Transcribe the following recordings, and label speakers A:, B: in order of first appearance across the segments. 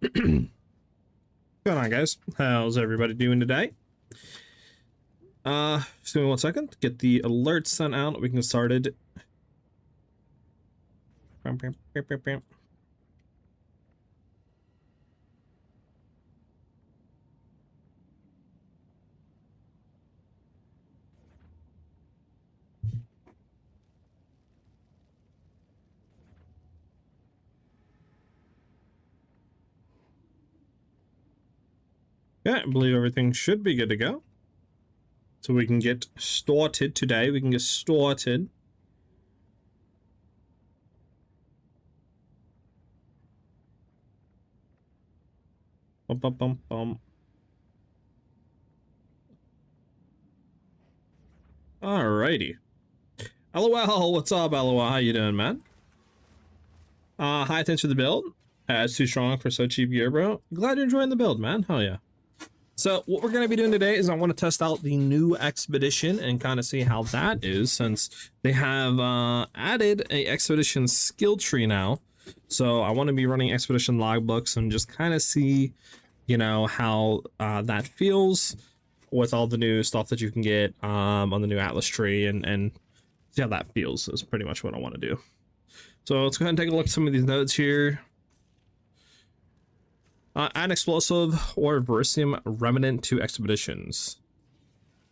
A: What's going on, guys? How's everybody doing today? Just give me 1 second to get the alerts sent out. We can get started. Yeah, I believe everything should be good to go. So we can get started today. We can get started. Bum, bum, bum, bum. Alrighty. LOL, what's up, LOL? How you doing, man? Hi, thanks for the build. It's too strong for so cheap gear, bro. Glad you're enjoying the build, man. Hell yeah. So what we're going to be doing today is I want to test out the new expedition and kind of see how that is, since they have added a expedition skill tree now. So I want to be running expedition logbooks and just kind of see, you know, how that feels with all the new stuff that you can get on the new Atlas tree, and see how that feels is pretty much what I want to do. So let's go ahead and take a look at some of these notes here. Add explosive or Verisium remnant to expeditions.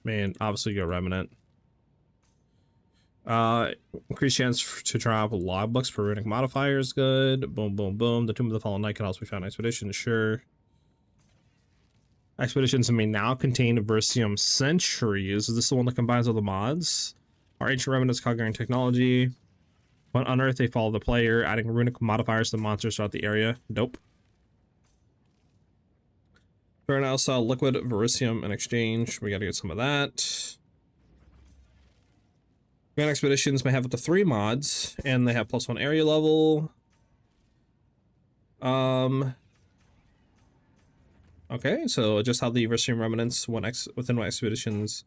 A: Man, obviously go remnant. Increased chance to drop logbooks for runic modifiers. Good. Boom, boom, boom. The Tomb of the Fallen Knight can also be found in expeditions. Sure. Expeditions may now contain Verisium centuries. Is this the one that combines all the mods? Our ancient remnants conquering technology. When on Earth, they follow the player, adding runic modifiers to the monsters throughout the area. Dope. Right now, saw liquid Verisium in exchange. We gotta get some of that. Grand expeditions may have up to 3 mods, and they have +1 area level. Okay, so just how the Verisium remnants within my expeditions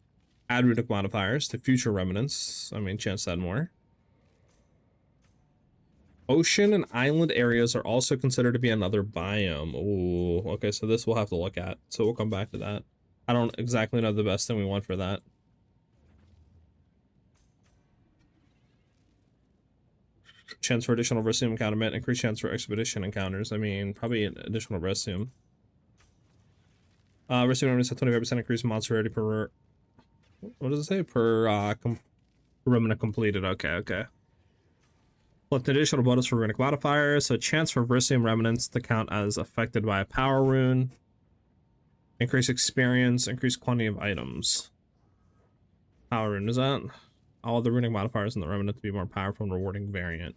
A: add runic modifiers to future remnants. I mean, chance to add more. Ocean and island areas are also considered to be another biome. Ooh, okay, so this we'll have to look at. So we'll come back to that. I don't exactly know the best thing we want for that. Chance for additional Verisium encounterment, increased chance for expedition encounters. I mean, probably an additional Verisium. Verisium remnants have 25% increased monster rarity per... What does it say? Per remnant completed. Okay, okay. Left additional bonus for runic modifiers, so chance for Verisium remnants to count as affected by a power rune. Increase experience, increase quantity of items. Power rune, is that? All the runic modifiers in the remnant to be more powerful and rewarding variant.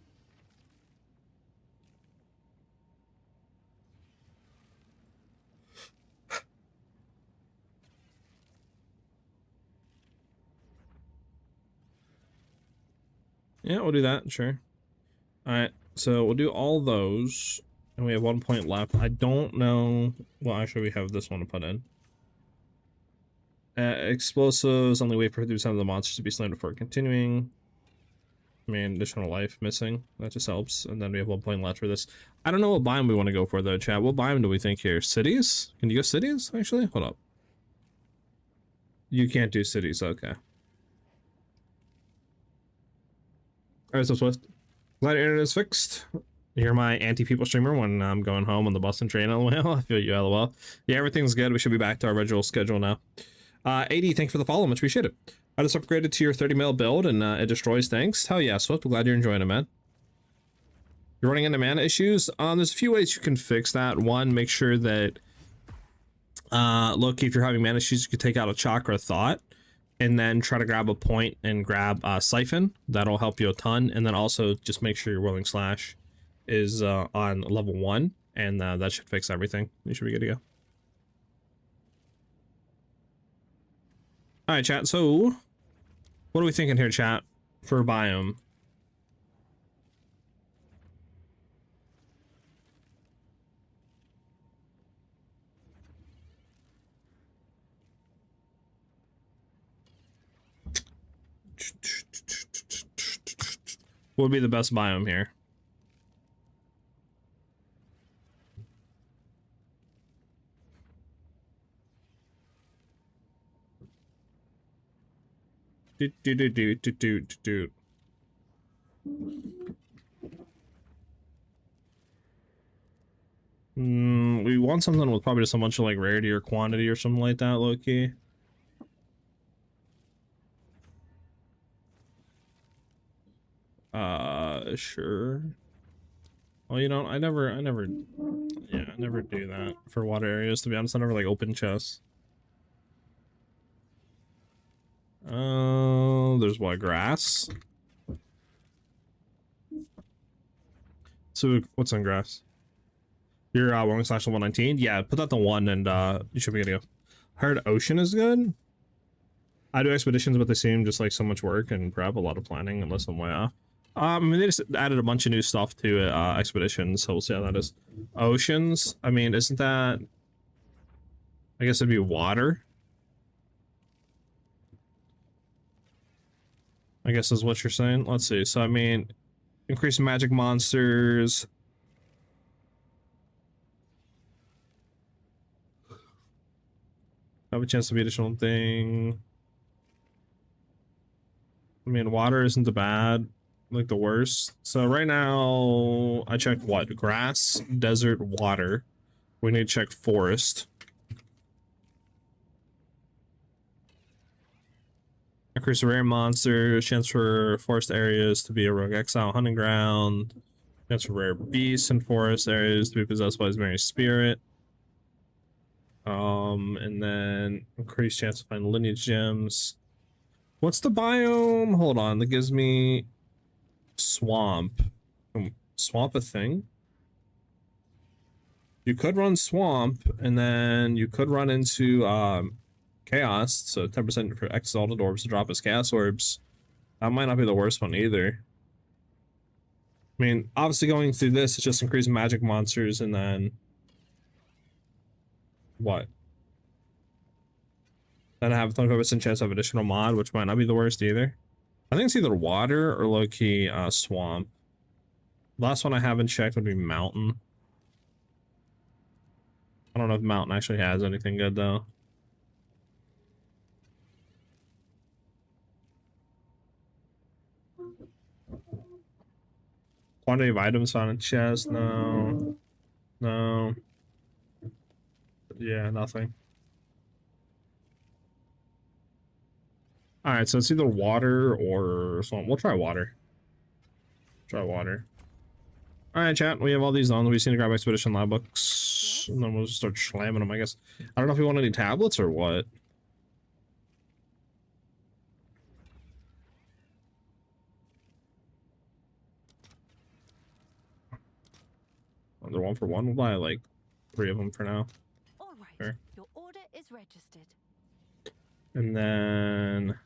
A: Yeah, we'll do that, sure. Alright, so we'll do all those, and we have 1 point left. I don't know... Well, actually, we have this one to put in. Explosives, only wait for 30% of the monsters to be slain before continuing. I mean, additional life missing. That just helps. And then we have 1 point left for this. I don't know what biome we want to go for, though, chat. What biome do we think here? Cities? Can you go cities, actually? Hold up. You can't do cities, okay. Alright, so Swift. Glad your internet is fixed. You're my anti-people streamer when I'm going home on the bus and train, LOL. I feel you, LOL. Yeah, everything's good. We should be back to our original schedule now. AD, thanks for the follow. Much appreciate it. I just upgraded to your 30 mil build and it destroys things. Hell yeah, Swift. I'm glad you're enjoying it, man. You're running into mana issues. There's a few ways you can fix that. One, make sure that, look, if you're having mana issues, you could take out a Chakra Thought and then try to grab a point and grab Siphon. That'll help you a ton. And then also just make sure your Whirling Slash is on level 1, and that should fix everything. You should be good to go. All right, chat. So what are we thinking here, chat, for biome? What would be the best biome here? Do, do, do, do, do, do, do. We want something with probably just a bunch of like rarity or quantity or something like that, low key. Sure. Well, you know, I never do that for water areas, to be honest. I never like open chests. There's what, grass? So what's on grass? You're 1/119? Yeah, put that to 1 and you should be good to go. Heard ocean is good. I do expeditions, but they seem just like so much work and prep, a lot of planning, unless I'm way off. I mean, they just added a bunch of new stuff to expeditions, so we'll see how that is. Oceans, I mean, isn't that... I guess it'd be water. I guess is what you're saying. Let's see. So, I mean, increase magic monsters. Have a chance to be additional thing. I mean, water isn't the bad, like the worst. So right now, I checked what? Grass, desert, water. We need to check forest. Increase the rare monsters, chance for forest areas to be a rogue exile hunting ground. Chance for rare beasts in forest areas to be possessed by his merry spirit. And then increased chance to find lineage gems. What's the biome? Hold on, that gives me swamp. Swamp a thing? You could run swamp, and then you could run into chaos, so 10% for exalted orbs to drop as chaos orbs. That might not be the worst one either. I mean, obviously going through this is just increasing magic monsters, and then what? Then I have a 25% chance of additional mod, which might not be the worst either. I think it's either water or low-key swamp. Last one I haven't checked would be mountain. I don't know if mountain actually has anything good though. Quantity of items on a chest? No. No. Yeah, nothing. Alright, so it's either water or swamp. We'll try water. Try water. Alright, chat. We have all these on. We just need to grab expedition lab books. And then we'll just start slamming them, I guess. I don't know if we want any tablets or what. They're 1 for 1. We'll buy like 3 of them for now.
B: All right.
A: Sure.
B: Your order is registered.
A: And then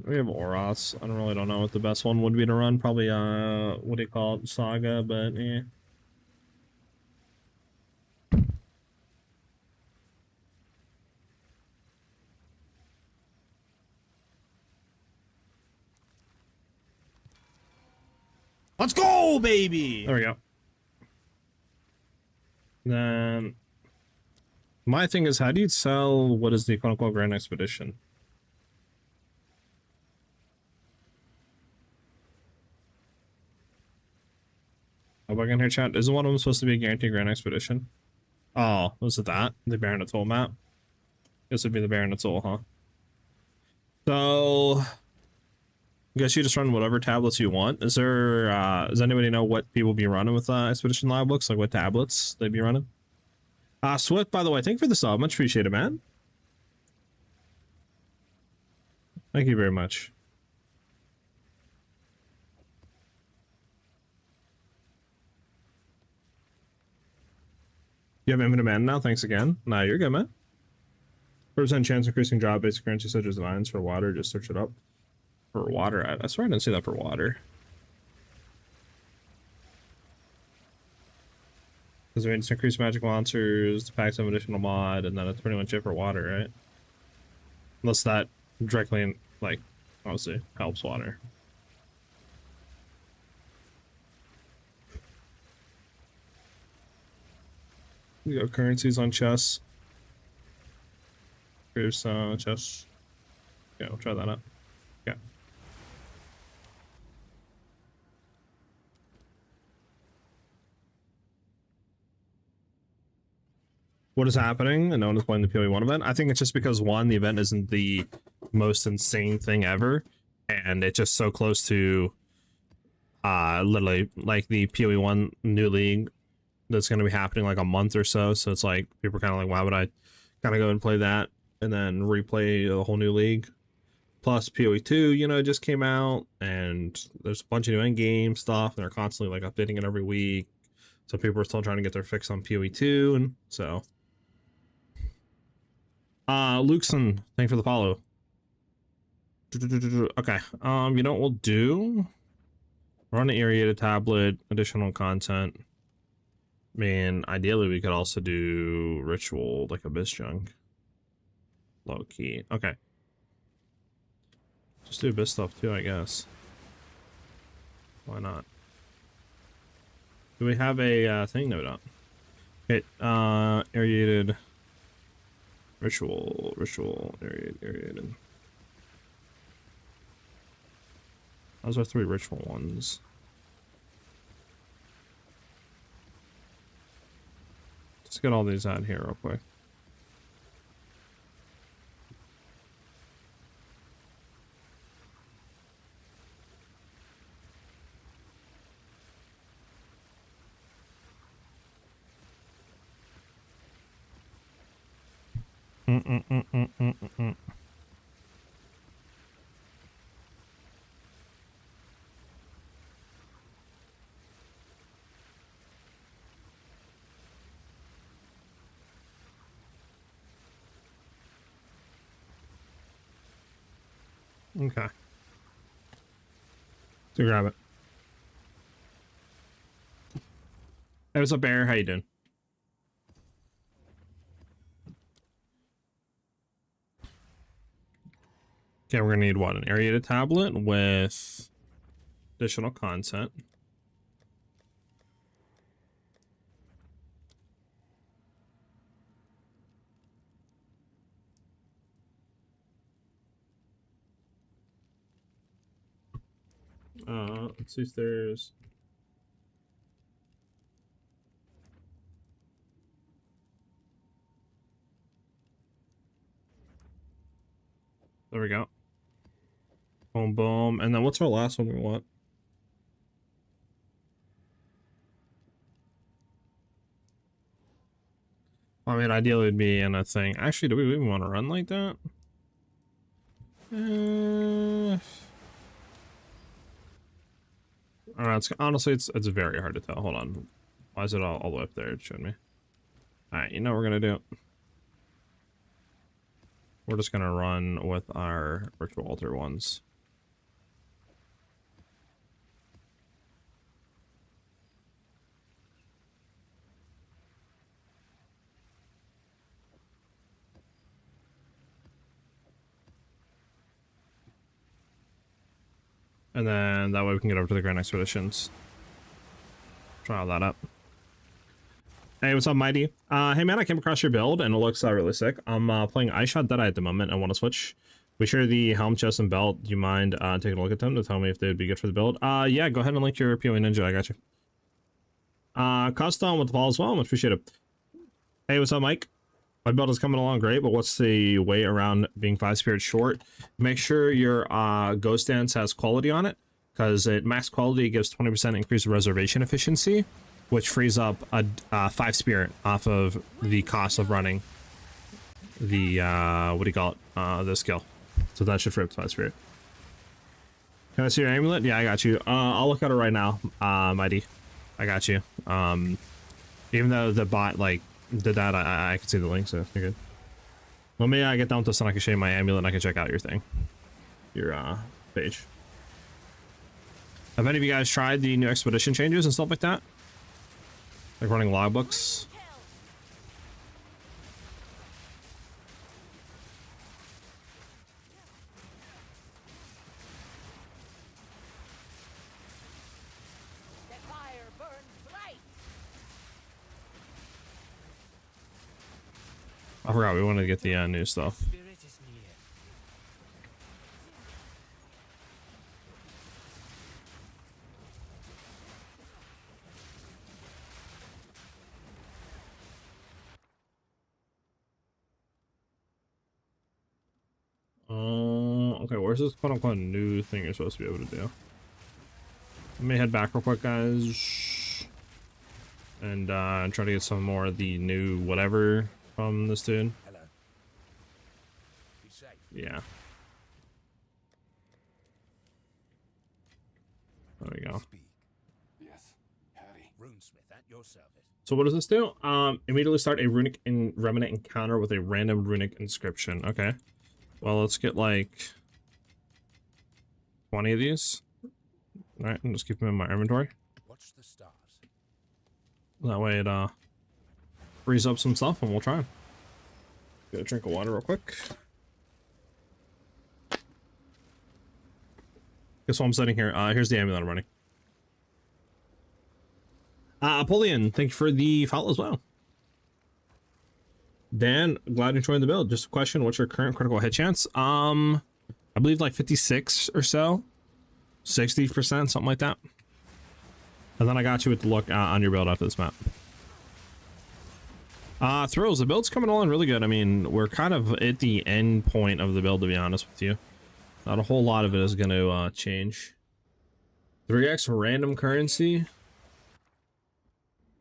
A: we have Oros. I don't know what the best one would be to run. Probably what do you call it? Saga, but yeah. Let's go, baby! There we go. Then my thing is, how do you sell what is the quote-unquote Grand Expedition? Oh, back in here, chat. Isn't one of them supposed to be a guaranteed Grand Expedition? Oh, was it that? The Baron Atoll map? This would be the Baron Atoll, huh? So I guess you just run whatever tablets you want. Is there does anybody know what people be running with Expedition Lab books? Like what tablets they'd be running? Swift, by the way, thank you for the sub. Much appreciated, man. Thank you very much. You have infinite mana now? Thanks again. Nah, you're good, man. 100% chance increasing job basic currency such as vines for water. Just search it up. For water, I swear I didn't see that for water. Because we just increase magic monsters, pack some additional mod, and then it's pretty much it for water, right? Unless that directly, like, obviously helps water. We got currencies on chests. Here's chest. Yeah, we'll try that out. Yeah. What is happening? And no one is playing the PoE 1 event. I think it's just because one, the event isn't the most insane thing ever, and it's just so close to literally like the PoE 1 new league that's going to be happening like a month or so. So it's like people are kind of like, why would I kind of go and play that and then replay the whole new league? Plus PoE 2, you know, just came out, and there's a bunch of new end game stuff, and they're constantly like updating it every week. So people are still trying to get their fix on PoE 2, and so Lukeson, thank you for the follow. Okay, you know what we'll do? Run an aerated tablet, additional content. I mean, ideally we could also do ritual, like abyss junk. Low key. Okay. Just do abyss stuff too, I guess. Why not? Do we have a thing note up? Okay, aerated ritual, aerated. Those are 3 ritual ones. Let's get all these out here real quick. Okay. So grab it. Hey, what's up, Bear? How you doing? Okay, we're gonna need what? An aerated tablet with additional content. Let's see if there's... There we go. Boom, boom. And then what's our last one we want? I mean, ideally it'd be in a thing. Actually, do we even want to run like that? It's honestly, it's very hard to tell. Hold on. Why is it all the way up there? It showed me. Alright, you know what we're gonna do? We're just gonna run with our virtual altar ones. And then that way we can get over to the Grand Expeditions. Try all that up. Hey, what's up, Mighty? Hey man, I came across your build and it looks really sick. I'm playing iShot Deadeye at the moment and want to switch. We share the helm, chest, and belt. Do you mind taking a look at them to tell me if they would be good for the build? Yeah, go ahead and link your PoE Ninja. I got you. Custom with the follow as well. Much appreciated. Hey, what's up, Mike? My build is coming along great, but what's the way around being 5 spirit short? Make sure your ghost dance has quality on it, because at max quality it gives 20% increased reservation efficiency, which frees up a 5 spirit off of the cost of running the what do you call it? The skill. So that should free up 5 spirit. Can I see your amulet? Yeah, I got you. I'll look at it right now, Mighty. I got you. Even though the bot like did that, I can see the link, so you're good. Let me get down to so I can show you my amulet and I can check out your thing. Your page. Have any of you guys tried the new expedition changes and stuff like that? Like running logbooks? I forgot we wanted to get the new stuff. Okay, where's this quote-unquote new thing you're supposed to be able to do? Let me head back real quick, guys. And try to get some more of the new whatever from this dude.
C: Hello. Be safe.
A: Yeah. There we go.
C: Speak.
D: Yes, howdy.
C: Runesmith at your service.
A: So what does this do? Immediately start a runic and remnant encounter with a random runic inscription. Okay. Well, let's get like 20 of these. All right, and just keep them in my inventory.
C: Watch the stars.
A: That way it frees up some stuff and we'll try. Get a drink of water real quick. Guess what I'm setting here? Here's the amulet I'm running. Apollyon, thank you for the follow as well. Dan, glad you joined the build. Just a question, what's your current critical hit chance? I believe like 56 or so. 60%, something like that. And then I got you with the look on your build after this map. Thrills, the build's coming along really good. I mean, we're kind of at the end point of the build, to be honest with you. Not a whole lot of it is going to change. 3x random currency.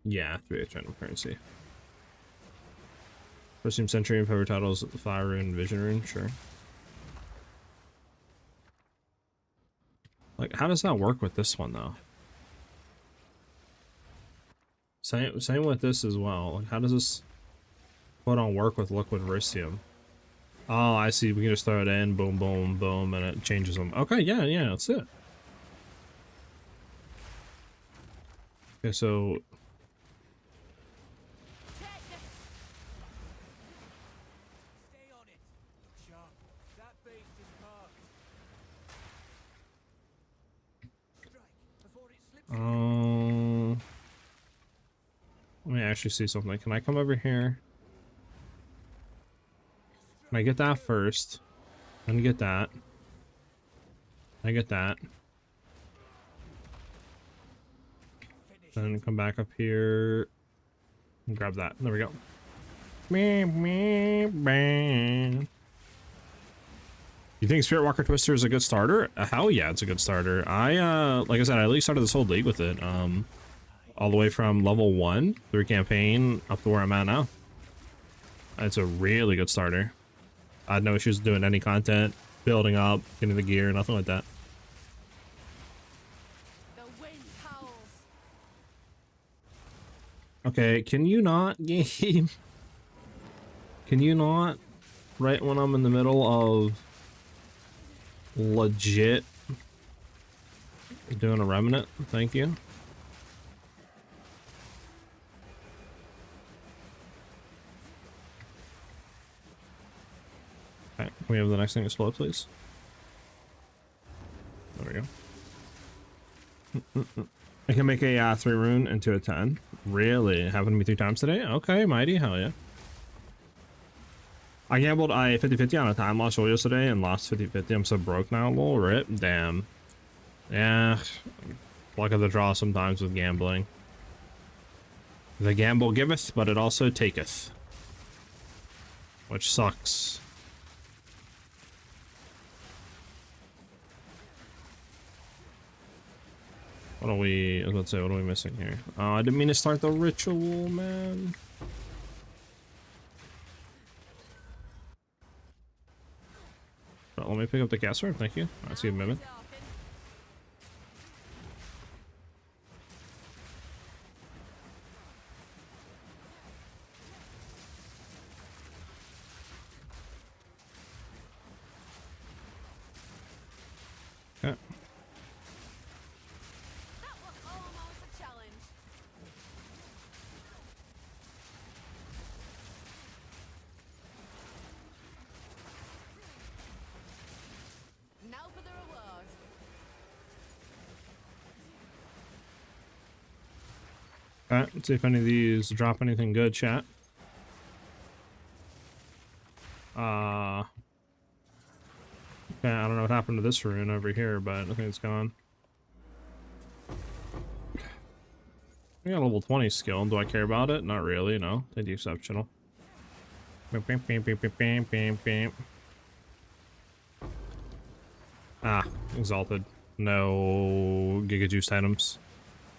A: Yeah, 3x random currency. First Team Century and Power titles, Fire Rune, Vision Rune, sure. Like, how does that work with this one, though? Same with this as well. Like, how does this quote-on work with Liquid Verisium? Oh, I see. We can just throw it in, boom, boom, boom, and it changes them. Okay, yeah, that's it. Okay, so...
C: Stay on it. Sharp. That beast is marked. Strike before it slips.
A: Let me actually see something. Can I come over here? Can I get that first? Then get that. I get that. Then come back up here and grab that. There we go. You think Spirit Walker Twister is a good starter? Hell yeah, it's a good starter. Like I said, I at least started this whole league with it. All the way from level 1 through campaign up to where I'm at now. It's a really good starter. I had no issues doing any content, building up, getting the gear, nothing like that.
B: The wind howls.
A: Okay, can you not, game? Can you not? Right when I'm in the middle of legit doing a remnant, thank you. Okay, can we have the next thing explode, please? There we go. I can make a 3 rune into a 10. Really? Happened to me 3 times today? Okay, mighty, hell yeah. I gambled a 50-50 on a time loss roll yesterday and lost 50-50. I'm so broke now, lol, rip, damn. Yeah, luck of the draw sometimes with gambling. The gamble giveth, but it also taketh. Which sucks. What are we, I was about to say, what are we missing here? Oh, I didn't mean to start the ritual, man. But let me pick up the gas sword, thank you. I see a mimic. Okay.
B: That was almost a challenge. Now for the reward.
A: Alright, let's see if any of these drop anything good, chat. Okay, I don't know what happened to this rune over here, but I think it's gone. We got a level 20 skill. Do I care about it? Not really, no. They do exceptional. Bam, bam, bam, bam, bam, bam, bam. exalted. No Giga Juice items.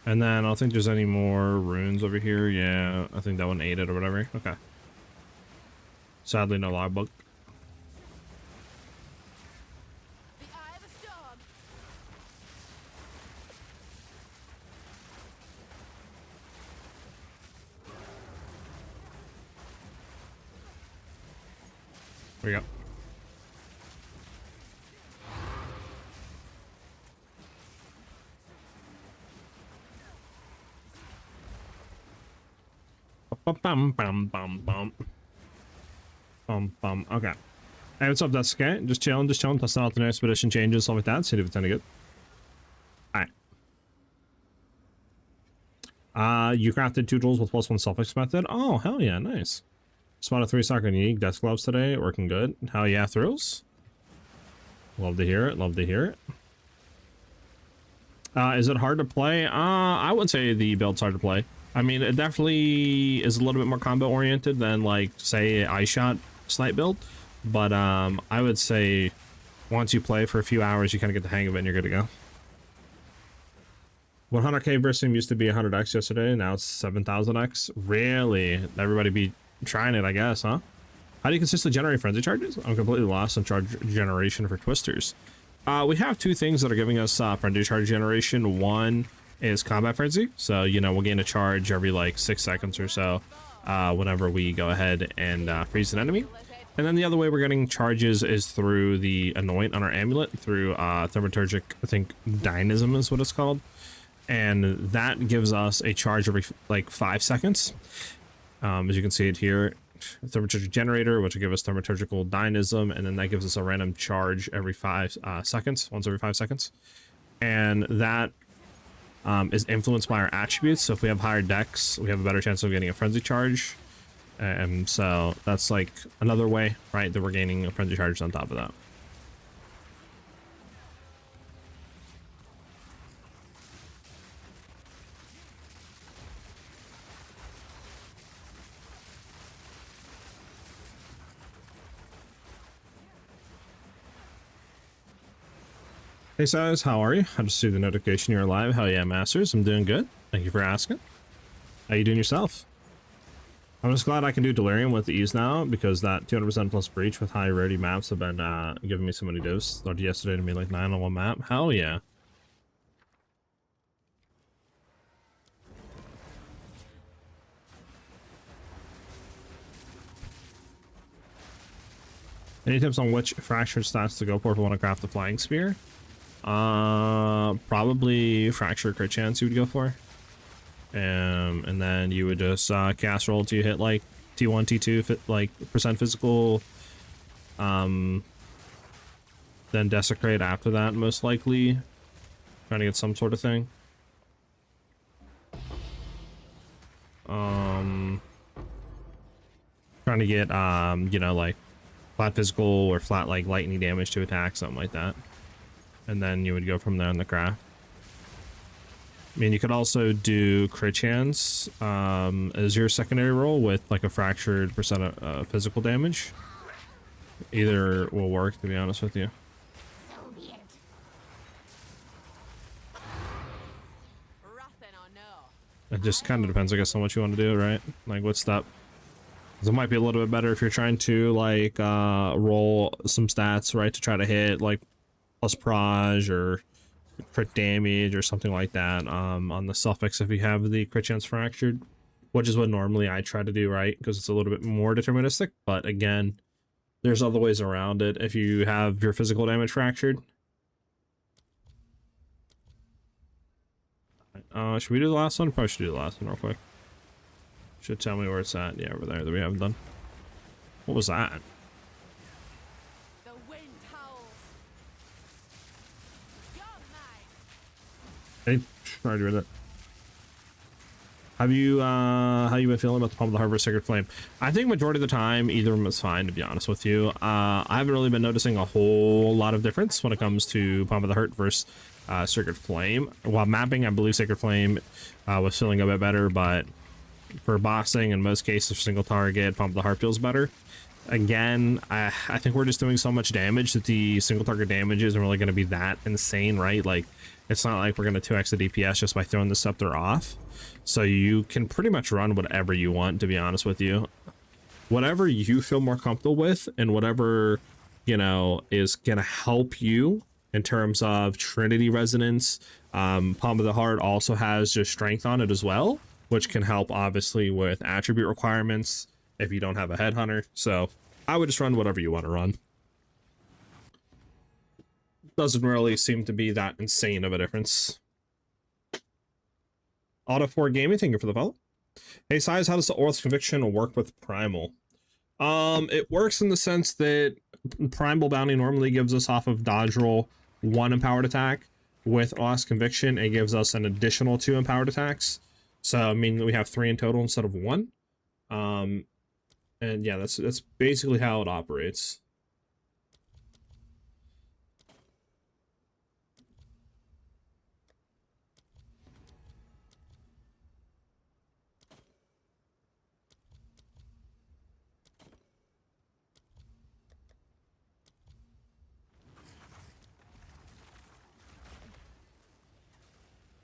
A: And then I don't think there's any more runes over here. Yeah, I think that one ate it or whatever. Okay. Sadly, no logbook.
B: The eye of the storm.
A: Here we go. Bum, bum, bum, bum. Bum, bum. Okay. Hey, what's up, Desuke? Just chilling, testing out the new expedition changes, stuff like that, see if it's any good. Alright. You crafted 2 tools with +1 suffix method. Oh, hell yeah, nice. Spotted 3 soccer unique desk gloves today, working good. Hell yeah, thrills. Love to hear it, love to hear it. Is it hard to play? I would say the build's hard to play. I mean, it definitely is a little bit more combo oriented than, like, say, Ice Shot snipe build. But I would say once you play for a few hours, you kind of get the hang of it and you're good to go. 100k versus him used to be 100x yesterday. Now it's 7000x. Really? Everybody be trying it, I guess, huh? How do you consistently generate frenzy charges? I'm completely lost on charge generation for twisters. We have 2 things that are giving us frenzy charge generation. One is combat frenzy, so you know we'll gain a charge every like 6 seconds or so whenever we go ahead and freeze an enemy. And then the other way we're getting charges is through the anoint on our amulet, through thaumaturgic, I think dynamism is what it's called, and that gives us a charge every like 5 seconds. As you can see it here, thaumaturgic generator, which will give us thaumaturgical dynamism, and then that gives us a random charge every 5 seconds, once every 5 seconds, and that is influenced by our attributes. So if we have higher dex, we have a better chance of getting a frenzy charge, and so that's like another way, right, that we're gaining a frenzy charge on top of that. Hey SiahZ, how are you? I just see the notification you're live. Hell yeah, Masters. I'm doing good. Thank you for asking. How you doing yourself? I'm just glad I can do Delirium with ease now, because that 200% plus breach with high rarity maps have been giving me so many divs. Started yesterday to be like 9 on 1 map. Hell yeah. Any tips on which fractured stats to go for if we want to craft the flying spear? Probably fracture crit chance you would go for, and then you would just cast roll till you hit like T1 T2 like percent physical, then desecrate after that, most likely trying to get some sort of thing. Trying to get you know, like flat physical or flat like lightning damage to attack, something like that. And then you would go from there on the craft. I mean, you could also do crit chance as your secondary roll with like a fractured percent of physical damage. Either will work, to be honest with you. It just kind of depends, I guess, on what you want to do, right? Like, what's that? It might be a little bit better if you're trying to like roll some stats, right, to try to hit like plus proj or crit damage or something like that on the suffix if you have the crit chance fractured, which is what normally I try to do, right, because it's a little bit more deterministic. But again, there's other ways around it if you have your physical damage fractured. Should we do the last one? Probably should do the last one real quick. Should tell me where it's at. Yeah, over there that we haven't done. What was that?
B: The wind howls. You're mine.
A: Hey, already read that. Have you how you been feeling about the Palm of the Harbor Sacred Flame? I think majority of the time either of them is fine, to be honest with you. I haven't really been noticing a whole lot of difference when it comes to Palm of the Heart versus Sacred Flame. While mapping, I believe Sacred Flame was feeling a bit better, but for bossing, in most cases, for single target, Palm of the Heart feels better. Again, I think we're just doing so much damage that the single target damage isn't really going to be that insane, right? Like, it's not like we're going to 2x the DPS just by throwing the scepter off. So you can pretty much run whatever you want, to be honest with you. Whatever you feel more comfortable with, and whatever, you know, is going to help you in terms of Trinity Resonance. Palm of the Heart also has just strength on it as well, which can help obviously with attribute requirements if you don't have a headhunter. So I would just run whatever you want to run. Doesn't really seem to be that insane of a difference. Auto 4 Gaming, thank you for the follow. Hey SiahZ, how does the Orth's Conviction work with Primal? It works in the sense that Primal Bounty normally gives us off of dodge roll 1 empowered attack. With Orth's Conviction, it gives us an additional 2 empowered attacks. So I mean we have 3 in total instead of 1. And yeah, that's basically how it operates.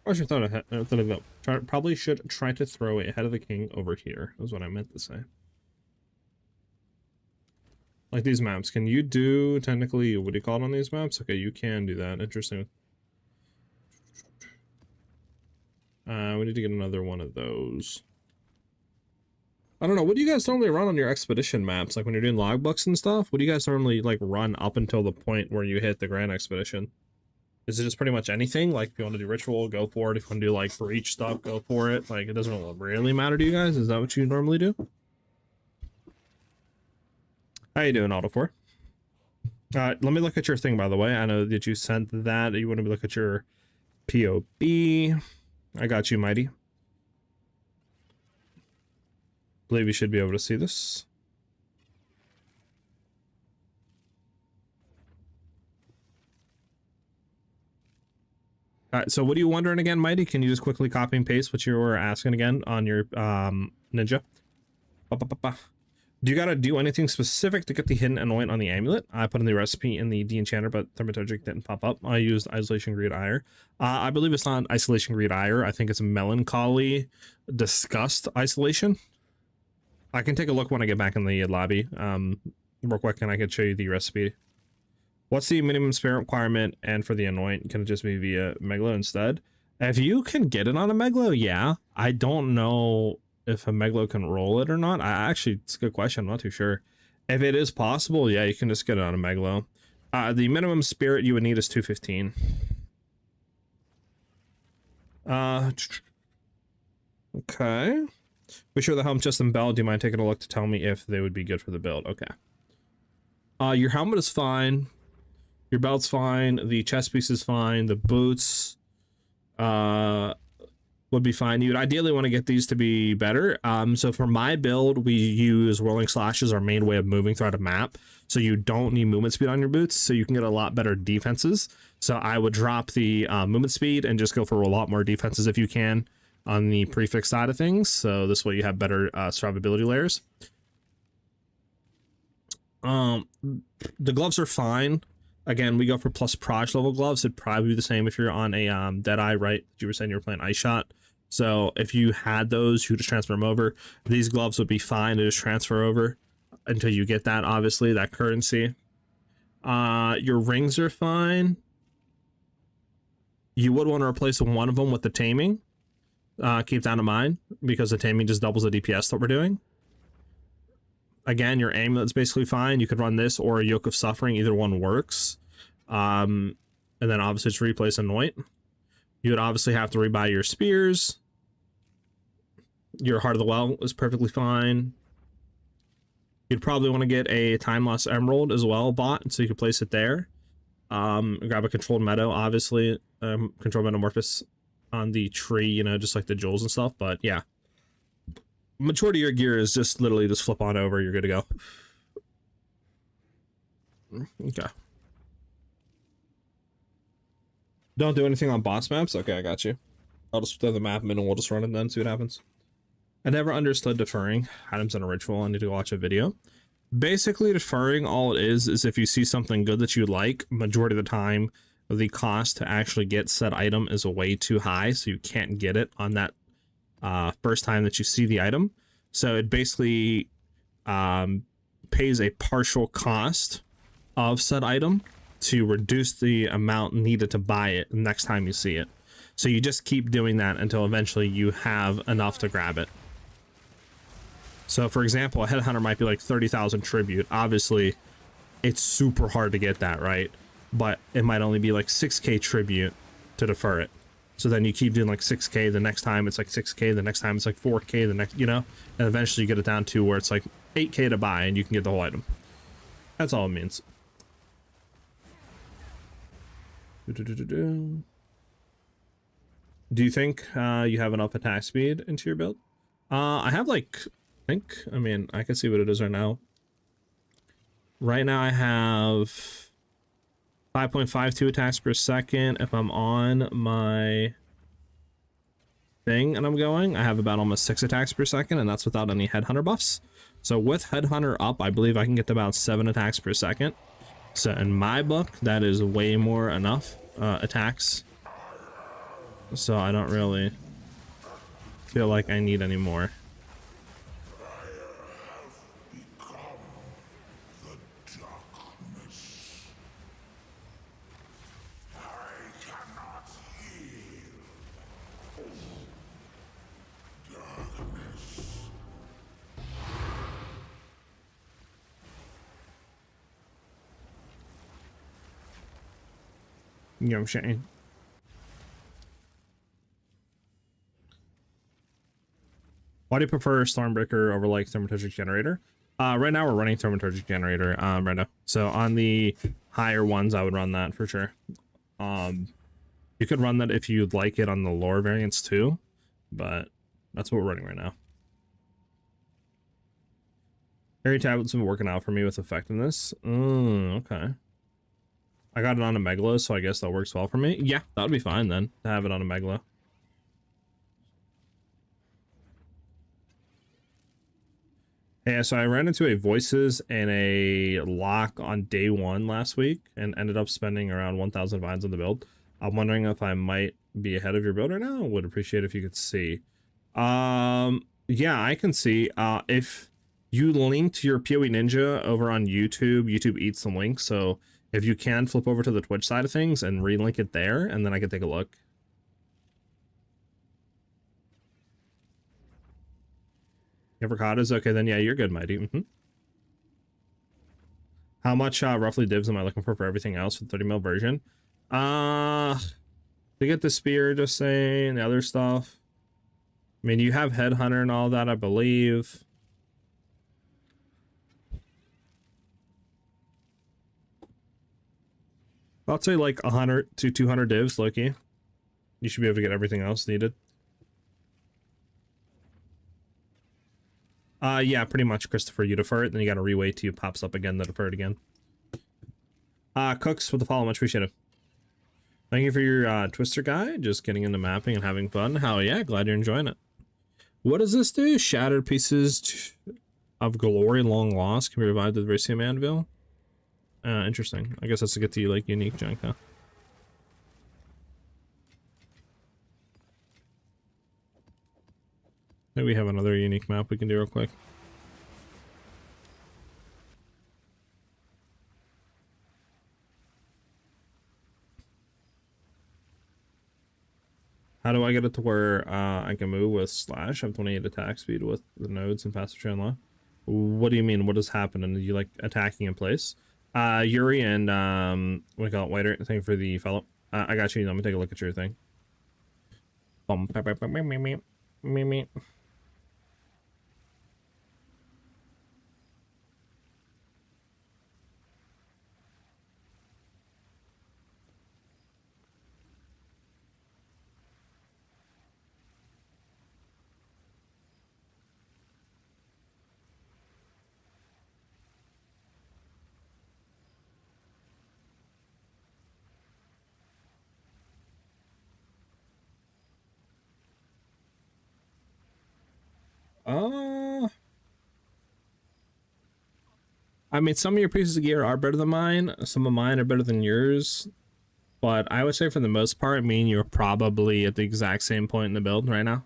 A: Or should throw it ahead, probably should try to throw it ahead of the king over here, is what I meant to say. Like these maps, can you do technically, what do you call it on these maps? Okay, you can do that. Interesting. We need to get another one of those. I don't know, what do you guys normally run on your expedition maps? Like when you're doing logbooks and stuff, what do you guys normally like run up until the point where you hit the grand expedition? Is it just pretty much anything? Like if you want to do ritual, go for it. If you want to do like breach stuff, go for it. Like it doesn't really matter to you guys. Is that what you normally do? How you doing, Auto 4? Let me look at your thing, by the way. I know that you sent that. You want to look at your PoE. I got you, Mighty. Believe you should be able to see this. So what are you wondering again, Mighty? Can you just quickly copy and paste what you were asking again on your ninja? Do you gotta do anything specific to get the hidden anoint on the amulet? I put in the recipe in the de-enchanter, but Thaumaturgic didn't pop up. I used Isolation Greed Ire. I believe it's not Isolation Greed Ire. I think it's Melancholy Disgust Isolation. I can take a look when I get back in the lobby real quick, and I can show you the recipe. What's the minimum spirit requirement? And for the anoint, can it just be via Megalo instead? If you can get it on a Megalo, yeah. I don't know if a Megalo can roll it or not. Actually, it's a good question. I'm not too sure. If it is possible, yeah, you can just get it on a Megalo. The minimum spirit you would need is 215. Okay. Be sure the helm, chest, and belt. Do you mind taking a look to tell me if they would be good for the build? Okay. Your helmet is fine. Your belt's fine. The chest piece is fine. The boots would be fine. You'd ideally want to get these to be better. So for my build, we use Whirling Slash as our main way of moving throughout a map. So you don't need movement speed on your boots, so you can get a lot better defenses. So I would drop the movement speed and just go for a lot more defenses if you can on the prefix side of things. So this way you have better survivability layers. The gloves are fine. Again, we go for plus proj level gloves. It'd probably be the same if you're on a Deadeye, right? You were saying you were playing Ice Shot. So if you had those, you could just transfer them over. These gloves would be fine to just transfer over until you get that, obviously, that currency. Your rings are fine. You would want to replace one of them with the taming. Keep that in mind, because the taming just doubles the DPS that we're doing. Again, your amulet's basically fine. You could run this or a Yoke of Suffering. Either one works. And then obviously just replace Anoint. You would obviously have to rebuy your spears. Your Heart of the Well is perfectly fine. You'd probably want to get a Time Loss Emerald as well bought, so you could place it there. Grab a Controlled Meadow, obviously. Controlled Metamorphosis on the tree, you know, just like the jewels and stuff. But yeah. Majority of your gear is just literally just flip on over, you're good to go. Okay. Don't do anything on boss maps? Okay, I got you. I'll just throw the map in and we'll just run it then, see what happens. I never understood deferring items in a ritual. I need to watch a video. Basically, deferring, all it is if you see something good that you like, majority of the time, the cost to actually get said item is way too high, so you can't get it on that first time that you see the item. So it basically pays a partial cost of said item to reduce the amount needed to buy it the next time you see it. So you just keep doing that until eventually you have enough to grab it. So for example, a headhunter might be like 30,000 tribute. Obviously, it's super hard to get that, right? But it might only be like 6k tribute to defer it. So then you keep doing like 6k, the next time it's like 6k, the next time it's like 4k, the next, you know, and eventually you get it down to where it's like 8k to buy and you can get the whole item. That's all it means. Do you think you have enough attack speed into your build? I have like, I mean, I can see what it is right now. Right now I have 5.52 attacks per second. If I'm on my thing and I'm going, I have about almost 6 attacks per second, and that's without any headhunter buffs. So with headhunter up, I believe I can get to about 7 attacks per second. So in my book, that is way more enough attacks. So I don't really feel like I need any more. You know what I'm saying? Why do you prefer Stormbreaker over like Thaumaturgic Generator? Right now we're running Thaumaturgic Generator right now. So on the higher ones, I would run that for sure. You could run that if you'd like it on the lower variants too, but that's what we're running right now. Harry tablets have been working out for me with effectiveness. Okay. I got it on a Megalo, so I guess that works well for me. Yeah, that would be fine then, to have it on a Megalo. Yeah, so I ran into a Voices and a Lock on day 1 last week and ended up spending around 1,000 vines on the build. I'm wondering if I might be ahead of your build right now. Would appreciate if you could see. Yeah, I can see. If you linked your PoE Ninja over on YouTube, YouTube eats the link, so if you can flip over to the Twitch side of things and relink it there, and then I can take a look. Avocados, okay, then yeah, you're good, Mighty. How much roughly divs am I looking for everything else for the 30 mil version? To get the spear, just saying, the other stuff. I mean, you have Headhunter and all that, I believe. I'll say like 100 to 200 divs, Loki. You should be able to get everything else needed. Yeah, pretty much, Christopher. You defer it, then you gotta rewait till it pops up again, then defer it again. Cooks with the follow, much appreciated. Thank you for your Twister guide. Just getting into mapping and having fun. Hell yeah, glad you're enjoying it. What does this do? Shattered pieces of glory long lost can be revived with Ricium Anvil. Interesting. I guess that's to get the like unique junk, huh? Maybe we have another unique map we can do real quick. How do I get it to where I can move with Slash? I have 28 attack speed with the nodes and passive train law. What do you mean? What is happening? Are you like attacking in place? Yuri and what do you call it? Waiter, thank you for the follow. I got you. Let me take a look at your thing. Me. I mean, some of your pieces of gear are better than mine. Some of mine are better than yours. But I would say for the most part, me and you are probably at the exact same point in the build right now.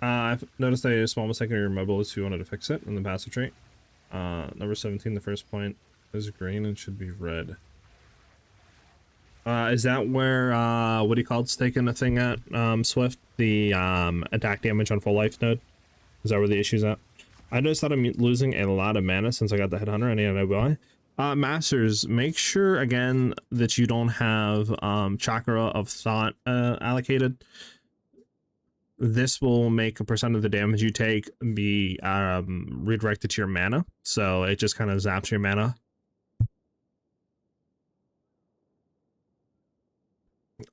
A: I've noticed a small mistake in your mobile if you wanted to fix it in the passive trait. Number 17, the first point is green and should be red. Is that where, what do you call it's taking a thing at, Swift? The, attack damage on full life node? Is that where the issue's at? I noticed that I'm losing a lot of mana since I got the Headhunter. I need to know why. Masters, make sure, again, that you don't have, Chakra of Thought, allocated. This will make a percent of the damage you take be, redirected to your mana. So it just kind of zaps your mana.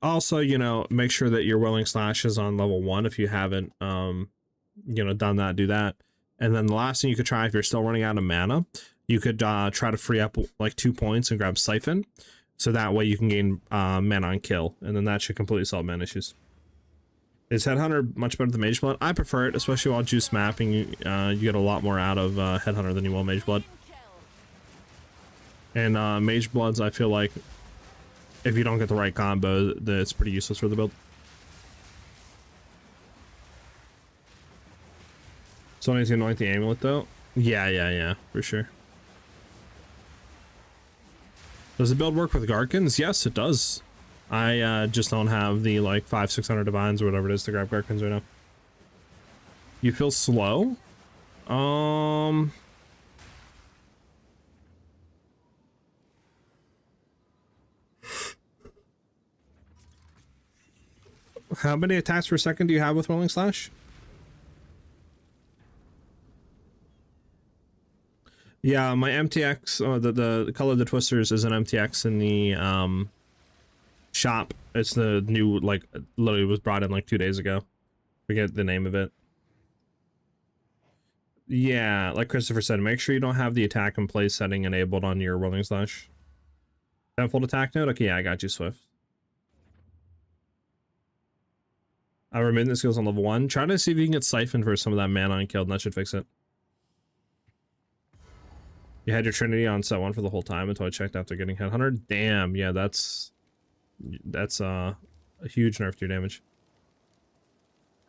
A: Also, you know, make sure that your Willing Slash is on level 1 if you haven't, you know, done that, do that. And then the last thing you could try if you're still running out of mana, you could try to free up like 2 points and grab Siphon. So that way you can gain mana on kill. And then that should completely solve mana issues. Is Headhunter much better than Mage Blood? I prefer it, especially while juice mapping. You get a lot more out of Headhunter than you will Mage Blood. And Mage Bloods, I feel like, if you don't get the right combo, it's pretty useless for the build. Somebody's gonna anoint the amulet though? Yeah, for sure. Does the build work with Garkins? Yes, it does. I just don't have the like 500-600 divines or whatever it is to grab Garkins right now. You feel slow? How many attacks per second do you have with Rolling Slash? Yeah, my MTX, the color of the twisters is an MTX in the shop. It's the new, like, literally was brought in like 2 days ago. Forget the name of it. Yeah, like Christopher said, make sure you don't have the attack in place setting enabled on your Rolling Slash. Tenfold attack node? Okay, yeah, I got you, Swift. I remember the skills on level 1. Try to see if you can get Siphon for some of that mana unkilled, and that should fix it. You had your Trinity on set 1 for the whole time until I checked after getting Headhunter. Damn, yeah, that's a huge nerf to your damage.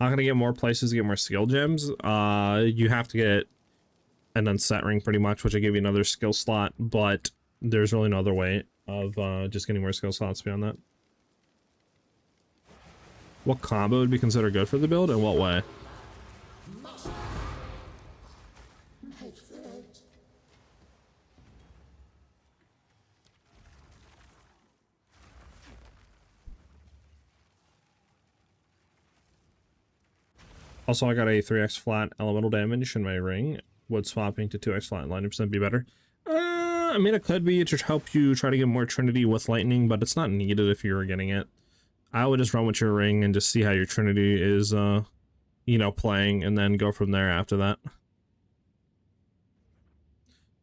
A: Not gonna get more places to get more skill gems. You have to get an unset ring pretty much, which I give you another skill slot, but there's really no other way of just getting more skill slots beyond that. What combo would be considered good for the build, and what way? Also, I got a 3x flat elemental damage in my ring. Would swapping to 2x flat and lightning percent be better? I mean, it could be to help you try to get more Trinity with lightning, but it's not needed if you were getting it. I would just run with your ring and just see how your Trinity is, you know, playing, and then go from there after that.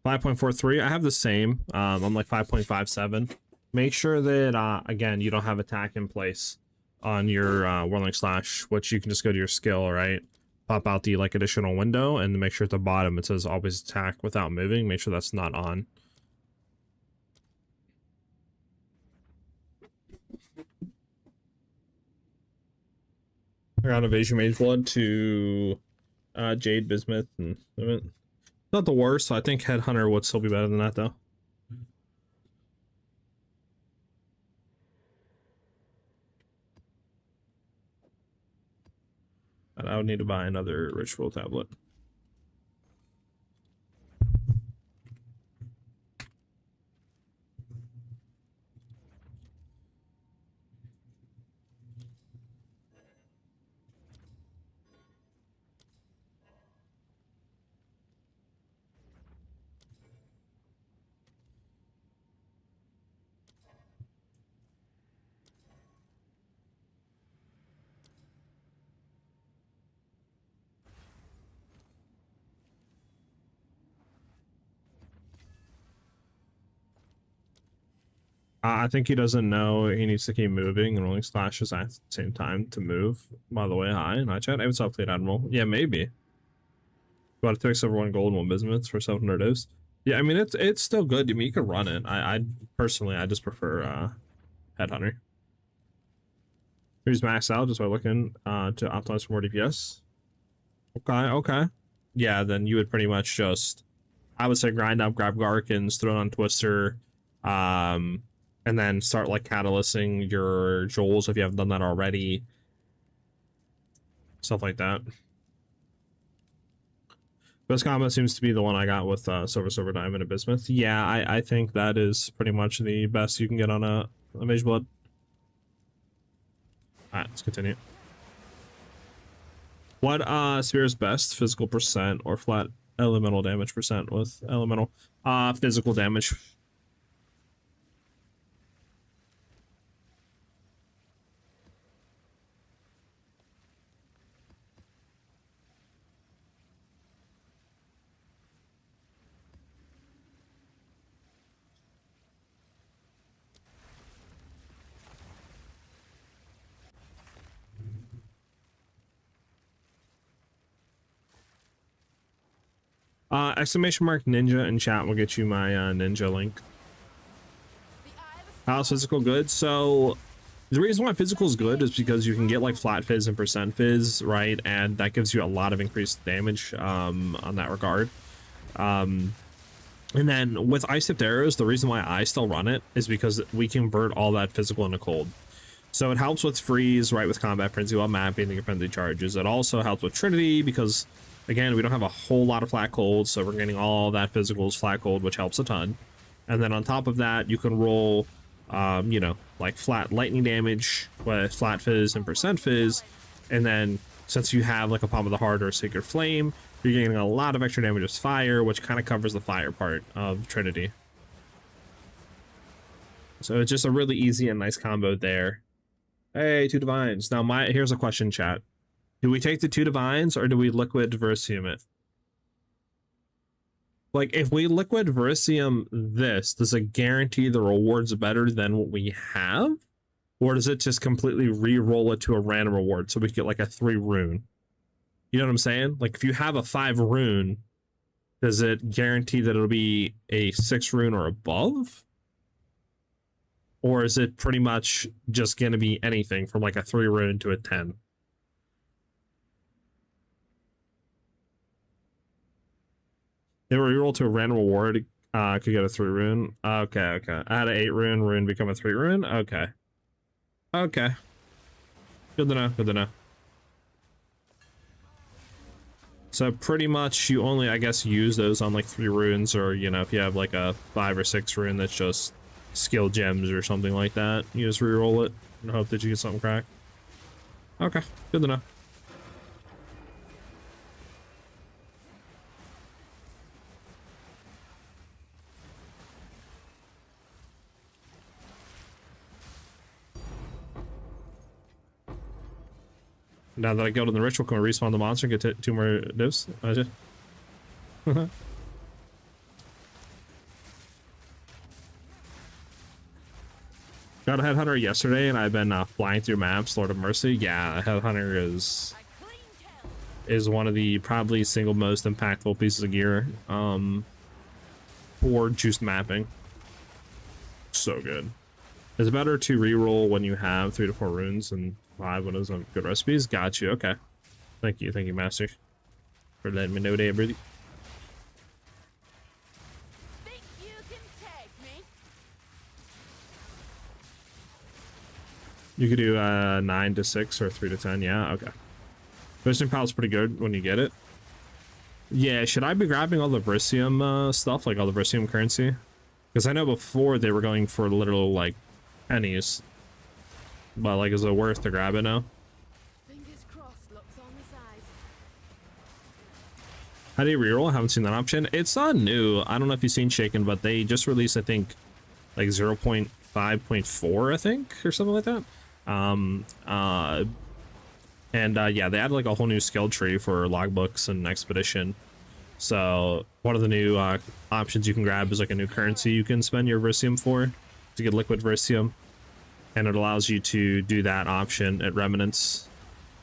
A: 5.43, I have the same. I'm like 5.57. Make sure that, again, you don't have attack in place on your Whirling Slash, which you can just go to your skill, right? Pop out the like additional window and make sure at the bottom it says always attack without moving. Make sure that's not on. I got Evasion Mage Blood to Jade, Bismuth, and not the worst. I think Headhunter would still be better than that though. And I would need to buy another ritual tablet. I think he doesn't know he needs to keep moving and only slashes at the same time to move. By the way, hi, and hi chat. I was off Fleet Admiral. Yeah, maybe. About to take over 1 gold and 1 bismuth for 700 dose. Yeah, I mean it's still good. I mean you can run it. I personally I just prefer Headhunter. Here's max out just by looking to optimize for more DPS. Okay. Yeah, then you would pretty much just, I would say, grind up, grab Garkins, throw it on Twister, and then start like catalysing your Joels if you haven't done that already. Stuff like that. Best combo seems to be the one I got with Silver Diamond and Bismuth. Yeah, I think that is pretty much the best you can get on a Mage Blood. Alright, let's continue. What spear is best? Physical percent or flat elemental damage percent with elemental? Physical damage. Exclamation mark ninja in chat will get you my ninja link. How's physical good? So the reason why physical is good is because you can get like flat fizz and percent fizz, right? And that gives you a lot of increased damage on that regard. And then with ice tipped arrows, the reason why I still run it is because we convert all that physical into cold. So it helps with freeze, right, with combat frenzy while mapping the frenzy charges. It also helps with Trinity because, again, we don't have a whole lot of flat cold, so we're getting all that physicals flat cold, which helps a ton. And then on top of that, you can roll, you know, like flat lightning damage with flat fizz and percent fizz. And then since you have like a Palm of the Heart or a Sacred Flame, you're getting a lot of extra damage with fire, which kind of covers the fire part of Trinity. So it's just a really easy and nice combo there. Hey, 2 divines. Now here's a question, chat. Do we take the 2 divines or do we liquid Verisium it? Like, if we liquid Verisium this, does it guarantee the rewards better than what we have? Or does it just completely re-roll it to a random reward so we get like a 3 rune? You know what I'm saying? Like, if you have a 5 rune, does it guarantee that it'll be a 6 rune or above? Or is it pretty much just going to be anything from like a 3 rune to a 10? If we reroll to a random reward, could get a 3 rune. Okay. I had an 8 rune become a 3 rune. Okay. Good to know. So pretty much you only, I guess, use those on like 3 runes, or, you know, if you have like a 5 or 6 rune that's just skill gems or something like that, you just reroll it and hope that you get something cracked. Okay, good to know. Now that I go to the ritual, can we respawn the monster and get 2 more divs? I just... Got a Headhunter yesterday, and I've been flying through maps. Lord of Mercy, yeah, Headhunter is one of the probably single most impactful pieces of gear for juiced mapping. So good. It's better to reroll when you have 3 to 4 runes and 5 when those are good recipes. Got you. Okay. Thank you, Master, for letting me know that, brother.
B: Think you can take me?
A: You could do 9 to 6 or 3 to 10. Yeah. Okay. Visiting Pal is pretty good when you get it. Yeah. Should I be grabbing all the Verisium stuff, like all the Verisium currency? Because I know before they were going for literal like pennies. But like, is it worth to grab it now?
B: Fingers crossed, looks on the side.
A: How do you reroll? I haven't seen that option. It's not new. I don't know if you've seen Shaken, but they just released, I think, like 0.5.4, I think, or something like that. Yeah, they added like a whole new skill tree for logbooks and expedition. So one of the new options you can grab is like a new currency you can spend your Verisium for. to get liquid Verisium, and it allows you to do that option at Remnants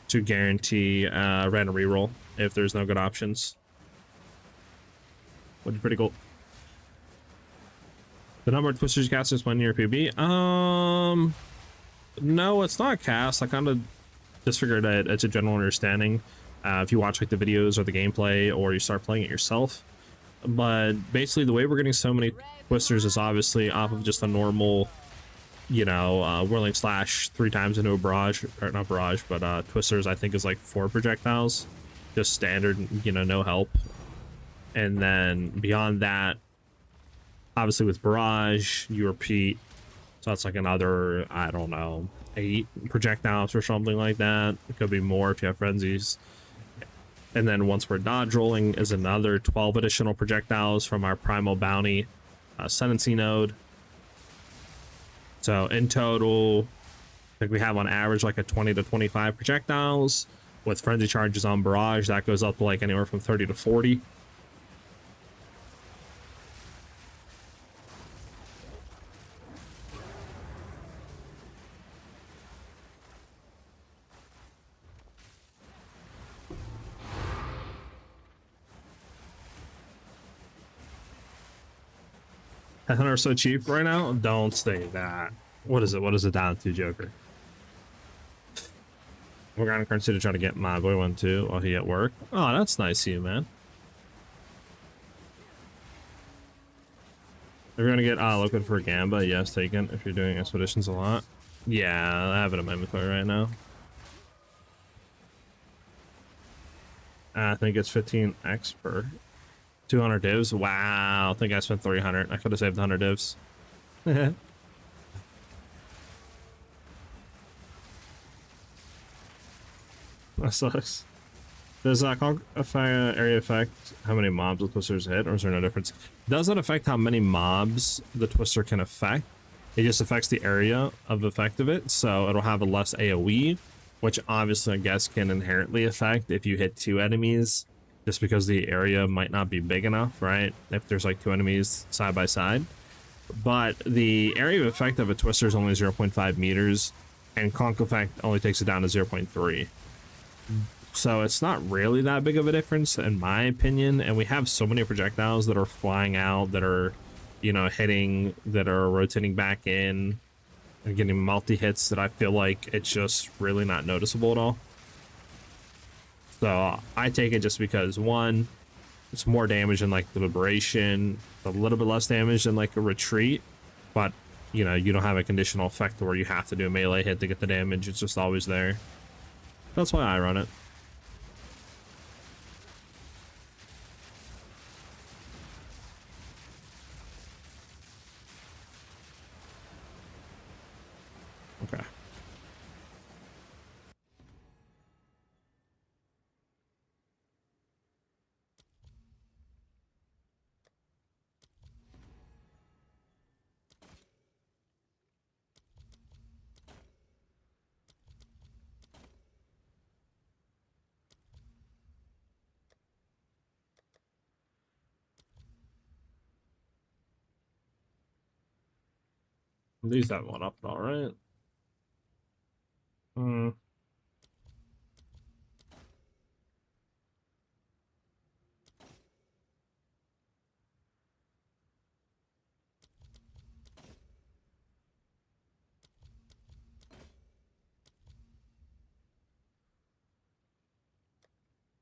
A: to guarantee random reroll if there's no good options. Would be pretty cool. The number of twisters you cast is 1 year PB. No, it's not cast. I kind of just figured that it's a general understanding. If you watch like the videos or the gameplay, or you start playing it yourself. But basically, the way we're getting so many twisters is obviously off of just a normal, you know, whirling slash 3 times into a barrage, or not barrage, but twisters I think is like 4 projectiles, just standard, you know, no help. And then beyond that, obviously with barrage, you repeat, so that's like another, I don't know, 8 projectiles or something like that. It could be more if you have frenzies. And then once we're dodge rolling is another 12 additional projectiles from our primal bounty sentencing node. So in total, I think we have on average like a 20 to 25 projectiles. With frenzy charges on barrage, that goes up to like anywhere from 30 to 40. Are so cheap right now? Don't say that. What is it? What is it down to, Joker? We're gonna consider trying to get my boy one too while he at work. Oh, that's nice of you, man. We're gonna get looking for Gamba. Yes, taken. If you're doing expeditions a lot. Yeah, I have it in my inventory right now. I think it's 15x per 200 divs. Wow, I think I spent 300. I could have saved 100 divs. That sucks. Does area affect how many mobs the twisters hit, or is there no difference? Doesn't affect how many mobs the twister can affect. It just affects the area of effect of it, so it'll have a less AoE, which obviously I guess can inherently affect if you hit 2 enemies, just because the area might not be big enough, right? If there's like 2 enemies side by side. But the area of effect of a twister is only 0.5 meters, and conk effect only takes it down to 0.3. So it's not really that big of a difference in my opinion, and we have so many projectiles that are flying out, that are, you know, hitting, that are rotating back in, and getting multi-hits, that I feel like it's just really not noticeable at all. So I take it just because, one, it's more damage than like the liberation, a little bit less damage than like a retreat, but you know, you don't have a conditional effect where you have to do a melee hit to get the damage. It's just always there. That's why I run it. Okay. At least that one up, all right.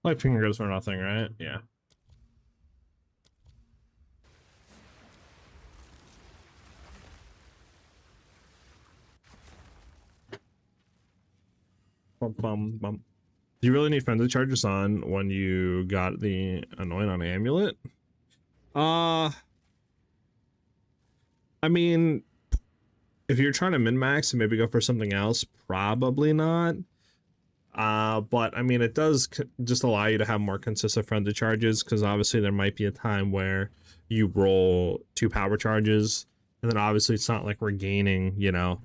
A: Light finger goes for nothing, right? Yeah. Bum, bum, bum. Do you really need frenzy charges on when you got the anoint on amulet? I mean, if you're trying to min-max and maybe go for something else, probably not. But I mean, it does just allow you to have more consistent frenzy charges, because obviously there might be a time where you roll 2 power charges, and then obviously it's not like we're gaining, you know,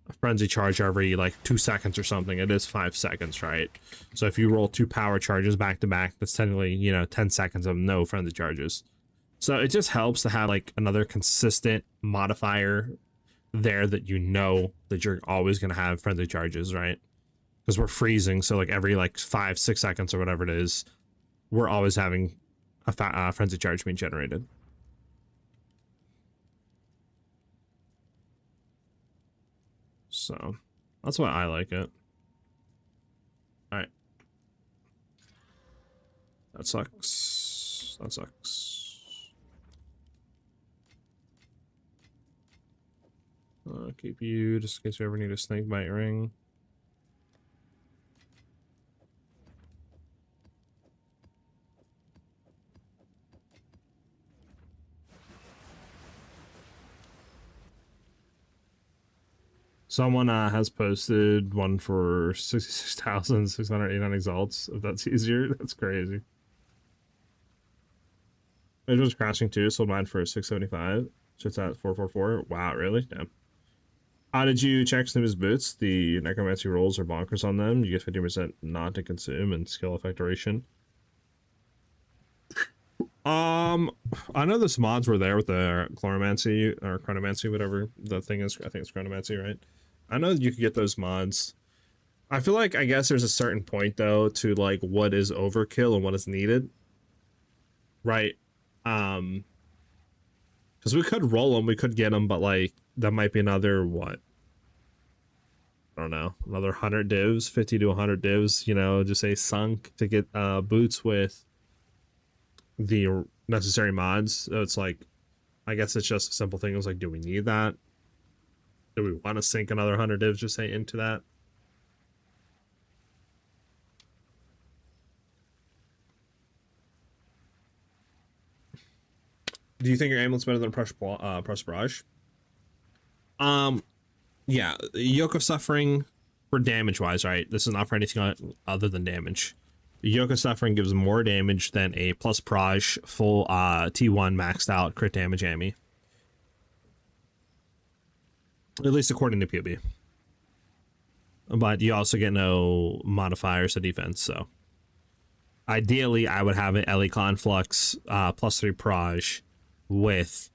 A: a frenzy charge every like 2 seconds or something. It is 5 seconds, right? So if you roll 2 power charges back to back, that's technically, you know, 10 seconds of no frenzy charges. So it just helps to have like another consistent modifier there that you know that you're always going to have friendly charges, right? Because we're freezing, so like every like 5-6 seconds or whatever it is, we're always having a frenzy charge being generated. So that's why I like it. All right. That sucks. That sucks. Keep you just in case we ever need a snake bite ring. Someone has posted one for 66,689 exalts. If that's easier, that's crazy. It was crashing too, sold mine for 675. Shit's at 444. Wow, really? Damn. How did you check Snoop's boots? The necromancy rolls are bonkers on them. You get 50% not to consume and skill effect duration. I know the mods were there with the chronomancy or chronomancy, whatever the thing is. I think it's chronomancy, right? I know you could get those mods. I feel like I guess there's a certain point though to like what is overkill and what is needed, right? Because we could roll them, we could get them, but like that might be another what? I don't know, another 100 divs, 50 to 100 divs. You know, just say sunk to get boots with the necessary mods. So it's like, I guess it's just a simple thing. It was like, do we need that? Do we want to sink another 100 divs just say into that? Do you think your amulet's better than Press Barrage? Yeah, Yoke of Suffering for damage wise, right? This is not for anything other than damage. Yoke of Suffering gives more damage than a plus Proj full T1 maxed out crit damage Ami. At least according to PoE. But you also get no modifiers to defense, so. Ideally, I would have an Ellie Conflux plus 3 Proj with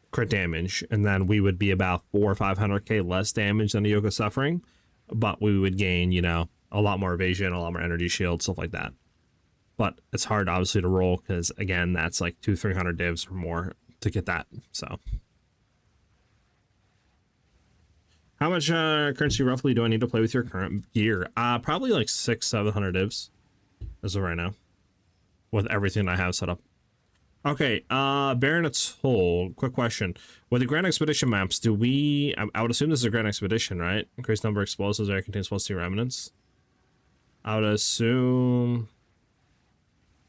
A: crit damage, and then we would be about 400 or 500k less damage than a Yoke of Suffering, but we would gain, you know, a lot more evasion, a lot more energy shield, stuff like that. But it's hard, obviously, to roll because, again, that's like 200-300 divs or more to get that. So, how much currency roughly do I need to play with your current gear? Probably like 600-700 divs as of right now, with everything I have set up. Okay, Baronet's Hole. Quick question: with the Grand Expedition maps, do we? I would assume this is a Grand Expedition, right? Increased number of explosives area contains plus 2 remnants. I would assume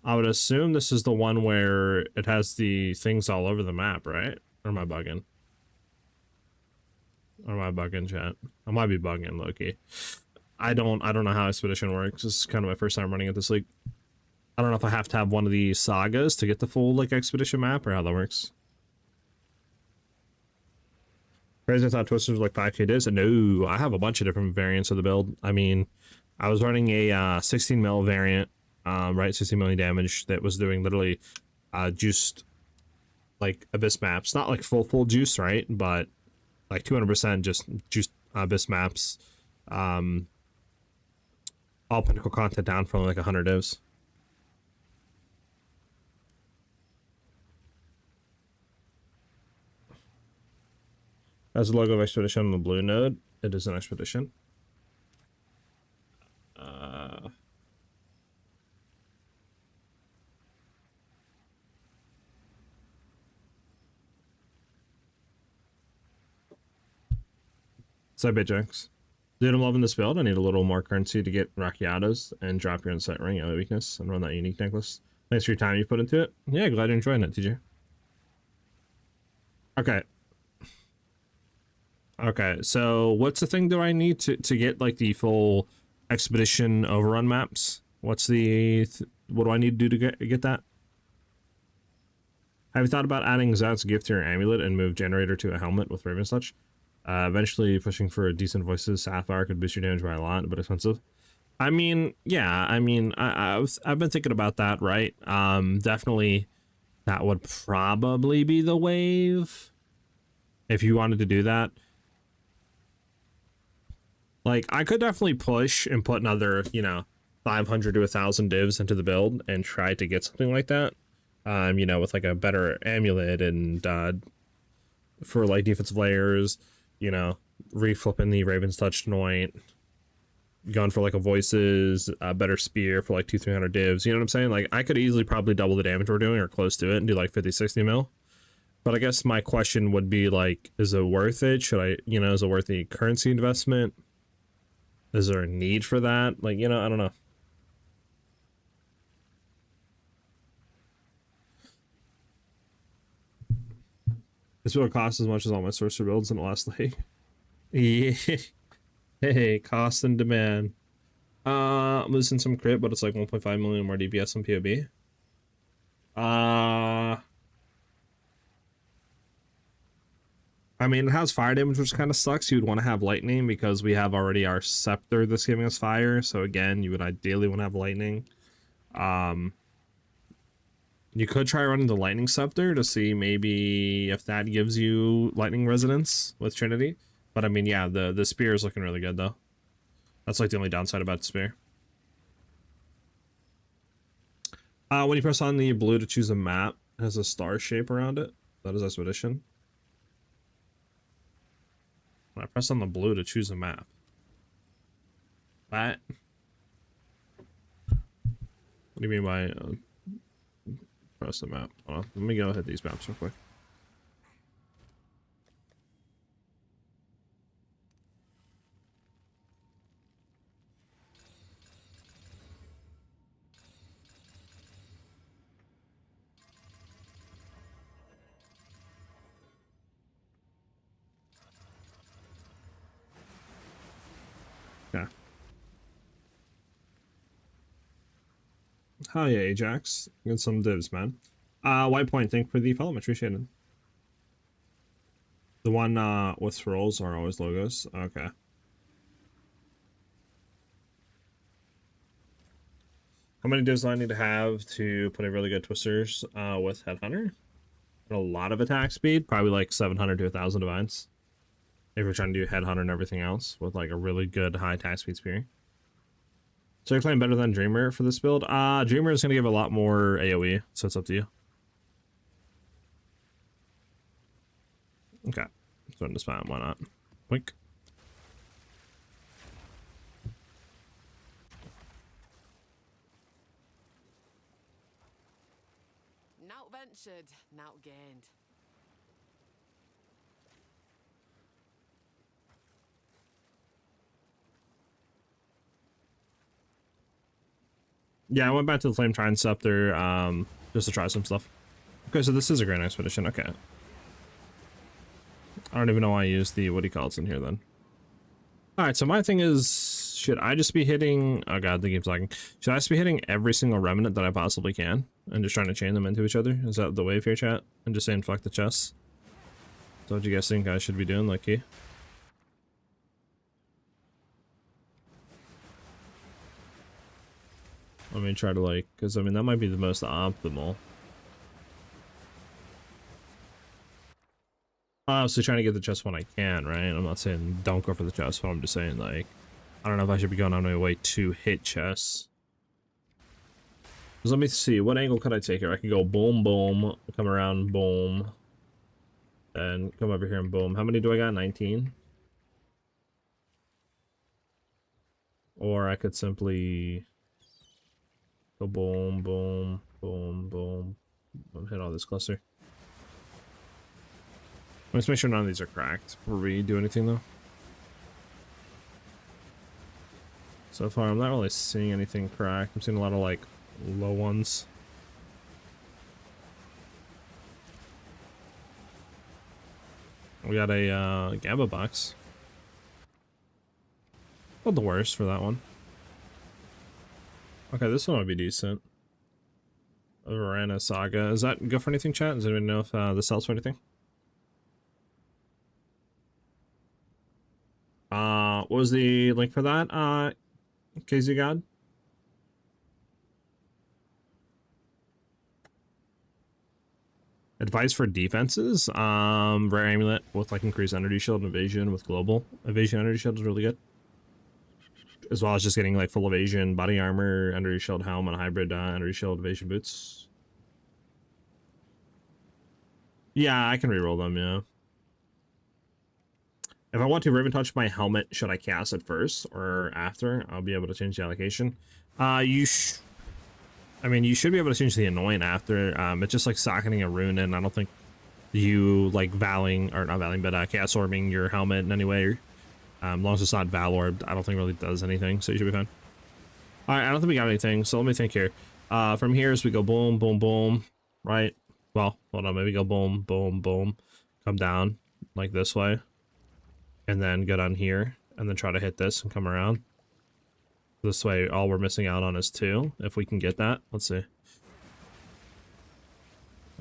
A: this is the one where it has the things all over the map, right? Or am I bugging? Or am I bugging, chat? I might be bugging, Loki. I don't know how Expedition works. This is kind of my first time running it this league. I don't know if I have to have one of the sagas to get the full like Expedition map or how that works. Crazy, I thought Twisters were like 5k divs. No, I have a bunch of different variants of the build. I mean, I was running a 16 mil variant, right, 16 million damage that was doing literally juiced like abyss maps, not like full juice, right, but like 200% just juiced abyss maps. All pinnacle content down for only like 100 divs. As the logo of Expedition on the blue node, it is an Expedition. Cyberjunks. Dude, I'm loving this build. I need a little more currency to get Rakiatas and drop your insight ring out of weakness and run that unique necklace. Thanks for your time you put into it. Yeah, glad you're enjoying it, TJ. Okay. Okay, so what's the thing do I need to get like the full Expedition overrun maps? What's the what do I need to do to get that? Have you thought about adding Zod's gift to your amulet and move generator to a helmet with Raven's Touch? Eventually pushing for decent voices. Sapphire could boost your damage by a lot, but expensive. I mean, yeah, I mean, I've been thinking about that, right? Definitely that would probably be the wave. if you wanted to do that. Like, I could definitely push and put another, you know, 500 to 1,000 divs into the build and try to get something like that. You know, with like a better amulet and for like defensive layers, you know, reflipping the Raven's Touch Anoint, going for like a Voices, a better spear for like 200-300 divs. You know what I'm saying? Like, I could easily probably double the damage we're doing or close to it and do like 50-60 mil. But I guess my question would be like, is it worth it? Should I, you know, is it worth the currency investment? Is there a need for that? Like, you know, I don't know. This will cost as much as all my sorcerer builds in the last league. Yeah. Hey, cost and demand. I'm losing some crit, but it's like 1.5 million more DPS on PoB. I mean, it has fire damage, which kind of sucks. You'd want to have lightning because we have already our scepter that's giving us fire. So again, you would ideally want to have lightning. You could try running the lightning scepter to see maybe if that gives you lightning resonance with Trinity. But I mean, yeah, the spear is looking really good though. That's like the only downside about the spear. When you press on the blue to choose a map, it has a star shape around it. That is Expedition. When I press on the blue to choose a map. What? What do you mean by press the map? Hold on, let me go hit these maps real quick. Yeah. Oh yeah, Ajax. Get some divs, man. White Point, thank for the follow, much appreciated. The one with scrolls are always logos. Okay. How many divs do I need to have to put a really good twisters with Headhunter? And a lot of attack speed, probably like 700 to 1,000 divines. If we're trying to do Headhunter and everything else with like a really good high attack speed spear. So you're playing better than Dreamer for this build? Dreamer is going to give a lot more AoE, so it's up to you. Okay. So I'm just fine, why not? Wink.
B: Not ventured, not gained.
A: Yeah, I went back to the Flame Trine Scepter just to try some stuff. Okay, so this is a Grand Expedition. Okay. I don't even know why I used the, what do you call it in here then. Alright, so my thing is, should I just be hitting, oh god, the game's lagging. Should I just be hitting every single remnant that I possibly can? And just trying to chain them into each other? Is that the wave here, chat? And just saying fuck the chests? So what do you guys think I should be doing, like key? Let me try to like, because I mean that might be the most optimal. Obviously trying to get the chest when I can, right? I'm not saying don't go for the chest, but I'm just saying like, I don't know if I should be going on my way to hit chests. So let me see, what angle could I take here? I could go boom, boom, come around, boom, and come over here and boom. How many do I got? 19? Or I could simply go boom, boom, boom, boom. Hit all this cluster. Let's make sure none of these are cracked before we do anything though. So far, I'm not really seeing anything cracked. I'm seeing a lot of like low ones. We got a Gamba box. Not the worst for that one. Okay, this one might be decent. Verana Saga. Is that good for anything, chat? Does anyone know if this sells for anything? What was the link for that? KZ God? Advice for defenses. Rare amulet with like increased energy shield and evasion with global. Evasion energy shield is really good. As well as just getting like full evasion, body armor, energy shield helm, and hybrid energy shield evasion boots. Yeah, I can reroll them, yeah. If I want to ribbon touch my helmet, should I cast it first or after? I'll be able to change the allocation. I mean, you should be able to change the annoying after. It's just like socketing a rune, and I don't think you like valing, or not valing, but chaos orbing your helmet in any way. As long as it's not val orbed, I don't think it really does anything, so you should be fine. All right, I don't think we got anything, so let me think here. From here, as we go boom, boom, boom, right? Well, hold on, maybe go boom, boom, boom, come down like this way, and then get on here, and then try to hit this and come around. This way, all we're missing out on is 2, if we can get that. Let's see.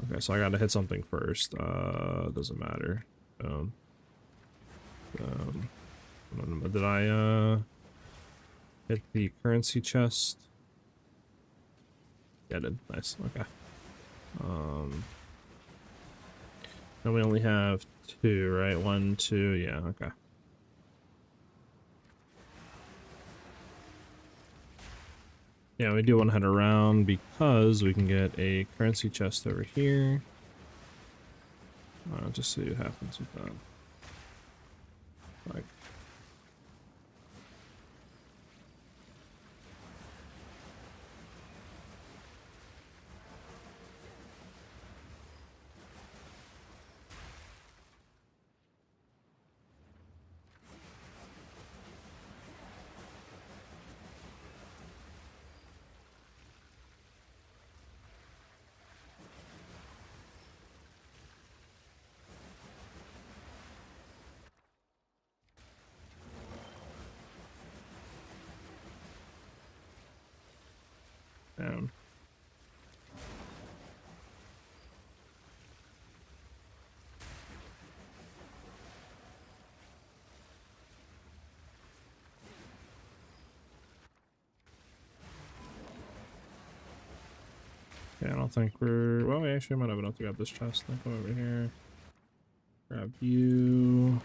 A: Okay, so I gotta hit something first. Doesn't matter. Did I hit the currency chest? Yeah, I did. Nice. Okay. Now we only have 2, right? 1, 2. Yeah. Okay. Yeah, we do want to head around because we can get a currency chest over here. Just see what happens with that. Like, down. Yeah, I don't think we're... Well, we actually might have enough to grab this chest. I'll come over here. Grab you.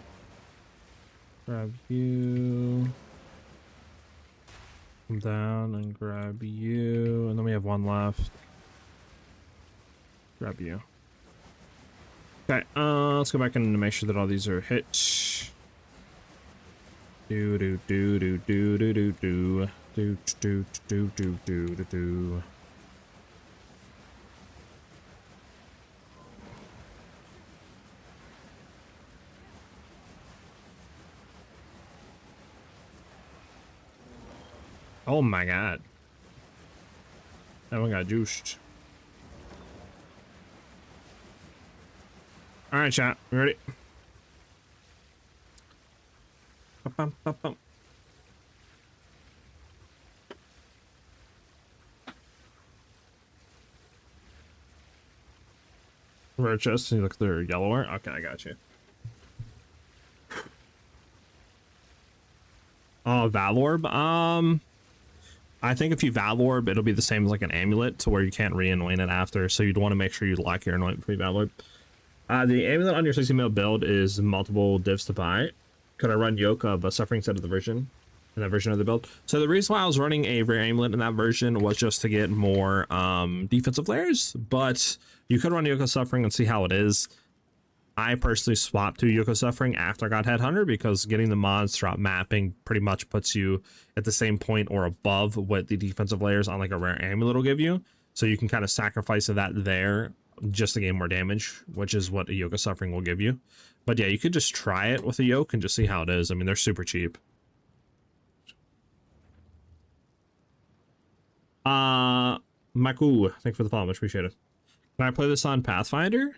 A: Grab you. Come down and grab you. And then we have 1 left. Grab you. Okay, let's go back and make sure that all these are hit. Do do do do do do do do do do do do do do do. Oh my god. That one got juiced. Alright, chat. We ready? Bum, bum, bum. Rare chest, and you look through yellower. Okay, I got you. Oh, Valorb. I think if you Valorb, it'll be the same as like an amulet to where you can't re-anoint it after, so you'd want to make sure you lock your anoint before you Valorb. The amulet on your 60 mil build is multiple divs to buy. Could I run yoke of a suffering instead of the version? In that version of the build? So the reason why I was running a rare amulet in that version was just to get more defensive layers, but you could run yoke of suffering and see how it is. I personally swapped to Yoke of Suffering after I got Headhunter because getting the mods throughout mapping pretty much puts you at the same point or above what the defensive layers on like a rare amulet will give you. So you can kind of sacrifice that there just to gain more damage, which is what a Yoke of Suffering will give you. But yeah, you could just try it with a yoke and just see how it is. I mean, they're super cheap. Maku, thanks for the follow, much appreciated. Can I play this on Pathfinder?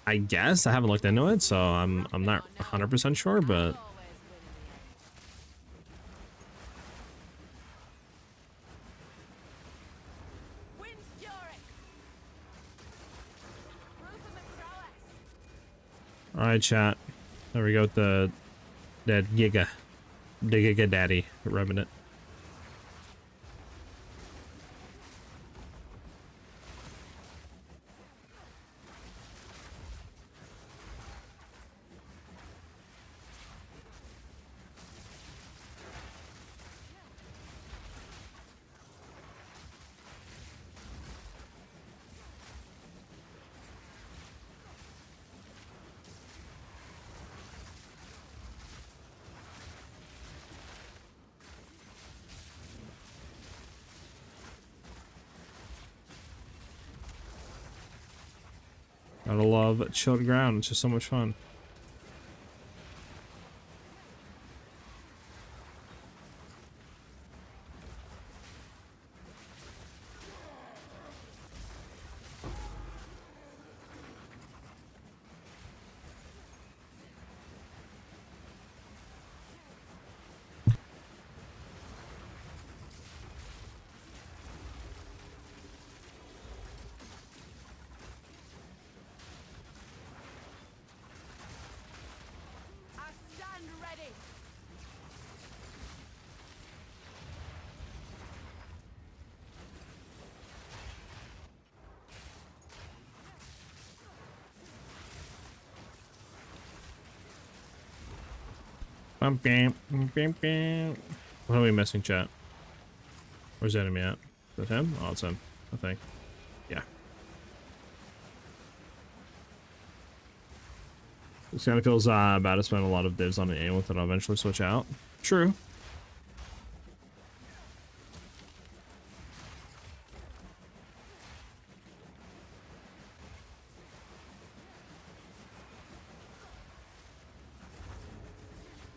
A: I guess I haven't looked into it, so I'm not 100% sure, but all right, chat. There we go with the Giga Daddy rubbing it. Gotta love chilled ground. It's just so much fun.
B: I stand ready.
A: Bum, bam, bam, bam. What are we missing, chat? Where's the enemy at? Is that him? Oh, it's him. I think. Yeah. This kind of feels bad to spend a lot of divs on an aim with it. I'll eventually switch out. True.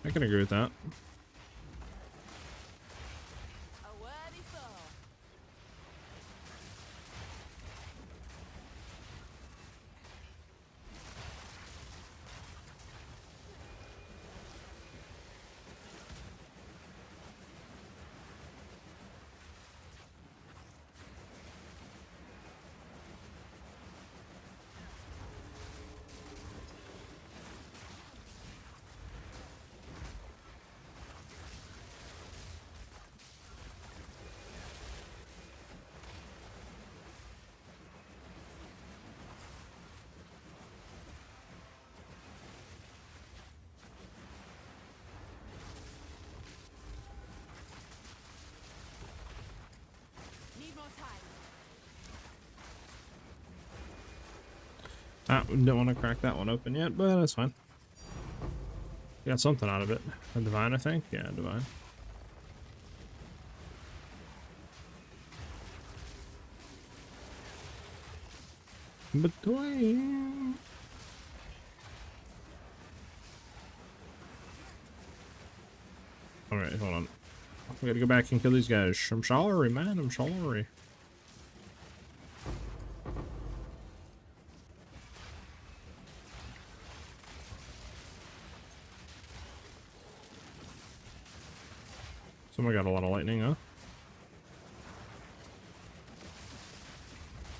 A: I can agree with that.
B: A worthy foe. Need more time.
A: Don't want to crack that one open yet, but that's fine. Got something out of it. A divine, I think? Yeah, divine. Between. Alright, hold on. We gotta go back and kill these guys. I'm sorry, man. I'm sorry. Someone got a lot of lightning, huh?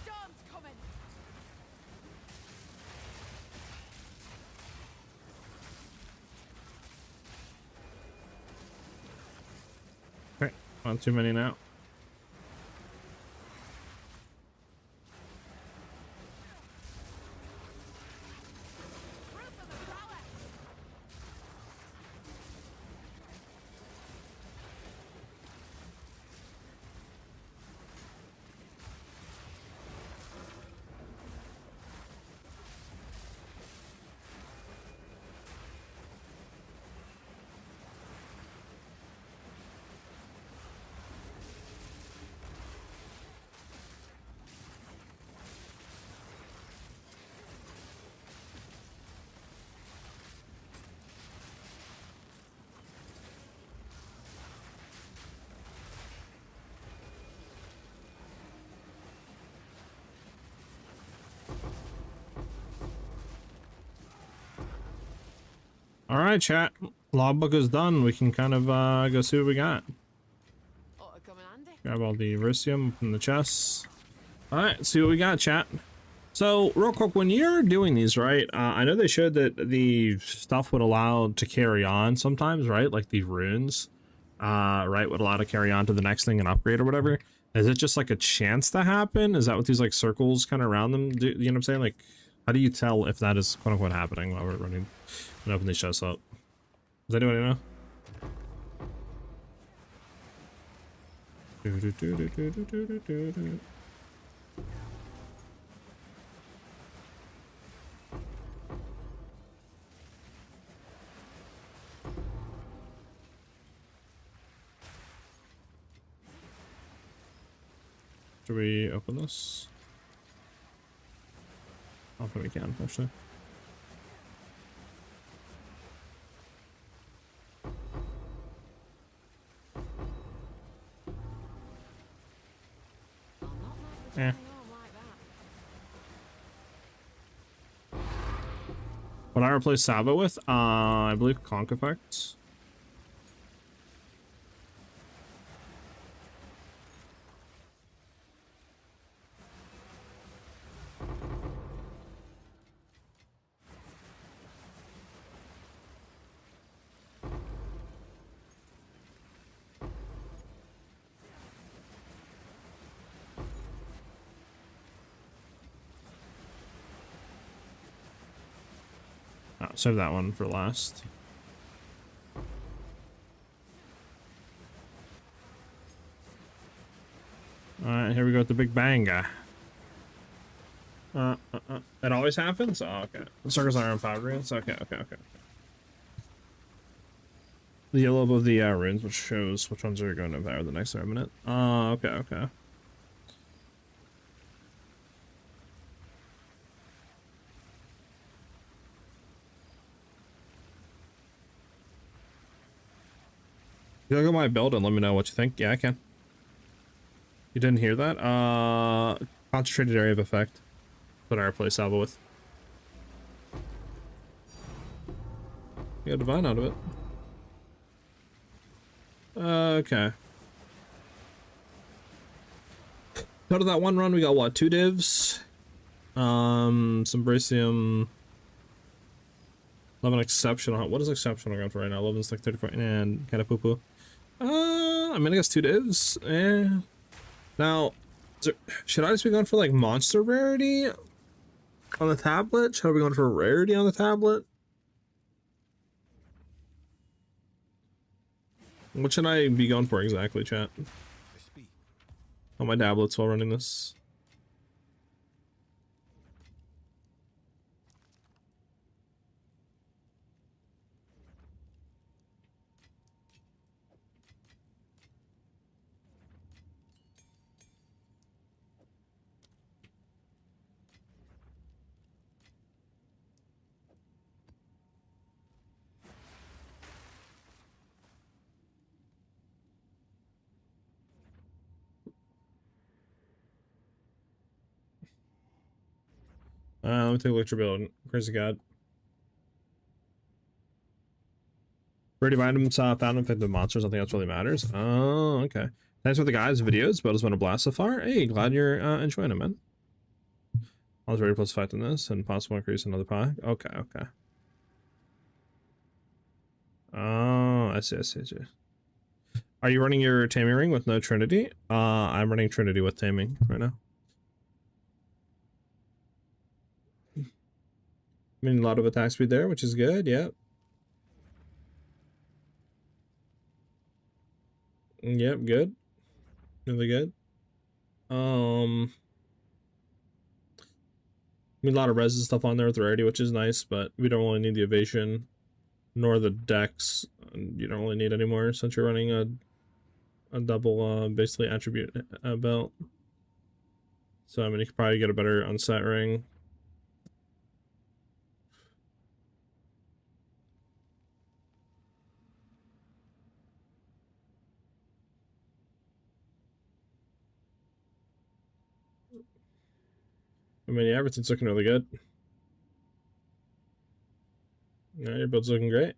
B: Storm's coming.
A: Okay, not too many now.
B: Proof of the prowess.
A: All right, chat. Logbook is done. We can kind of go see what we got.
B: Ought to come in handy.
A: Grab all the Elysium from the chests. All right, see what we got, chat. So, real quick, when you're doing these, right, I know they showed that the stuff would allow to carry on sometimes, right? Like the runes, right, would allow to carry on to the next thing and upgrade or whatever. Is it just like a chance to happen? Is that what these like circles kind of around them do? You know what I'm saying? Like, how do you tell if that is quote unquote happening while we're running and open these chests up? Does anybody know? Should we open this? I don't think we can, actually.
B: I'll not mind
A: Eh.
B: returning home like that.
A: What I replace Sabo with? I believe Conk Effect. Oh, save that one for last. Alright, here we go with the big bang guy. It always happens? Oh, okay. The circles are on 5 runes? Okay. The yellow above the runes, which shows which ones are going to devour the next minute. Okay. You look at my build and let me know what you think. Yeah, I can. You didn't hear that? Concentrated area of effect. What I replace Salvo with. You got divine out of it. Okay. Out of that one run, we got what? 2 divs. Some Bracium. 11 exceptional. What is exceptional going for right now? 11's like 34 and kind of poo poo. I mean, I guess 2 divs. Now, should I just be going for like monster rarity on the tablet? Should I be going for rarity on the tablet? What should I be going for exactly, chat? On my tablets while running this. Let me take a look at your build. Praise God. Rarity items, found infected monsters. I think that's really matters. Oh, okay. Thanks for the guys' videos. Build has been a blast so far. Hey, glad you're enjoying it, man. I was ready plus 5 in this and possible increase another pie. Okay. Oh, I see. Are you running your taming ring with no Trinity? I'm running Trinity with taming right now. I mean, a lot of attack speed there, which is good. Yep. Yep, good. Really good. I mean, a lot of res and stuff on there with rarity, which is nice, but we don't really need the evasion nor the dex. You don't really need anymore since you're running a double basically attribute belt. So I mean, you could probably get a better unset ring. I mean, yeah, everything's looking really good. Yeah, your build's looking great.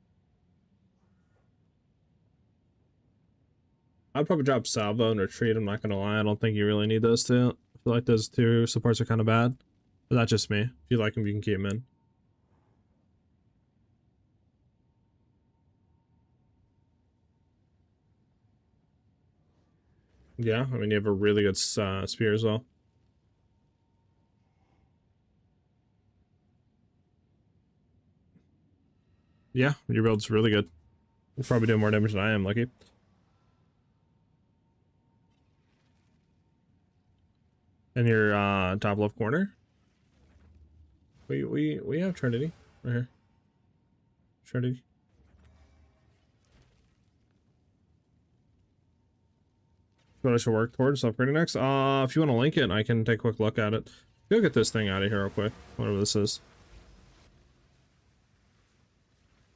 A: I'd probably drop Salvo and Retreat, I'm not gonna lie. I don't think you really need those two. I feel like those 2 supports are kind of bad. But that's just me. If you like them, you can keep them in. Yeah, I mean, you have a really good spear as well. Yeah, your build's really good. You're probably doing more damage than I am, Lucky. In your top left corner. We have Trinity right here. Trinity. What I should work towards upgrading next. If you want to link it, I can take a quick look at it. Go get this thing out of here real quick, whatever this is.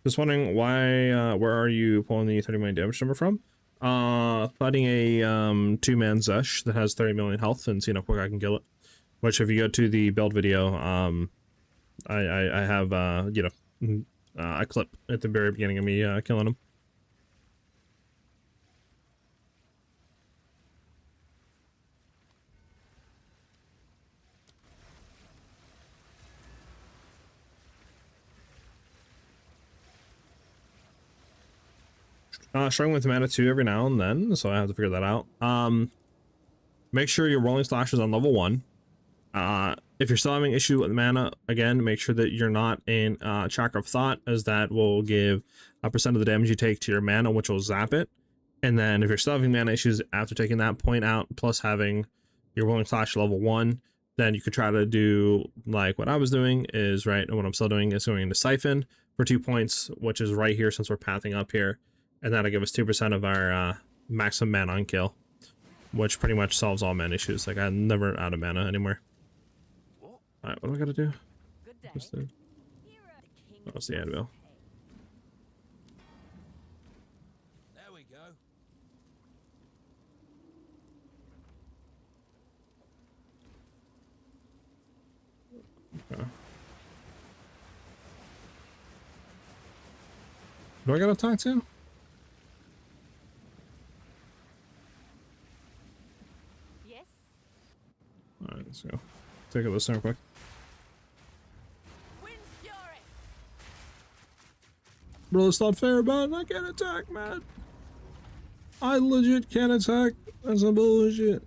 A: Just wondering why, where are you pulling the 30 million damage number from? Fighting a 2-man Zesh that has 30 million health and seeing how quick I can kill it. Which, if you go to the build video, I have you know, a clip at the very beginning of me killing him. Struggling with mana 2 every now and then, so I have to figure that out. Make sure your rolling slash is on level 1. If you're still having issue with mana, again, make sure that you're not in Chakra of Thought, as that will give a percent of the damage you take to your mana, which will zap it. And then if you're still having mana issues after taking that point out, plus having your rolling slash level 1, then you could try to do like what I was doing is, right, and what I'm still doing is going into Siphon for 2 points, which is right here since we're pathing up here. And that'll give us 2% of our maximum mana on kill, which pretty much solves all mana issues. Like, I'm never out of mana anymore. Alright, what do I gotta do?
B: Good day.
A: What's the...
B: Here are the king
A: Oh, it's the anvil.
C: There we go.
A: Okay. Do I gotta talk to?
B: Yes.
A: Alright, let's go. Take a listen real quick.
B: Wind's fury.
A: Bro, it's not fair, man. I can't attack, man. I legit can't attack. That's some bullshit.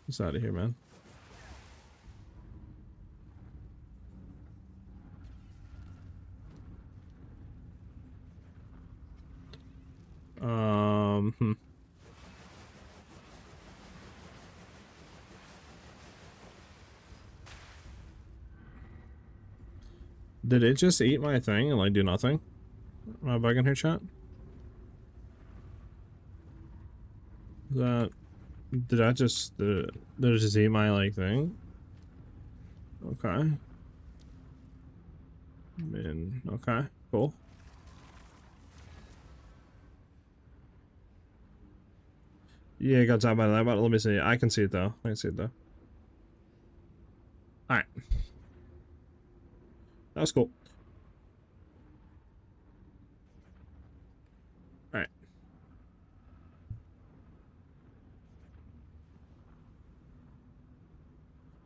A: It's out of here, man. Hmm. Did it just eat my thing and like do nothing? Am I bugging here, chat? Did I just did it just eat my like thing? Okay. Man, okay, cool. Yeah, it got zapped by that, but let me see. I can see it though. I can see it though. Alright. That was cool. Alright.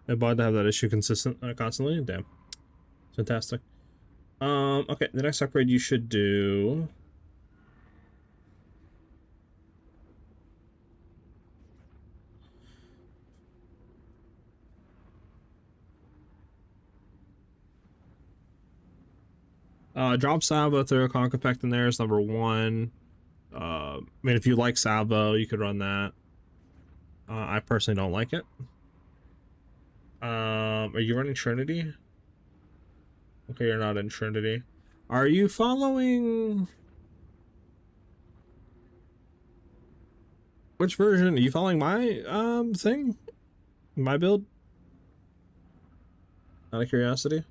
A: I'm glad to have that issue constantly. Damn. Fantastic. Okay, the next upgrade you should do. Drop Salvo through a Conk effect in there is number 1. I mean, if you like Salvo, you could run that. I personally don't like it. Are you running Trinity? Okay, you're not in Trinity. Are you following... Which version? Are you following my, thing? My build? Out of curiosity?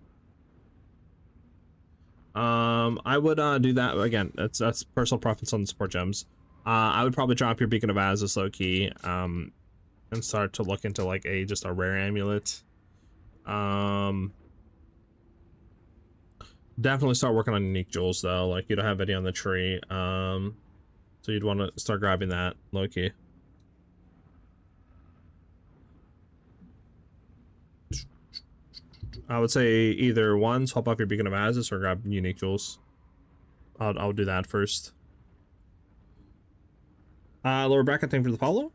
A: I would, do that, again, that's personal preference on the support gems. I would probably drop your Beacon of Azis low key, and start to look into, like, just a rare amulet. Definitely start working on unique jewels though. Like, you don't have any on the tree, so you'd want to start grabbing that low key. I would say either one, swap off your Beacon of Azis or grab unique jewels. I'll do that first. Lower bracket, thank you for the follow.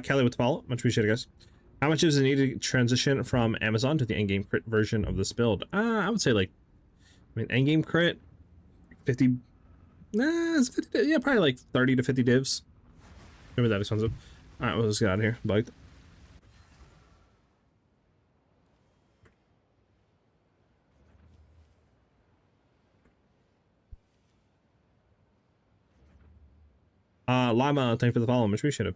A: Kelly with the follow, much appreciated, guys. How much is it needed to transition from Amazon to the endgame crit version of this build? I would say, like, I mean, endgame crit, 50. Nah, it's 50, yeah, probably like 30 to 50 divs. Maybe that expensive. All right, well, let's get out of here. Bugged. Lama, thank you for the follow. Much appreciated.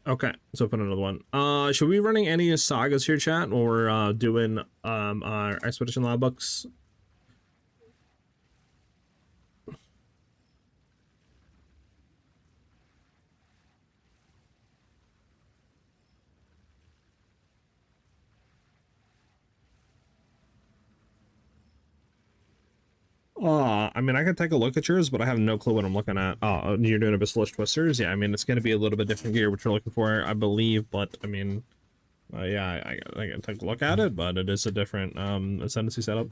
A: Okay, let's open another one. Should we be running any sagas here, chat, or doing our expedition lab books? I mean, I can take a look at yours, but I have no clue what I'm looking at. Oh, you're doing Abyssal Twisters? Yeah, I mean, it's going to be a little bit different gear, what you're looking for, I believe, but, I mean, yeah, I can take a look at it, but it is a different, ascendancy setup.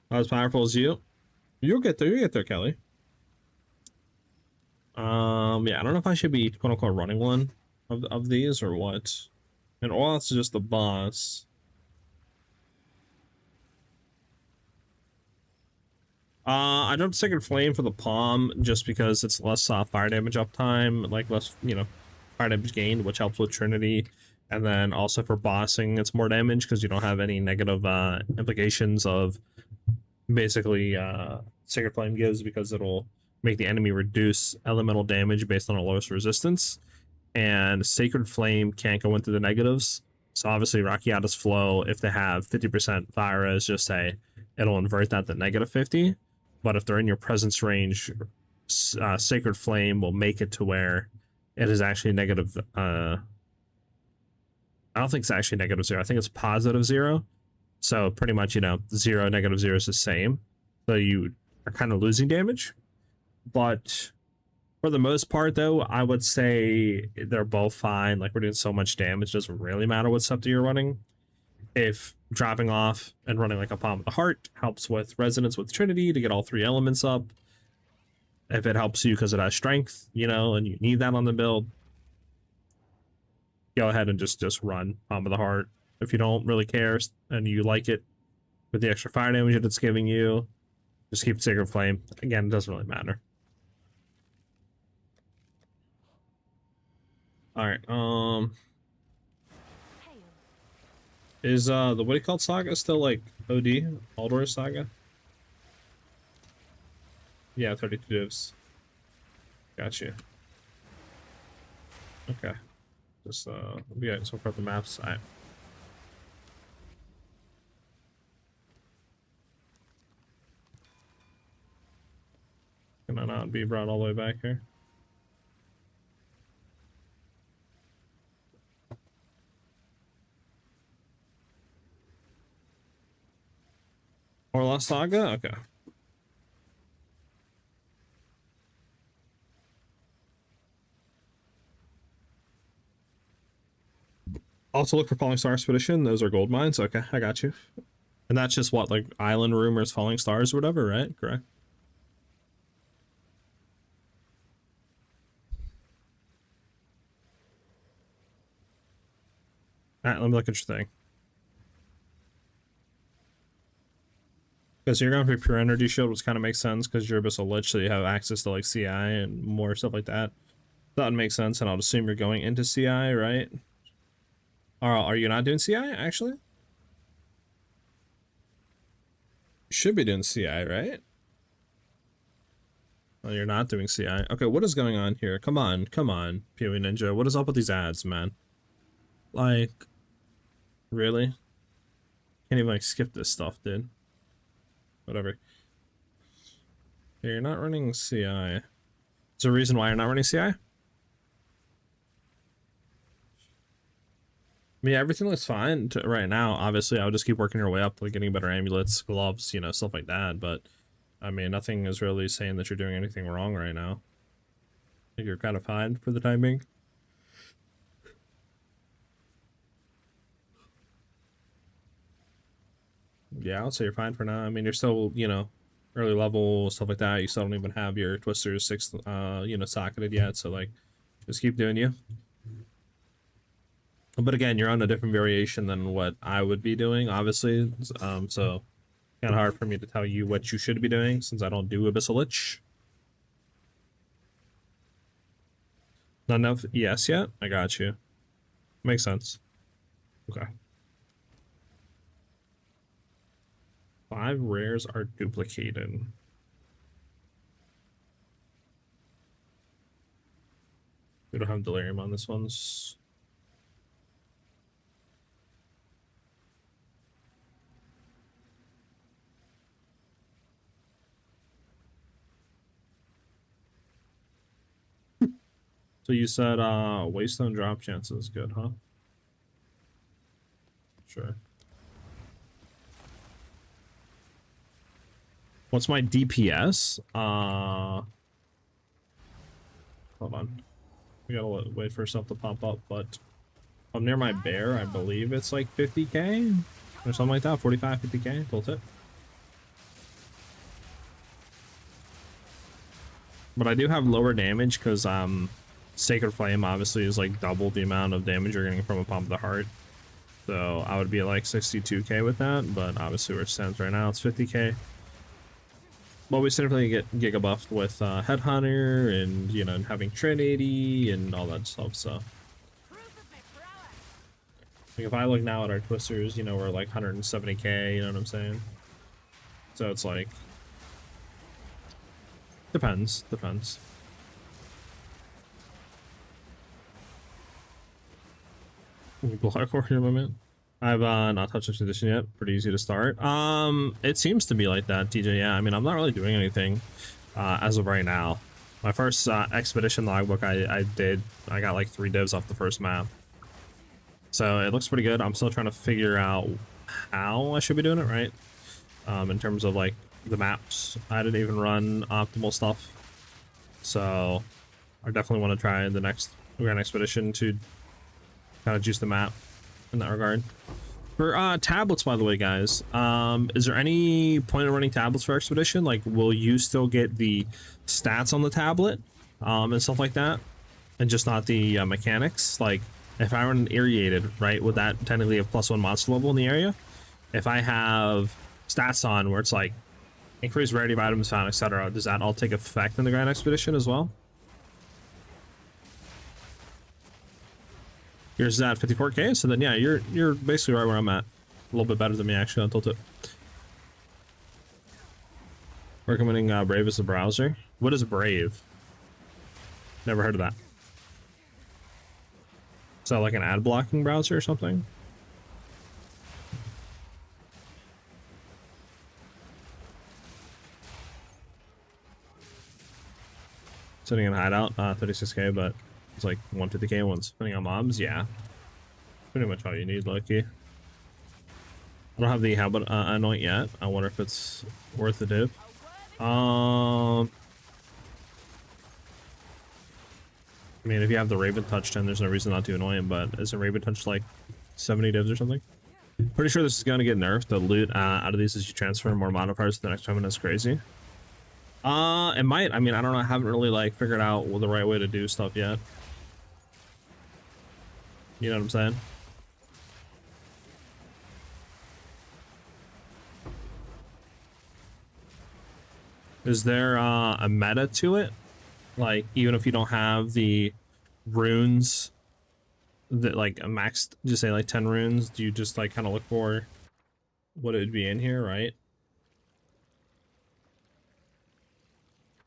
A: Not as powerful as you. You'll get there, Kelly. Yeah, I don't know if I should be, quote-unquote, running one of these, or what. And all that's just the boss. I dropped Sacred Flame for the Palm just because it's less fire damage uptime, like less, you know, fire damage gained, which helps with Trinity. And then also for bossing, it's more damage because you don't have any negative implications of basically Sacred Flame gives, because it'll make the enemy reduce elemental damage based on a lowest resistance. And Sacred Flame can't go into the negatives. So obviously Rakiata's Flow, if they have 50% fire as, just say, it'll invert that to negative 50. But if they're in your presence range, Sacred Flame will make it to where it is actually negative. I don't think it's actually negative 0. I think it's positive 0. So pretty much, you know, 0, negative 0 is the same. So you are kind of losing damage. But for the most part, though, I would say they're both fine. Like, we're doing so much damage, doesn't really matter what scepter you're running. If dropping off and running like a Palm of the Heart helps with Resonance with Trinity to get all 3 elements up, if it helps you because it has strength, you know, and you need that on the build, go ahead and just run Palm of the Heart. If you don't really care and you like it with the extra fire damage that it's giving you, just keep Sacred Flame. Again, it doesn't really matter. All right. Is the what do you call saga still like OD? Aldor Saga? Yeah, 32 divs. Gotcha. Okay. Just yeah, so far the maps. Alright. Can I not be brought all the way back here? Or Lost Saga? Okay. Also look for Falling Star Expedition. Those are gold mines. Okay, I got you. And that's just what, like Island Rumors, Falling Stars or whatever, right? Correct. Alright, let me look at your thing. Because you're going for Pure Energy Shield, which kind of makes sense because you're Abyssal Lich, so you have access to like CI and more stuff like that. That would make sense, and I'll assume you're going into CI, right? Or are you not doing CI, actually? You should be doing CI, right? Oh, you're not doing CI. Okay, what is going on here? Come on, PoE Ninja. What is up with these ads, man? Like, really? Can't even like skip this stuff, dude. Whatever. Yeah, you're not running CI. Is there a reason why you're not running CI? I mean, everything looks fine right now. Obviously, I would just keep working your way up, like getting better amulets, gloves, you know, stuff like that. But, I mean, nothing is really saying that you're doing anything wrong right now. I think you're kind of fine for the time being. Yeah, I would say you're fine for now. I mean, you're still, you know, early level, stuff like that. You still don't even have your Twisters 6, you know, socketed yet. So, like, just keep doing you. But again, you're on a different variation than what I would be doing, obviously. So kind of hard for me to tell you what you should be doing since I don't do Abyssal Lich. Not enough ES yet? I got you. Makes sense. Okay. 5 rares are duplicated. We don't have delirium on this one's. So you said waystone drop chance is good, huh? Sure. What's my DPS? Hold on. We gotta wait for stuff to pop up, but I'm near my bear. I believe it's like 50k or something like that. 45, 50k. Tilt it. But I do have lower damage because Sacred Flame obviously is like double the amount of damage you're getting from a Pump of the Heart. So I would be at like 62k with that, but obviously where it stands right now, it's 50k. But we significantly get giga buffed with Headhunter and, you know, having Trinity and all that stuff, so. Like if I look now at our Twisters, you know, we're like 170k, you know what I'm saying? So it's like, depends. Black Warrior movement. I've not touched this edition yet. Pretty easy to start. It seems to be like that, TJ. Yeah, I mean, I'm not really doing anything as of right now. My first expedition logbook, I got like 3 divs off the first map, so it looks pretty good. I'm still trying to figure out how I should be doing it right. In terms of like the maps, I didn't even run optimal stuff, so I definitely want to try the next Grand Expedition to kind of juice the map in that regard. For tablets, by the way, guys, is there any point in running tablets for Expedition? Like, will you still get the stats on the tablet and stuff like that, and just not the mechanics? Like, if I run an Irrigated, right, would that technically have +1 monster level in the area? If I have stats on where it's like increased rarity of items found, etc., does that all take effect in the Grand Expedition as well? Yours is at 54k, so then yeah, you're basically right where I'm at. A little bit better than me actually on Tilted. Recommending Brave as a browser. What is Brave? Never heard of that. Is that like an ad blocking browser or something? Sitting in hideout, 36k, but it's like 150k ones, depending on mobs. Yeah, pretty much all you need, lucky. I don't have the habit anoint yet. I wonder if it's worth the dip. I mean, if you have the Raven Touch 10, there's no reason not to annoy him, but isn't Raven Touch like 70 divs or something? Pretty sure this is going to get nerfed. The loot out of these as you transfer more modifiers to the next time, and that's crazy. It might. I mean, I don't know. I haven't really like figured out the right way to do stuff yet. You know what I'm saying? Is there a meta to it? Like, even if you don't have the runes that like a max, just say like 10 runes, do you just like kind of look for what it would be in here, right?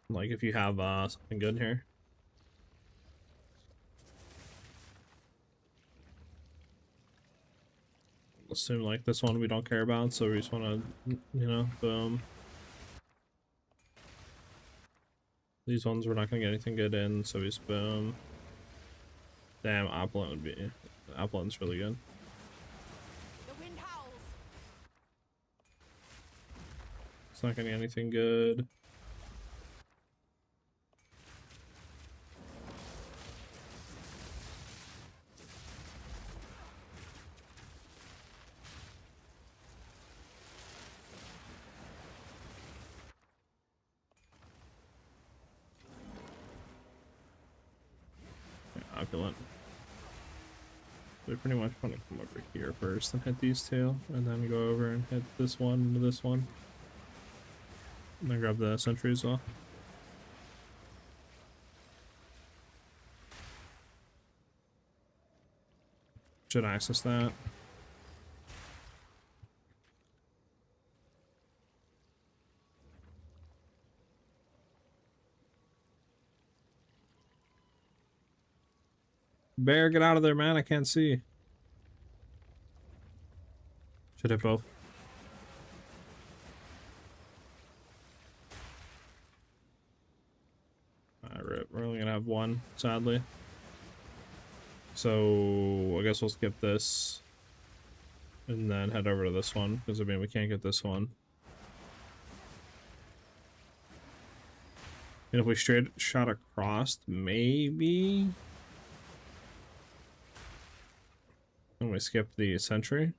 A: Like if you have something good here. Assume like this one we don't care about, so we just want to, you know, boom. These ones we're not gonna get anything good in, so we just boom. Damn, Opulent would be. Opulent's really good.
B: The wind howls.
A: It's not gonna get anything good. Opulent. We pretty much want to come over here first and hit these two, and then go over and hit this one into this one. And then grab the sentry as well. Should access that. Bear, get out of there, man. I can't see. Should hit both. Alright, we're only gonna have one, sadly. So I guess we'll skip this and then head over to this one, because I mean we can't get this one. And if we straight shot across, maybe. And we skip the sentry.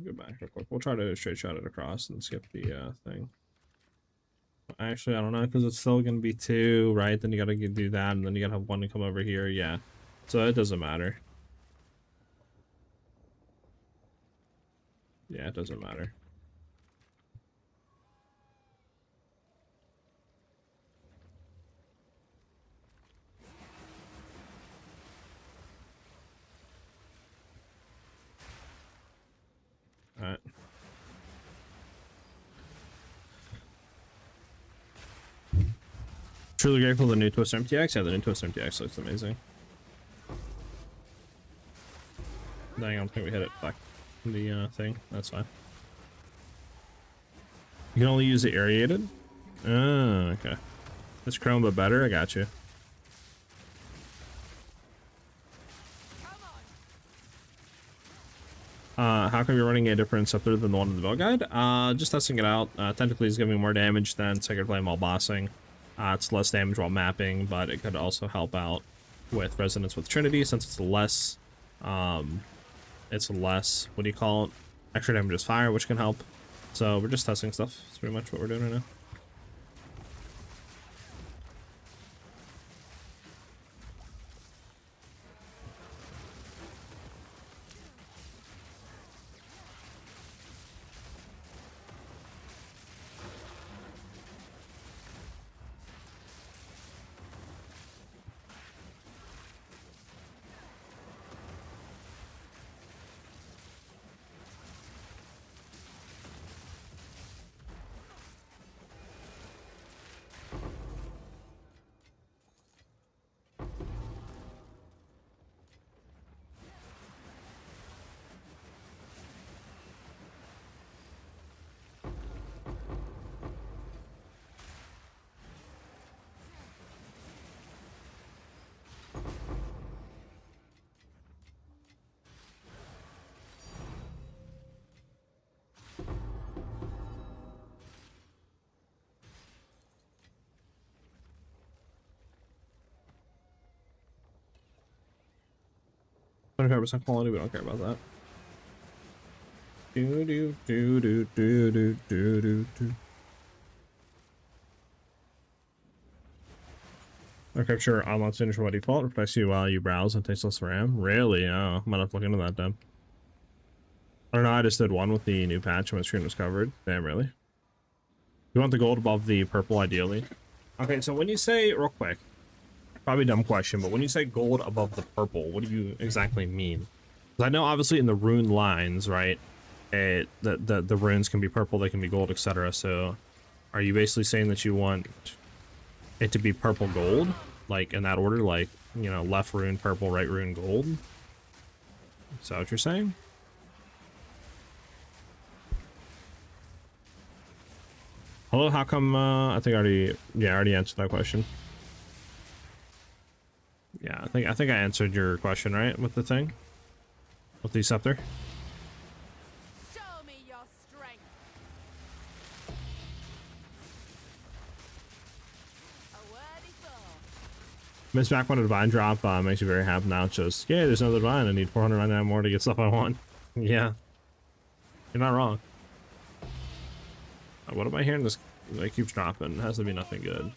A: Go back real quick. We'll try to straight shot it across and skip the thing. Actually, I don't know, because it's still going to be 2, right? Then you got to do that, and then you got to have 1 to come over here. Yeah. So it doesn't matter. Yeah, it doesn't matter. Alright. Truly grateful for the new Twister MTX. Yeah, the new Twister MTX looks amazing. Dang, I don't think we hit it back the thing. That's fine. You can only use the aerated? Oh, okay. It's chrome but better. I got you. How come you're running a different scepter than the one in the build guide? Just testing it out. Technically it's giving more damage than Sacred Flame while bossing. It's less damage while mapping, but it could also help out with Resonance with Trinity since it's less, what do you call it? Extra damage is fire, which can help. So we're just testing stuff. That's pretty much what we're doing right now. %, quality, we don't care about that. Do do do do do do do do do. Okay, sure. Unlock signature by default. Reflects you while you browse and takes less RAM. Really? Oh, I'm gonna have to look into that then. I don't know. I just did one with the new patch and my screen was covered. Damn, really? You want the gold above the purple, ideally. Okay, so when you say, real quick, probably a dumb question, but when you say gold above the purple, what do you exactly mean? Because I know obviously in the rune lines, right, the runes can be purple, they can be gold, etc. So are you basically saying that you want it to be purple gold, like in that order, like, you know, left rune purple, right rune gold? Is that what you're saying? Hello, how come I think I already answered that question. Yeah, I think I answered your question, right, with the thing? With the scepter?
B: Show me your strength. A worthy foe.
A: Miss back when a divine drop makes you very happy now. It shows, yeah, there's another divine. I need 499 more to get stuff I want. Yeah. You're not wrong. What am I hearing? This it keeps dropping. It has to be nothing good.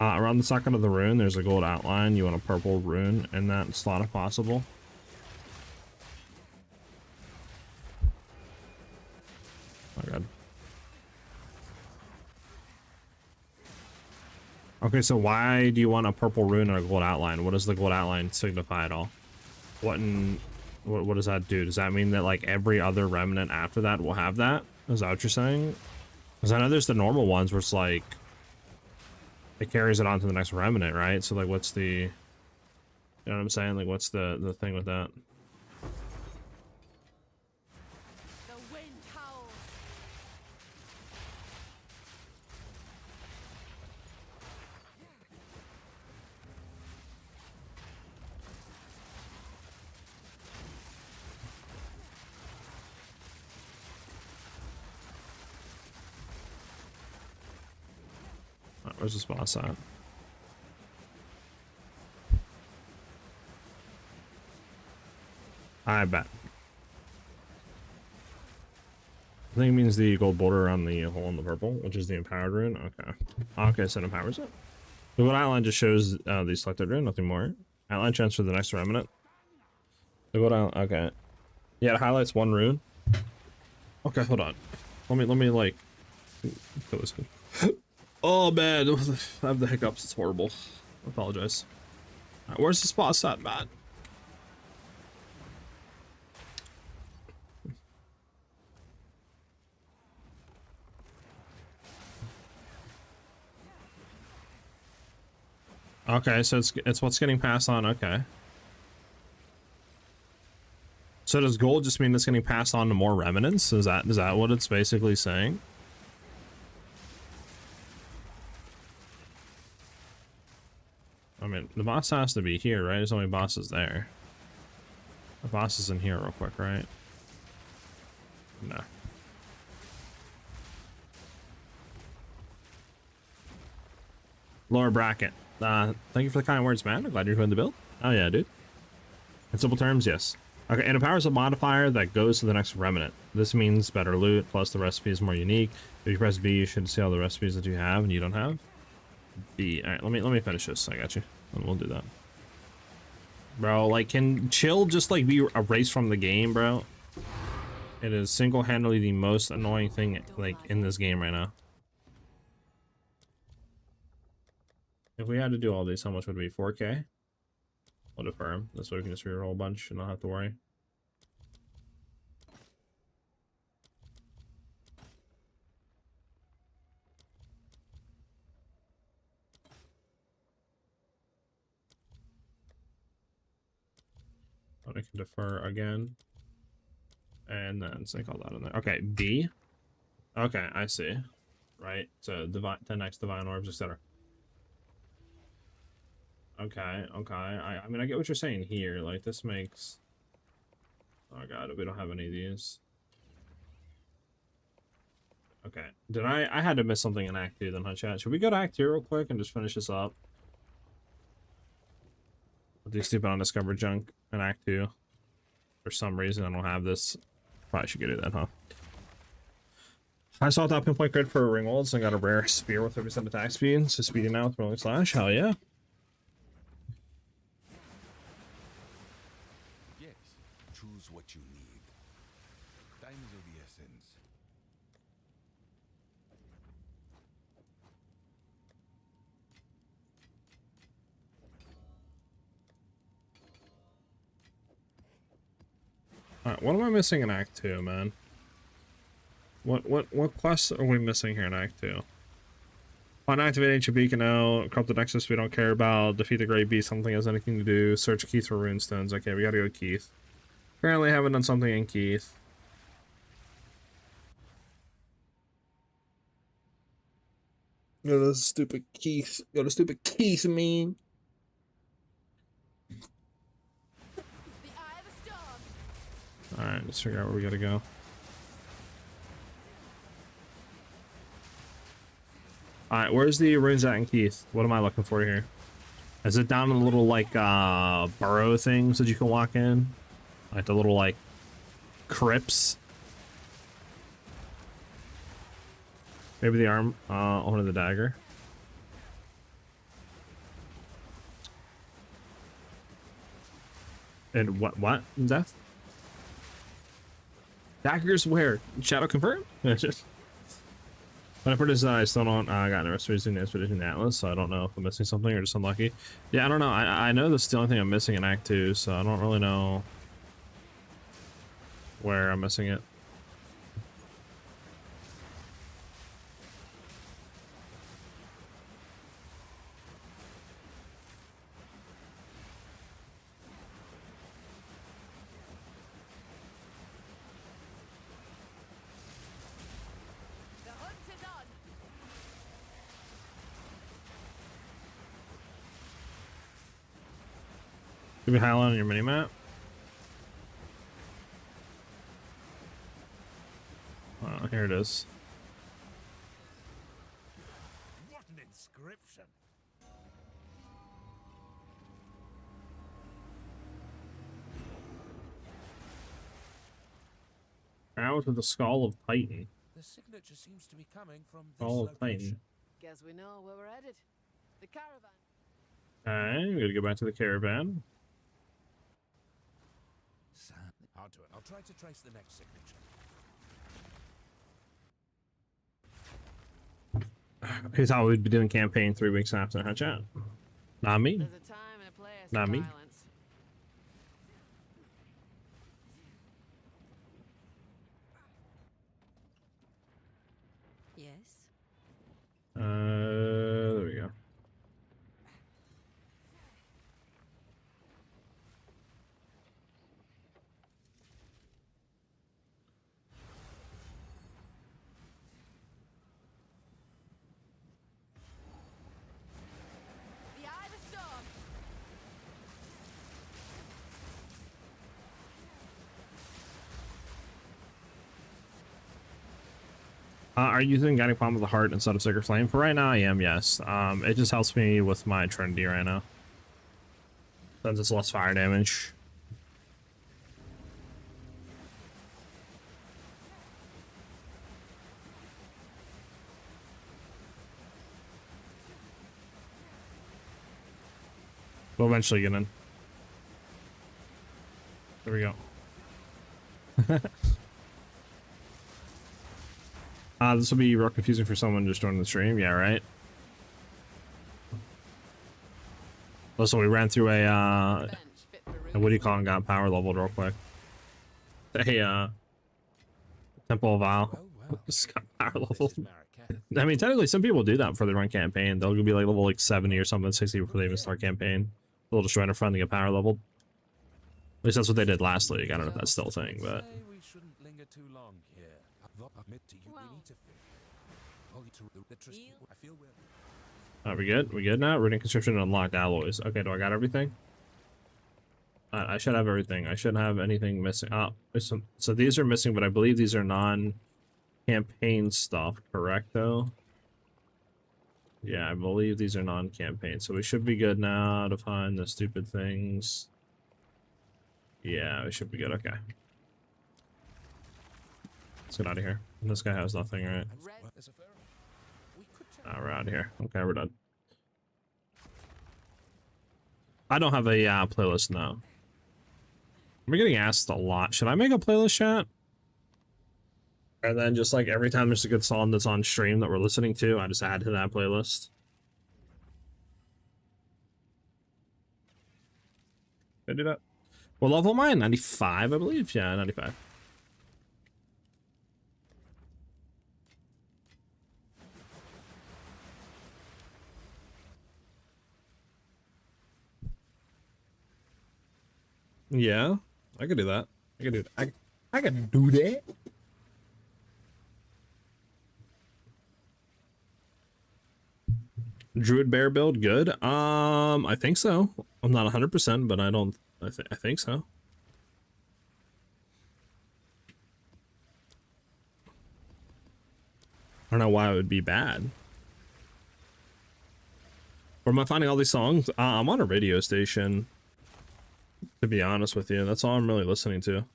A: Around the second of the rune, there's a gold outline. You want a purple rune in that slot if possible. Oh god. Okay, so why do you want a purple rune and a gold outline? What does the gold outline signify at all? What does that do? Does that mean that like every other remnant after that will have that? Is that what you're saying? Because I know there's the normal ones where it's like it carries it on to the next remnant, right? So like what's the, you know what I'm saying? Like what's the thing with that?
B: The wind howls.
A: Where's this boss at? I bet. I think it means the gold border around the hole in the purple, which is the empowered rune. Okay. Okay, so it empowers it. The gold outline just shows the selected rune, nothing more. Outline transfer the next remnant. The gold outline, okay. Yeah, it highlights one rune. Okay, hold on. Let me like kill this guy. Oh man, I have the hiccups. It's horrible. I apologize. All right, where's this boss at, man? Okay, so it's what's getting passed on. Okay. So does gold just mean it's getting passed on to more remnants? Is that what it's basically saying? I mean, the boss has to be here, right? There's only bosses there. The boss is in here real quick, right? No. Lower bracket. Thank you for the kind words, man. I'm glad you're doing the build. Oh yeah, dude. In simple terms, yes. Okay, and empowers a modifier that goes to the next remnant. This means better loot, plus the recipe is more unique. If you press B, you should see all the recipes that you have and you don't have. B. All right, let me finish this. I got you. And we'll do that. Bro, like, can chill just like be erased from the game, bro? It is single-handedly the most annoying thing like in this game right now. If we had to do all these, how much would it be? 4K? I'll defer. This way we can just reroll a bunch and not have to worry. I can defer again. And then sync all that in there. Okay, B. Okay, I see. Right, so divine, 10x divine orbs, etc. Okay, okay. I mean, I get what you're saying here. Like, this makes... Oh god, we don't have any of these. Okay. Did I had to miss something in Act 2 then, huh, chat? Should we go to Act 2 real quick and just finish this up? With these stupid undiscovered junk in Act 2. For some reason, I don't have this. Probably should get it then, huh? I saw top pinpoint grid for Ringwolds and got a rare spear with 30% attack speed. So speeding now with rolling slash. Hell yeah.
D: Yes, choose what you need. Time is of the essence.
A: Alright, what am I missing in Act 2, man? What quests are we missing here in Act 2? Unactivate ancient beacon out, corrupted nexus we don't care about, defeat the great beast, something has anything to do, search Keith for runestones. Okay, we gotta go to Keith. Apparently haven't done something in Keith. Go to stupid Keith. Go to stupid Keith, man.
B: The eye of the storm.
A: Alright, let's figure out where we gotta go. Alright, where's the runes at in Keith? What am I looking for here? Is it down in the little, like, burrow things that you can walk in? Like the little, like, crypts? Maybe the arm, owner of the dagger. And what? Death? Daggers where? Shadow confirmed? When I put this, I still don't. I got an Expedition Atlas, so I don't know if I'm missing something or just unlucky. Yeah, I don't know. I know that's the only thing I'm missing in Act 2, so I don't really know where I'm missing it.
B: The hunt is on.
A: Give me highlight on your mini map. Oh, here it is.
C: What an inscription!
A: Out of the skull of Titan.
C: The signature seems to be coming from this
A: Skull of
C: location.
A: Titan.
B: Guess we know where we're headed. The caravan.
A: Alright, we gotta go back to the caravan.
C: I'll do it. I'll try to trace the next signature.
A: Who thought we'd be doing campaign 3 weeks after, huh, chat? Not me.
B: There's a time and a place
A: Not
B: for
A: me.
B: violence. Yes.
A: There we go.
B: The eye of the storm.
A: Are you using Guiding Palm of the Heart instead of Sacred Flame? For right now, I am, yes. It just helps me with my Trinity right now. Since it's less fire damage. We'll eventually get in. There we go. This will be real confusing for someone just joining the stream. Yeah, right. Also, we ran through a
B: Bench fit for
A: what do you call it? Got power leveled real quick. A Temple of Isle.
C: Oh, wow.
A: Just got power
C: This
A: leveled.
C: is Marrakech.
A: I mean, technically, some people do that before they run campaign. They'll be like level 70 or something, 60 before they even start campaign. They'll just run a friend to get power leveled. At least that's what they did last league. I don't know if that's still a thing, but
C: Say we shouldn't linger too long here. Admit to you,
B: Well.
C: we need to I feel we're
A: we good? We good now? Runic Conscription and unlocked alloys. Okay, do I got everything? I should have everything. I shouldn't have anything missing. So these are missing, but I believe these are non-campaign stuff, correct though? Yeah, I believe these are non-campaign, so we should be good now to find the stupid things. Yeah, we should be good. Okay. Let's get out of here. This guy has nothing, right?
B: Red.
C: there's a fair. We could check.
A: We're out of here. Okay, we're done. I don't have a playlist now. I'm getting asked a lot. Should I make a playlist, chat? And then just like every time there's a good song that's on stream that we're listening to, I just add to that playlist. Can I do that? What level am I? 95, I believe. Yeah, 95. Yeah, I could do that. I could do that. I can do that. Druid bear build good. I think so. I'm not 100%, but I think so. I don't know why it would be bad. Where am I finding all these songs? I'm on a radio station. To be honest with you, that's all I'm really listening to.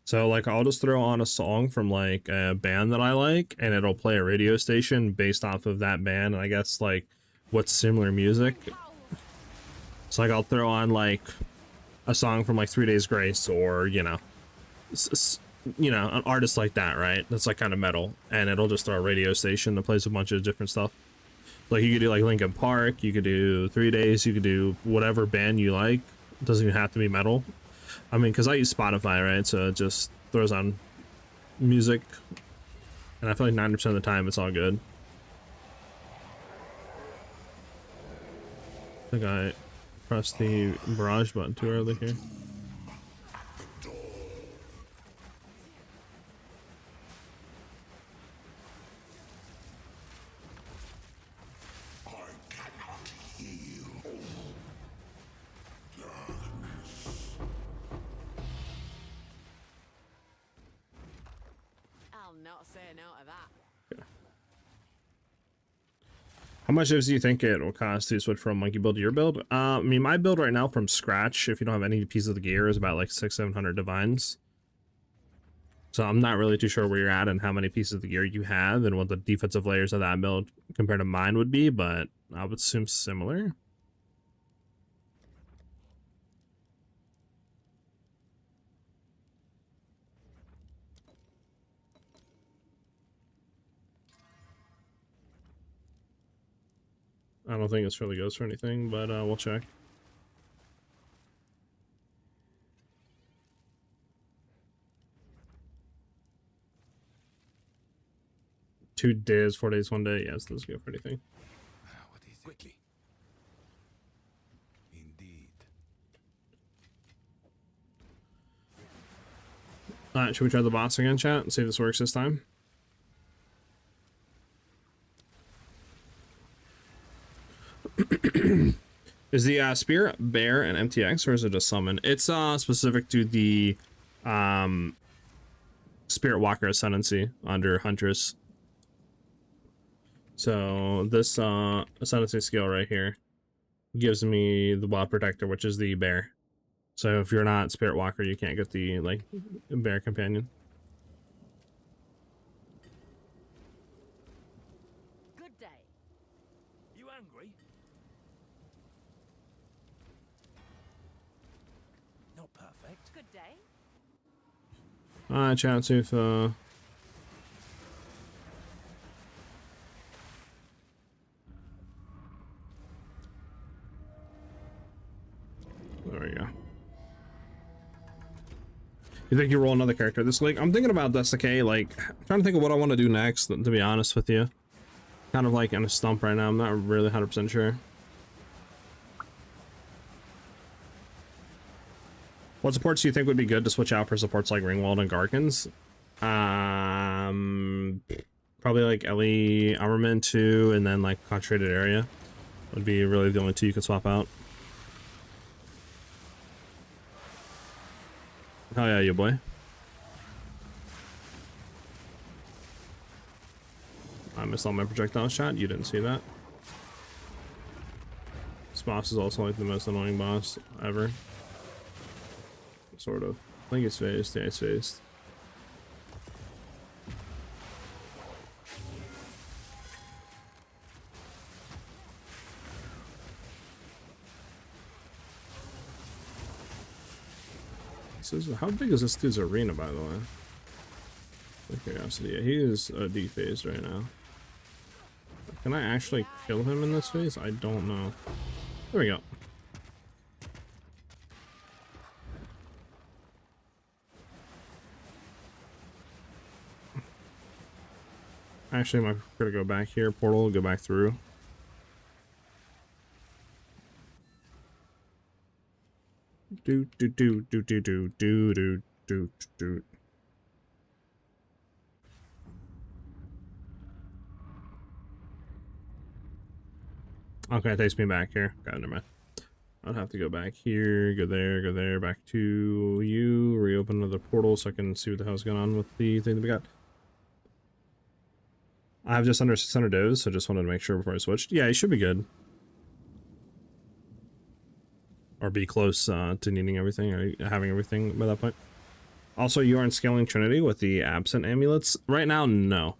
A: So like I'll just throw on a song from like a band that I like and it'll play a radio station based off of that band and I guess like what's similar music. So like I'll throw on like a song from like 3 Days Grace, or you know, an artist like that, right? That's like kind of metal, and it'll just throw a radio station that plays a bunch of different stuff. Like you could do like Linkin Park, you could do 3 Days, you could do whatever band you like. It doesn't even have to be metal. I mean, because I use Spotify, right? So it just throws on music, and I feel like 90% of the time it's all good. I think I pressed the barrage button too early here.
B: I'll not say no to that.
A: How much do you think it will cost to switch from monkey build to your build? I mean, my build right now from scratch, if you don't have any pieces of the gear, is about like 600-700 divines. So I'm not really too sure where you're at and how many pieces of the gear you have and what the defensive layers of that build compared to mine would be, but I would assume similar. I don't think this really goes for anything, but we'll check. Two days, 4 days, 1 day. Yes, this go for anything.
D: What is it? Quickly. Indeed.
A: Alright, should we try the boss again, chat, and see if this works this time? Is the Spirit Bear an MTX, or is it a summon? It's specific to the Spirit Walker Ascendancy under Huntress. So this Ascendancy skill right here gives me the Wild Protector, which is the bear. So if you're not Spirit Walker, you can't get the like bear companion.
B: Good day.
C: You angry? Not perfect.
B: Good day.
A: Alright, chat, see if there we go. You think you roll another character this week? I'm thinking about this, okay? Like, I'm trying to think of what I want to do next, to be honest with you. Kind of like in a stump right now. I'm not really 100% sure. What supports do you think would be good to switch out for supports like Ringwald and Garkins? Probably like Ellie Armament 2, and then like Concentrated Area would be really the only two you could swap out. Hell yeah, you boy. I missed all my projectile shot. You didn't see that. This boss is also like the most annoying boss ever. Sort of. I think it's phased. Yeah, it's phased. How big is this dude's arena, by the way? For curiosity, yeah, he is dephased right now. Can I actually kill him in this phase? I don't know. There we go. Actually, I'm gonna go back here. Portal, go back through. Do do do do do do do do do do. Okay, it takes me back here. God, never mind. I'll have to go back here, go there, back to you, reopen another portal so I can see what the hell's going on with the thing that we got. I have just under 600 does, so just wanted to make sure before I switched. Yeah, he should be good. Or be close to needing everything, or having everything by that point. Also, you aren't scaling Trinity with the absent amulets? Right now, no.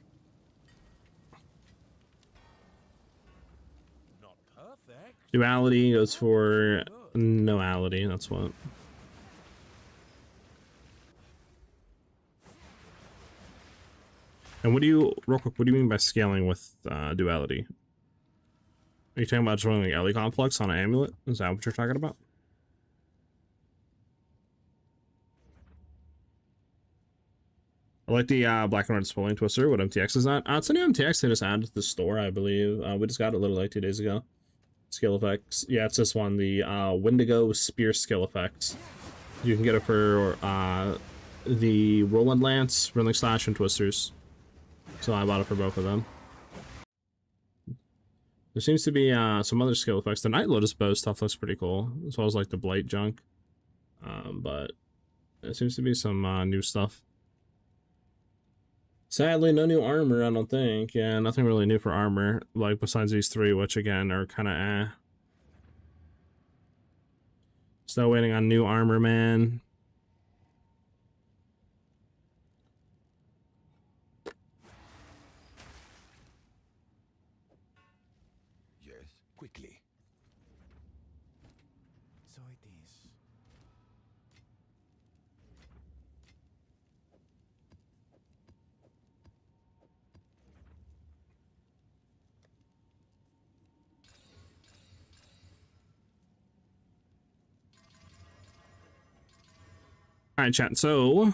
C: Not perfect.
A: Duality goes for noality, that's what. And what do you, real quick, what do you mean by scaling with duality? Are you talking about just running like Ellie Complex on an amulet? Is that what you're talking about? I like the black and red spooling twister. What MTX is that? It's a new MTX they just added to the store, I believe. We just got it literally like 2 days ago. Skill effects. Yeah, it's this one, the Wendigo Spear skill effects. You can get it for the Roland Lance, Ringling Slash, and Twisters. So I bought it for both of them. There seems to be some other skill effects. The Night Lotus Bow stuff looks pretty cool, as well as like the Blight junk. But there seems to be some new stuff. Sadly, no new armor, I don't think. Yeah, nothing really new for armor, like besides these 3, which again are kind of eh. Still waiting on new armor, man.
D: Yes, quickly.
C: So it is.
A: All right, chat. So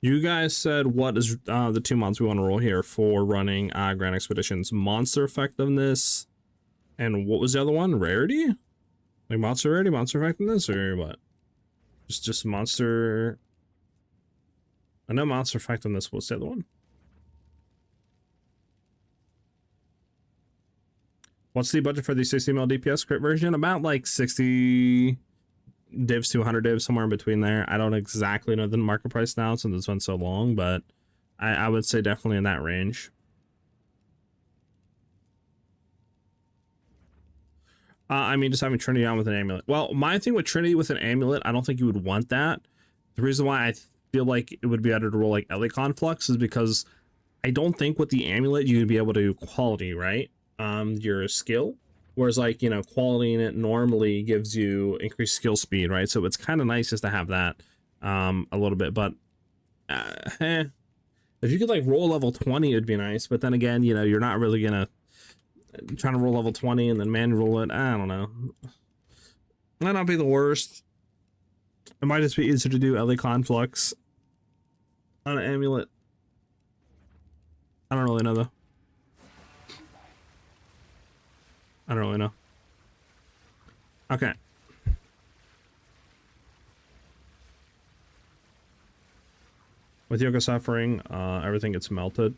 A: you guys said what is the 2 months we want to roll here for running Grand Expeditions? Monster effectiveness, and what was the other one? Rarity? Like monster rarity, monster effectiveness, or what? Just monster. I know monster effectiveness. What's the other one? What's the budget for the 60 mil DPS crit version? About like 60 divs to 100 divs, somewhere in between there. I don't exactly know the market price now since it's been so long, but I would say definitely in that range. I mean, just having Trinity on with an amulet. Well, my thing with Trinity with an amulet, I don't think you would want that. The reason why I feel like it would be better to roll like Ellie Conflux is because I don't think with the amulet you'd be able to quality, right? Your skill. Whereas like, you know, quality in it normally gives you increased skill speed, right? So it's kind of nice just to have that a little bit, but if you could like roll level 20, it'd be nice. But then again, you know, you're not really gonna trying to roll level 20 and then man roll it. I don't know. Might not be the worst. It might just be easier to do Ellie Conflux on an amulet. I don't really know though. I don't really know. Okay. With Yoga Suffering, everything gets melted.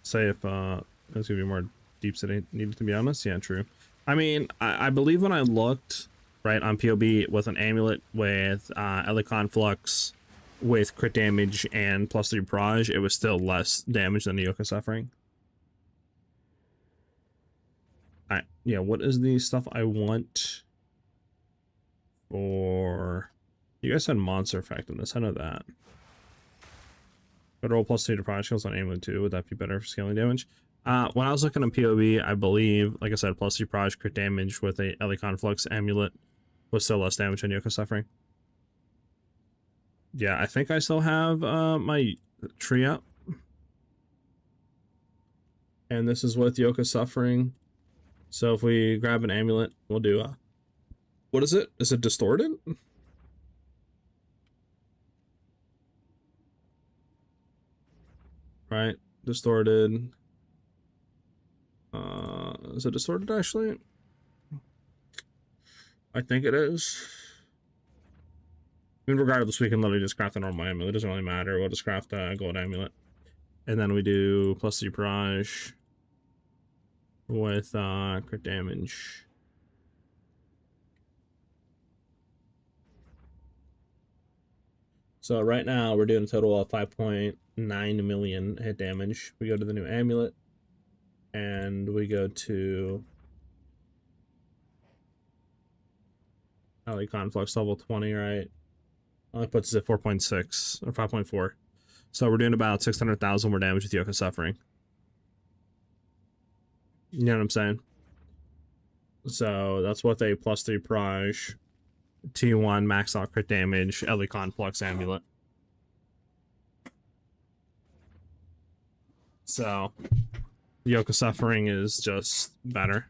A: Say if there's gonna be more deeps that needed to be honest. Yeah, true. I mean, I believe when I looked right on POB with an amulet with Ellie Conflux with crit damage and +3 proj, it was still less damage than the Yoga Suffering. Alright, yeah, what is the stuff I want for... You guys said monster effectiveness, I know that. But roll +2 to proj skills on amulet too, would that be better for scaling damage? When I was looking at POB, I believe, like I said, +3 proj crit damage with a Ellie Conflux amulet was still less damage than Yoga Suffering. Yeah, I think I still have my tree up. And this is with Yoga Suffering. So if we grab an amulet, we'll do what is it? Is it distorted? Right, distorted. Is it distorted actually? I think it is. I mean, regardless, we can literally just craft a normal amulet. It doesn't really matter. We'll just craft a gold amulet. And then we do +3 proj with crit damage. So right now we're doing a total of 5.9 million hit damage. We go to the new amulet and we go to Ellie Conflux level 20, right? Only puts us at 4.6 or 5.4. So we're doing about 600,000 more damage with Yoga Suffering. You know what I'm saying? So that's with a +3 proj, T1 max out crit damage, Ellie Conflux amulet. So Yoke of Suffering is just better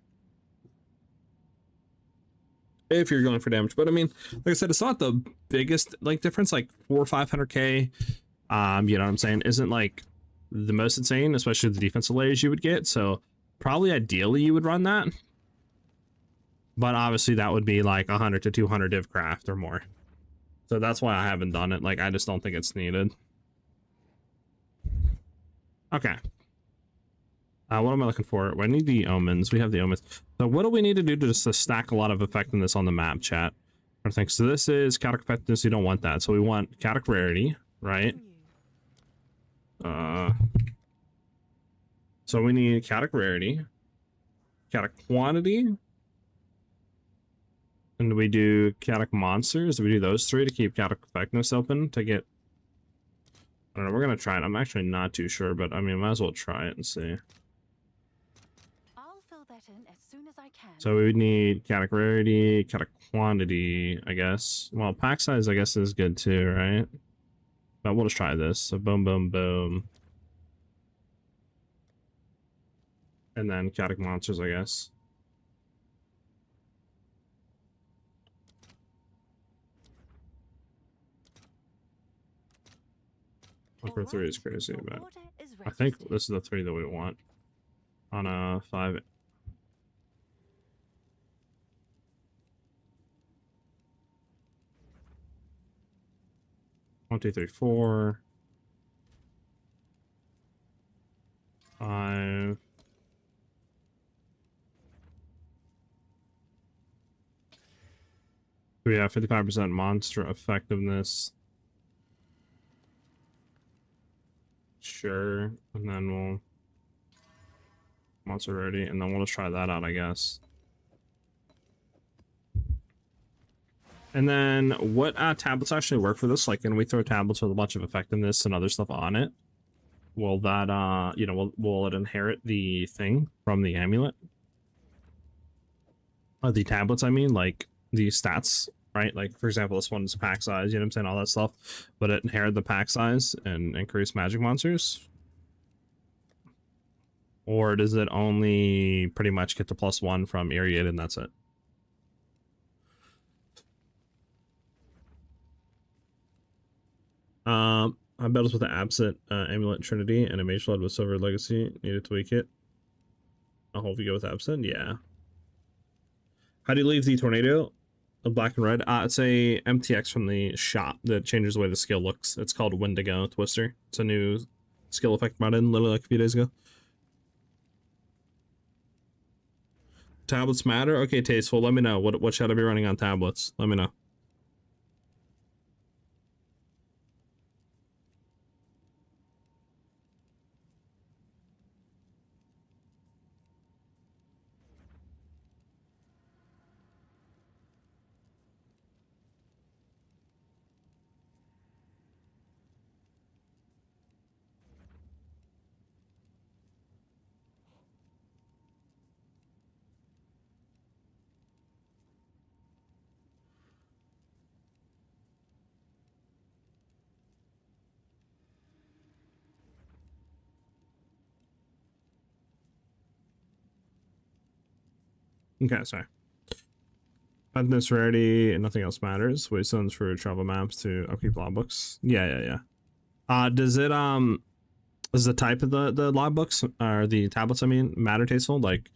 A: if you're going for damage. But I mean, like I said, it's not the biggest like difference. Like 400 or 500k, you know what I'm saying, isn't like the most insane, especially the defensive layers you would get. So probably ideally you would run that, but obviously that would be like 100 to 200 div craft or more. So that's why I haven't done it. Like, I just don't think it's needed. Okay. What am I looking for? Well, I need the omens. We have the omens. So what do we need to do to just stack a lot of effectiveness on the map, chat? I think so. This is chaotic effectiveness. You don't want that. So we want chaotic rarity, right? So we need chaotic rarity, chaotic quantity, and do we do chaotic monsters? Do we do those three to keep chaotic effectiveness open to get? I don't know. We're gonna try it. I'm actually not too sure, but I mean, might as well try it and see.
E: I'll fill that in as soon as I can.
A: So we would need chaotic rarity, chaotic quantity, I guess. Well, pack size, I guess, is good too, right? But we'll just try this. So boom, boom, boom. And then chaotic monsters, I guess. For 3 is crazy, but I think this is the 3 that we want on a 5. 1, 2, 3, 4, 5. We have 55% monster effectiveness. Sure, and then we'll monster rarity, and then we'll just try that out, I guess. And then what tablets actually work for this? Like, can we throw tablets with a bunch of effectiveness and other stuff on it? Will that you know, will it inherit the thing from the amulet? The tablets, I mean, like the stats, right? Like, for example, this one's pack size, you know what I'm saying, all that stuff, but it inherit the pack size and increase magic monsters? Or does it only pretty much get the +1 from Irradiated and that's it? I bet it's with the absent amulet Trinity and a mage flood with silver legacy. Need to tweak it. I hope you go with absent. Yeah. How do you leave the tornado of black and red? It's a MTX from the shop that changes the way the skill looks. It's called Wendigo Twister. It's a new skill effect brought in literally like a few days ago. Tablets matter? Okay, Tasteful, let me know. What should I be running on tablets? Let me know. Okay, sorry. Effectiveness, rarity, and nothing else matters. Waystones for travel maps to upkeep logbooks. Yeah. Does it does the type of the logbooks or the tablets, I mean, matter, Tasteful? Like,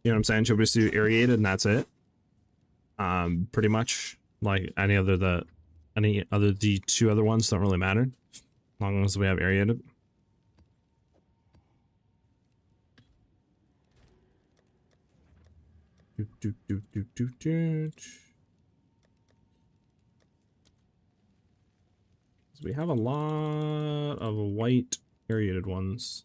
A: you know what I'm saying? Should we just do irrigated and that's it? Pretty much. Like any other the 2 other ones don't really matter, as long as we have irrigated. We have a lot of white irrigated ones.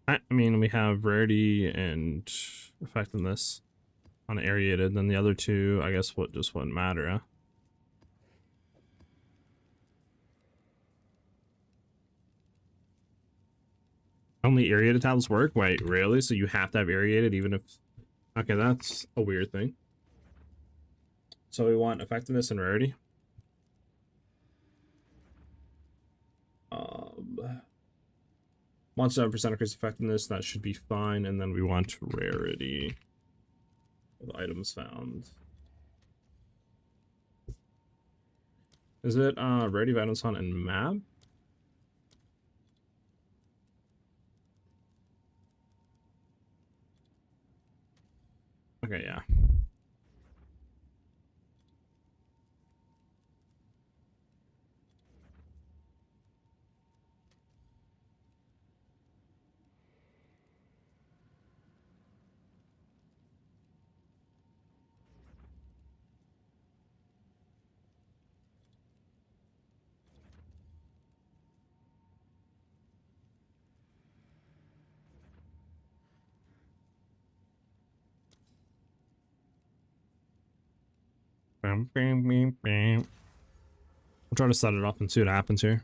A: I mean, we have rarity and effectiveness. on aerated, then the other two, I guess, just wouldn't matter, huh? Only aerated tablets work? Wait, really? So you have to have aerated even if... Okay, that's a weird thing. So we want effectiveness and rarity. 1% increase effectiveness, that should be fine. And then we want rarity of items found. Is it rarity of items found in map? Okay, yeah. Bam, bam, bam, bam. I'll try to set it up and see what happens here.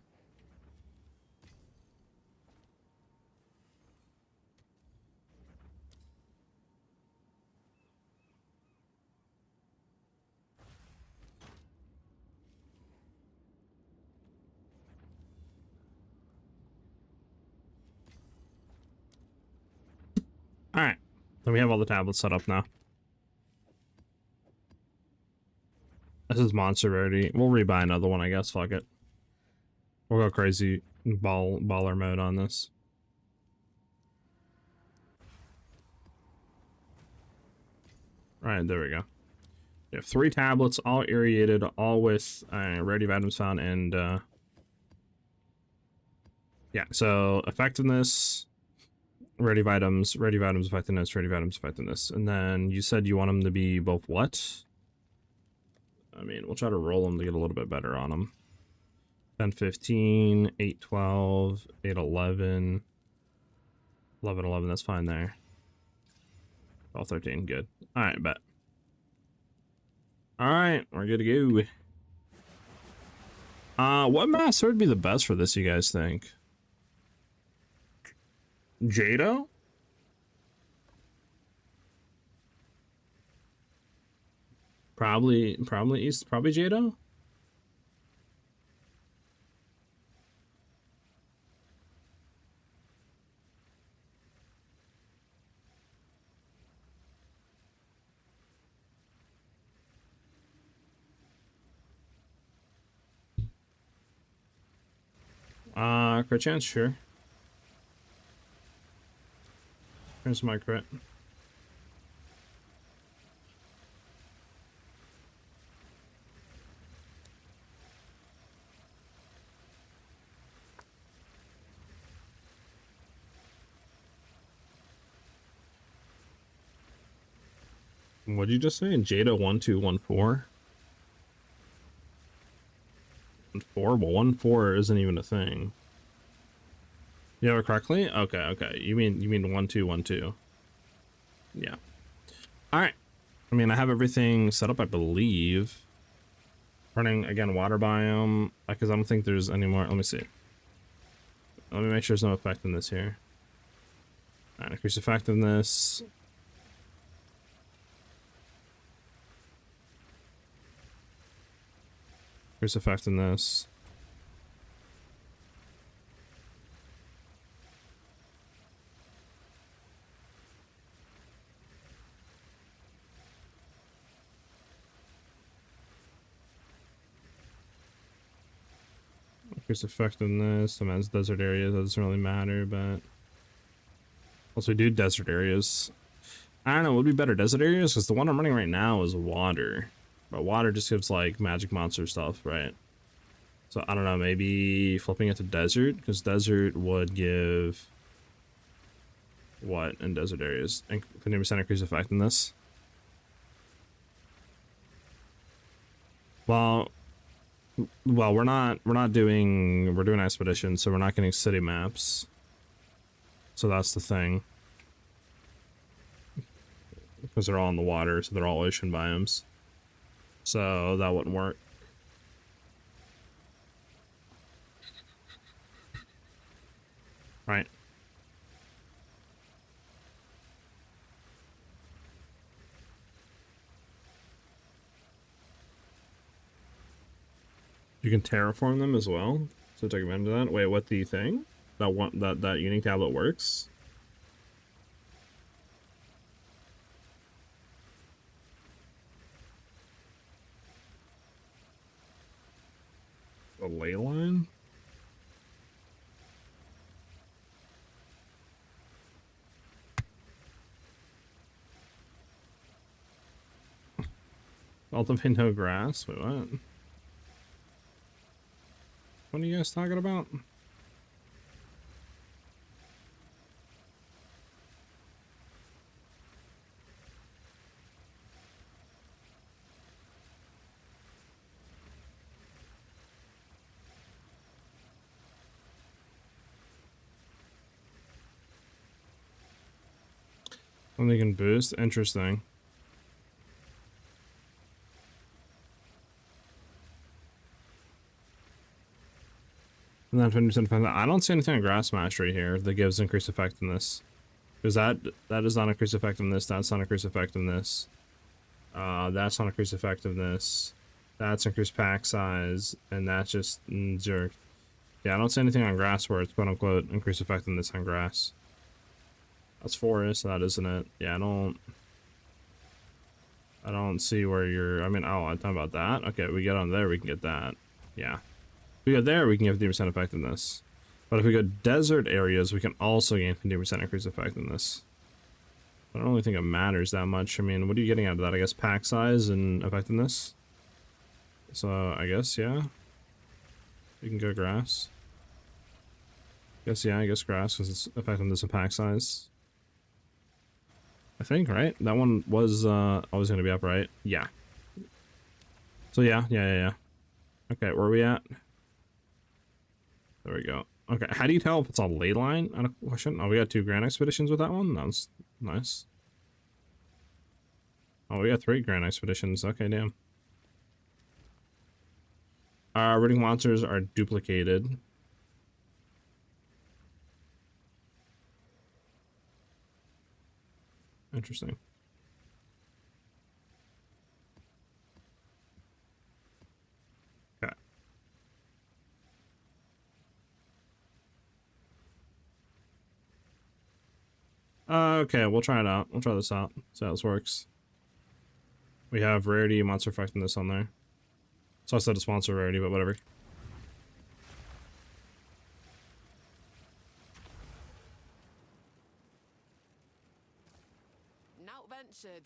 A: Alright. So we have all the tablets set up now. This is monster rarity. We'll rebuy another one, I guess. Fuck it. We'll go crazy baller mode on this. Alright, there we go. We have 3 tablets, all aerated, all with rarity of items found, and yeah, so effectiveness, rarity of items, effectiveness, rarity of items, effectiveness. And then you said you want them to be both what? I mean, we'll try to roll them to get a little bit better on them. 10, 15, 8, 12, 8, 11, 11, 11, that's fine there. 12, 13, good. Alright, bet. Alright, we're good to go. What master would be the best for this, you guys think? Jado? Probably Jado? Crit chance, sure. Here's my crit. What'd you just say? Jada 1214? 4? Well, 14 isn't even a thing. You have it correctly? Okay, okay. You mean 1212. Yeah. Alright. I mean, I have everything set up, I believe. Running again water biome, because I don't think there's any more. Let me see. Let me make sure there's no effect in this here. Alright, increase effectiveness. Increase effectiveness. Increase effectiveness. Sometimes desert areas, that doesn't really matter, but also do desert areas. I don't know, what would be better, desert areas? Because the one I'm running right now is water. But water just gives like magic monster stuff, right? So I don't know, maybe flipping it to desert, because desert would give what in desert areas? 50% increase effectiveness. Well, we're doing expedition, so we're not getting city maps. So that's the thing. because they're all in the water, so they're all ocean biomes. So that wouldn't work. Right. You can terraform them as well. So take advantage of that. Wait, what do you think? That unique tablet works? A ley line? Ultimate no grass? Wait, what? What are you guys talking about? When they can boost? Interesting. And then 50%. I don't see anything on Grass Mastery here that gives increased effectiveness. Because that is not increased effectiveness, that's not increased effectiveness. That's not increased effectiveness. That's increased pack size, and that's just zero. Yeah, I don't see anything on grass where it's quote unquote increased effectiveness on grass. That's forest, that isn't it? Yeah, I don't see where you're. I mean, oh, I'm talking about that. Okay, we get on there, we can get that. Yeah, if we go there, we can get 50% effectiveness. But if we go desert areas, we can also gain 50% increased effectiveness. I don't really think it matters that much. I mean, what are you getting out of that? I guess pack size and effectiveness. So I guess yeah, we can go grass. Yeah, I guess grass because it's effectiveness and pack size. I think, right? That one was always going to be up, right? Yeah. So yeah. Okay, where are we at? There we go. Okay, how do you tell if it's a ley line? I don't question. Oh, we got 2 Grand Expeditions with that one? That's nice. Oh, we got 3 Grand Expeditions. Okay, damn. Reading monsters are duplicated. Interesting. Okay. Okay, we'll try it out. We'll try this out. See how this works. We have rarity, monster effectiveness on there. So I said it's monster rarity, but whatever.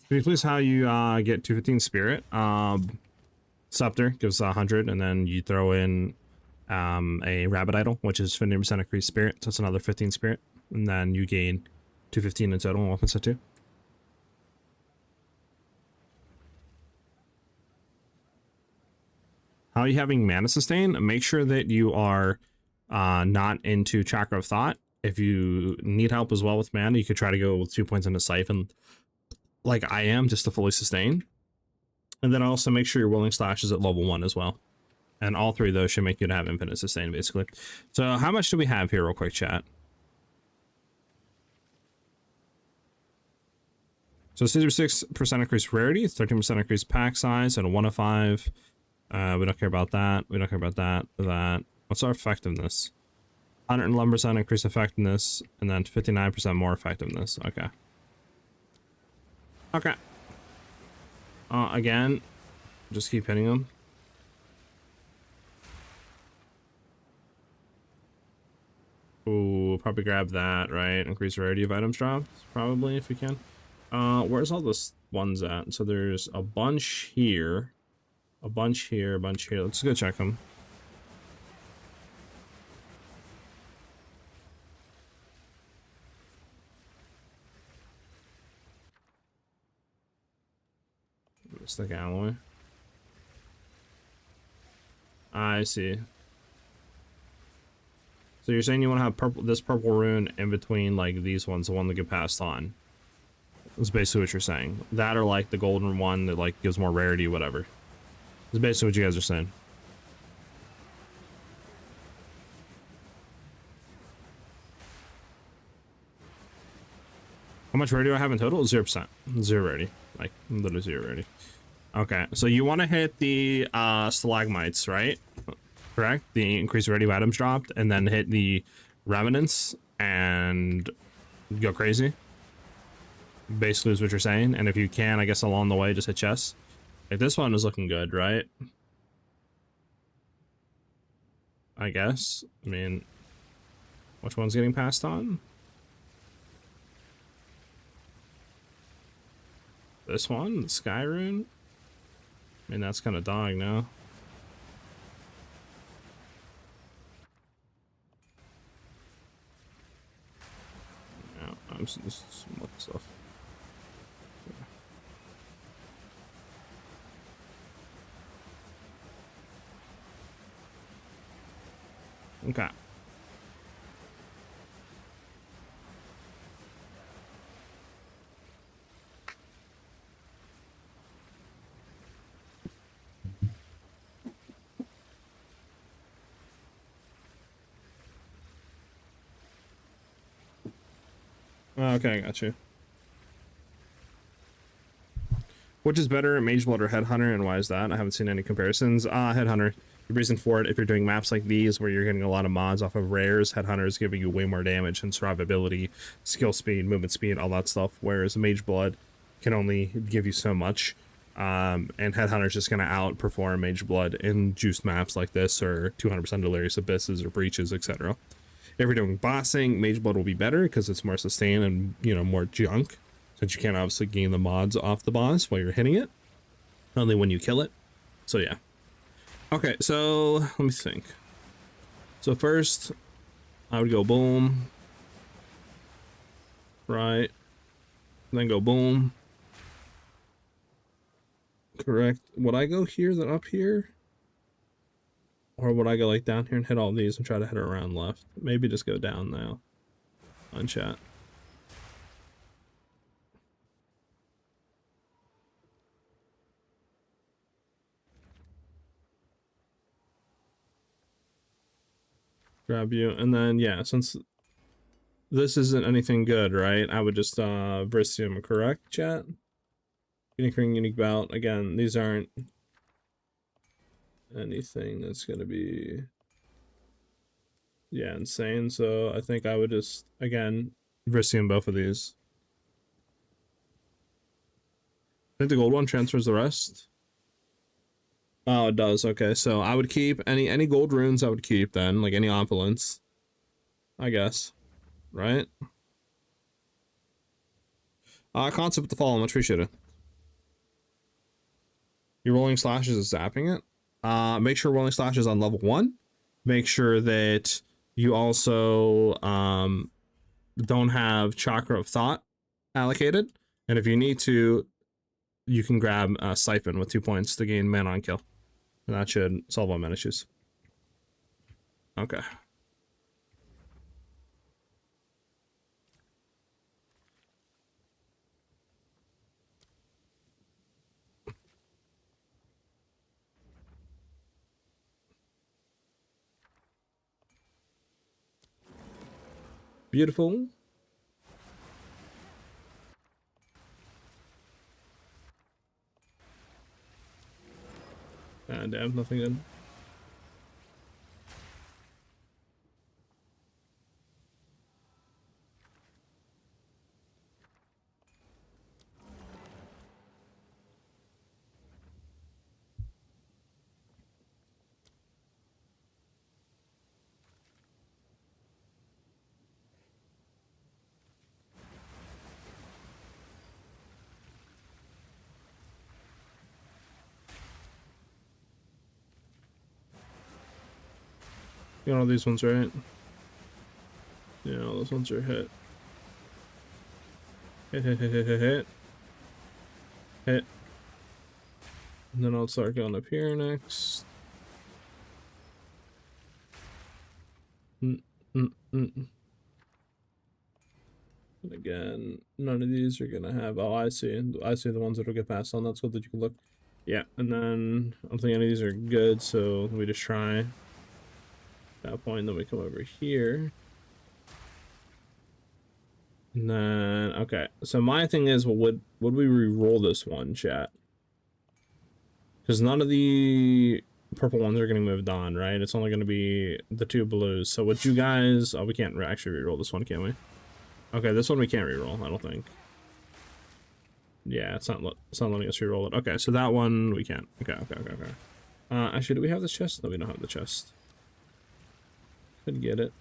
A: Can you please how you get 215 spirit? Scepter gives 100, and then you throw in a rabbit idol, which is 50% increased spirit, so it's another 15 spirit, and then you gain 215 in total on weapon set 2. How are you having mana sustain? Make sure that you are not into Chakra of Thought. If you need help as well with mana, you could try to go with 2 points into Siphon, like I am, just to fully sustain. And then also make sure your Willing Slash is at level 1 as well. And all 3 of those should make you to have infinite sustain, basically. So how much do we have here, real quick, chat? So 66% increased rarity, 13% increased pack size, and a 1 of 5. We don't care about that. We don't care about that. That. What's our effectiveness? 111% increased effectiveness, and then 59% more effectiveness. Okay. Okay. Again, just keep hitting them. Ooh, we'll probably grab that, right? Increase rarity of items dropped, probably, if we can. Where's all the ones at? So there's a bunch here. A bunch here, a bunch here. Let's go check them. Stick alloy. I see. So you're saying you want to have this purple rune in between like these ones, the one that get passed on. Is basically what you're saying. That or like the golden one that like gives more rarity, whatever. Is basically what you guys are saying. How much rarity do I have in total? 0%. 0 rarity. Like literally 0 rarity. Okay, so you want to hit the stalagmites, right? Correct? The increased rarity of items dropped, and then hit the revenants and go crazy. Basically is what you're saying. And if you can, I guess along the way, just hit chess. Like this one is looking good, right? I guess. I mean, which one's getting passed on? This one, the Sky Rune. I mean, that's kind of dying now. Yeah, I'm just some stuff. Okay. Okay, I got you. Which is better, Mageblood or Headhunter, and why is that? I haven't seen any comparisons. Headhunter. The reason for it, if you're doing maps like these where you're getting a lot of mods off of rares, Headhunter is giving you way more damage and survivability, skill speed, movement speed, all that stuff, whereas Mageblood can only give you so much. And Headhunter is just going to outperform Mageblood in juiced maps like this, or 200% Delirious Abysses or Breaches, etc. If you're doing bossing, Mageblood will be better because it's more sustain and, you know, more junk, since you can't obviously gain the mods off the boss while you're hitting it, only when you kill it. So yeah. Okay, so let me think. So first, I would go boom, right, then go boom. Correct. Would I go here then up here? Or would I go like down here and hit all these and try to hit around left? Maybe just go down now on chat. Grab you, and then yeah, since this isn't anything good, right? I would just Vrisium, correct, chat? Unique ring, unique bout. Again, these aren't anything that's gonna be, yeah, insane. So I think I would just, again, Vrisium both of these. I think the gold one transfers the rest. Oh, it does. Okay, so I would keep any gold runes. I would keep then, like any opulence, I guess, right? Concept to follow. Much appreciated. Your rolling slashes is zapping it. Make sure rolling slash is on level 1. Make sure that you also don't have chakra of thought allocated, and if you need to, you can grab siphon with 2 points to gain mana on kill. And that should solve all mana issues. Okay. Beautiful. Ah, damn, nothing good. You know these ones, right? Yeah, those ones are hit. Hit, hit, hit, hit, hit, hit. Hit. And then I'll start going up here next. And again, none of these are gonna have. Oh, I see the ones that will get passed on. That's good that you can look. Yeah, and then I don't think any of these are good, so we just try that point. Then we come over here. And then, okay, so my thing is, well, would we re-roll this one, chat? Because none of the purple ones are getting moved on, right? It's only going to be the 2 blues. So would you guys... Oh, we can't actually re-roll this one, can we? Okay, this one we can't re-roll, I don't think. Yeah, it's not letting us re-roll it. Okay, so that one we can't. Okay. Actually, do we have this chest? No, we don't have the chest. Could get it.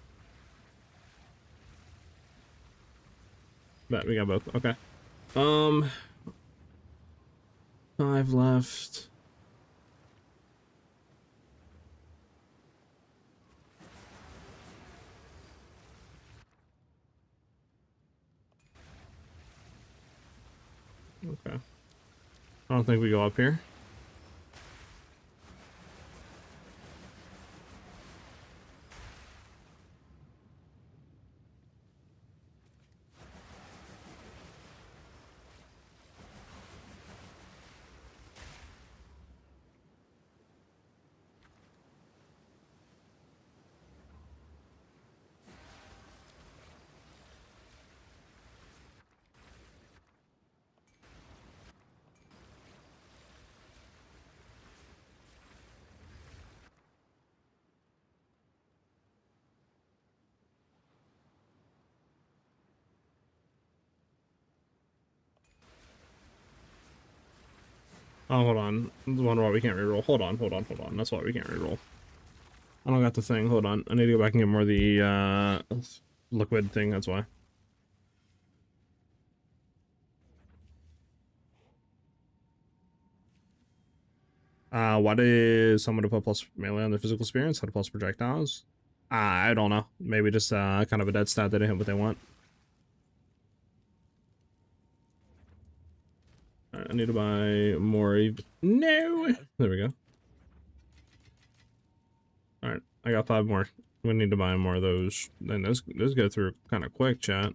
A: But we got both. Okay. 5 left. Okay. I don't think we go up here. Oh, hold on. I wonder why we can't reroll. Hold on. That's why we can't reroll. I don't got the thing. Hold on. I need to go back and get more of the liquid thing. That's why. Why did someone put plus melee on the physical experience? How to plus projectiles? I don't know. Maybe just kind of a dead stat. They didn't hit what they want. Alright, I need to buy more. No! There we go. Alright, I got 5 more. We need to buy more of those. Then those go through kind of quick, chat.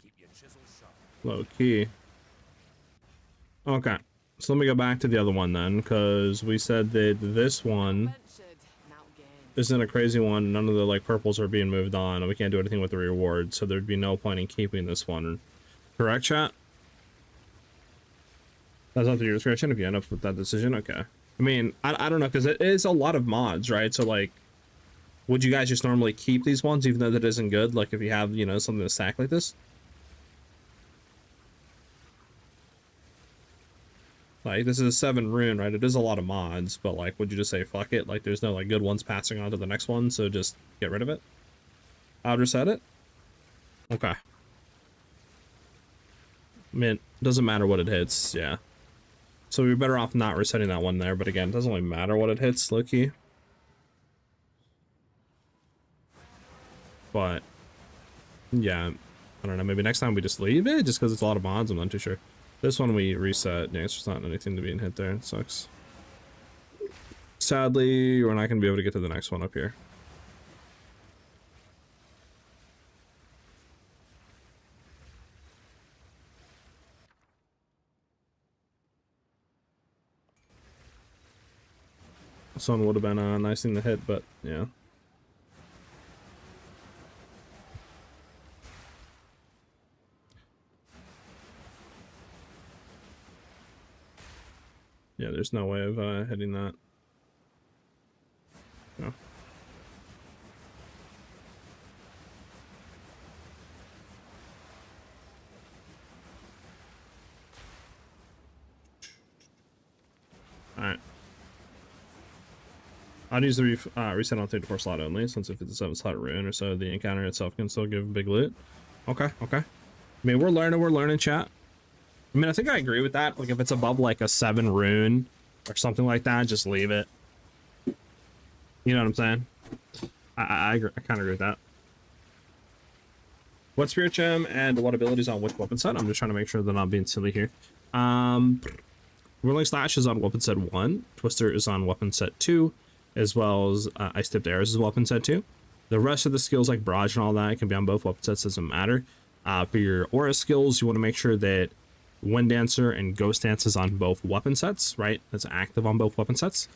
A: Low key. Okay, so let me go back to the other one then, because we said that this one
B: Ventured, now gained.
A: isn't a crazy one. None of the like purples are being moved on, and we can't do anything with the reward, so there'd be no point in keeping this one. Correct, chat? That's up to your discretion if you end up with that decision. Okay. I mean, I don't know, because it is a lot of mods, right? So like, would you guys just normally keep these ones even though that isn't good? Like if you have, you know, something to stack like this? Like this is a 7 rune, right? It is a lot of mods, but like, would you just say fuck it? Like there's no like good ones passing on to the next one, so just get rid of it? I'll reset it? Okay. I mean, doesn't matter what it hits, yeah. So we're better off not resetting that one there, but again, it doesn't really matter what it hits, low-key. But, yeah, I don't know, maybe next time we just leave it, just because it's a lot of mods, I'm not too sure. This one we reset, yeah, it's just not anything to being hit there, it sucks. Sadly, we're not going to be able to get to the next one up here. This one would have been a nice thing to hit, but yeah. Yeah, there's no way of hitting that. No. Alright. I'd use the reset on 3-4 slot only, since if it's a 7 slot rune or so, the encounter itself can still give big loot. Okay. I mean, we're learning, chat. I mean, I think I agree with that. Like, if it's above, like, a 7 rune or something like that, just leave it. You know what I'm saying? I agree. I kind of agree with that. What spirit gem and what abilities on which weapon set? I'm just trying to make sure they're not being silly here. Whirling Slash is on weapon set 1. Twister is on weapon set 2. As well as Ice-Tipped Arrows is weapon set 2. The rest of the skills like Barrage and all that can be on both weapon sets, doesn't matter. For your aura skills, you want to make sure that Wind Dancer and Ghost Dance is on both weapon sets, right? That's active on both weapon sets.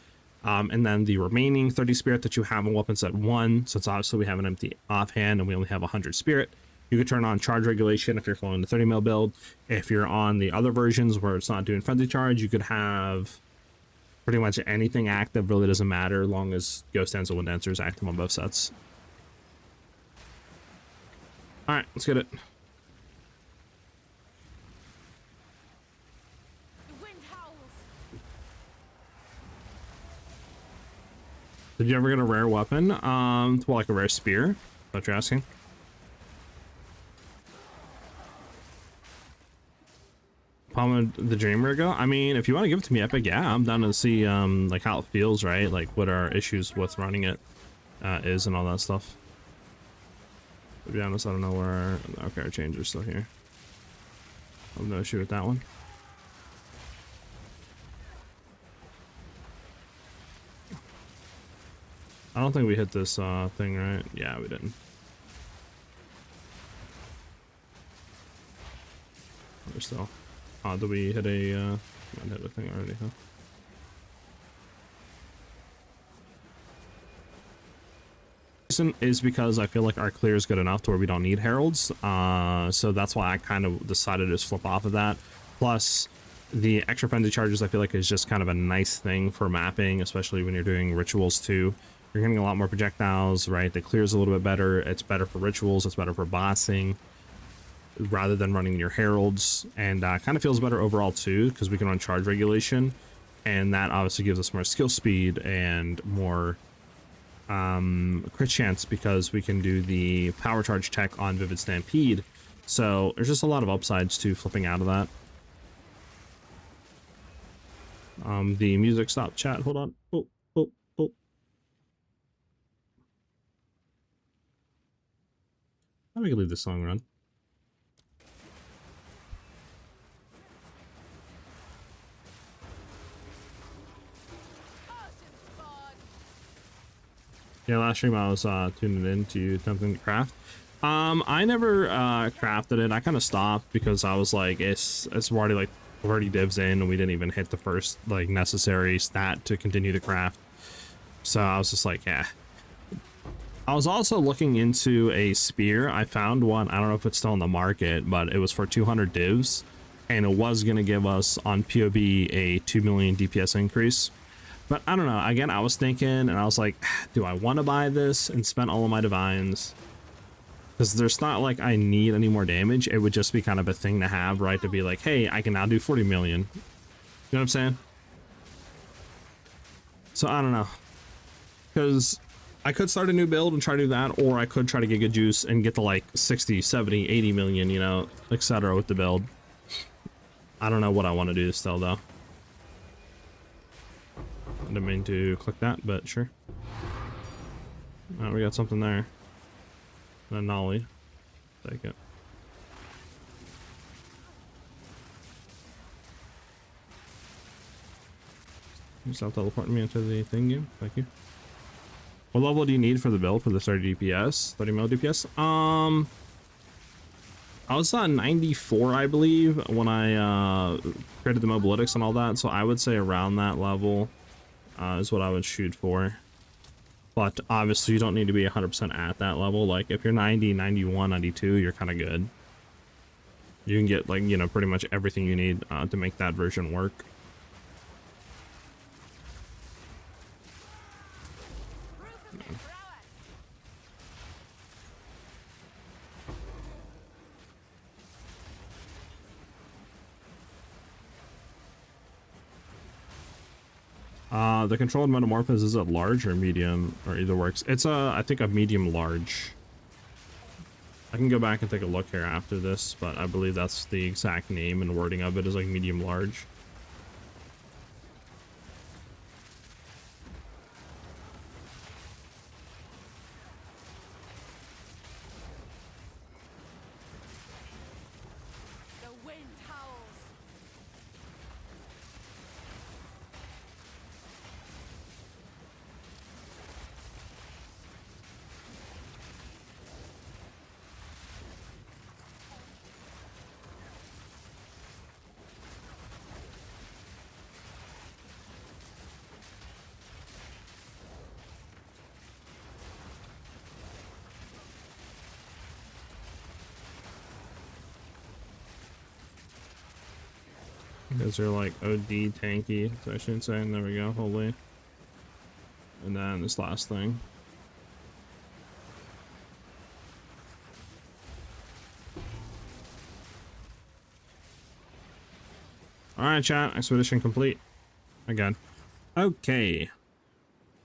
A: And then the remaining 30 spirit that you have on weapon set 1, since obviously we have an empty offhand and we only have 100 spirit, you could turn on charge regulation if you're following the 30 mil build. If you're on the other versions where it's not doing frenzy charge, you could have pretty much anything active, really doesn't matter, as long as Ghost Dance and Wind Dancer is active on both sets. Alright, let's get it.
B: The wind howls.
A: Did you ever get a rare weapon? Well, like a rare spear? What you're asking? Palm the Dreamer go? I mean, if you want to give it to me, Epic, yeah, I'm down to see like how it feels, right? Like what our issues, what's running it is, and all that stuff. To be honest, I don't know where okay, our change is still here. I have no issue with that one. I don't think we hit this thing, right? Yeah, we didn't. We're still. Did we hit a might hit a thing already, huh? Reason is because I feel like our clear is good enough to where we don't need heralds. So that's why I kind of decided to just flip off of that. Plus, the extra frenzy charges I feel like is just kind of a nice thing for mapping, especially when you're doing rituals too. You're getting a lot more projectiles, right? The clear is a little bit better. It's better for rituals. It's better for bossing, rather than running your heralds, and kind of feels better overall too, because we can run charge regulation, and that obviously gives us more skill speed and more crit chance, because we can do the power charge tech on Vivid Stampede. So there's just a lot of upsides to flipping out of that. The music stopped. Chat, hold on. Oh. We can leave this song run. Yeah, last stream I was tuning in to attempting to craft. I never crafted it. I kind of stopped because I was like, it's already like 30 divs in and we didn't even hit the first like necessary stat to continue to craft. So I was just like, yeah. I was also looking into a spear. I found one. I don't know if it's still on the market, but it was for 200 divs, and it was going to give us on PoE a 2 million DPS increase. But I don't know. Again, I was thinking, and I was like, do I want to buy this and spend all of my divines? Because there's not like I need any more damage. It would just be kind of a thing to have, right? To be like, hey, I can now do 40 million. You know what I'm saying? So I don't know. Because I could start a new build and try to do that, or I could try to get good juice and get to like 60, 70, 80 million, you know, etc. with the build. I don't know what I want to do still, though. I didn't mean to click that, but sure. We got something there. And a nollie. Take it. You stop teleporting me into the thing game. Thank you. What level do you need for the build for the 30 DPS? 30 mil DPS? I was on 94, I believe, when I created the mobilitics and all that, so I would say around that level is what I would shoot for. But obviously you don't need to be 100% at that level. Like if you're 90, 91, 92, you're kind of good. You can get like, you know, pretty much everything you need to make that version work. The controlled metamorphosis, is it large or medium, or either works? It's I think a medium large. I can go back and take a look here after this, but I believe that's the exact name and wording of it is like medium large.
B: The wind howls.
A: Because they're like OD tanky, so I shouldn't say. There we go, holy. And then this last thing. Alright, chat, expedition complete. Again. Okay.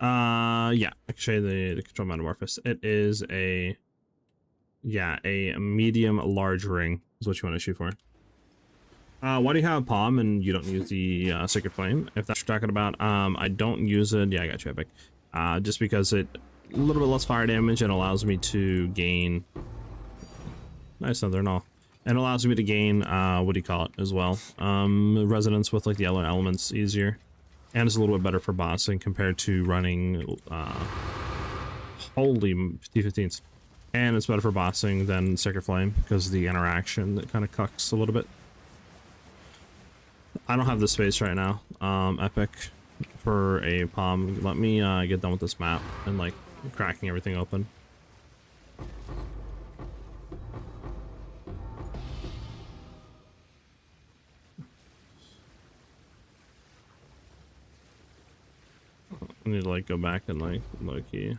A: Yeah, I can show you the control metamorphosis. It is a, yeah, a medium large ring is what you want to shoot for. Why do you have Palm and you don't use the Sacred Flame? If that's what you're talking about, I don't use it. Yeah, I got you, Epic. Just because it a little bit less fire damage and allows me to gain. Nice, no, they're not. And allows me to gain what do you call it as well? Resonance with like the other elements easier, and it's a little bit better for bossing compared to running holy D15s. And it's better for bossing than Sacred Flame because of the interaction that kind of cucks a little bit. I don't have the space right now, Epic, for a palm. Let me get done with this map and like cracking everything open. I need to like go back and like low key.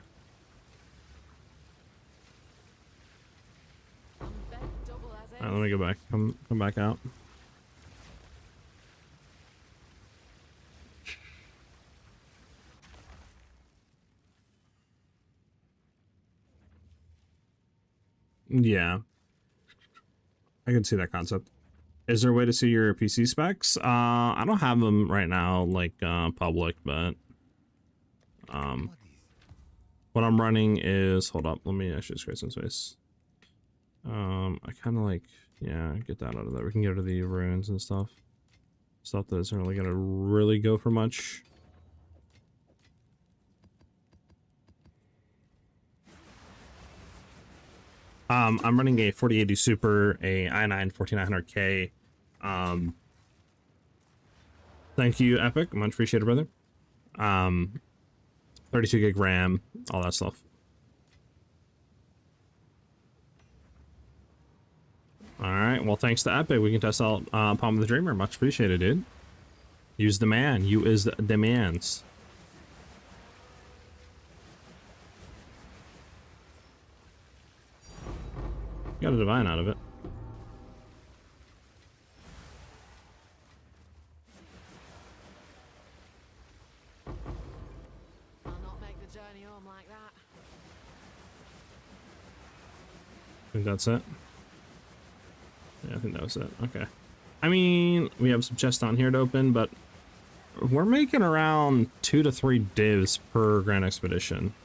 A: Alright, let me go back. Come back out. Yeah, I can see that concept. Is there a way to see your PC specs? I don't have them right now, like public, but what I'm running is, hold up, let me actually just create some space. I kind of like, yeah, get that out of there. We can get rid of the runes and stuff that isn't really gonna really go for much. I'm running a 4080 Super, a i9 14900K. Thank you, Epic. Much appreciated, brother. 32 gig RAM, all that stuff. All right. Well, thanks to Epic, we can test out Palm of the Dreamer. Much appreciated, dude. Use the man. You is the man's. Got a divine out of it.
B: I'll not make the journey home like that.
A: I think that's it. Yeah, I think that was it. Okay. I mean, we have some chests down here to open, but we're making around 2 to 3 divs per Grand Expedition.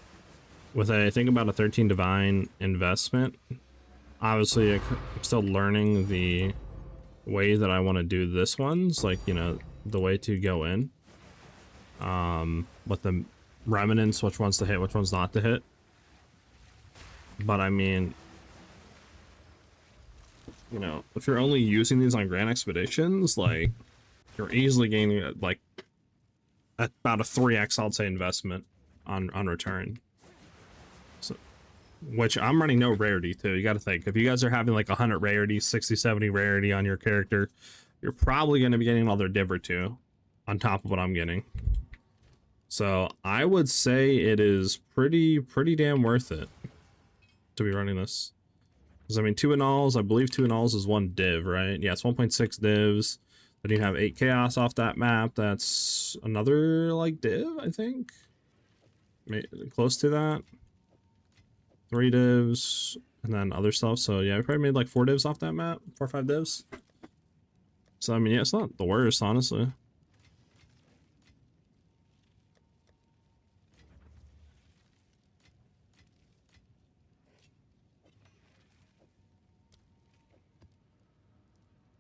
A: With I think about a 13 divine investment. Obviously, I'm still learning the way that I want to do this one's, like, you know, the way to go in. What the remnants, which ones to hit, which ones not to hit. But I mean, you know, if you're only using these on Grand Expeditions, like, you're easily gaining like about a 3x, I'd say, investment on return. So, which I'm running no rarity too. You got to think, if you guys are having like 100 rarity, 60, 70 rarity on your character, you're probably going to be getting another div or two on top of what I'm getting. So I would say it is pretty damn worth it to be running this. Because I mean, 2 annuls, I believe 2 annuls is 1 div, right? Yeah, it's 1.6 divs. Then you have 8 chaos off that map. That's another like div, I think. Close to that. 3 divs, and then other stuff. So yeah, we probably made like 4 divs off that map, 4 or 5 divs. So I mean, yeah, it's not the worst, honestly.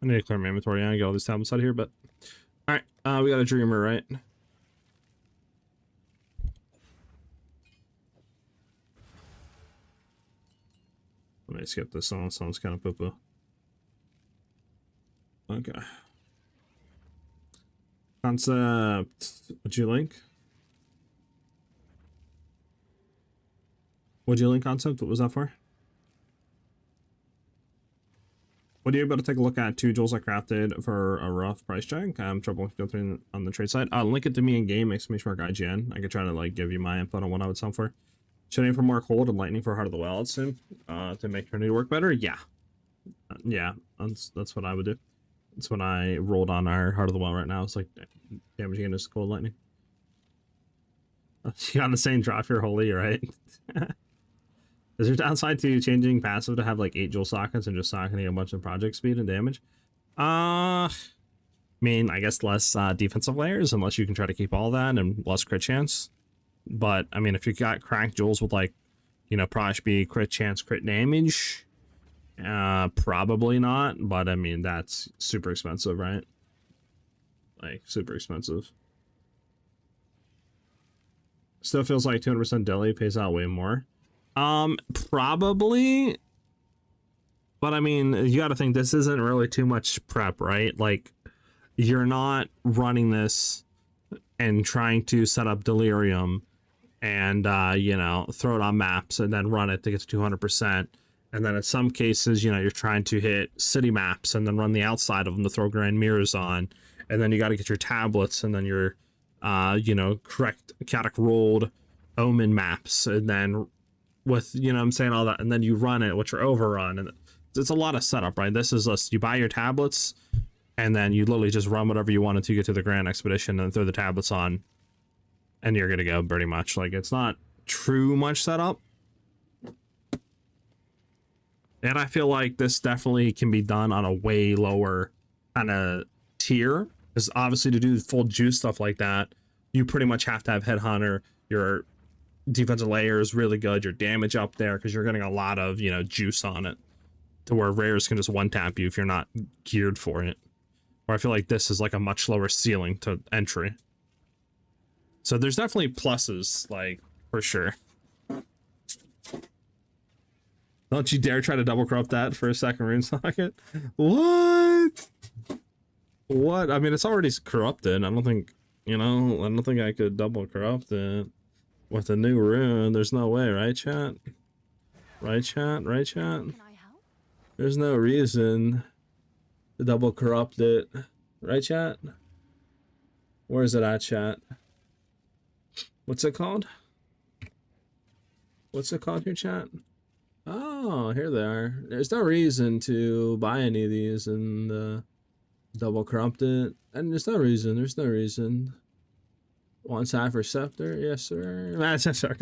A: I need to clear my inventory. I get all these tablets out of here, but all right, we got a dreamer, right? Let me skip this one. Sounds kind of poo-poo. Okay. Concept. What'd you link? What'd you link concept? What was that for? Would you be able to take a look at 2 jewels I crafted for a rough price check? I'm trouble filtering on the trade side. Link it to me in game, exclamation mark IGN. I could try to like give you my input on what I would sell for. Should aim for more cold and lightning for Heart of the Wild soon to make Trinity work better? Yeah. Yeah, that's what I would do. That's what I rolled on our Heart of the Wild right now. It's like damaging into cold lightning. You got the same drop here, holy, right? Is there downside to changing passive to have like 8 jewel sockets and just socketing a bunch of project speed and damage? I mean, I guess less defensive layers, unless you can try to keep all that, and less crit chance. But I mean, if you got cracked jewels with like, you know, probably should be crit chance, crit damage. Probably not. But I mean, that's super expensive, right? Like super expensive. Still feels like 200% deli pays out way more. Probably. But I mean, you got to think this isn't really too much prep, right? Like, you're not running this and trying to set up Delirium and, you know, throw it on maps and then run it to get to 200%. And then in some cases, you know, you're trying to hit city maps and then run the outside of them to throw grand mirrors on. And then you got to get your tablets and then your, you know, correct chaotic rolled omen maps. And then with, you know what I'm saying, all that. And then you run it, which are overrun. And it's a lot of setup, right? This is you buy your tablets and then you literally just run whatever you want until you get to the grand expedition and throw the tablets on. And you're going to go pretty much. Like, it's not too much setup. And I feel like this definitely can be done on a way lower kind of tier. Because obviously to do full juice stuff like that, you pretty much have to have Headhunter. Your defensive layer is really good. Your damage up there because you're getting a lot of, you know, juice on it. To where rares can just one-tap you if you're not geared for it. Or I feel like this is like a much lower ceiling to entry. So there's definitely pluses, like, for sure. Don't you dare try to double corrupt that for a second rune socket. What? What? I mean, it's already corrupted. I don't think, you know, I don't think I could double corrupt it with a new rune. There's no way, right, chat? Right, chat? Right, chat?
E: Can I help?
A: There's no reason to double corrupt it. Right, chat? Where is it at, chat? What's it called? What's it called here, chat? Oh, here they are. There's no reason to buy any of these and double corrupt it. And there's no reason. There's no reason. One side for scepter, yes sir. That's a sorry.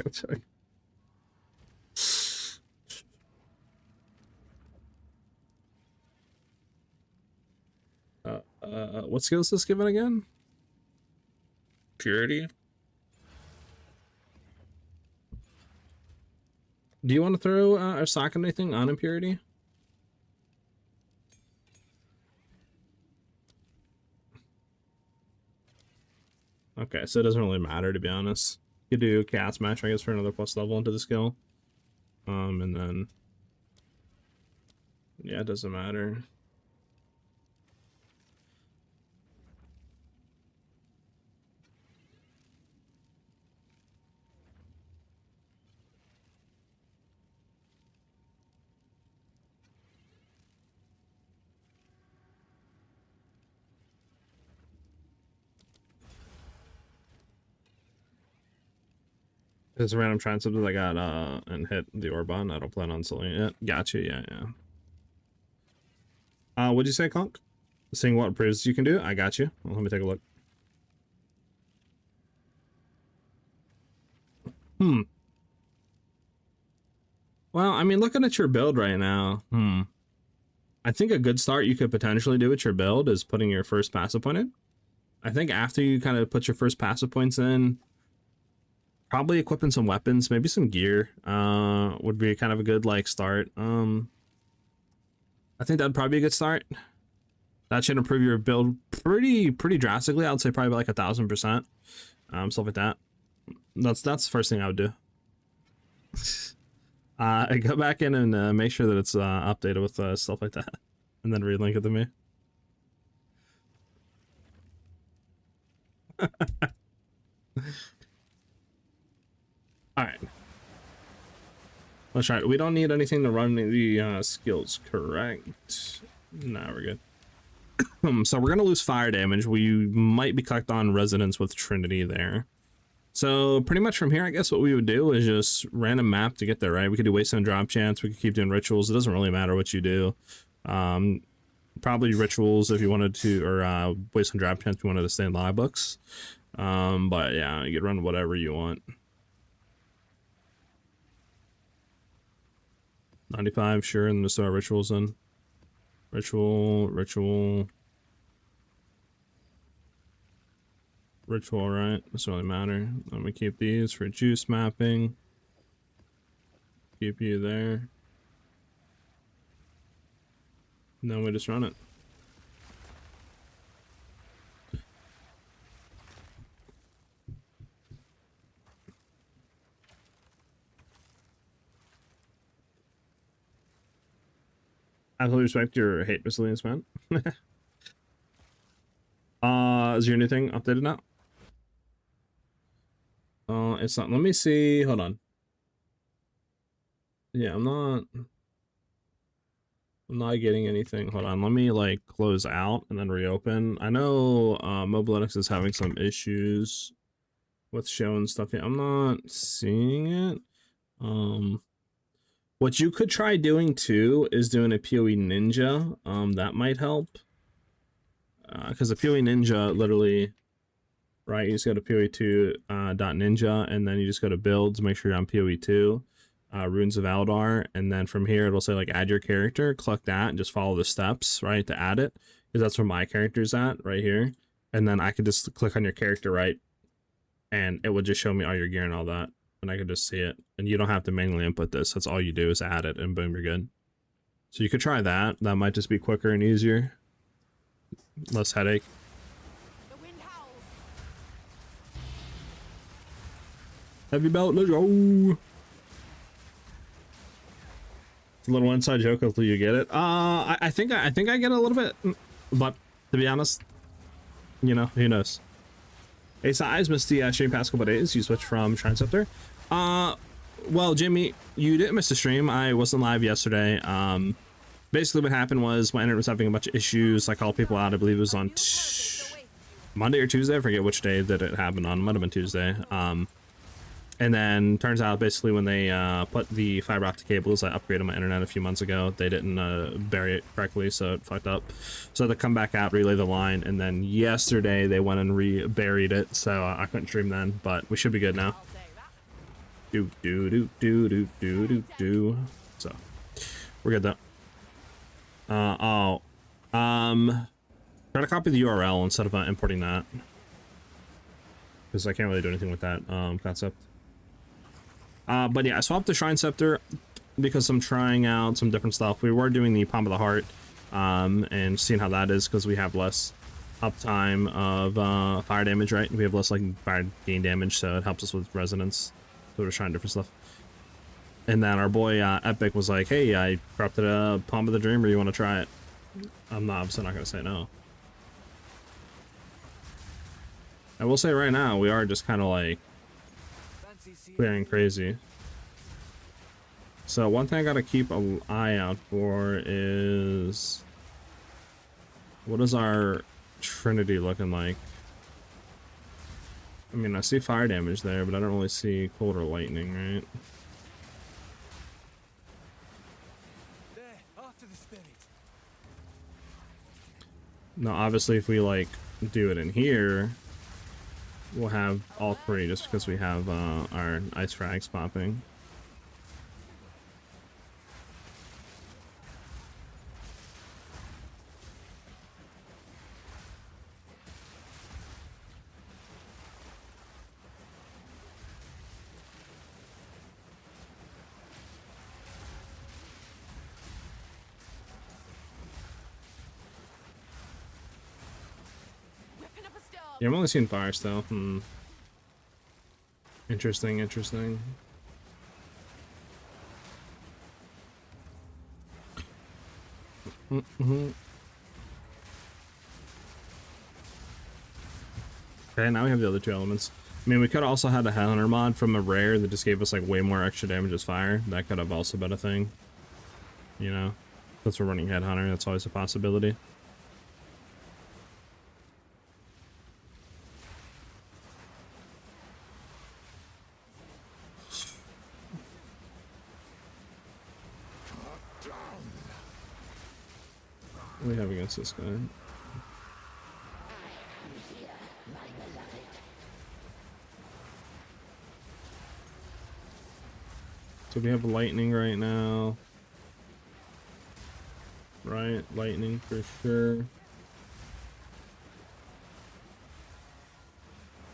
A: What skill is this given again? Purity. Do you want to throw or socket anything on impurity? Okay, so it doesn't really matter, to be honest. You could do cast match, I guess, for another plus level into the skill. And then yeah, it doesn't matter. It's a random trying something I got and hit the Orban. I don't plan on selling it yet. Gotcha, yeah. What'd you say, Conk? Seeing what proves you can do? I got you. Well, let me take a look. Well, I mean, looking at your build right now, I think a good start you could potentially do with your build is putting your first passive point in. I think after you kind of put your first passive points in, probably equipping some weapons, maybe some gear, would be kind of a good like start. I think that'd probably be a good start. That should improve your build pretty drastically. I would say probably like 1,000%. Stuff like that. That's the first thing I would do. Go back in and make sure that it's updated with stuff like that, and then relink it to me. All right. Let's try it. We don't need anything to run the skills, correct? Nah, we're good. So we're gonna lose fire damage. We might be collected on Resonance with Trinity there. So pretty much from here, I guess what we would do is just random map to get there, right? We could do waste and drop chance. We could keep doing rituals. It doesn't really matter what you do. Probably rituals if you wanted to, or waste and drop chance if you wanted to stay in live books. But yeah, you could run whatever you want. 95, sure, and just throw rituals in. Ritual, right? Doesn't really matter. Let me keep these for juice mapping. Keep you there. And then we just run it. Absolutely respect your hate resilience, man. Is your new thing updated now? It's not. Let me see. Hold on. Yeah, I'm not getting anything. Hold on. Let me like close out and then reopen. I know Mobile Linux is having some issues with showing stuff here. I'm not seeing it. What you could try doing too is doing a PoE Ninja. That might help. Because the PoE Ninja literally, right? You just go to PoE2.ninja and then you just go to builds, make sure you're on PoE2, Runes of Aldar, and then from here it'll say like add your character. Click that and just follow the steps, right, to add it. Because that's where my character's at, right here. And then I could just click on your character, right? And it would just show me all your gear and all that. And I could just see it. And you don't have to manually input this. That's all you do is add it and boom, you're good. So you could try that. That might just be quicker and easier. Less headache.
B: The wind howls.
A: Heavy belt, let's go. It's a little inside joke, hopefully you get it. I think I get a little bit, but to be honest, you know, who knows. Hey, SiahZ missed the stream past couple days. You switched from Shrine Scepter. Well, Jimmy, you didn't miss the stream. I wasn't live yesterday. Basically what happened was my internet was having a bunch of issues. I called people out. I believe it was on Monday or Tuesday. I forget which day that it happened on. It might have been Tuesday. And then turns out basically when they put the fiber optic cables, I upgraded my internet a few months ago. They didn't bury it correctly, so it fucked up. So they come back out, relay the line, and then yesterday they went and reburied it. So I couldn't stream then, but we should be good now. So we're good though. Try to copy the URL instead of importing that, because I can't really do anything with that concept. But yeah, I swapped the Shrine Scepter because I'm trying out some different stuff. We were doing the Palm of the Heart and seeing how that is, because we have less uptime of fire damage, right? We have less like fire gain damage, so it helps us with resonance. So we're trying different stuff. And then our boy Epic was like, hey, I corrupted a Palm of the Dreamer, you want to try it? I'm obviously not going to say no. I will say right now, we are just kind of like clearing crazy. So one thing I got to keep an eye out for is, what is our Trinity looking like? I mean, I see fire damage there, but I don't really see cold or lightning, right? Now, obviously, if we like do it in here, we'll have all three just because we have our ice frags popping. Yeah, I'm only seeing fire still. Interesting, interesting. Okay, now we have the other two elements. I mean, we could have also had a Headhunter mod from a rare that just gave us like way more extra damage as fire. That could have also been a thing, you know? Because we're running Headhunter, that's always a possibility. What do we have against this guy? So we have lightning right now. Right, lightning for sure.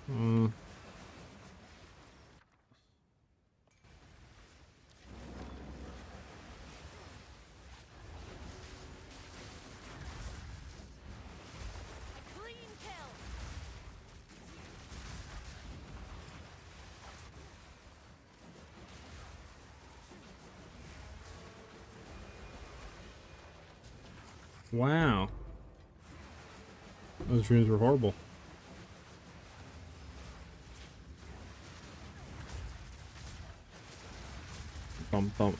B: Clean kill.
A: Wow. Those dreams were horrible.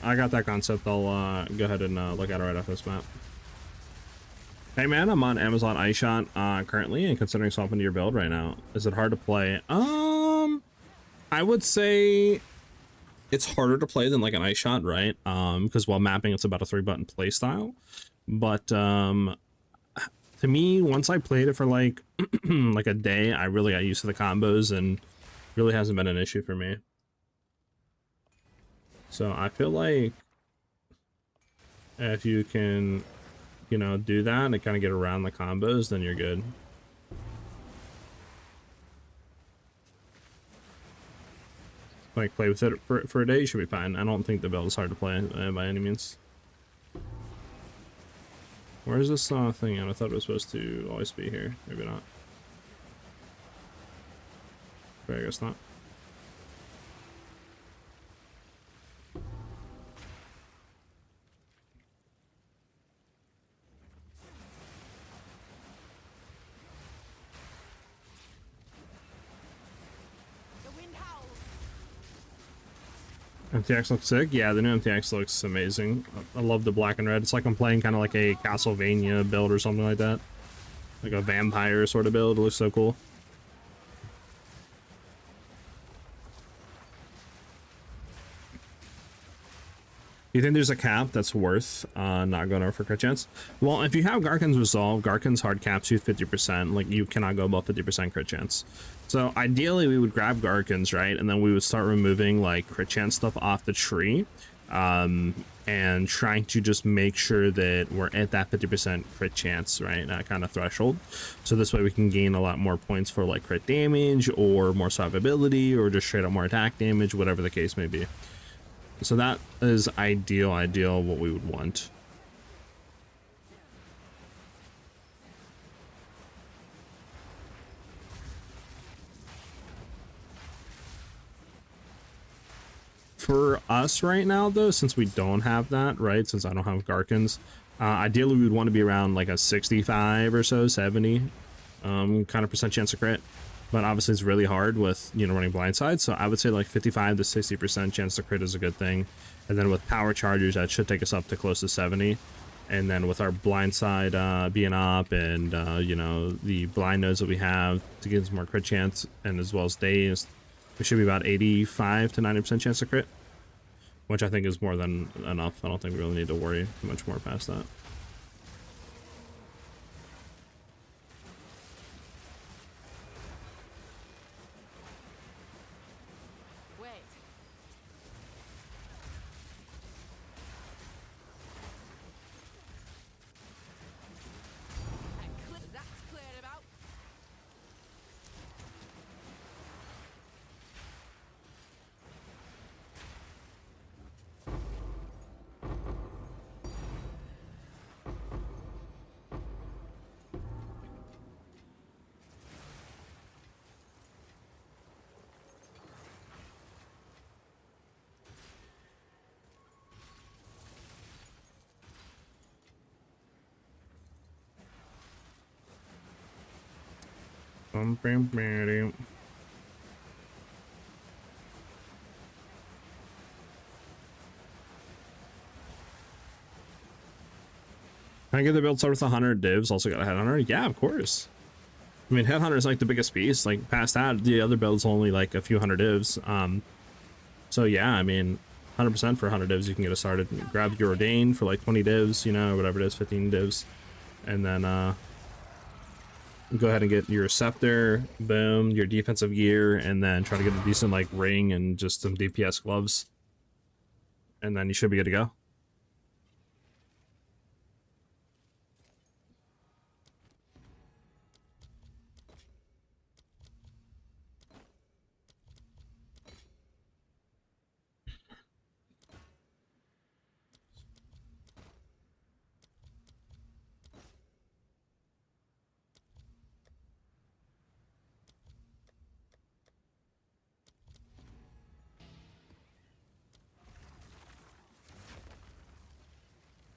A: I got that concept. I'll go ahead and look at it right after this map. Hey man, I'm on Amazon iShot currently and considering swapping to your build right now. Is it hard to play? I would say it's harder to play than like an iShot, right? Because while mapping, it's about a 3-button play style. But to me, once I played it for like like a day, I really got used to the combos and really hasn't been an issue for me. So I feel like if you can, you know, do that and kind of get around the combos, then you're good. Like play with it for a day, you should be fine. I don't think the build is hard to play by any means. Where's this thing at? I thought it was supposed to always be here. Maybe not. Okay, I guess not.
B: The wind howls.
A: MTX looks sick. Yeah, the new MTX looks amazing. I love the black and red. It's like I'm playing kind of like a Castlevania build or something like that. Like a vampire sort of build. It looks so cool. You think there's a cap that's worth not going over for crit chance? Well, if you have Garkin's Resolve, Garkin's hard caps you 50%. Like, you cannot go above 50% crit chance. So ideally, we would grab Garkin's, right? And then we would start removing like crit chance stuff off the tree. And trying to just make sure that we're at that 50% crit chance, right? That kind of threshold. So this way we can gain a lot more points for like crit damage or more survivability or just straight up more attack damage, whatever the case may be. So that is ideal what we would want. For us right now though, since we don't have that, right, since I don't have Garkins, ideally we would want to be around like a 65 or so, 70 kind of percent chance of crit. But obviously it's really hard with, you know, running blindside, so I would say like 55 to 60% chance to crit is a good thing. And then with power chargers, that should take us up to close to 70. And then with our blindside being up and you know, the blind nodes that we have to give us more crit chance, and as well as days, we should be about 85 to 90% chance to crit, which I think is more than enough. I don't think we really need to worry too much more past that.
B: Wait. That's cleared about.
A: Can I get the build start with 100 divs? Also got a headhunter? Yeah, of course. I mean, headhunter is like the biggest beast. Like past that, the other build's only like a few hundred divs. So yeah, I mean, 100% for 100 divs, you can get it started. Grab your ordain for like 20 divs, you know, whatever it is, 15 divs, and then go ahead and get your scepter, boom, your defensive gear, and then try to get a decent like ring and just some DPS gloves, and then you should be good to go.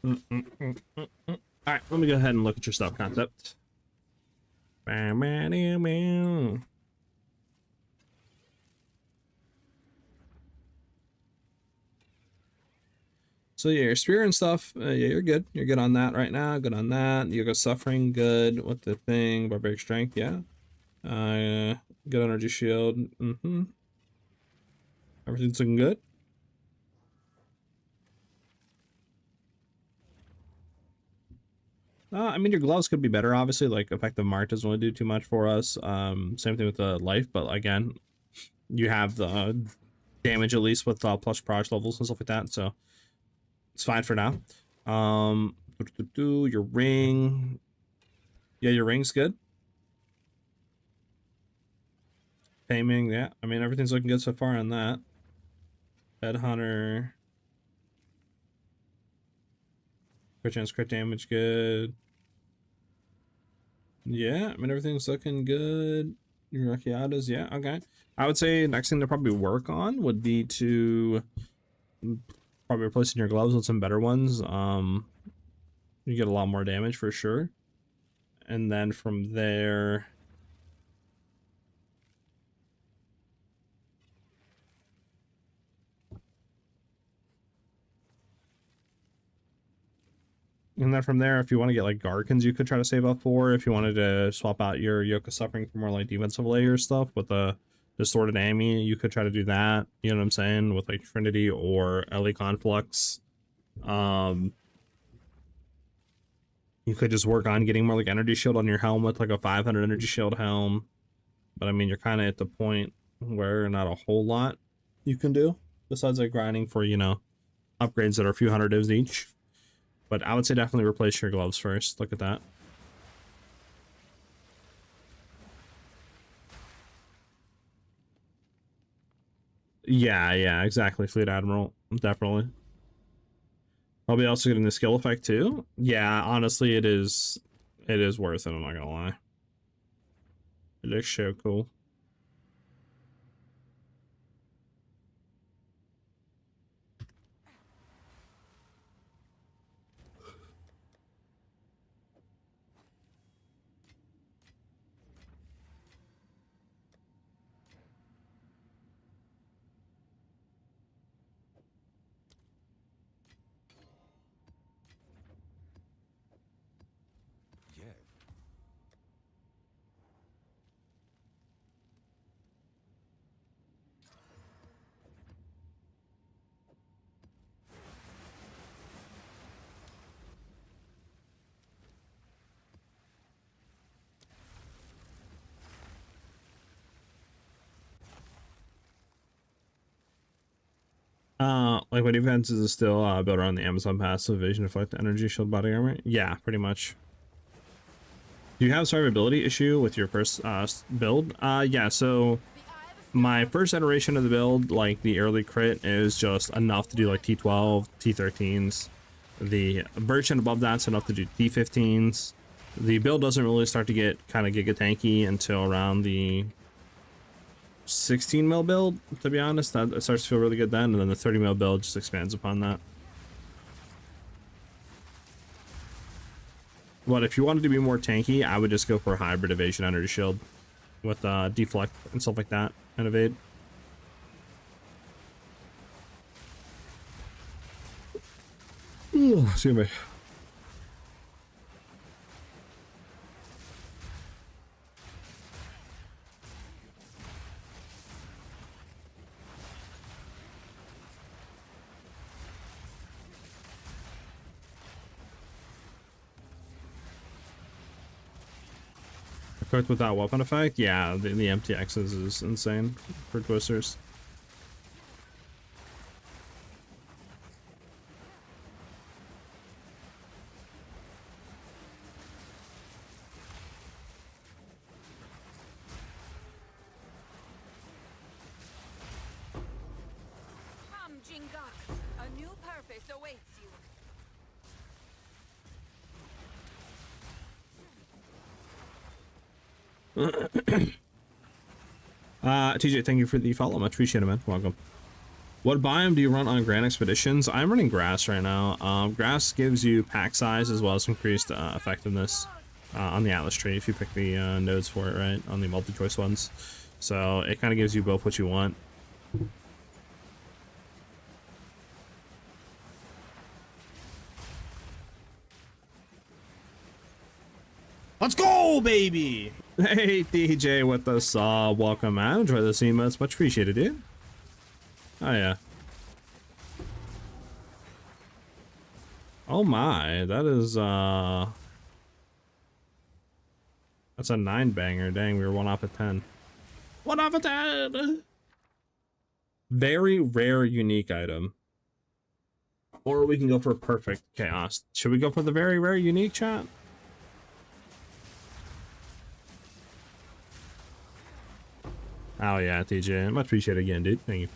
A: All right, let me go ahead and look at your stuff concept. So yeah, your spear and stuff, yeah, you're good. You're good on that right now. Good on that. You got suffering, good. What the thing? Barbaric strength, yeah. Good energy shield. Everything's looking good. I mean, your gloves could be better, obviously. Like, effective mark doesn't really do too much for us. Same thing with the life, but again, you have the damage at least with plus proj levels and stuff like that, so it's fine for now. Your ring. Yeah, your ring's good. Taming, yeah. I mean, everything's looking good so far on that. Headhunter. Crit chance, crit damage, good. Yeah, I mean, everything's looking good. Your Archeadas, yeah, okay. I would say next thing to probably work on would be to probably replacing your gloves with some better ones. You get a lot more damage for sure. And then from there, if you want to get like Garkins, you could try to save up for. If you wanted to swap out your Yoke of Suffering for more like defensive layer stuff with the Distorted Ami, you could try to do that. You know what I'm saying? With like Trinity or Ellie Conflux. You could just work on getting more like energy shield on your helm with like a 500 energy shield helm. But I mean, you're kind of at the point where not a whole lot you can do besides like grinding for, you know, upgrades that are a few hundred divs each. But I would say definitely replace your gloves first. Look at that. Yeah, exactly. Fleet Admiral, definitely. I'll be also getting the skill effect too. Yeah, honestly, it is worth it. I'm not gonna lie. It looks so cool.
D: Yeah.
A: Like what defense is still built around the Amazon passive vision effect energy shield body armor? Yeah, pretty much. Do you have survivability issue with your first build? Yeah, so my first iteration of the build, like the early crit, is just enough to do like T12, T13s. The version above that's enough to do T15s. The build doesn't really start to get kind of giga tanky until around the 16 mil build, to be honest. That starts to feel really good then, and then the 30 mil build just expands upon that. But if you wanted to be more tanky, I would just go for a hybrid evasion energy shield with deflect and stuff like that, and evade. Ooh, excuse me. Cooked without weapon effect? Yeah, the MTXs is insane for twisters.
B: Come, Jingak. A new purpose awaits you.
A: TJ, thank you for the follow. Much appreciated, man. Welcome. What biome do you run on Grand Expeditions? I'm running grass right now. Grass gives you pack size as well as increased effectiveness on the Atlas tree if you pick the nodes for it, right? On the multi-choice ones. So it kind of gives you both what you want. Let's go, baby! Hey, DJ with the saw. Welcome, man. Enjoy the emotes. Much appreciated, dude. Oh, yeah. Oh, my. That is, that's a 9-banger. Dang, we were 1 off of 10. 1 off of 10! Very rare, unique item. Or we can go for perfect chaos. Should we go for the very rare, unique, chat? Oh yeah, TJ, much appreciated again, dude. Thank you.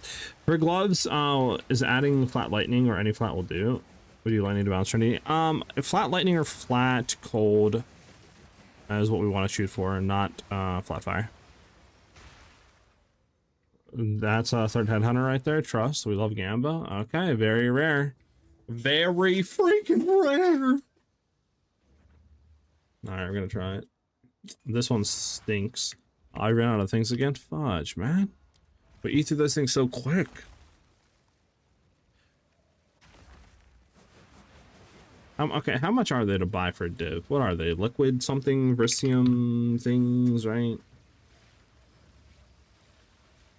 A: For gloves, is adding flat lightning or any flat will do. What do you lightning to bounce trinity? Flat lightning or flat cold is what we want to shoot for, not flat fire. That's a third headhunter right there. Trust. We love Gamba. Okay, very rare. Very freaking rare. All right, we're gonna try it. This one stinks. I ran out of things again. Fudge, man. But eat through those things so quick. Okay, how much are they to buy for a div? What are they? Liquid something, Vricium things, right?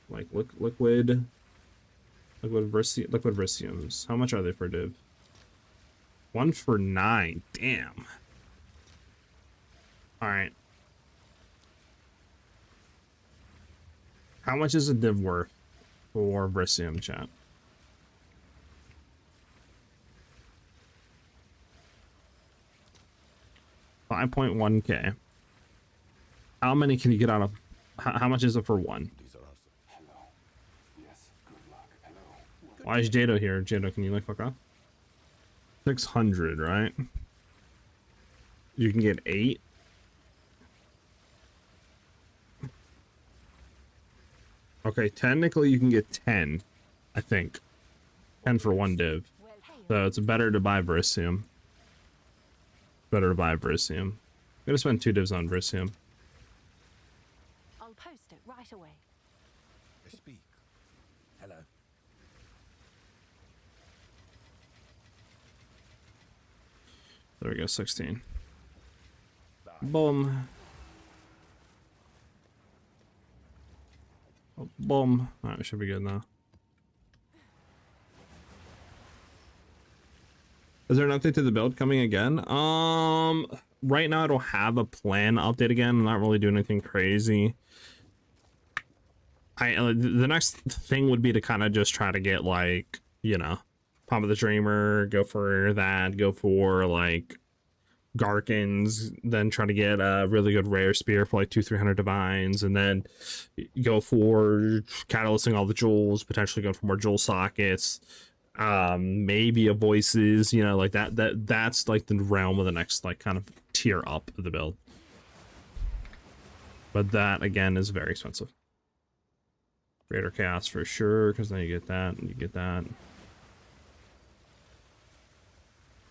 A: Like liquid Vriciums. How much are they for a div? 1 for 9. Damn. All right. How much is a div worth for Vricium, chat? $5.1K. How many can you get out of? How much is it for one? Why is Jado here? Jado, can you like fuck off? 600, right? You can get 8. Okay, technically you can get 10, I think. 10 for 1 div. So it's better to buy Vricium. Better to buy Vricium. I'm gonna spend 2 divs on Vricium.
E: I'll post it right away.
D: Speak. Hello.
A: There we go, 16. Boom. Oh, boom. Alright, we should be good now. Is there an update to the build coming again? Right now I don't have a plan update again. I'm not really doing anything crazy. The next thing would be to kind of just try to get, like, you know, Pump of the Dreamer, go for that, go for like Garkins, then try to get a really good rare spear for like 200-300 divines, and then go for catalysting all the jewels, potentially going for more jewel sockets, maybe a voices, you know, like that's like the realm of the next like kind of tier up of the build. But that again is very expensive. Greater chaos for sure, because then you get that and you get that.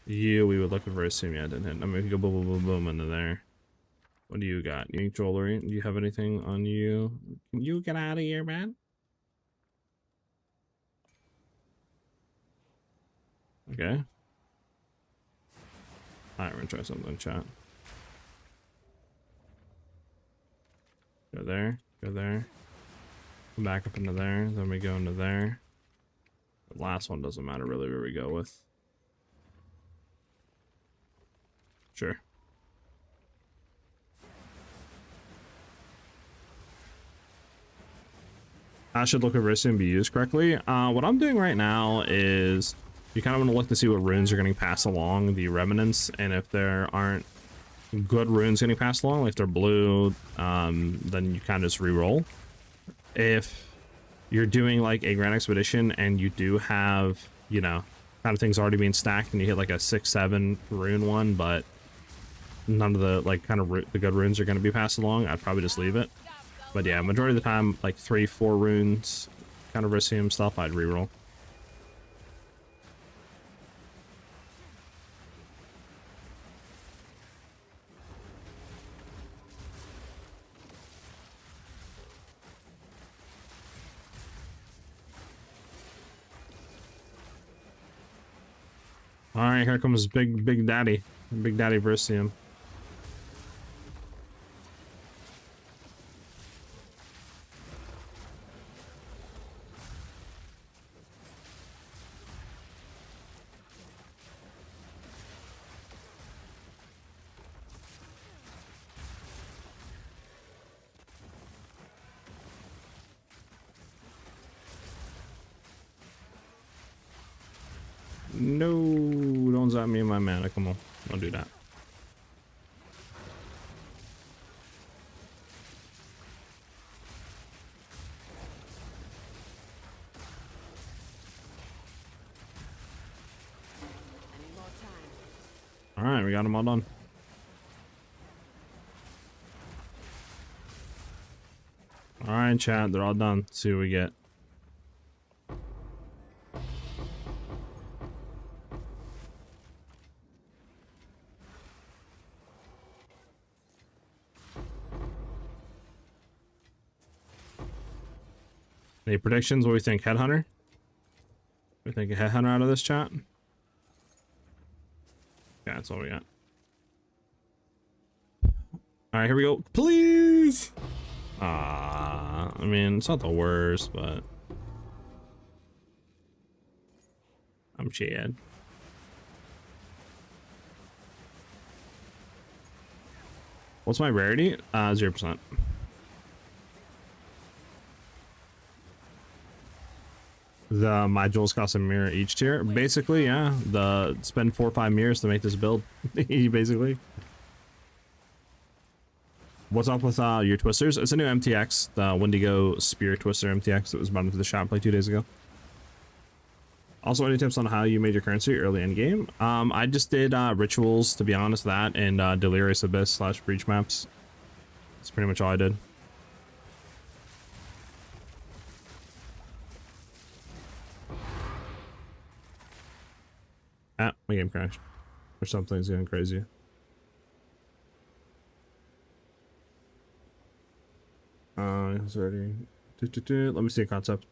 A: You, we would look at Vricium. Yeah, didn't hit. I mean, we can go boom, boom, boom, boom into there. What do you got? Unique jewelry. Do you have anything on you? Can you get out of here, man? Okay. Alright, we're gonna try something in chat. Go there. Go there. Come back up into there. Then we go into there. The last one doesn't matter really where we go with. Sure. I should look at Versi and be used correctly. What I'm doing right now is you kind of want to look to see what runes are getting passed along the remnants, and if there aren't good runes getting passed along, like if they're blue, then you kind of just re-roll. If you're doing like a Grand Expedition and you do have, you know, kind of things already being stacked and you hit like a 6-7 rune one, but none of the like kind of the good runes are going to be passed along, I'd probably just leave it. But yeah, majority of the time, like 3-4 runes, kind of Rissium stuff, I'd reroll. All right, here comes Big Daddy Versium. No, don't zap me in my mana. Come on, don't do that. All right, we got them all done. All right, chat, they're all done. Let's see what we get. Any predictions? What do we think? Headhunter? We think a headhunter out of this chat? Yeah, that's all we got. All right, here we go. Please. I mean, it's not the worst, but I'm Chad. What's my rarity? 0%. The modules cost a mirror each tier. Basically, yeah. Spend 4 or 5 mirrors to make this build. Basically. What's up with your twisters? It's a new MTX, the Wendigo Spear Twister MTX that was brought into the shop like 2 days ago. Also, any tips on how you made your currency early in game? I just did rituals, to be honest, that and Delirious Abyss / breach maps. That's pretty much all I did. Ah, my game crashed. Or something's going crazy. It's already. Let me see a concept.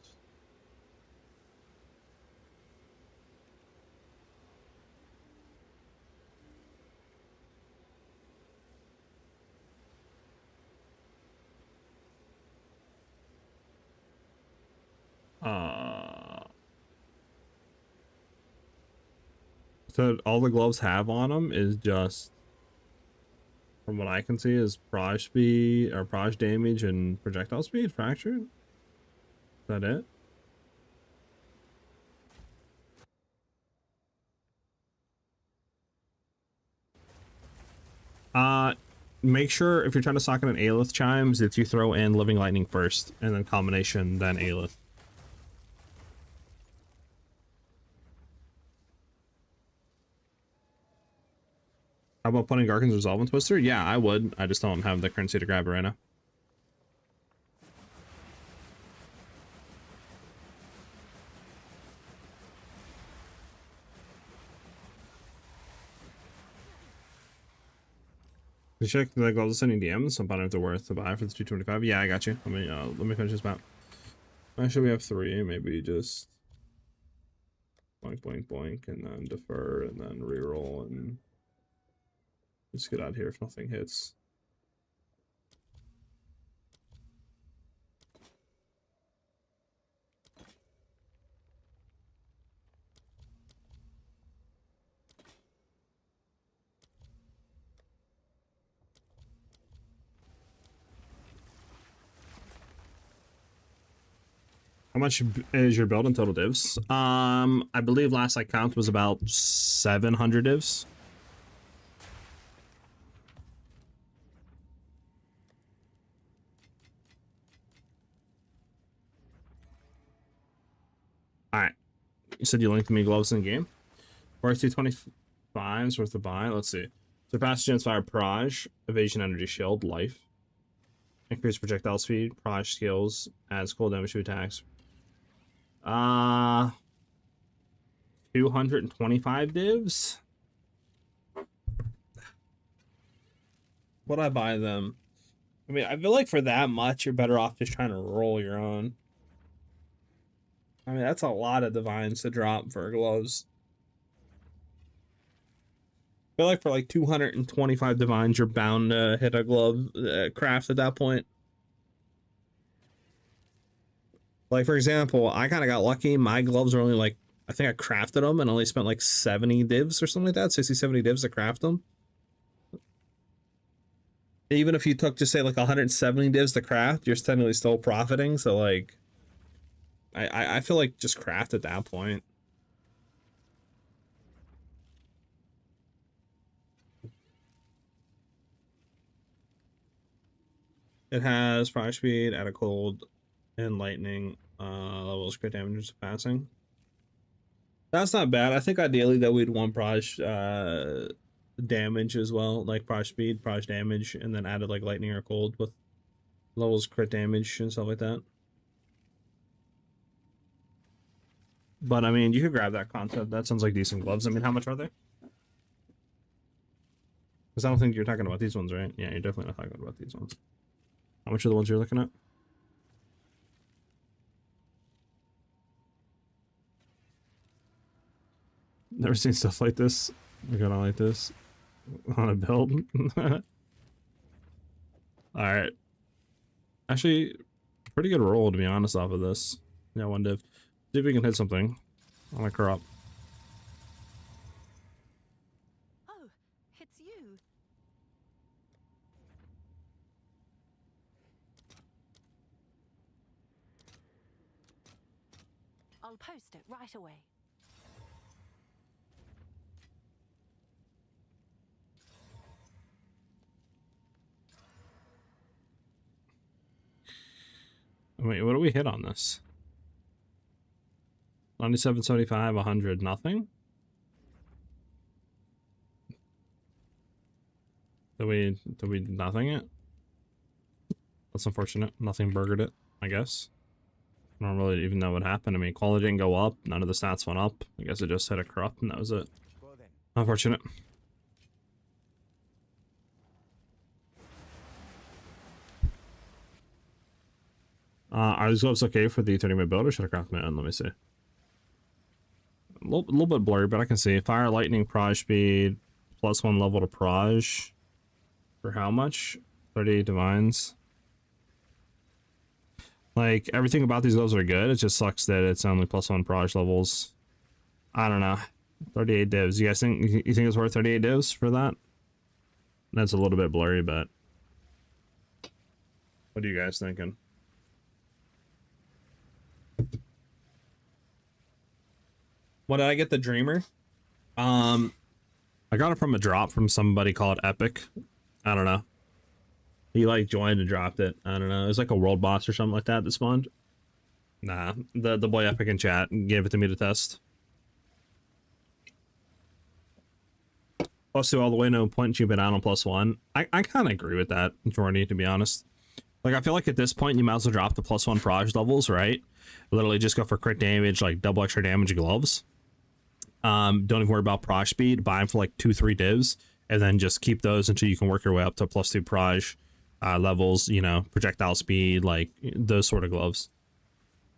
A: So all the gloves have on them is just, from what I can see, is proj speed or proj damage and projectile speed fractured. Is that it? Make sure if you're trying to sock in an Aelith chimes, if you throw in Living Lightning first and then combination, then Aelith. How about putting Garkin's Resolve in Twister? Yeah, I would. I just don't have the currency to grab it right now. You check the gloves sending DMs. I'm finding if they're worth to buy for the 225. Yeah, I got you. Let me finish this map. Actually, we have 3. Maybe just boink, and then defer, and then reroll, and just get out of here if nothing hits. much is your build in total divs? I believe last I counted was about 700 divs. All right. You said you linked me gloves in the game. Worth 225 worth to buy. Let's see. Surpass Gen's Fire Proj, Evasion Energy Shield, Life. Increase projectile speed, Proj skills, adds cold damage to attacks. 225 divs. Would I buy them? I mean, I feel like for that much, you're better off just trying to roll your own. I mean, that's a lot of divines to drop for gloves. I feel like for like 225 divines, you're bound to hit a glove craft at that point. Like, for example, I kind of got lucky. My gloves are only like, I think I crafted them and only spent like 70 divs or something like that. 60, 70 divs to craft them. Even if you took, just say, like 170 divs to craft, you're technically still profiting. So, like, I feel like just craft at that point. It has fire speed, add a cold, and lightning levels, crit damage is passing. That's not bad. I think ideally that we'd want Proj damage as well, like Proj speed, Proj damage, and then added like lightning or cold with levels, crit damage, and stuff like that. But I mean, you could grab that concept. That sounds like decent gloves. I mean, how much are they? Because I don't think you're talking about these ones, right? Yeah, you're definitely not talking about these ones. How much are the ones you're looking at? Never seen stuff like this. I got on like this on a build. All right. Actually, pretty good roll to be honest off of this. Yeah, one div. See if we can hit something on a crop.
E: Oh, it's you. I'll post it right away.
A: Wait, what do we hit on this? 97.75, 100, nothing? Did we nothing it? That's unfortunate. Nothing burgered it, I guess. I don't really even know what happened. I mean, quality didn't go up. None of the stats went up. I guess it just hit a corrupt and that was it. Unfortunate. Are these gloves okay for the 30-minute build or should I craft my own? Let me see. A little bit blurry, but I can see. Fire, lightning, Proj speed, +1 level to Proj. For how much? 38 divines. Like, everything about these gloves are good. It just sucks that it's only +1 Proj levels. I don't know. 38 divs. You guys think it's worth 38 divs for that? That's a little bit blurry, but what are you guys thinking? What did I get? The Dreamer? I got it from a drop from somebody called Epic. I don't know. He like joined and dropped it. I don't know. It was like a world boss or something like that spawned. Nah, the boy Epic in chat gave it to me to test. +2 all the way, no point cheaping out on +1. I kind of agree with that, Jordy, to be honest. Like, I feel like at this point, you might as well drop the +1 Proj levels, right? Literally just go for crit damage, like double extra damage gloves. Don't even worry about Proj speed. Buy them for like 2-3 divs, and then just keep those until you can work your way up to +2 Proj levels, you know, projectile speed, like those sort of gloves.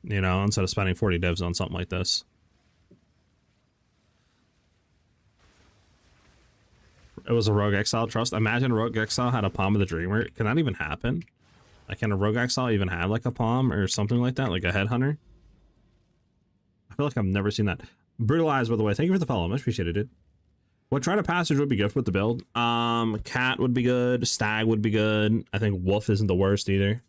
A: You know, instead of spending 40 divs on something like this. It was a Rogue Exile trust. Imagine Rogue Exile had a Palm of the Dreamer. Can that even happen? Like, can a Rogue Exile even have like a Palm or something like that? Like a Headhunter? I feel like I've never seen that. Brutalized, by the way. Thank you for the follow. Much appreciated, dude. What Try to Passage would be good with the build? Cat would be good. Stag would be good. I think Wolf isn't the worst either.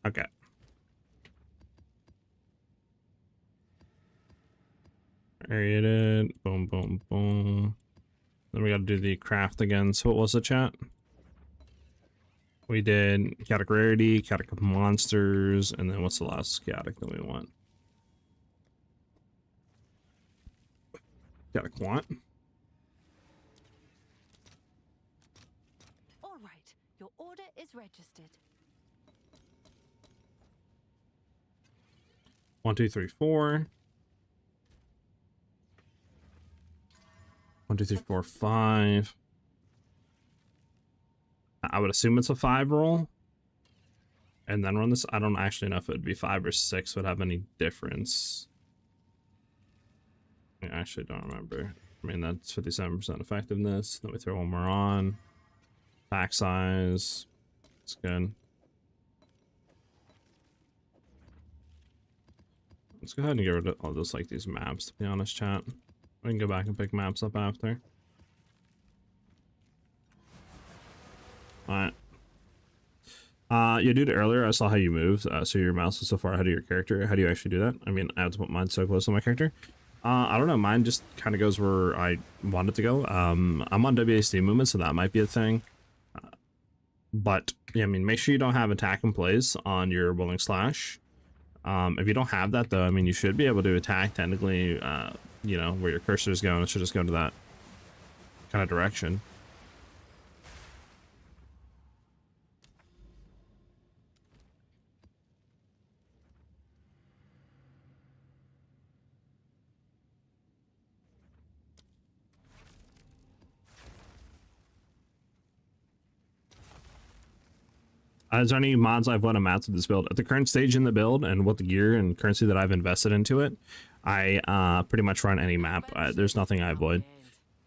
A: Okay. Created. Boom, boom, boom. Then we got to do the craft again. So what was the chat? We did chaotic rarity, chaotic monsters, and then what's the last chaotic that we want? Chaotic quant.
E: All right, your order is registered.
A: 1, 2, 3, 4. 1, 2, 3, 4, 5. I would assume it's a 5 roll. And then run this. I don't actually know if it would be 5 or 6 would have any difference. I actually don't remember. I mean, that's 57% effectiveness. Then we throw one more on. Pack size. It's good. Let's go ahead and get rid of all this, like these maps, to be honest, chat. We can go back and pick maps up after. Alright. You did it earlier. I saw how you moved. So your mouse was so far ahead of your character. How do you actually do that? I mean, I have to put mine so close to my character. I don't know. Mine just kind of goes where I want it to go. I'm on WASD movement, so that might be a thing. But yeah, I mean, make sure you don't have attack in place on your willing slash. If you don't have that, though, I mean, you should be able to attack technically. You know, where your cursor is going, it should just go to that kind of direction. Is there any mods I've won amounts of this build? At the current stage in the build and what the gear and currency that I've invested into it, I pretty much run any map. There's nothing I avoid.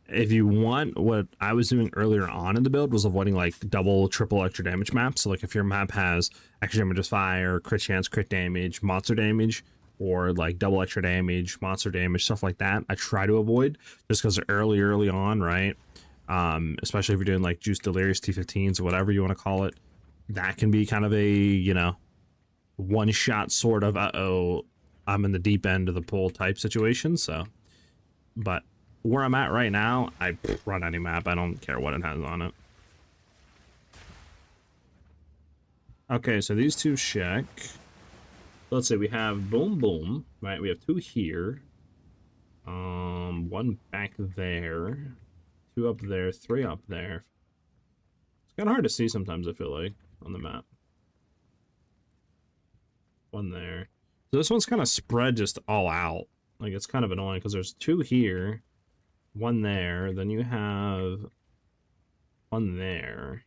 A: If you want, what I was doing earlier on in the build was avoiding like double, triple extra damage maps. So like if your map has extra damage of fire, crit chance, crit damage, monster damage, or like double extra damage, monster damage, stuff like that, I try to avoid just because they're early on, right? Especially if you're doing like Juice Delirious T15s or whatever you want to call it. That can be kind of a, you know, one shot sort of, uh-oh, I'm in the deep end of the pool type situation. So, but where I'm at right now, I run any map. I don't care what it has on it. Okay, so these two check. Let's say we have boom boom, right? We have 2 here. 1 back there. 2 up there, 3 up there. It's kind of hard to see sometimes, I feel like, on the map. 1 there. So this one's kind of spread just all out. Like, it's kind of annoying because there's 2 here, 1 there, then you have 1 there.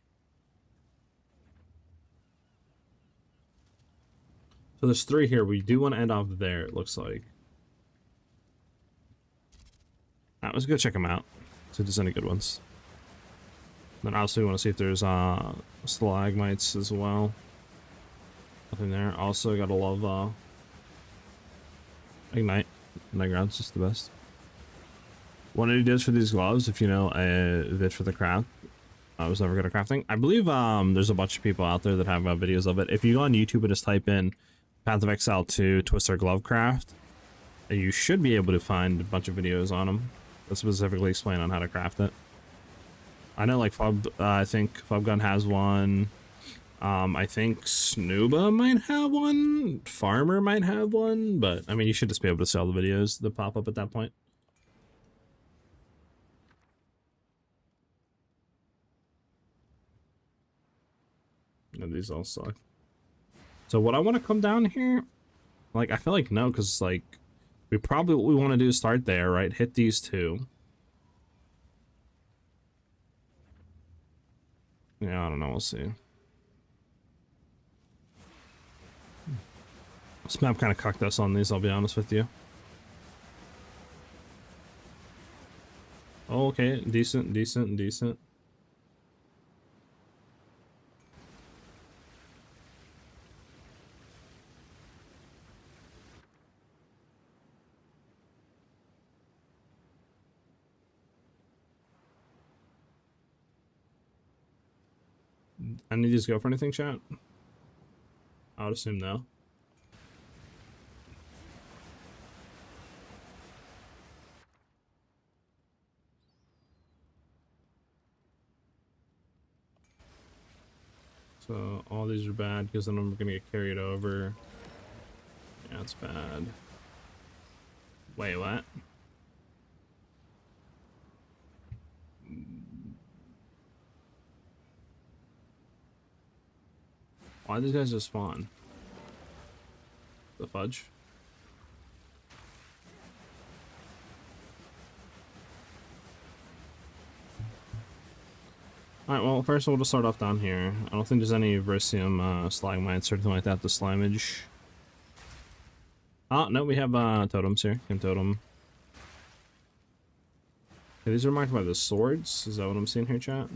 A: So there's 3 here. We do want to end off there, it looks like. Alright, let's go check them out. See if there's any good ones. Then also we want to see if there's stalagmites as well. Nothing there. Also gotta love Ignite. Nightground's just the best. One of the videos for these gloves, if you know a vid for the craft. I was never good at crafting. I believe there's a bunch of people out there that have videos of it. If you go on YouTube and just type in Path of Exile 2 Twister Glove Craft, you should be able to find a bunch of videos on them that specifically explain on how to craft it. I know, like, I think Fubgun has one. I think Snooba might have one. Farmer might have one. But, I mean, you should just be able to sell the videos that pop up at that point. And these all suck. So what I want to come down here, like, I feel like no, because, like, we probably, what we want to do is start there, right? Hit these 2. Yeah, I don't know. We'll see. This map kind of cucked us on these, I'll be honest with you. Oh, okay. Decent, decent, decent. Any of these go for anything, chat? I would assume no. So all these are bad because then I'm gonna get carried over. Yeah, it's bad. Wait, what? Why these guys just spawn? The fudge? Alright, well, first we'll just start off down here. I don't think there's any Versium stalagmites or anything like that, the slimage. Oh, no, we have totems here. Kim totem. Okay, these are marked by the swords. Is that what I'm seeing here, chat?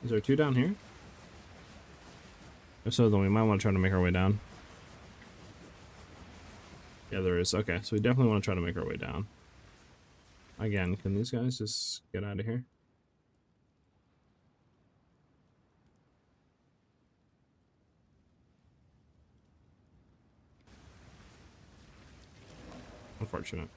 A: Is there 2 down here? If so, then we might want to try to make our way down. Yeah, there is. Okay, so we definitely want to try to make our way down. Again, can these guys just get out of here? Unfortunate.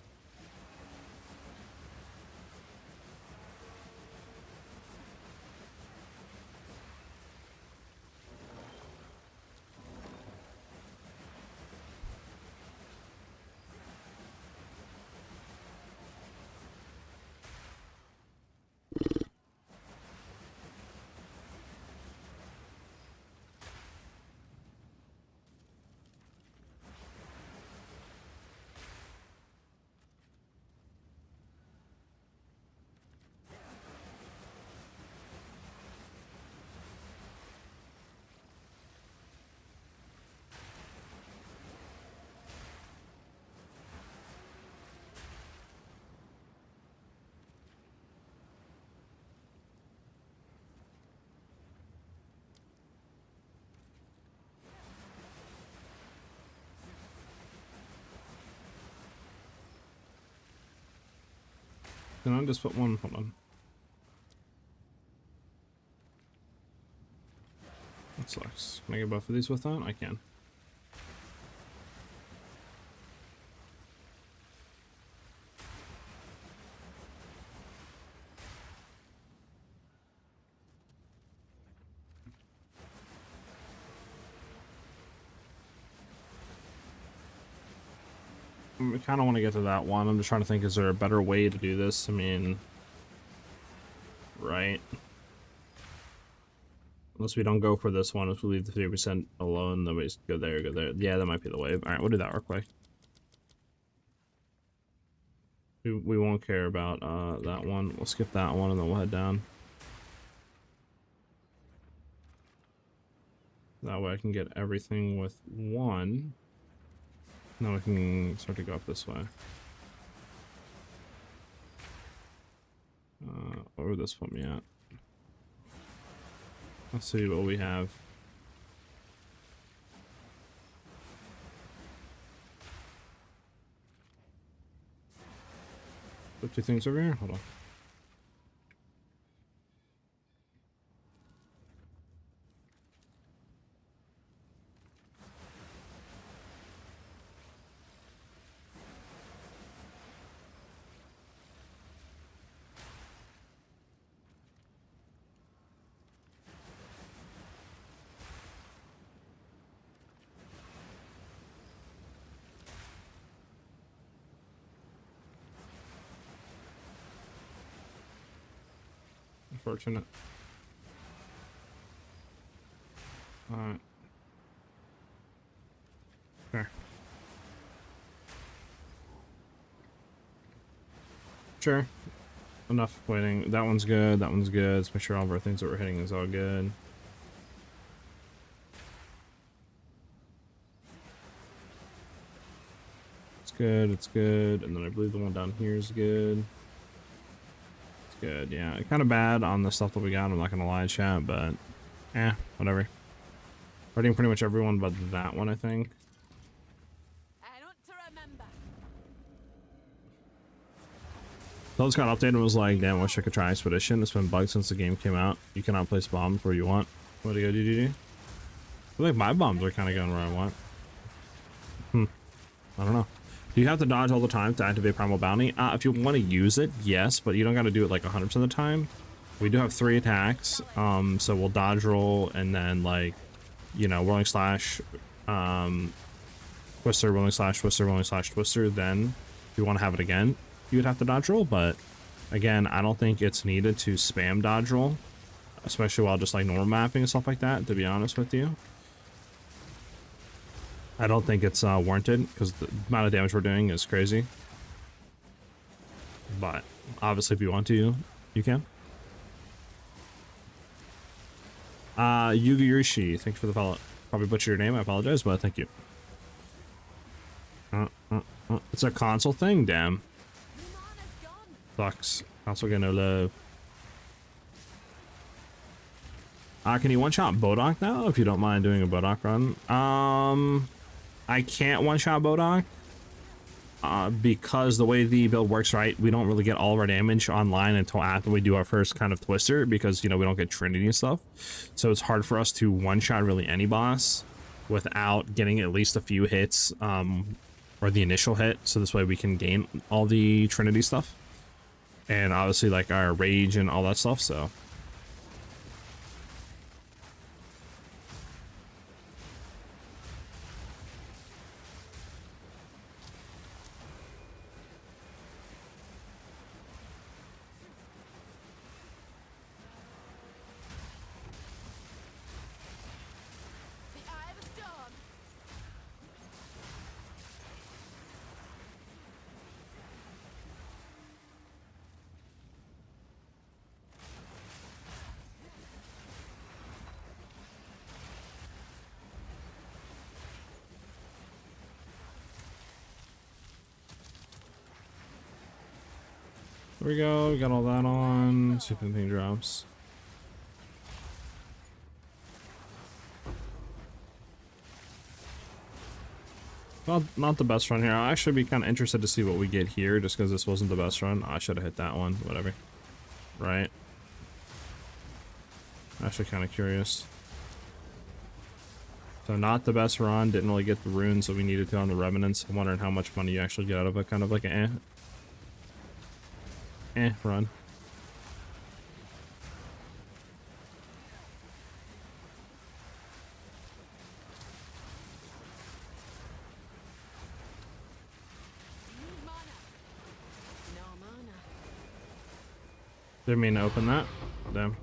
A: Can I just put one? Hold on. That sucks. Can I get both of these with that? I can. I kind of want to get to that one. I'm just trying to think, is there a better way to do this? I mean, right? Unless we don't go for this one, if we leave the 3% alone, then we just go there, go there. Yeah, that might be the way. Alright, we'll do that real quick. We won't care about that one. We'll skip that one and then we'll head down. That way I can get everything with one. Now we can start to go up this way. Where would this put me at? Let's see what we have. Put 2 things over here? Hold on. Unfortunate. Alright. Sure. Sure. Enough waiting. That one's good. That one's good. Let's make sure all of our things that we're hitting is all good. It's good. It's good. And then I believe the one down here is good. Good, yeah. Kind of bad on the stuff that we got, I'm not gonna lie, chat, but whatever. Fighting pretty much everyone but that one, I think.
B: I don't remember.
A: So this got updated and was like, damn, wish I could try Expedition. It's been bugged since the game came out. You cannot place bombs where you want. What do you go, DDD? feel like my bombs are kind of going where I want. I don't know. Do you have to dodge all the time to activate Primal Bounty? If you want to use it, yes, but you don't got to do it like 100% of the time. We do have 3 attacks, so we'll dodge roll and then, like, you know, Whirling Slash, Twister, Whirling Slash, Twister, Whirling Slash, Twister. Then if you want to have it again, you would have to dodge roll, but again, I don't think it's needed to spam dodge roll, especially while just like normal mapping and stuff like that, to be honest with you. I don't think it's warranted because the amount of damage we're doing is crazy. But obviously if you want to, you can. Yugirishi, thank you for the follow. Probably butchered your name, I apologize, but thank you. It's a console thing, damn. Sucks. Console get no love. Can you one-shot Bodok now, if you don't mind doing a Bodok run? I can't one-shot Bodok. Because the way the build works, right, we don't really get all of our damage online until after we do our first kind of Twister, because, you know, we don't get Trinity and stuff. So it's hard for us to one-shot really any boss without getting at least a few hits, or the initial hit, so this way we can gain all the Trinity stuff. And obviously, like, our rage and all that stuff, so...
B: The eye of the storm.
A: There we go, we got all that on. See if anything drops. Not the best run here. I'll actually be kind of interested to see what we get here, just because this wasn't the best run. I should have hit that one, whatever. Right. Actually kind of curious. So not the best run, didn't really get the runes that we needed to on the Revenants. I'm wondering how much money you actually get out of it, kind of like an run.
B: Need mana. No mana.
A: Didn't mean to open that. Damn.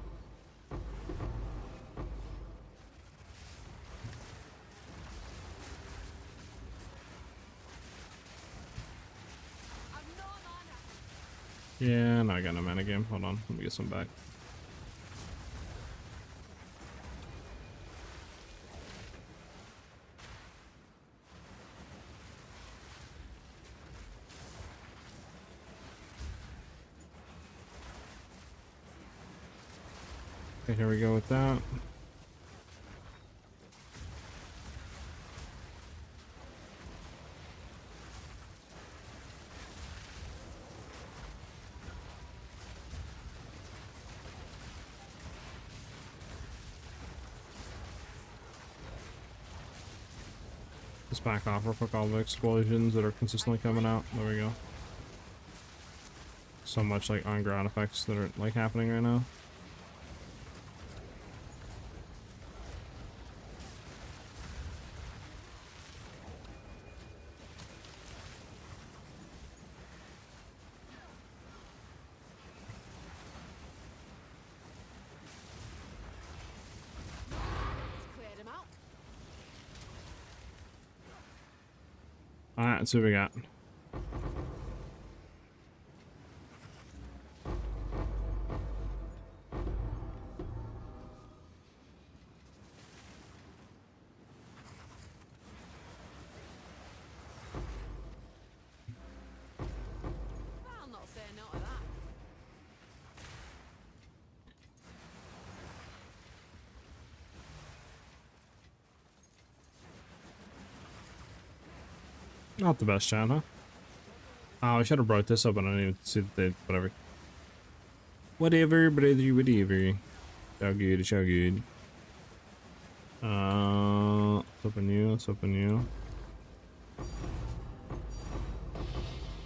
B: I've no mana.
A: Yeah, no, I got no mana game. Hold on, let me get some back. Okay, here we go with that. Let's back off real quick, all the explosions that are consistently coming out. There we go. So much like on ground effects that are like happening right now.
B: Cleared him out.
A: Alright, let's see what we got.
B: I'll not say no to that.
A: Not the best chat, huh? Oh, I should have brought this up, and I didn't even see that they, whatever. Whatever, brother, whatever. So good, so good. Let's open you. Let's open you.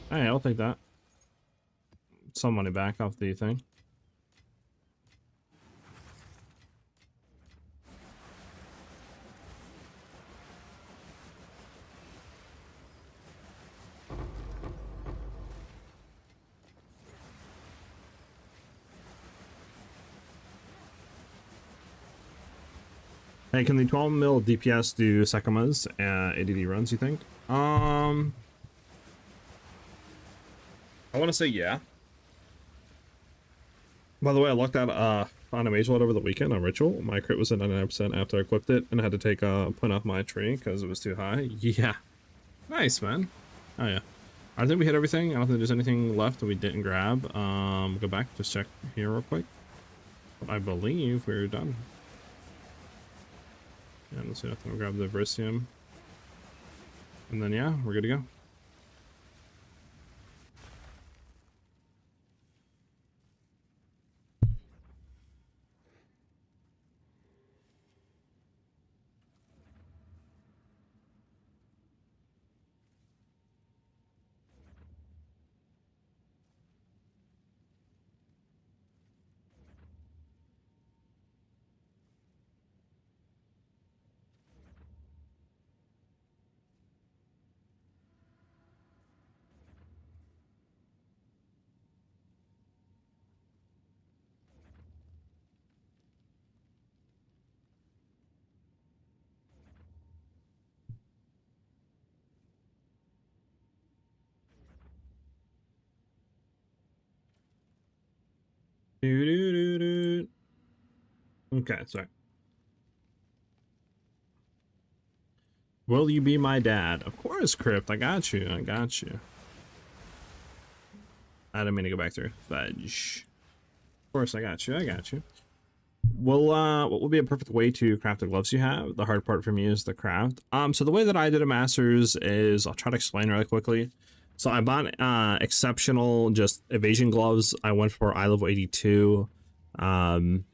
A: Hey, I'll take that. Some money back off the thing. Hey, can the 12 mil DPS do Sekima's ADD runs, you think? I want to say yeah. By the way, I looked at on a mage load over the weekend on Ritual. My crit was at 99% after I equipped it, and I had to take a point off my tree because it was too high. Yeah. Nice, man. Oh, yeah. I think we hit everything. I don't think there's anything left that we didn't grab. Go back, just check here real quick. I believe we're done. Yeah, let's see nothing. We'll grab the Verisium. And then, yeah, we're good to go. Okay, sorry. Will you be my dad? Of course, Crypt. I got you. I got you. I didn't mean to go back through. Fudge. Of course, I got you. I got you. Well, what would be a perfect way to craft the gloves you have? The hard part for me is the craft. So the way that I did a Masters is, I'll try to explain really quickly. So I bought exceptional just evasion gloves. I went for eye level 82. And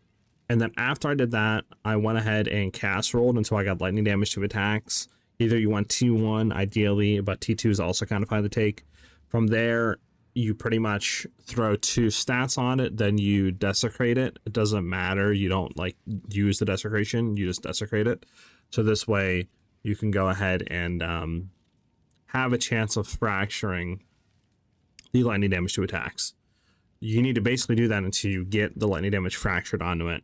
A: then after I did that, I went ahead and cast rolled until I got lightning damage to attacks. Either you want T1 ideally, but T2 is also kind of high to take. From there, you pretty much throw 2 stats on it, then you desecrate it. It doesn't matter. You don't like use the desecration, you just desecrate it. So this way you can go ahead and have a chance of fracturing the lightning damage to attacks. You need to basically do that until you get the lightning damage fractured onto it.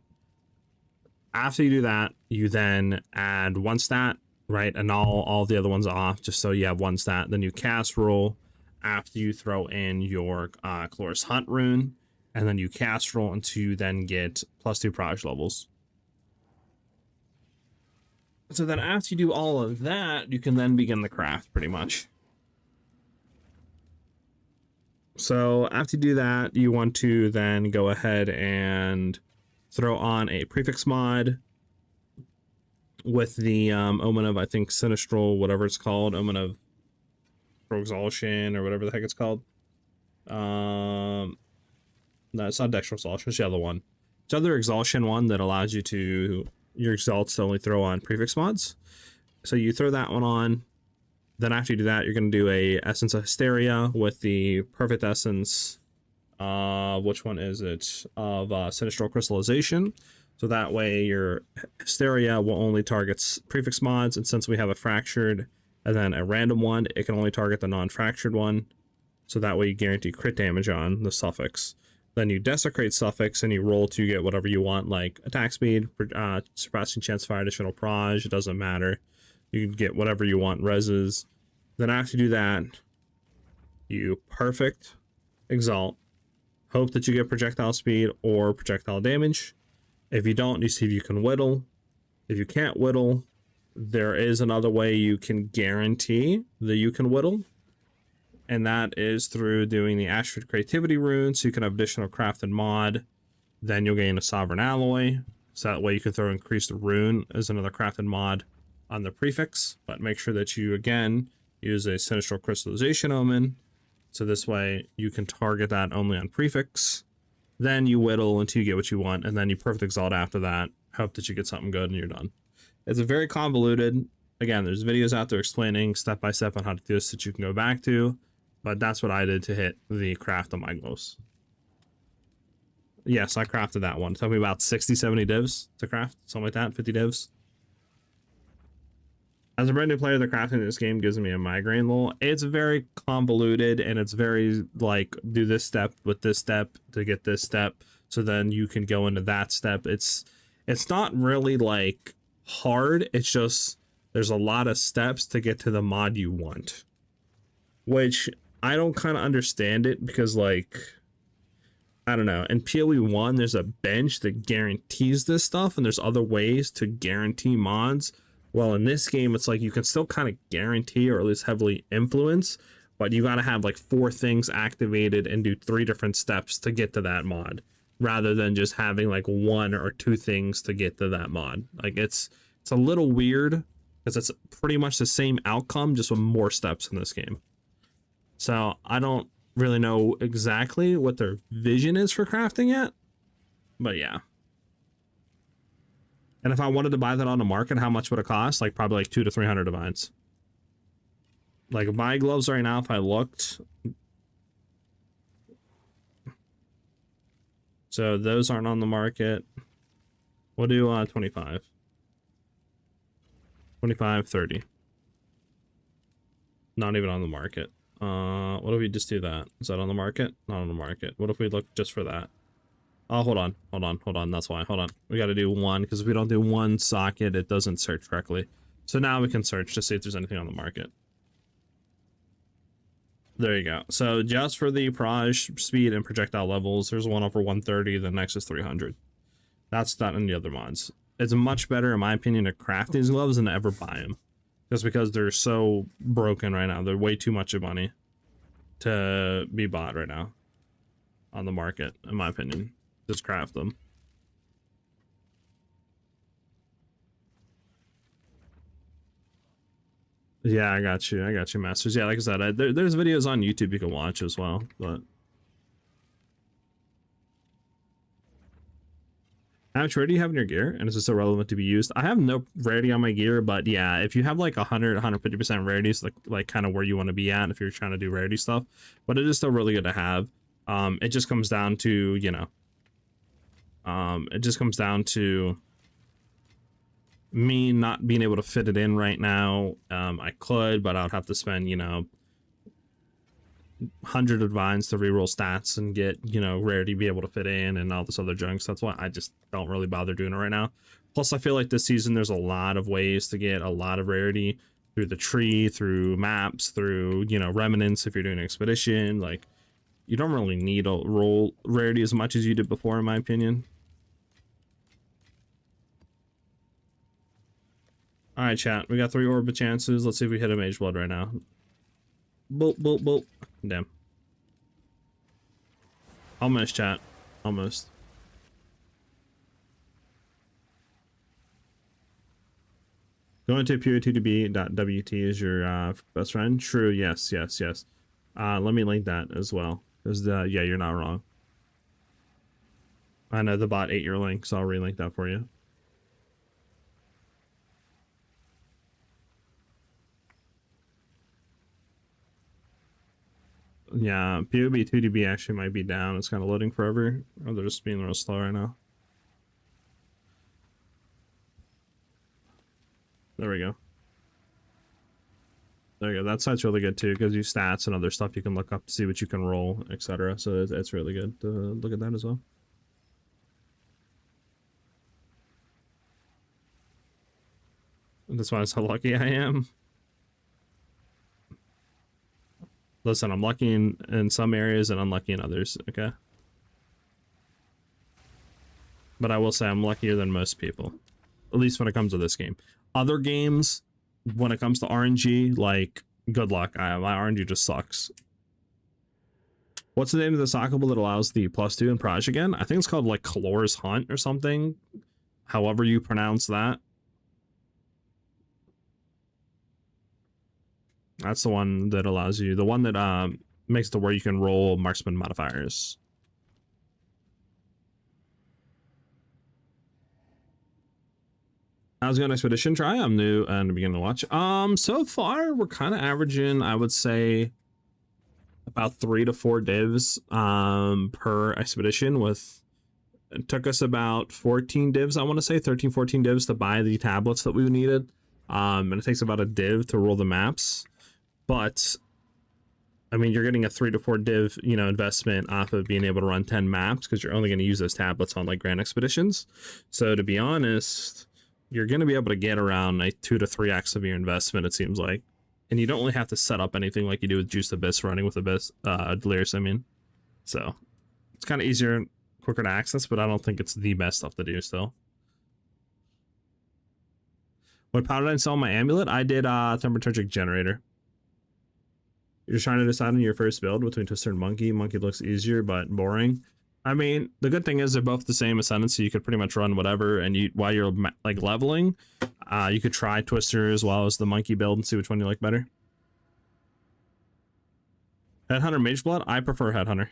A: After you do that, you then add 1 stat, right? And all the other ones off, just so you have 1 stat. Then you cast roll after you throw in your Chloris Hunt rune, and then you cast roll until you then get +2 proj levels. So then after you do all of that, you can then begin the craft pretty much. So after you do that, you want to then go ahead and throw on a prefix mod with the Omen of, I think, Sinistral, whatever it's called, Omen of Exaltation or whatever the heck it's called. No, it's not Dextral Exaltation, it's the other one. It's the other Exaltation one that allows you to, your exalts to only throw on prefix mods. So you throw that one on. Then after you do that, you're going to do a Essence of Hysteria with the Perfect Essence. Which one is it? Of Sinistral Crystallization. So that way your Hysteria will only target prefix mods, and since we have a fractured and then a random one, it can only target the non-fractured one. So that way you guarantee crit damage on the suffix. Then you desecrate suffix and you roll to get whatever you want, like attack speed, surpassing chance fire, additional proj, it doesn't matter. You can get whatever you want, reses. Then after you do that, you perfect exalt. Hope that you get projectile speed or projectile damage. If you don't, you see if you can whittle. If you can't whittle, there is another way you can guarantee that you can whittle. And that is through doing the Astrid Creativity rune, so you can have additional craft and mod. Then you'll gain a Sovereign Alloy. So that way you can throw Increased Rune as another crafted mod on the prefix. But make sure that you, again, use a Sinistral Crystallization Omen. So this way you can target that only on prefix. Then you whittle until you get what you want, and then you perfect exalt after that. Hope that you get something good and you're done. It's a very convoluted. Again, there's videos out there explaining step by step on how to do this that you can go back to, but that's what I did to hit the craft of my gloves. Yes, I crafted that one. It took me about 60, 70 divs to craft, something like that, 50 divs. As a brand new player, the crafting in this game gives me a migraine lol. It's very convoluted and it's very like do this step with this step to get this step, so then you can go into that step. It's not really like hard, it's just there's a lot of steps to get to the mod you want, which I don't kind of understand it because like I don't know. In PoE 1, there's a bench that guarantees this stuff, and there's other ways to guarantee mods. Well, in this game, it's like you can still kind of guarantee or at least heavily influence, but you got to have like 4 things activated and do 3 different steps to get to that mod, rather than just having like 1 or 2 things to get to that mod. Like it's a little weird because it's pretty much the same outcome, just with more steps in this game. So I don't really know exactly what their vision is for crafting yet, but yeah. And if I wanted to buy that on the market, how much would it cost? Like probably like 200 to 300 divines. Like my gloves right now, if I looked, so those aren't on the market. We'll do 25, 25, 30. Not even on the market. What if we just do that? Is that on the market? Not on the market. What if we look just for that? Oh, hold on. That's why. Hold on. We got to do 1, because if we don't do 1 socket, it doesn't search correctly. So now we can search to see if there's anything on the market. There you go. So just for the barrage speed and projectile levels, there's one over 130. The next is 300. That's not in the other mods. It's much better, in my opinion, to craft these gloves than to ever buy them. Just because they're so broken right now. They're way too much of money to be bought right now on the market, in my opinion. Just craft them. Yeah, I got you, Masters. Yeah, like I said, there's videos on YouTube you can watch as well, but how much rarity do you have in your gear, and is it still relevant to be used? I have no rarity on my gear, but yeah, if you have like 150% rarities, like kind of where you want to be at if you're trying to do rarity stuff, but it is still really good to have. It just comes down to, you know, it just comes down to me not being able to fit it in right now. I could, but I'd have to spend, you know, 100 divines to reroll stats and get, you know, rarity be able to fit in and all this other junk. So that's why I just don't really bother doing it right now. Plus, I feel like this season there's a lot of ways to get a lot of rarity through the tree, through maps, through, you know, remnants if you're doing an expedition. Like, you don't really need to roll rarity as much as you did before, in my opinion. All right, chat. We got 3 orbit chances. Let's see if we hit a mage blood right now. Boop, boop, boop. Damn. Almost, chat. Almost. Going to PoE2DB.wt is your best friend. True. Yes. Let me link that as well. Because yeah, you're not wrong. I know the bot ate your link, so I'll relink that for you. Yeah, PoE 2DB actually might be down. It's kind of loading forever. Or they're just being real slow right now. There we go. There you go. That site's really good too. It gives you stats and other stuff you can look up to see what you can roll, etc. So it's really good to look at that as well. That's why I'm so lucky I am. Listen, I'm lucky in some areas and unlucky in others, okay? But I will say I'm luckier than most people. At least when it comes to this game. Other games, when it comes to RNG, like, good luck. My RNG just sucks. What's the name of the sockable that allows the +2 in Proj again? I think it's called, like, Kalor's Hunt or something. However you pronounce that. That's the one that allows you, the one that makes it where you can roll marksman modifiers. How's it going, Expedition? Try. I'm new and beginning to watch. So far we're kind of averaging, I would say, about 3 to 4 divs per expedition. With it took us about 14 divs, I want to say 13, 14 divs to buy the tablets that we needed. And it takes about a div to roll the maps, but I mean, you're getting a 3 to 4 div, you know, investment off of being able to run 10 maps, because you're only going to use those tablets on like grand expeditions. So to be honest, you're going to be able to get around like 2 to 3x of your investment, it seems like. And you don't really have to set up anything like you do with Juice Abyss running with Abyss, Delirious, I mean. So it's kind of easier and quicker to access, but I don't think it's the best stuff to do still. What power did I sell my amulet? I did Thaumaturgic Generator. You're trying to decide on your first build between Twister and Monkey. Monkey looks easier but boring. I mean, the good thing is they're both the same ascendant, so you could pretty much run whatever. And you, while you're like leveling, you could try Twister as well as the Monkey build and see which one you like better. Headhunter Mageblood? I prefer Headhunter.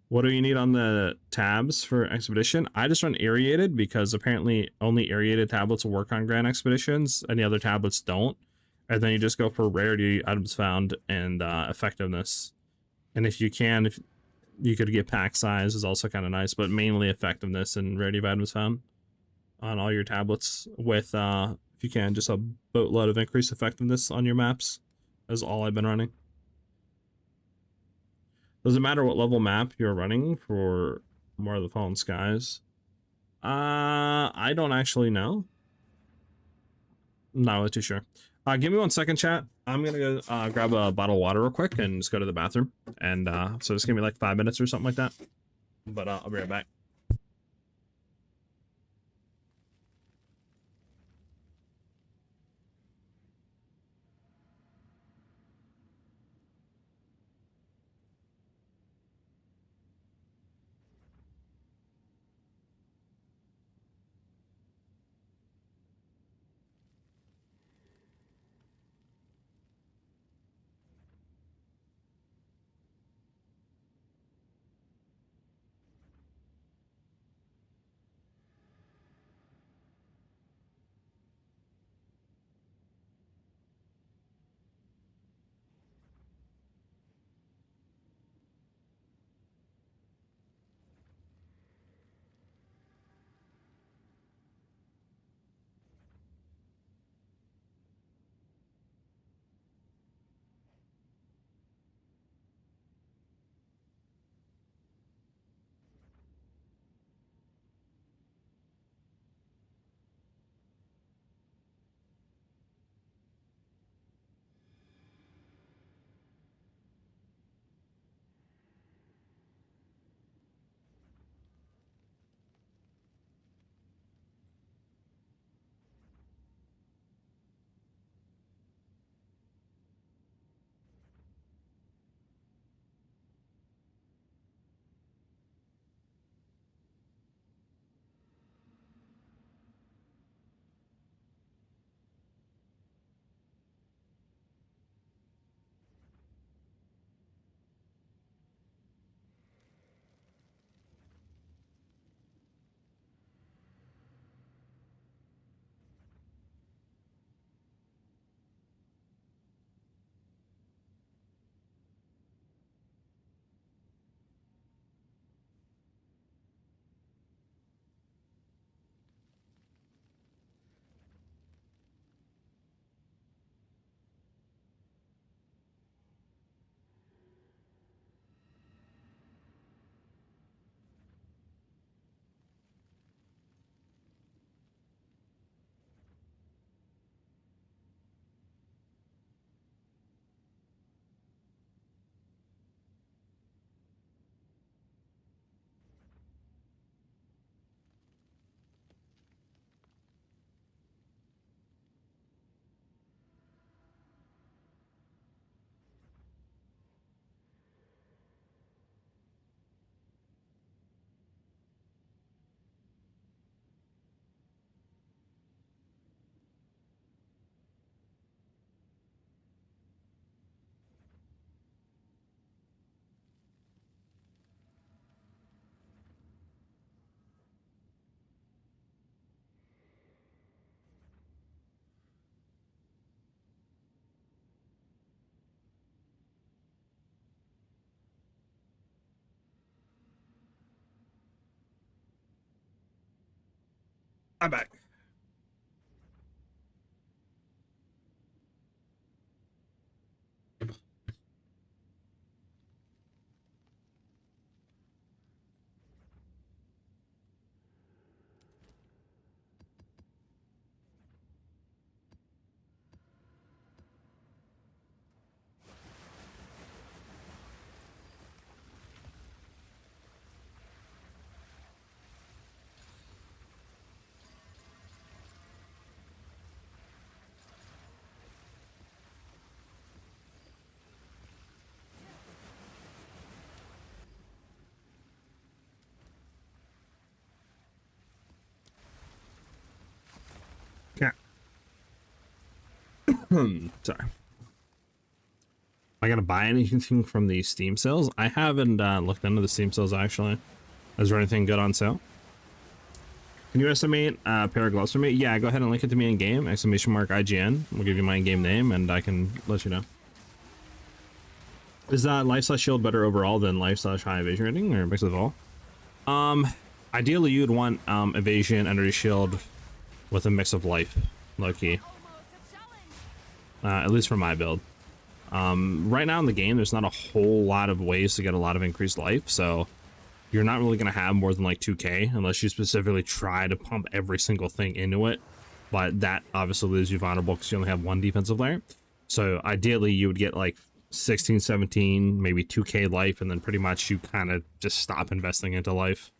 A: What do you need on the tabs for Expedition? I just run Aerated because apparently only Aerated tablets will work on Grand Expeditions. Any other tablets don't. And then you just go for rarity, items found, and effectiveness. And if you can, if you could get pack size is also kind of nice, but mainly effectiveness and rarity of items found on all your tablets with, if you can, just a boatload of increased effectiveness on your maps. That's all I've been running. Does it matter what level map you're running for More of the Fallen Skies? I don't actually know. Not really too sure. Give me 1 second, chat. I'm gonna go grab a bottle of water real quick and just go to the bathroom. And so just give me like 5 minutes or something like that. But I'll be right back. I'm back. Yeah. Sorry. Am I gonna buy anything from the Steam sales? I haven't looked into the Steam sales actually. Is there anything good on sale? Can you estimate a pair of gloves for me? Yeah, go ahead and link it to me in game. Exclamation mark IGN. We'll give you my in-game name and I can let you know. Is life/shield better overall than life/high evasion rating or a mix of all? Ideally you'd want evasion, energy shield with a mix of life, low key. At least for my build. Right now in the game, there's not a whole lot of ways to get a lot of increased life, so you're not really going to have more than like 2k unless you specifically try to pump every single thing into it, but that obviously leaves you vulnerable because you only have one defensive layer. So ideally you would get like 16, 17, maybe 2k life, and then pretty much you kind of just stop investing into life.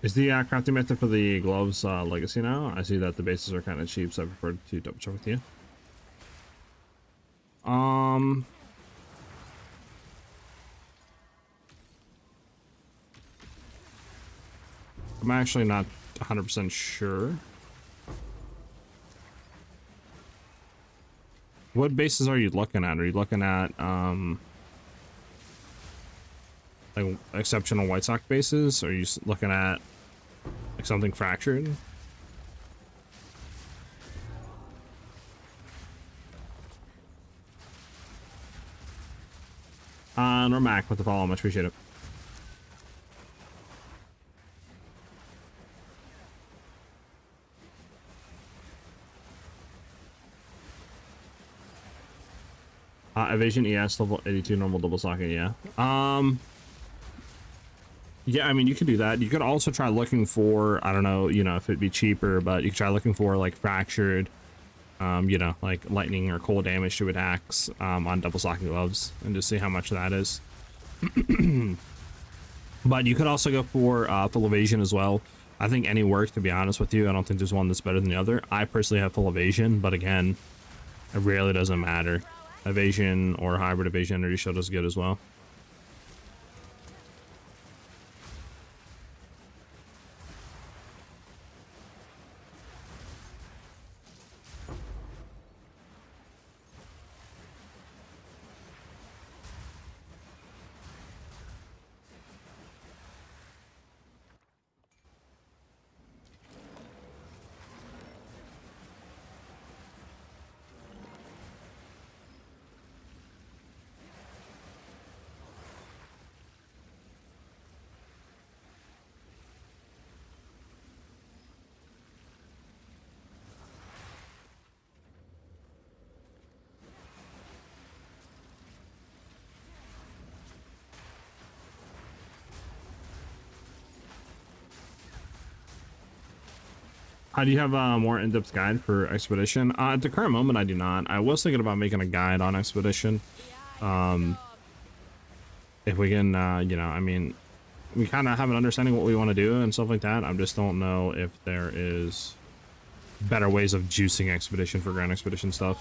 A: Is the crafting method for the gloves legacy now? I see that the bases are kind of cheap, so I prefer to double check with you. I'm actually not 100% sure. What bases are you looking at? Are you looking at like exceptional White Sox bases? Or are you looking at like something fractured? Normac with the follow, much appreciate it. Evasion ES level 82 normal double socket, yeah. Yeah, I mean, you could do that. You could also try looking for, I don't know, you know, if it'd be cheaper, but you could try looking for like fractured, you know, like lightning or cold damage to attacks on double socket gloves and just see how much that is. But you could also go for full evasion as well. I think any works, to be honest with you. I don't think there's one that's better than the other. I personally have full evasion, but again, it really doesn't matter. Evasion or hybrid evasion energy shield is good as well. Do you have a more in-depth guide for Expedition? At the current moment, I do not. I was thinking about making a guide on Expedition. If we can, you know, I mean, we kind of have an understanding what we want to do and stuff like that. I just don't know if there is better ways of juicing Expedition for Grand Expedition stuff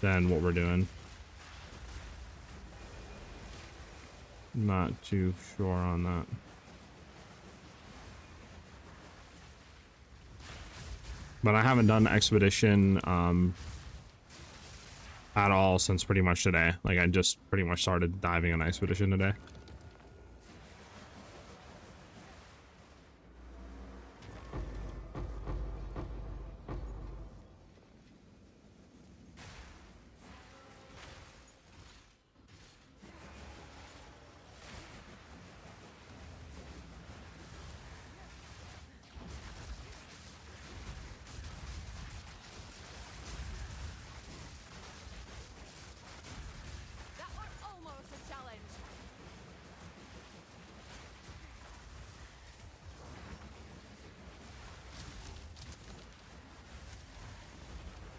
A: than what we're doing. Not too sure on that. But I haven't done expedition at all since pretty much today. Like I just pretty much started diving on expedition today.
B: That was almost a challenge.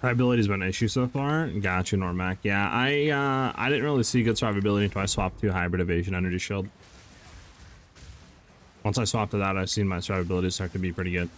A: Survivability's been an issue so far. Gotcha, Normac. Yeah, I didn't really see good survivability until I swapped to hybrid evasion energy shield. Once I swapped to that, I've seen my survivability start to be pretty good.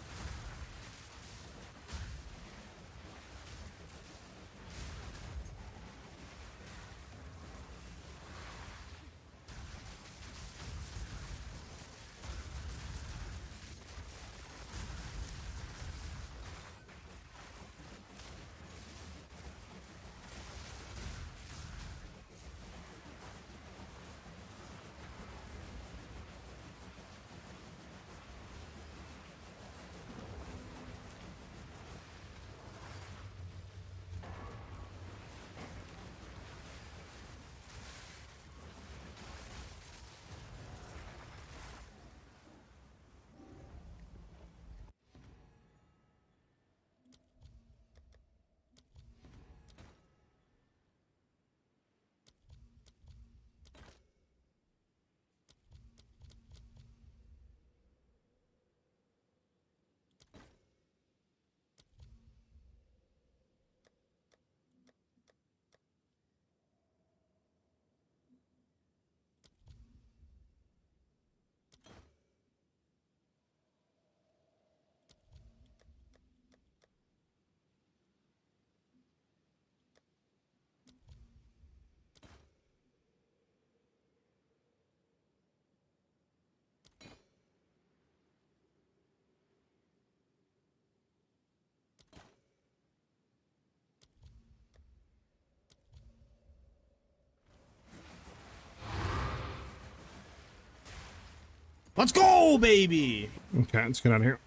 A: Let's go, baby! Okay, let's get out of here.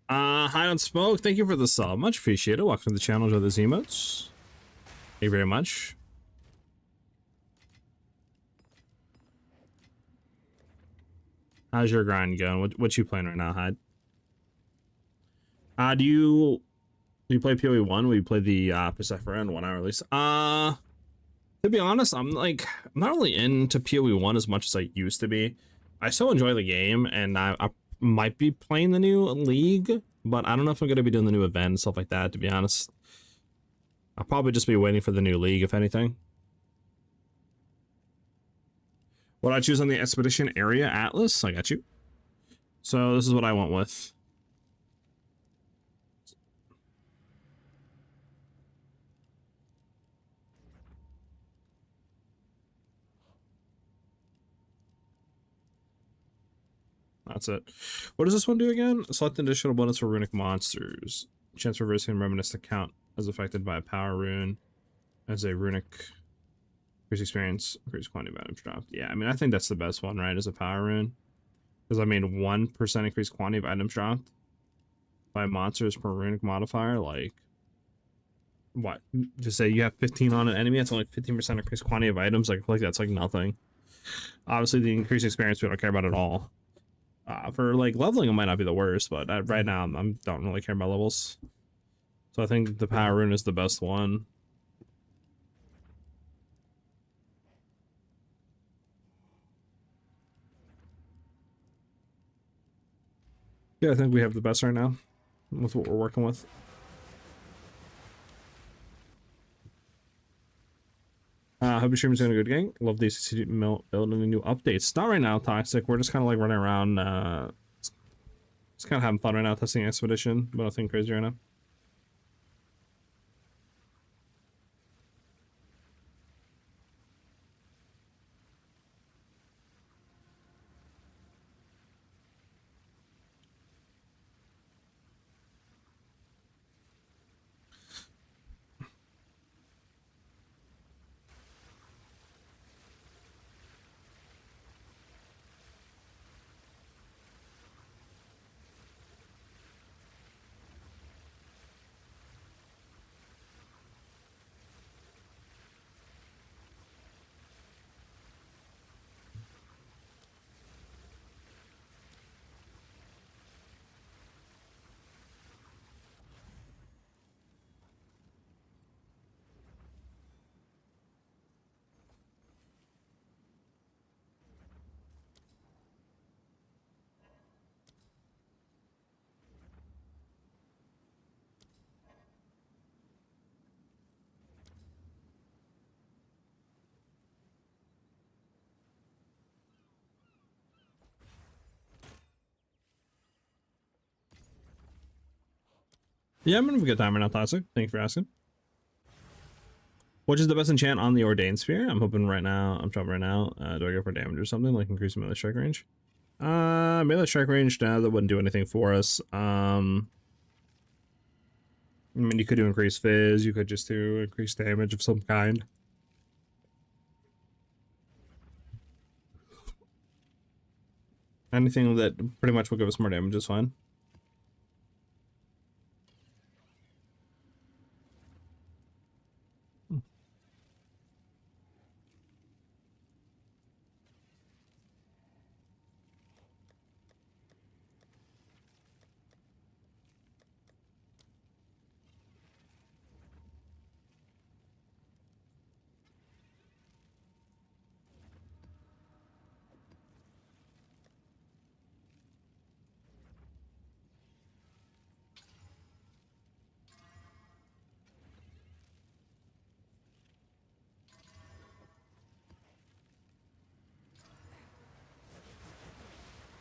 A: Hi on Smoke. Thank you for the sub. Much appreciated. Welcome to the channel. Enjoy those emotes. Thank you very much. How's your grind going? What you playing right now, Hyde? Do you play PoE 1? Will you play the Persephone 1 hour release? To be honest, I'm not really into PoE 1 as much as I used to be. I still enjoy the game, and I might be playing the new league, but I don't know if I'm going to be doing the new event and stuff like that, to be honest. I'll probably just be waiting for the new league, if anything. What I choose on the Expedition Area Atlas? I got you. So this is what I went with. That's it. What does this one do again? Select an additional bonus for runic monsters. Chance for reversing and reminiscent count as affected by a power rune. As a runic increase experience, increase quantity of items dropped. Yeah, I mean, I think that's the best one, right? As a power rune. Because I mean, 1% increased quantity of items dropped by monsters per runic modifier. Like, what? Just say you have 15 on an enemy, that's only 15% increased quantity of items. Like, I feel like that's like nothing. Obviously, the increased experience we don't care about at all. For like leveling, it might not be the worst, but right now I don't really care about levels. So I think the power rune is the best one. Yeah, I think we have the best right now with what we're working with. Hope your stream's doing a good game. Love these building new updates. Not right now, Toxic. We're just kind of like running around. Just kind of having fun right now, testing Expedition, but nothing crazy right now. Yeah, I'm having a good time right now, Toxic. Thank you for asking. Which is the best enchant on the Ordained Sphere? I'm hoping right now. I'm chopping right now. Do I go for damage or something like increase melee strike range? Melee strike range. Now that wouldn't do anything for us. I mean, you could do increase fizz. You could just do increased damage of some kind. Anything that pretty much will give us more damage is fine.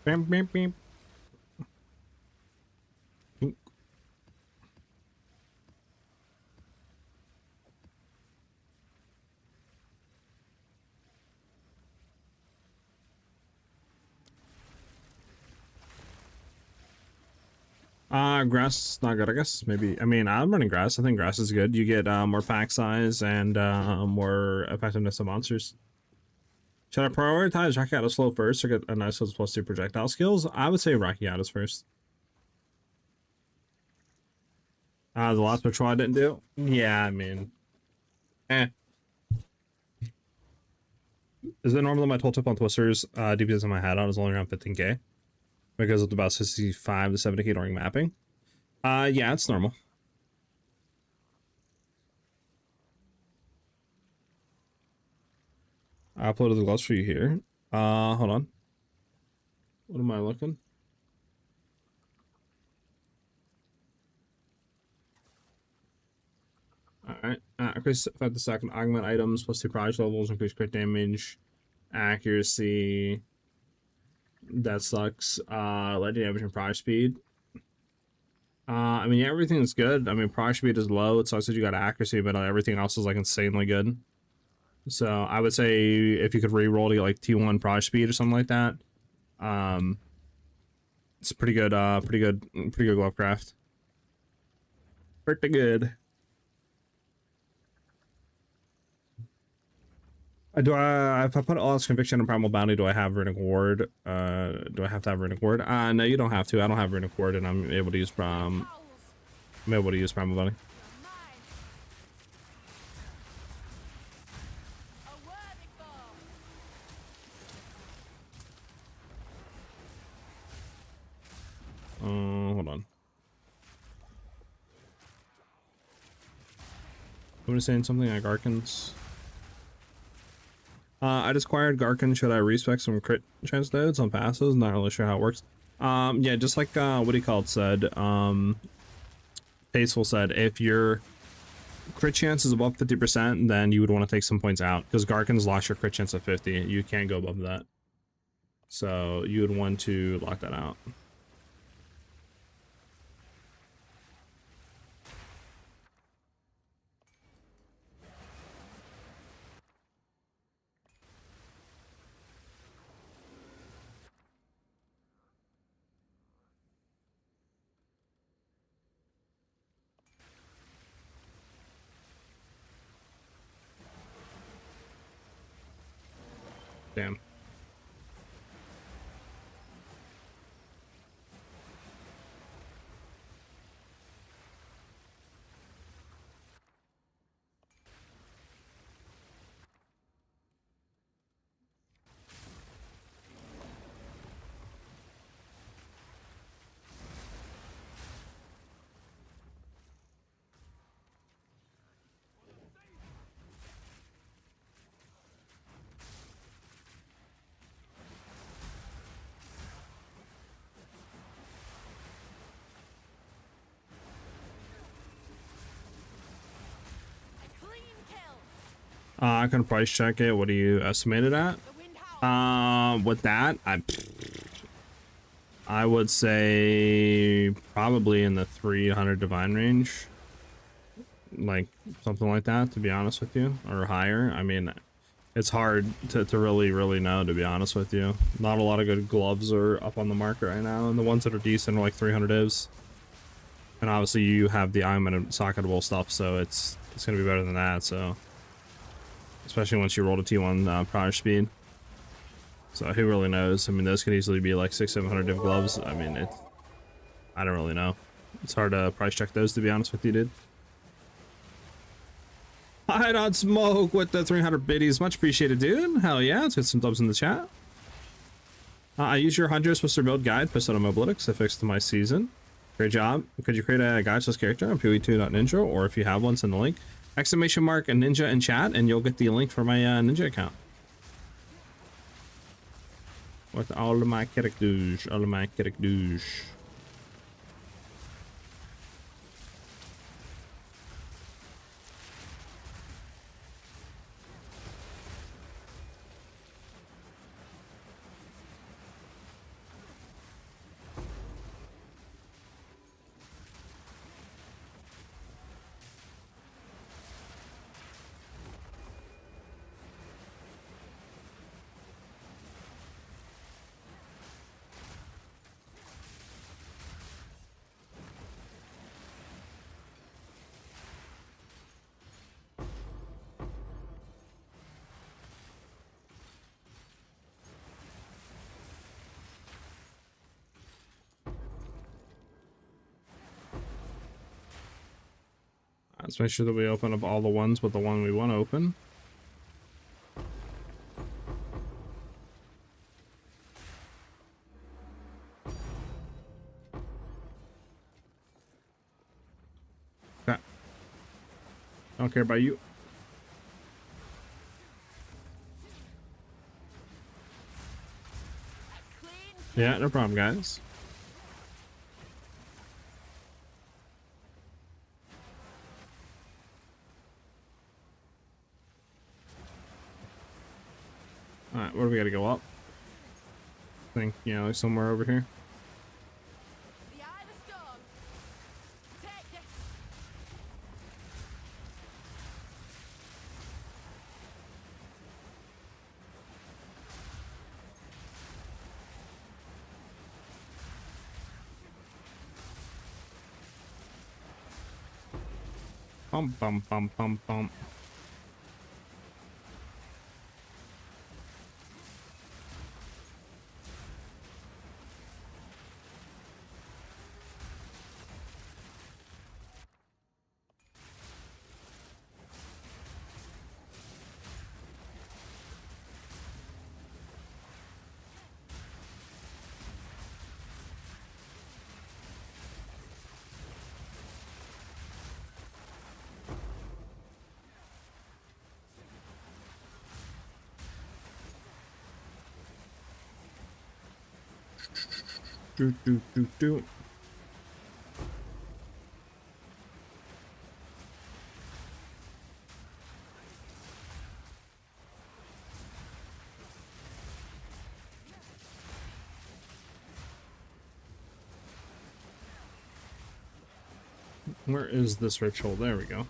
A: Bam, bam, bam. Grass is not good, I guess. Maybe, I mean, I'm running grass. I think grass is good. You get more pack size and more effectiveness of monsters. Should I prioritize Rakiatos slow first or get a nice +2 projectile skills? I would say Rakiatos first. The last patrol I didn't do? Yeah, I mean, Is it normal that my tooltip on Twisters DPS in my hat on is only around 15k? Because it's about 65 to 70k during mapping? Yeah, it's normal. I uploaded the gloves for you here. Hold on. What am I looking? Alright. Increase 5 second augment items, +2 prize levels, increase crit damage, accuracy. That sucks. Legend damage and prize speed. I mean, yeah, everything's good. I mean, prize speed is low. It sucks that you got accuracy, but everything else is like insanely good. So I would say if you could re-roll to get like T1 prize speed or something like that, it's pretty good. Pretty good glove craft. Pretty good. Do I, if I put all this conviction and primal bounty, do I have runic ward? Do I have to have runic ward? No, you don't have to. I don't have runic ward, and I'm able to use primal bounty. Hold on. Somebody saying something like Garkins. I just acquired Garkin. Should I respec some crit chance nodes on passes? Not really sure how it works. Yeah, just like what he called said. Tasteful said, if your crit chance is above 50%, then you would want to take some points out because Garkin's lost your crit chance at 50. You can't go above that, so you would want to lock that out. Damn. I can price check it. What do you estimate it at? With that, I would say probably in the 300 divine range, like something like that, to be honest with you, or higher. I mean, it's hard to really know, to be honest with you. Not a lot of good gloves are up on the market right now, and the ones that are decent are like 300 divs. And obviously you have the iron and socketable stuff, so it's gonna be better than that. So especially once you roll to T1 prior speed. So who really knows? I mean, those could easily be like 600-700 div gloves. I mean, I don't really know. It's hard to price check those, to be honest with you, dude. I don't smoke with the 300 biddies. Much appreciated, dude. Hell yeah. Let's get some dubs in the chat. I use your Huntress Twister build guide posted on Mobilix affixed to my season. Great job. Could you create a guide to this character on PoE2.ninja, or if you have one, send the link. Exclamation mark and ninja in chat, and you'll get the link for my ninja account. With all of my characters, all of my characters. Let's make sure that we open up all the ones with the one we want to open. Okay. Don't care about you. Yeah, no problem, guys. Alright, where do we gotta go up? I think, you know, like somewhere over here.
B: The eye of the storm. Take this.
A: Bum bum bum bum bum. Do. Where is this ritual? There we go.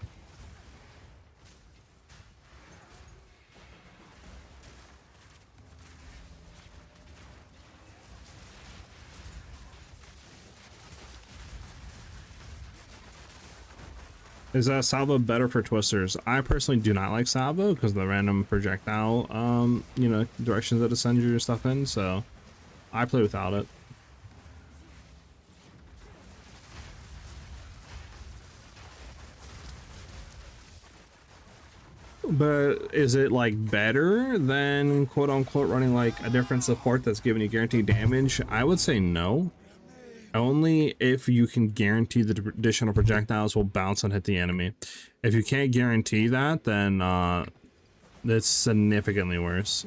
A: Is salvo better for twisters? I personally do not like salvo because of the random projectile, you know, directions that it sends your stuff in. So I play without it. But is it like better than quote unquote running like a different support that's giving you guaranteed damage? I would say no. Only if you can guarantee the additional projectiles will bounce and hit the enemy. If you can't guarantee that, then it's significantly worse.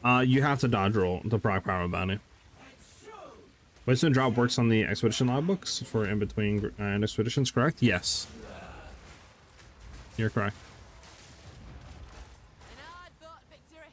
A: You have to dodge roll the proc power bounty. Wisdom drop works on the expedition logbooks for in between and expeditions, correct? Yes. You're correct.
B: An hard-fought victory.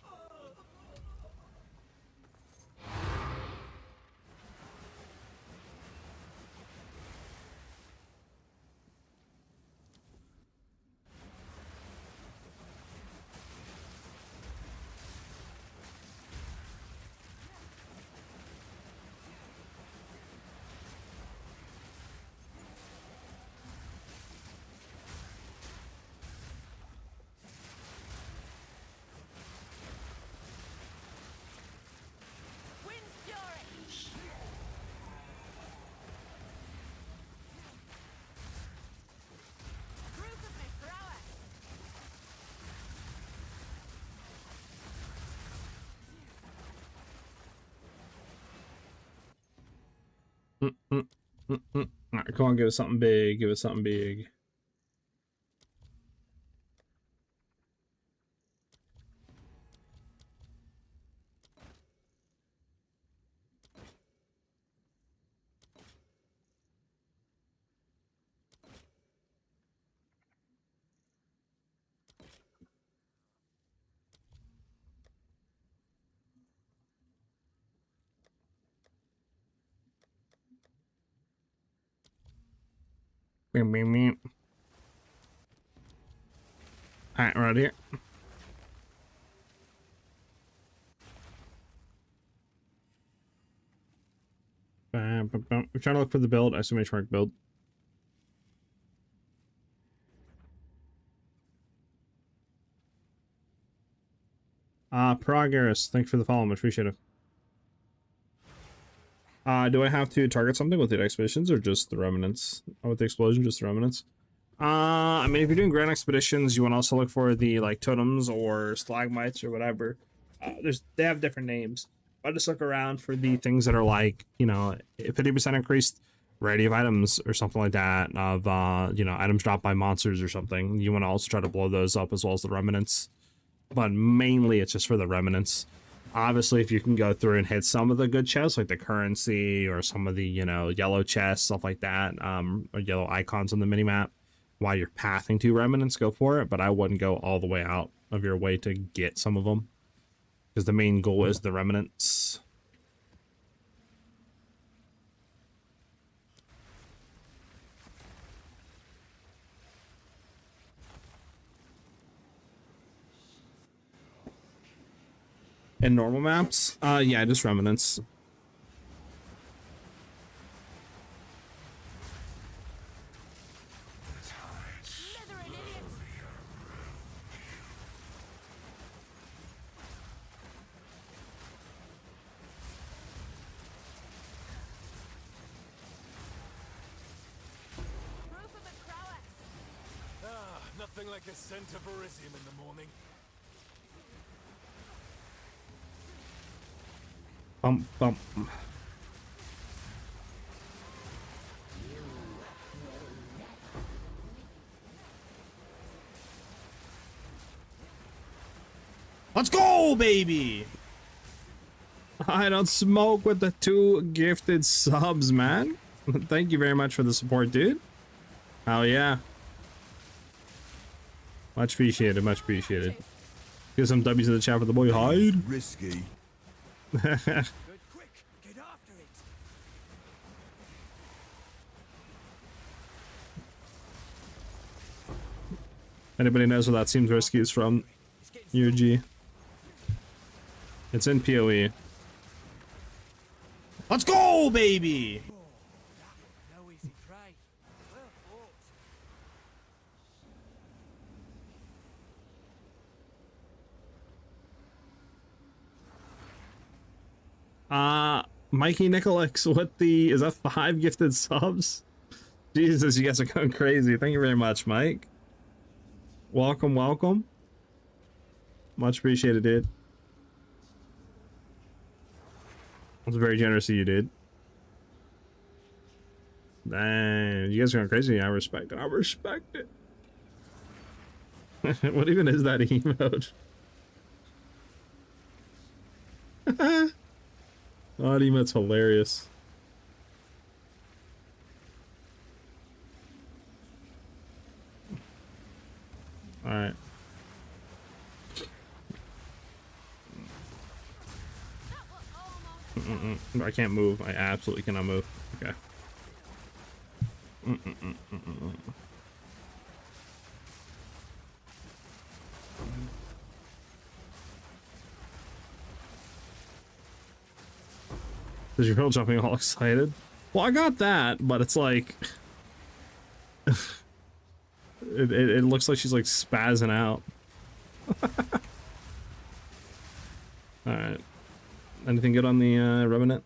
B: Wind's fury. Proof of my prowess.
A: All right, come on, give us something big. Give us something big. Meow, meow, meow. All right, right here. Bam, bam, bam. We're trying to look for the build. Exclamation mark build. Progress. Thanks for the follow. Much appreciated. Do I have to target something with the expeditions or just the remnants? Oh, with the explosion, just the remnants? I mean, if you're doing grand expeditions, you want to also look for the like totems or stalagmites or whatever. They have different names. But just look around for the things that are like, you know, 50% increased variety of items or something like that. Of you know, items dropped by monsters or something. You want to also try to blow those up as well as the remnants. But mainly, it's just for the remnants. Obviously, if you can go through and hit some of the good chests, like the currency or some of the, you know, yellow chests, stuff like that, or yellow icons on the minimap, while you're pathing to remnants, go for it. But I wouldn't go all the way out of your way to get some of them, because the main goal is the remnants. In normal maps, yeah, just remnants.
B: Slithering idiots. Proof of my prowess.
C: Ah, nothing like a scent of Elysium in the morning.
A: Bump, bump. Let's go, baby! I don't smoke with the 2 gifted subs, man. Thank you very much for the support, dude. Hell yeah. Much appreciated, much appreciated. Give some W's in the chat for the boy Hyde.
D: Risky.
C: Good, quick, get after it.
A: Anybody knows where that seems risky is from? UG. It's in PoE. Let's go, baby!
C: No easy prey. Well fought.
A: Mikey Nicolix, what the, is that 5 gifted subs? Jesus, you guys are going crazy. Thank you very much, Mike. Welcome, welcome. Much appreciated, dude. That's very generous of you, dude. Dang, you guys are going crazy. I respect it. I respect it. What even is that emote? Oh, that emote's hilarious. can't move. I absolutely cannot move. Okay. Is your girl jumping all excited? Well, I got that, but it's like it looks like she's like spazzing out. All right. Anything good on the Revenant?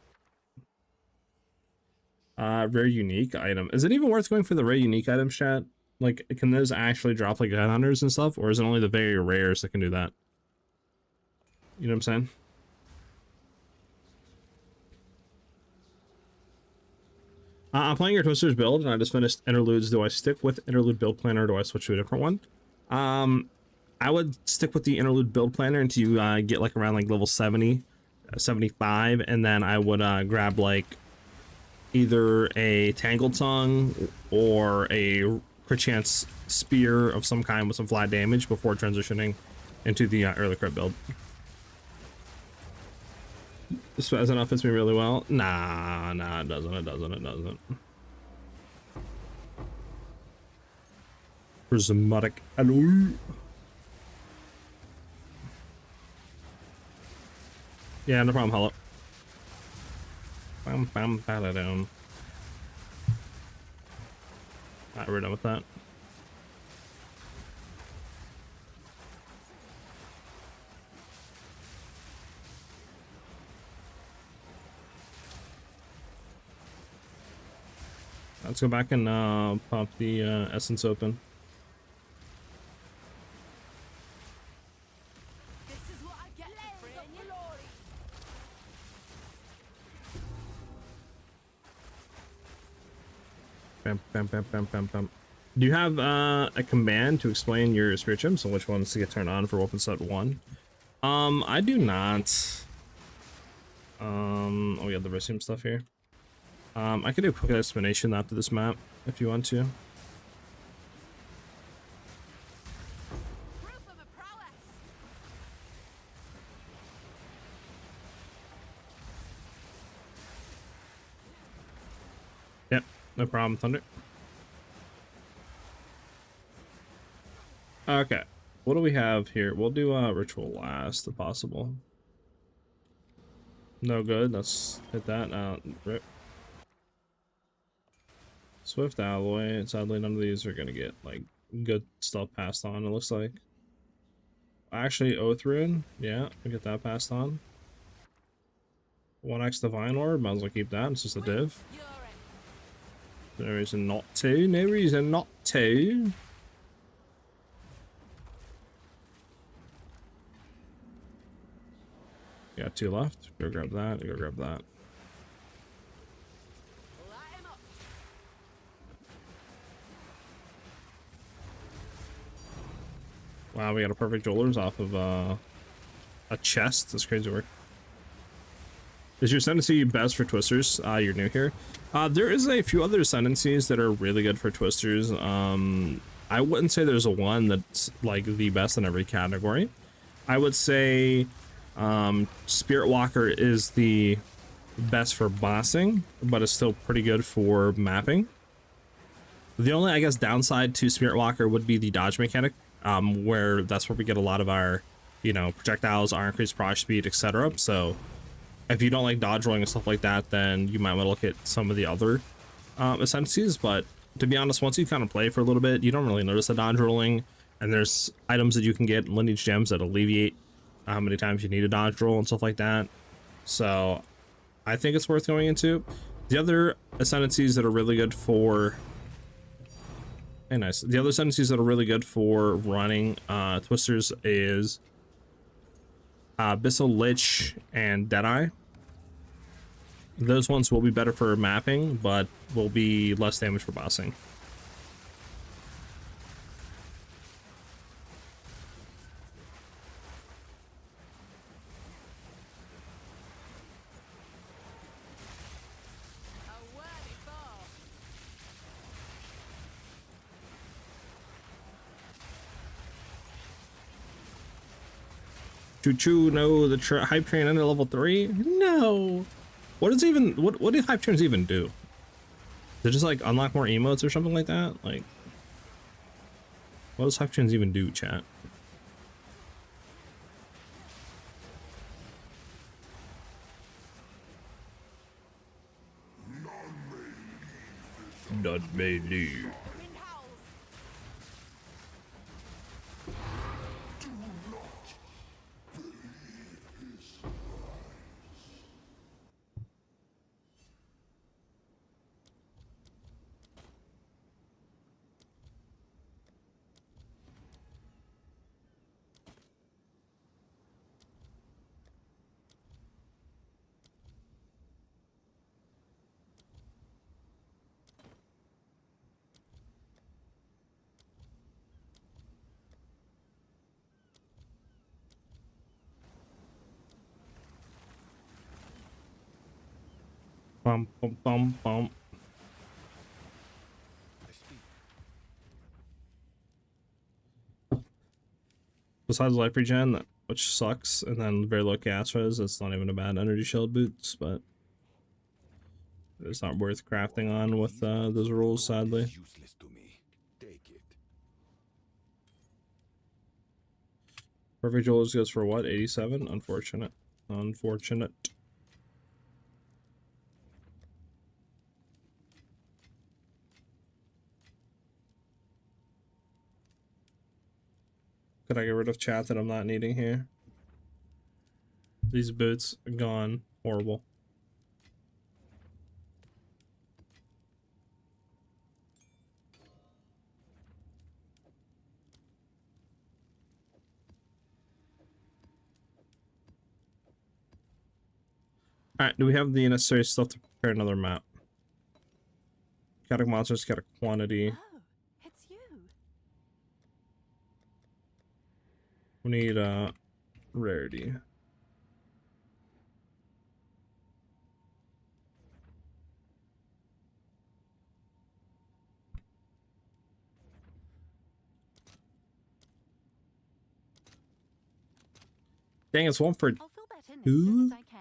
A: Rare unique item. Is it even worth going for the rare unique items, chat? Like, can those actually drop like headhunters and stuff, or is it only the very rares that can do that? You know what I'm saying? I'm playing your Twisters build, and I just finished Interludes. Do I stick with Interlude build planner, or do I switch to a different one? I would stick with the Interlude build planner until you get like around like level 70, 75, and then I would grab like either a Tangled Tongue or a crit chance spear of some kind with some flat damage before transitioning into the early crit build. This enough fits me really well. Nah, it doesn't. Prismatic alloy. Yeah, no problem, hello. Alright, we're done with that. Let's go back and pop the essence open.
B: This is what I get for bringing you glory.
A: Bam. Do you have a command to explain your spirit gems and which ones to get turned on for weapon set 1? I do not. Oh, we have the resume stuff here. I could do a quick explanation after this map if you want to.
B: Proof of a prowess.
A: Yep, no problem, Thunder. Okay, what do we have here? We'll do ritual last if possible. No good. Let's hit that. Rip. Swift alloy. Sadly, none of these are gonna get like good stuff passed on. It looks like. Actually, Oath Rune. Yeah, we get that passed on. 1x Divine Orb. Might as well keep that. It's just a div.
B: You're
A: No reason not to. No reason not to. Got 2 left. Go grab that. Go grab that.
B: light him up.
A: Wow, we got a perfect Jewelers off of a chest. That's crazy work. Is your ascendancy best for Twisters? You're new here. There is a few other ascendancies that are really good for Twisters. I wouldn't say there's a one that's like the best in every category. I would say Spirit Walker is the best for bossing, but it's still pretty good for mapping. The only, I guess, downside to Spirit Walker would be the dodge mechanic, where that's where we get a lot of our, you know, projectiles, our increased prog speed, etc. So if you don't like dodge rolling and stuff like that, then you might want to look at some of the other ascendancies. But to be honest, once you kind of play for a little bit, you don't really notice the dodge rolling, and there's items that you can get, lineage gems, that alleviate how many times you need a dodge roll and stuff like that. So I think it's worth going into. The other ascendancies that are really good for the other ascendancies that are really good for running Twisters is Abyssal Lich and Deadeye. Those ones will be better for mapping, but will be less damage for bossing.
B: A worthy foe.
A: Choo choo, no, the hype train under level 3? No. What is even what do hype trains even do? They just like unlock more emotes or something like that? Like, what does hype trains even do, chat? None may leave.
B: Wind howls.
A: Bum bum bum bum.
D: I speak.
A: Besides life regen, which sucks, and then very low gas res, it's not even a bad energy shield boots, but it's not worth crafting on with those rules, sadly.
D: It's useless to me. Take it.
A: Perfect Jewelers goes for what? 87? Unfortunate. Unfortunate. Could I get rid of chat that I'm not needing here? These boots are gone. Horrible. Alright, do we have the necessary stuff to prepare another map? Chaotic monsters, chaotic quantity.
E: Oh, it's you.
A: We need rarity. Dang, it's one for
E: I'll fill that in as soon as I can.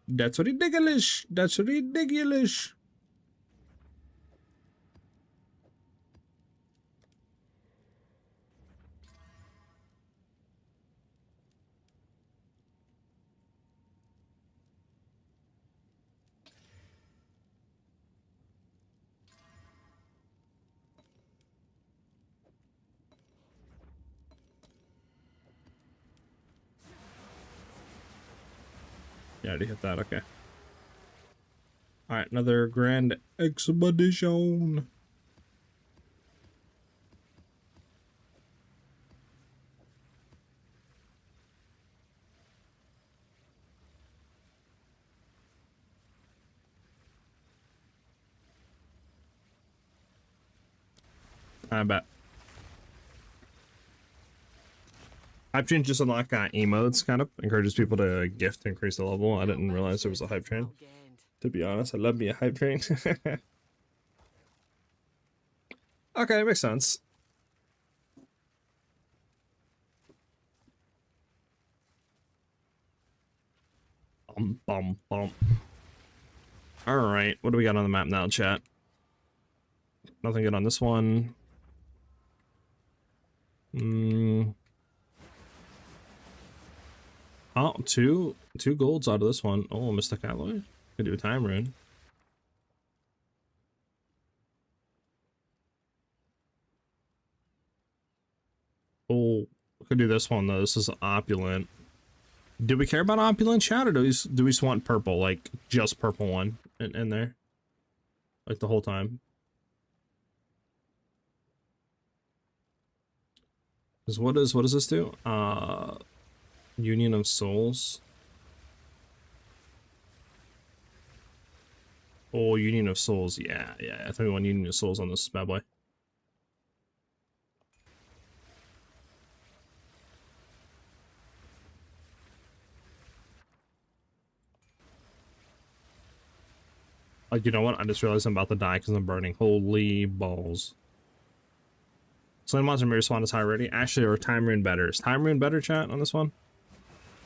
A: that's ridiculous. That's ridiculous. Yeah, I already hit that. Okay. All right, another grand expedition. I bet. Hype train just unlock emotes, kind of encourages people to gift to increase the level. I didn't realize there was a hype train. To be honest, I love me a hype train. Okay, makes sense. Bum. All right, what do we got on the map now, chat? Nothing good on this one. Oh, two golds out of this one. Oh, Mystic Alloy. Could do a time rune. Oh, could do this one though. This is opulent. Do we care about opulent, chat, or do we just want purple, like just purple one in there, like the whole time? Because what does this do? Union of Souls. Oh, Union of Souls. Yeah. I think we want Union of Souls on this bad boy. Like, you know what? I just realized I'm about to die because I'm burning. Holy balls. Slain monster may respond as high already. Actually, or time rune better. Is time rune better, chat, on this one?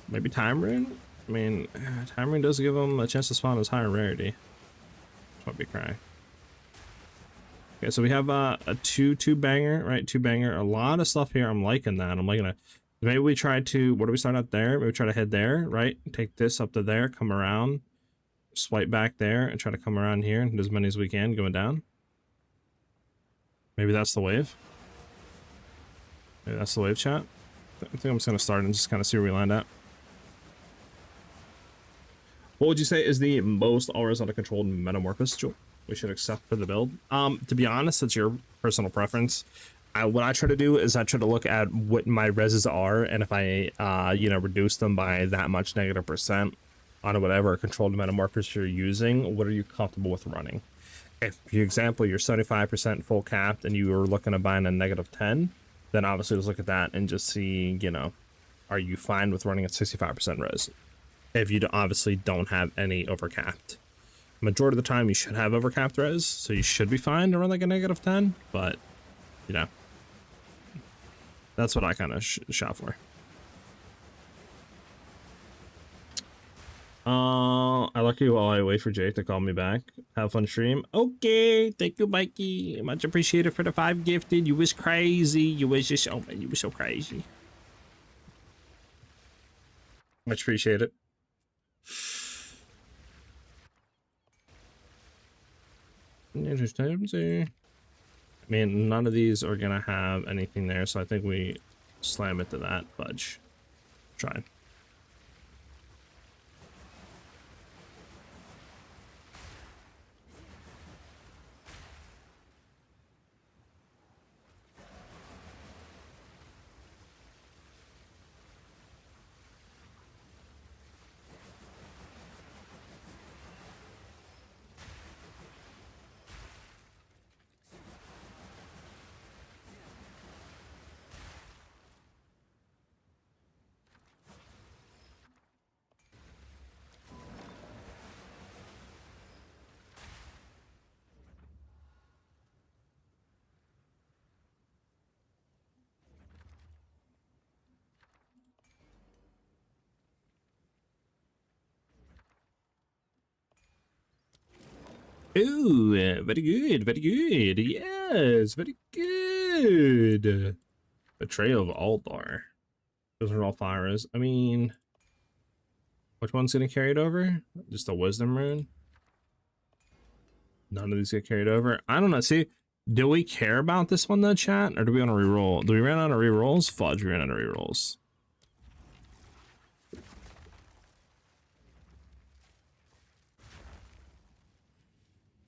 A: Maybe Time Rune? I mean, Time Rune does give them a chance to spawn as higher rarity. Might be crying. Okay, so we have a two banger, right? Two banger. A lot of stuff here. I'm liking that. I'm liking it. Maybe we try to, what do we start out there? Maybe we try to head there, right? Take this up to there, come around, swipe back there, and try to come around here and do as many as we can going down. Maybe that's the wave. Maybe that's the wave, chat. I think I'm just going to start and just kind of see where we land at. What would you say is the most always out of control metamorphosis jewel we should accept for the build? To be honest, it's your personal preference. What I try to do is I try to look at what my reses are, and if I, you know, reduce them by that much -% on whatever controlled metamorphosis you're using, what are you comfortable with running? If, for example, you're 75% full capped and you were looking to buy in a -10, then obviously just look at that and just see, you know, are you fine with running at 65% res? If you obviously don't have any overcapped. Majority of the time you should have overcapped res, so you should be fine to run like a -10, but, you know, that's what I kind of shot for. I like you while I wait for Jake to call me back. Have fun stream. Okay, thank you, Mikey. Much appreciated for the 5 gifted. You was crazy. You was just, oh man, you were so crazy. Much appreciated. Interesting. I mean, none of these are gonna have anything there, so I think we slam it to that fudge. Try. Ooh, very good, very good. Yes, very good. Betrayal of Aldar. Those are all fires. I mean, which one's gonna carry it over? Just a wisdom rune? None of these get carried over. I don't know. See, do we care about this one though, chat? Or do we want to reroll? Do we run out of rerolls? Fudge, we ran out of rerolls.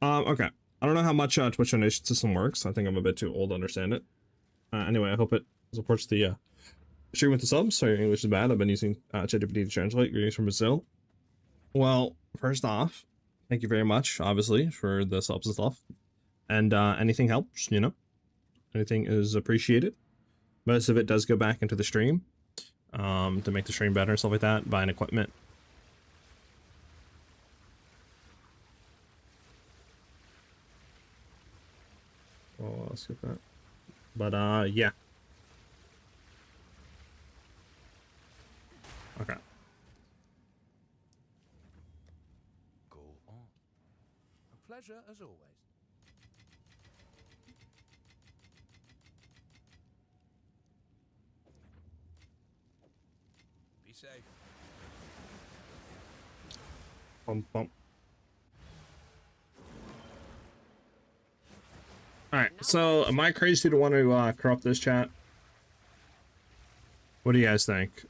A: Okay. I don't know how much Twitch donation system works. I think I'm a bit too old to understand it. Anyway, I hope it supports the stream with the subs. Sorry, English is bad. I've been using ChatGPT to translate. Greetings from Brazil. Well, first off, thank you very much, obviously, for the subs and stuff. And anything helps, you know. Anything is appreciated. Most of it does go back into the stream to make the stream better and stuff like that, buying equipment. Oh, I'll skip that. But yeah. Okay.
D: Go on.
C: A pleasure as always. Be safe.
A: Bump, bump. Alright, so am I crazy to want to corrupt this, chat? What do you guys think?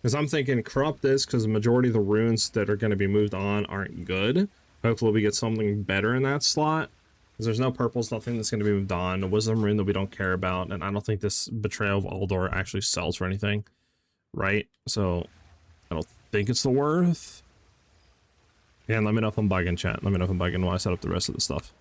A: Because I'm thinking corrupt this because the majority of the runes that are going to be moved on aren't good. Hopefully we get something better in that slot. Because there's no purples, nothing that's going to be moved on. A wisdom rune that we don't care about. And I don't think this Betrayal of Aldor actually sells for anything. Right? So I don't think it's the worth. Yeah, and let me know if I'm bugging, chat. Let me know if I'm bugging while I set up the rest of the stuff.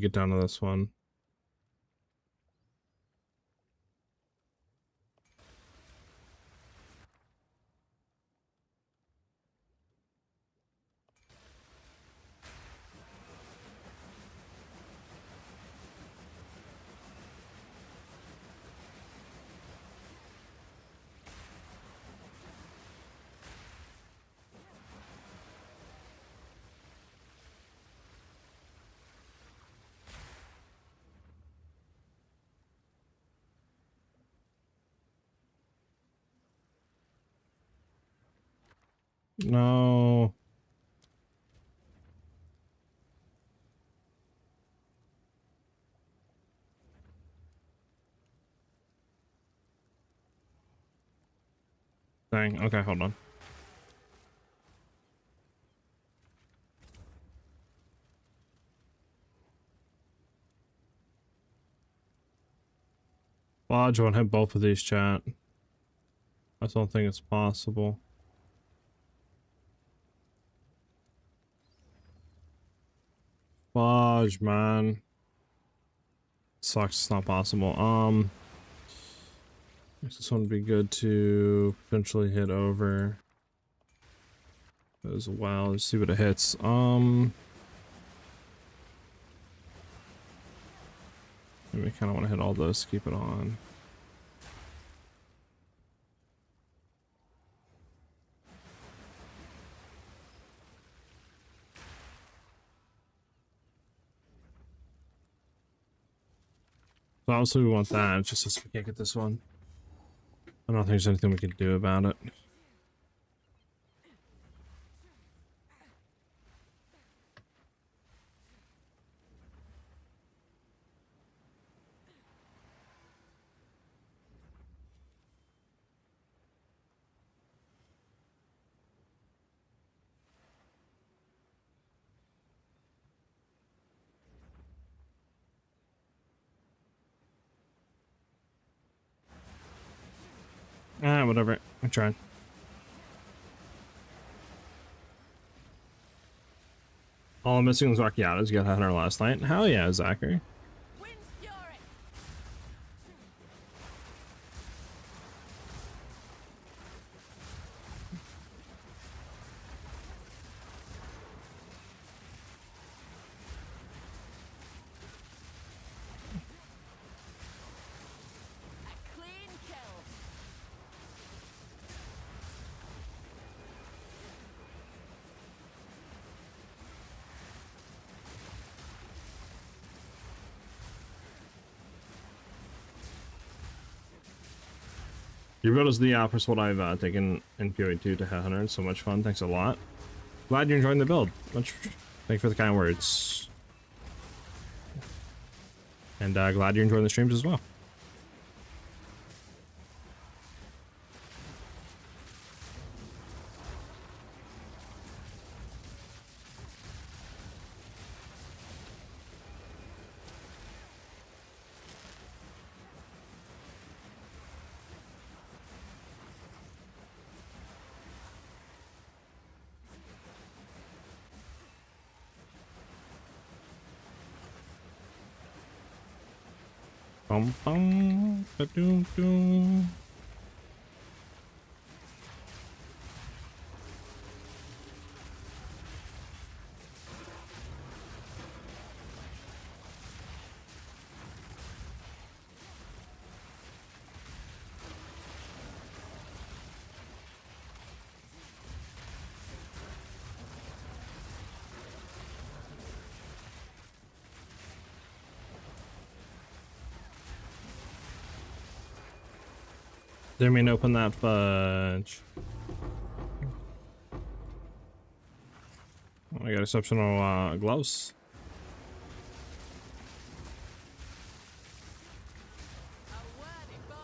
A: get down to this one. No. Dang. Okay, hold on. Lodge won't hit both of these, chat. I don't think it's possible. Lodge, man. Sucks, it's not possible. This one would be good to potentially hit over as well. Let's see what it hits. We kind of want to hit all those, keep it on. So obviously we want that, it's just we can't get this one. I don't think there's anything we can do about it. Whatever. I tried. All I'm missing is Archeatas. You got 100 last night. Hell yeah, Zachary.
B: Wind's fury. A clean kill.
A: Your build is the opposite what I've taken in PoE 2 to 100. So much fun. Thanks a lot. Glad you're enjoying the build. Thank you for the kind words. And glad you're enjoying the streams as well. Bum bum ba doom doom. Didn't mean to open that fudge. I got exceptional gloves.
B: A worthy bow.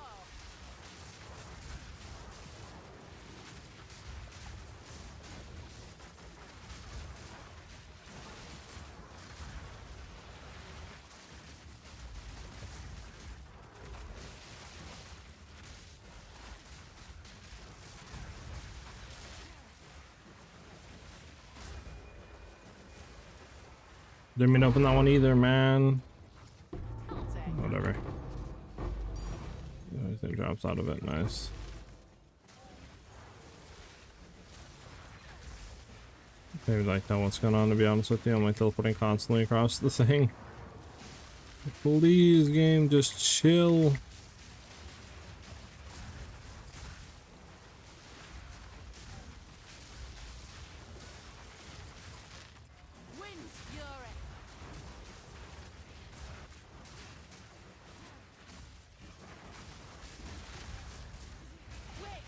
A: Didn't mean to open that one either, man.
B: I'll take it.
A: Whatever. Everything drops out of it. Nice. Maybe like know what's going on, to be honest with you. I'm like teleporting constantly across the thing. Please, game, just chill.
B: Wind's fury. Quick.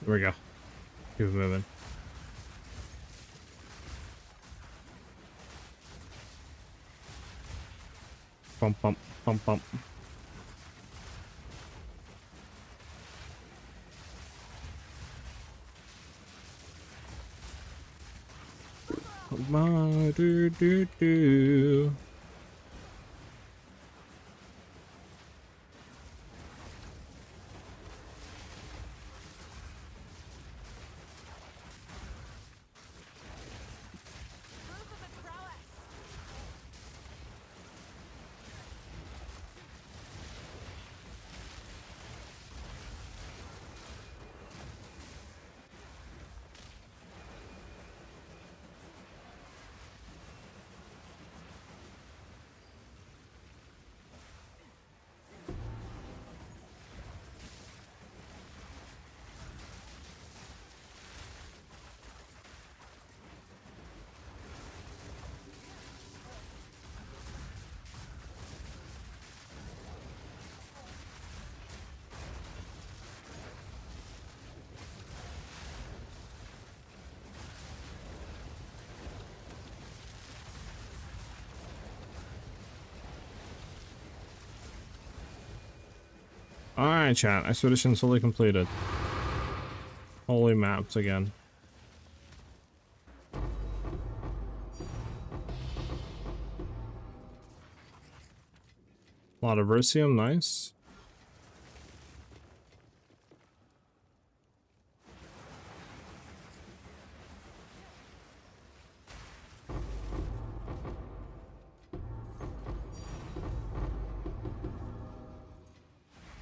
A: There we go. Keep it moving. Bump, bump, bump, bump. Do do do.
B: Proof of its prowess.
A: Alright, chat. Expedition fully completed. Holy maps again. A lot of Versium, nice.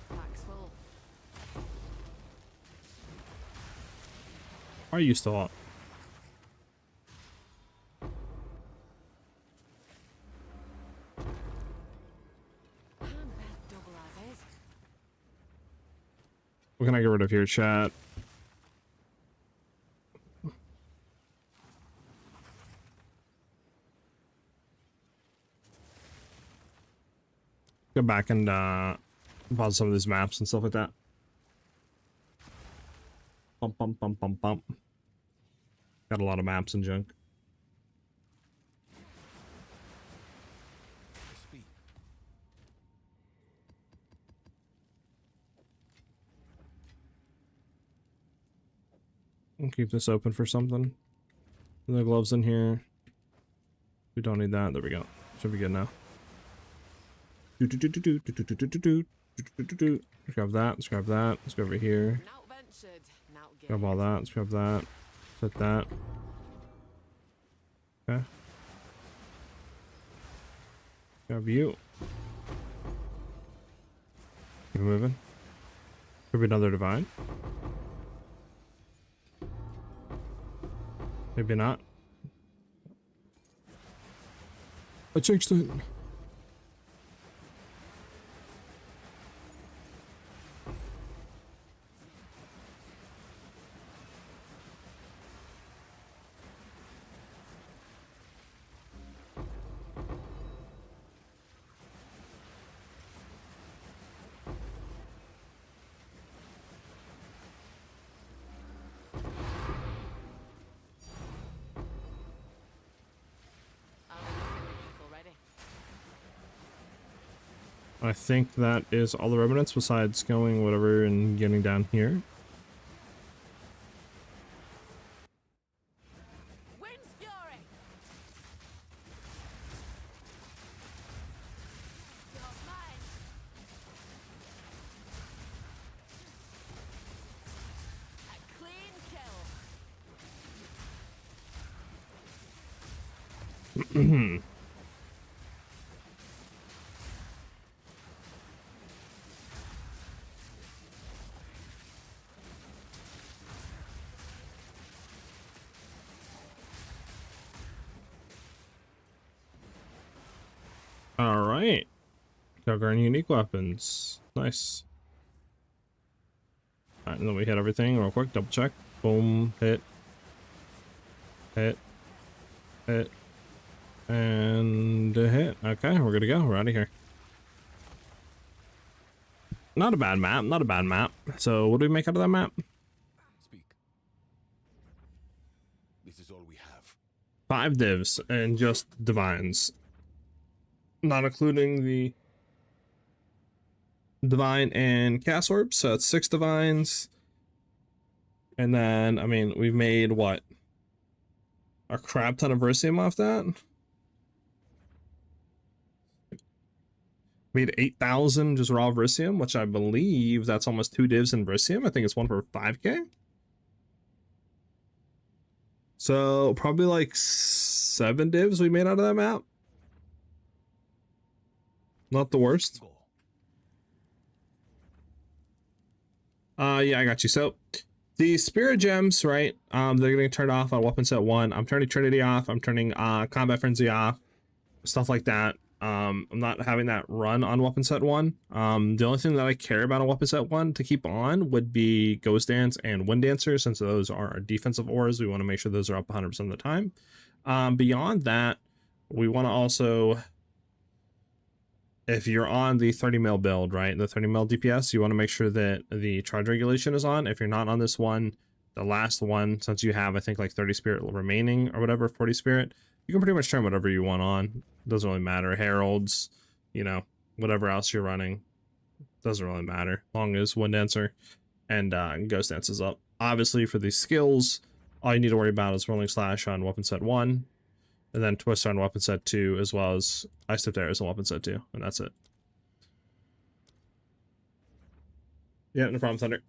B: Pack's full.
A: Why are you still up?
B: Hand bed double as is.
A: What can I get rid of here, chat? Go back and pause some of these maps and stuff like that. Bump, bump, bump, bump, bump. Got a lot of maps and junk.
D: Speak.
A: I'll keep this open for something. The gloves in here. We don't need that. There we go. Should be good now. Let's grab that. Let's grab that. Let's go over here.
B: Not ventured, not
A: Grab all that. Let's grab that. Set that. Okay. Grab you. Keep moving. Could be another divine. Maybe not. I changed it. I think that is all the remnants besides going whatever and getting down here.
B: Wind's fury. You're mine.
A: All right. Covering unique weapons. Nice. All right, and then we hit everything real quick. Double check. Boom. Hit. Hit. Hit. And a hit. Okay, we're good to go. We're out of here. Not a bad map. Not a bad map. So what do we make out of that map?
D: Speak. This is all we have.
A: 5 divs and just divines. Not including the divine and cast orbs. So it's 6 divines. And then, I mean, we've made what? A crap ton of Versium off that. Made 8,000 just raw Versium, which I believe that's almost 2 divs in Versium. I think it's one for 5k. So probably like 7 divs we made out of that map. Not the worst.
D: Go.
A: Yeah, I got you. So the spirit gems, right? They're getting turned off on weapon set 1. I'm turning Trinity off. I'm turning combat frenzy off. Stuff like that. I'm not having that run on weapon set 1. The only thing that I care about on weapon set 1 to keep on would be Ghost Dance and Wind Dancer, since those are our defensive auras. We want to make sure those are up 100% of the time. Beyond that, we want to also, if you're on the 30 mil build, right, the 30 mil DPS, you want to make sure that the charge regulation is on. If you're not on this one, the last one, since you have, I think, like 30 spirit remaining or whatever, 40 spirit, you can pretty much turn whatever you want on. Doesn't really matter. Heralds, you know, whatever else you're running, doesn't really matter, as long as Wind Dancer and Ghost Dance is up. Obviously, for these skills, all you need to worry about is Rolling Slash on weapon set 1, and then Twister on weapon set 2, as well as Ice Tipped Arrows on weapon set 2, and that's it. Yeah, no problem, Thunder.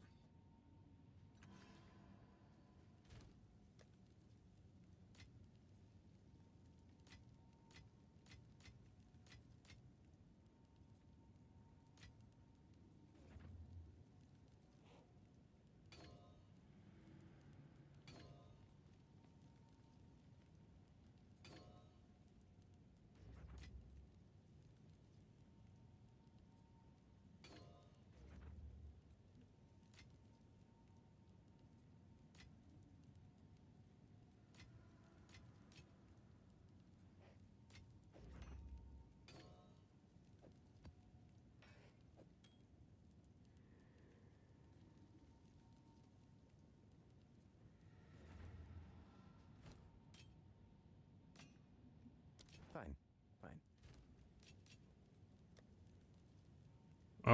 D: Fine. Fine.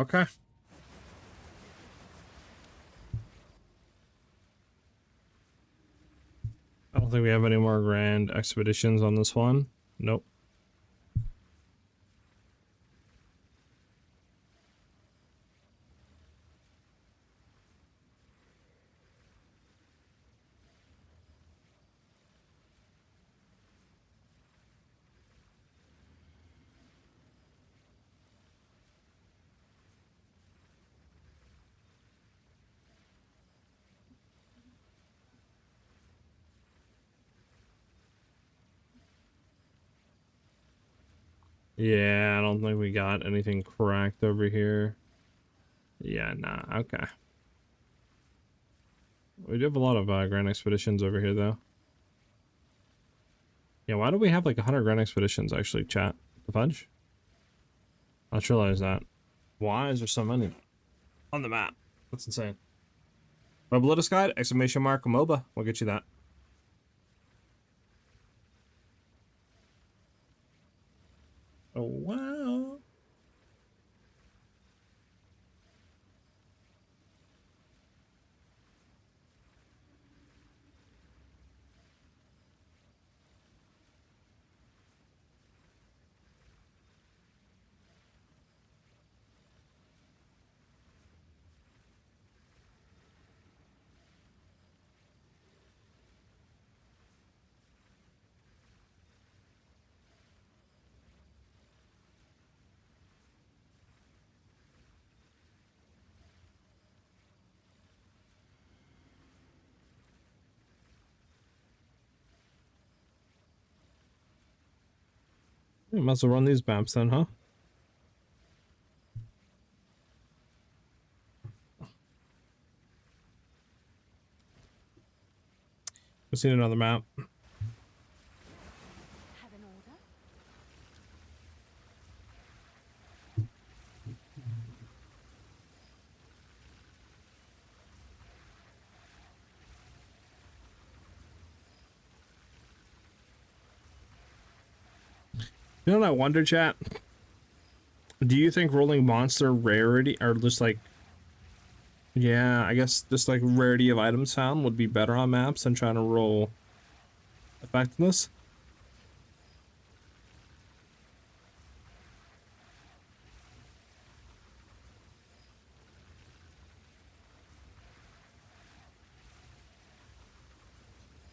A: Okay. I don't think we have any more grand expeditions on this one. Nope. Yeah, I don't think we got anything cracked over here. Yeah, nah, okay. We do have a lot of grand expeditions over here, though. Yeah, why do we have like 100 grand expeditions, actually, chat? The fudge? I just realized that. Why is there so many on the map? That's insane. Mobility Guide, exclamation mark, MOBA. We'll get you that. Oh, wow. We might as well run these maps then, huh? We've seen another map.
E: Have an order?
A: You know what I wonder, chat? Do you think rolling monster rarity or just like, yeah, I guess just like rarity of items found would be better on maps than trying to roll effectiveness?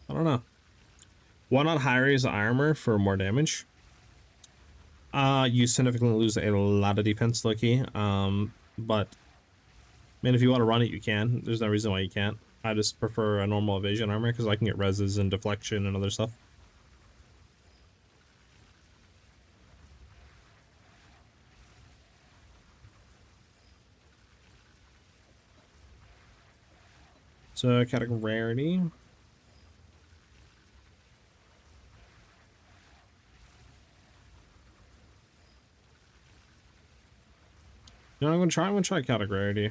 A: I don't know. Why not higher is armor for more damage? You significantly lose a lot of defense, Loki. But I mean, if you want to run it, you can. There's no reason why you can't. I just prefer a normal evasion armor because I can get reses and deflection and other stuff. So category rarity. You know, I'm gonna try category rarity.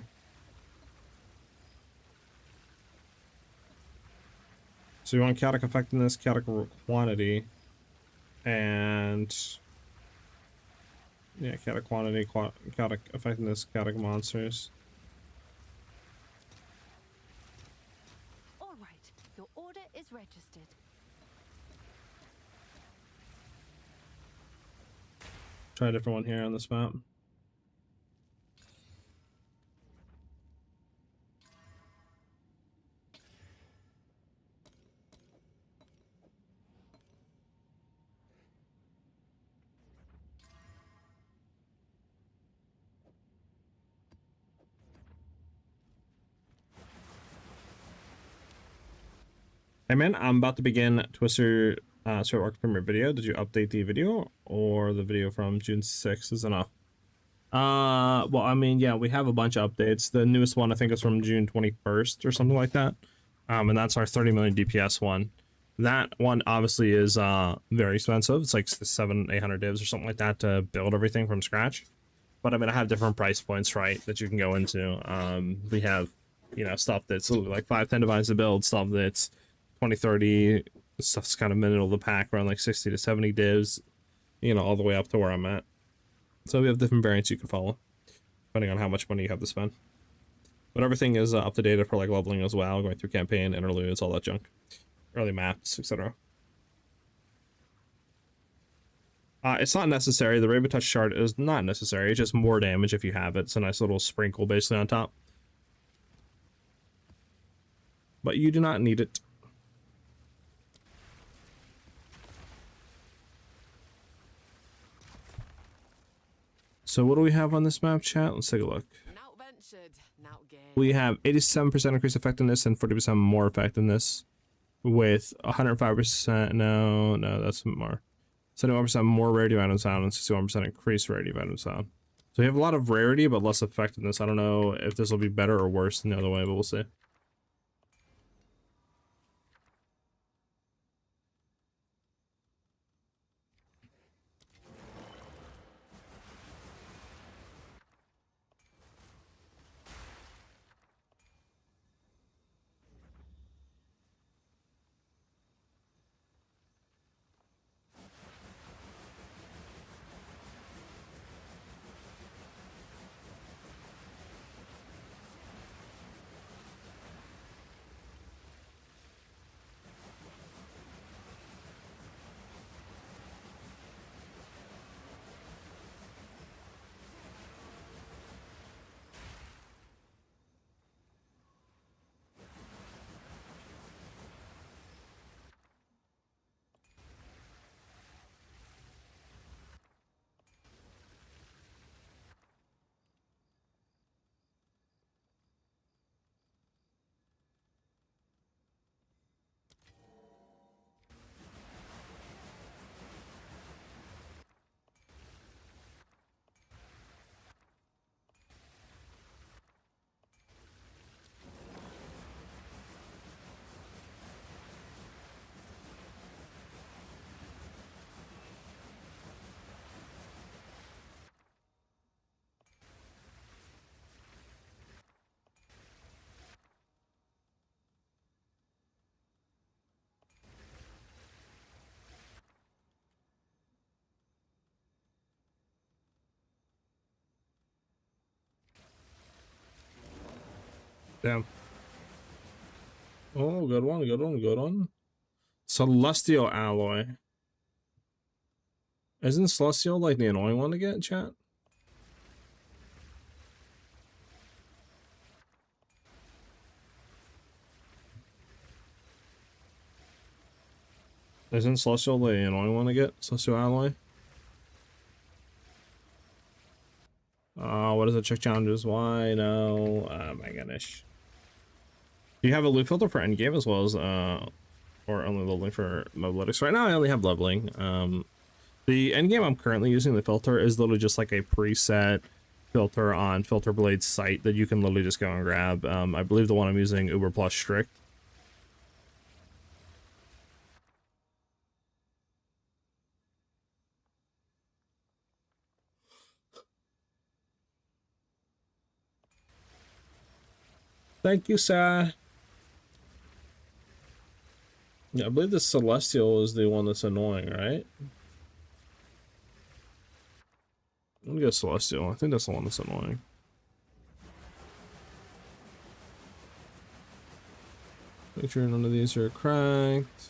A: So you want chaotic effectiveness, chaotic quantity, and yeah, chaotic quantity, chaotic effectiveness, chaotic monsters.
E: All right. Your order is registered.
A: Try a different one here on this map. Hey man, I'm about to begin Twister Sword Arc premiere video. Did you update the video or the video from June 6th is enough? Well, I mean, yeah, we have a bunch of updates. The newest one I think is from June 21st or something like that. And that's our 30 million DPS one. That one obviously is very expensive. It's like 700-800 divs or something like that to build everything from scratch. But I mean, I have different price points, right, that you can go into. We have, you know, stuff that's like 5-10 divides to build, stuff that's 20-30, stuff's kind of middle of the pack around like 60 to 70 divs, you know, all the way up to where I'm at. So we have different variants you can follow depending on how much money you have to spend, but everything is up to date for like leveling as well, going through campaign, interludes, all that junk, early maps, etc. It's not necessary. The Raven Touch shard is not necessary. It's just more damage if you have it. It's a nice little sprinkle basically on top, but you do not need it. So what do we have on this map, chat? Let's take a look.
B: Not ventured, not gained.
A: We have 87% increased effectiveness and 40% more effectiveness with 105%. No, that's more. 71% more rarity of items found and 61% increased rarity of items found. So we have a lot of rarity, but less effectiveness. I don't know if this will be better or worse than the other way, but we'll see. Damn. Oh, good one, good one, good one. Celestial alloy. Isn't Celestial like the annoying one to get, chat? Isn't Celestial the annoying one to get? Celestial alloy? What is it? Check challenges. Why? No. Oh my goodness. Do you have a loot filter for endgame as well as or only leveling for mobility? So right now I only have leveling. The endgame I'm currently using, the filter, is literally just like a preset filter on Filter Blade's site that you can literally just go and grab. I believe the one I'm using, Uber Plus Strict. Thank you, sir. Yeah, I believe the Celestial is the one that's annoying, right? I'm gonna go Celestial. I think that's the one that's annoying. Make sure none of these are cracked.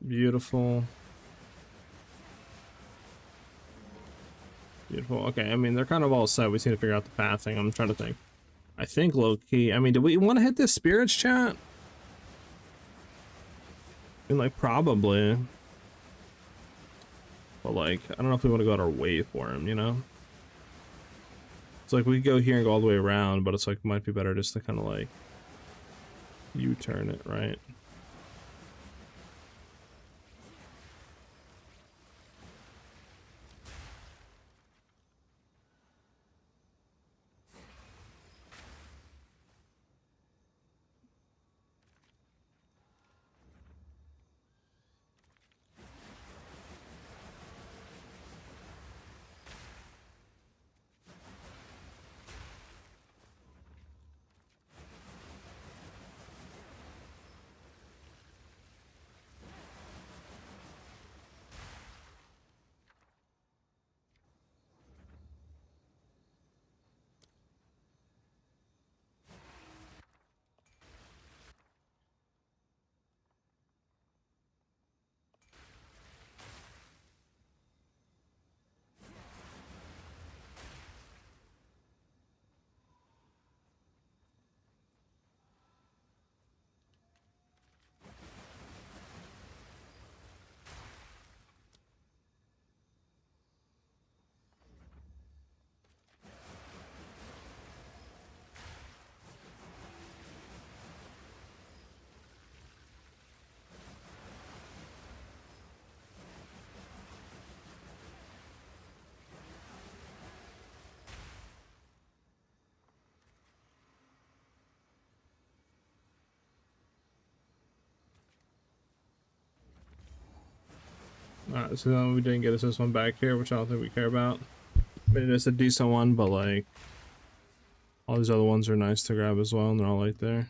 A: Beautiful. Beautiful. Okay, I mean, they're kind of all set. We just need to figure out the pathing. I'm trying to think. I think low key. I mean, do we want to hit this spirits, chat? I mean, like, probably. But, like, I don't know if we want to go out our way for him, you know? It's like we could go here and go all the way around, but it's like, might be better just to kind of, like, U-turn it, right? Alright, so then we didn't get us this one back here, which I don't think we care about. I mean, it's a decent one, but like, all these other ones are nice to grab as well, and they're all right there.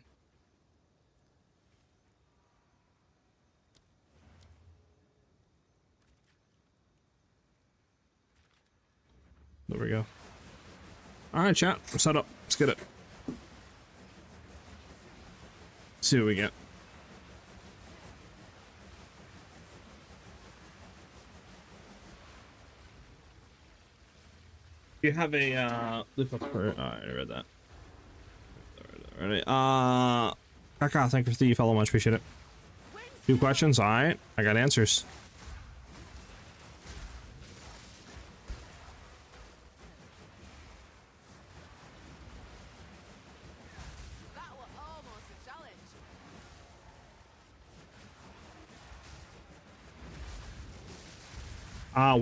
A: There we go. Alright, chat, we're set up. Let's get it. See what we get. You have a loop up for I read that. Alright. Kaka, thank you for the follow much, appreciate it. 2 questions, alright. I got answers.
B: That was almost a challenge.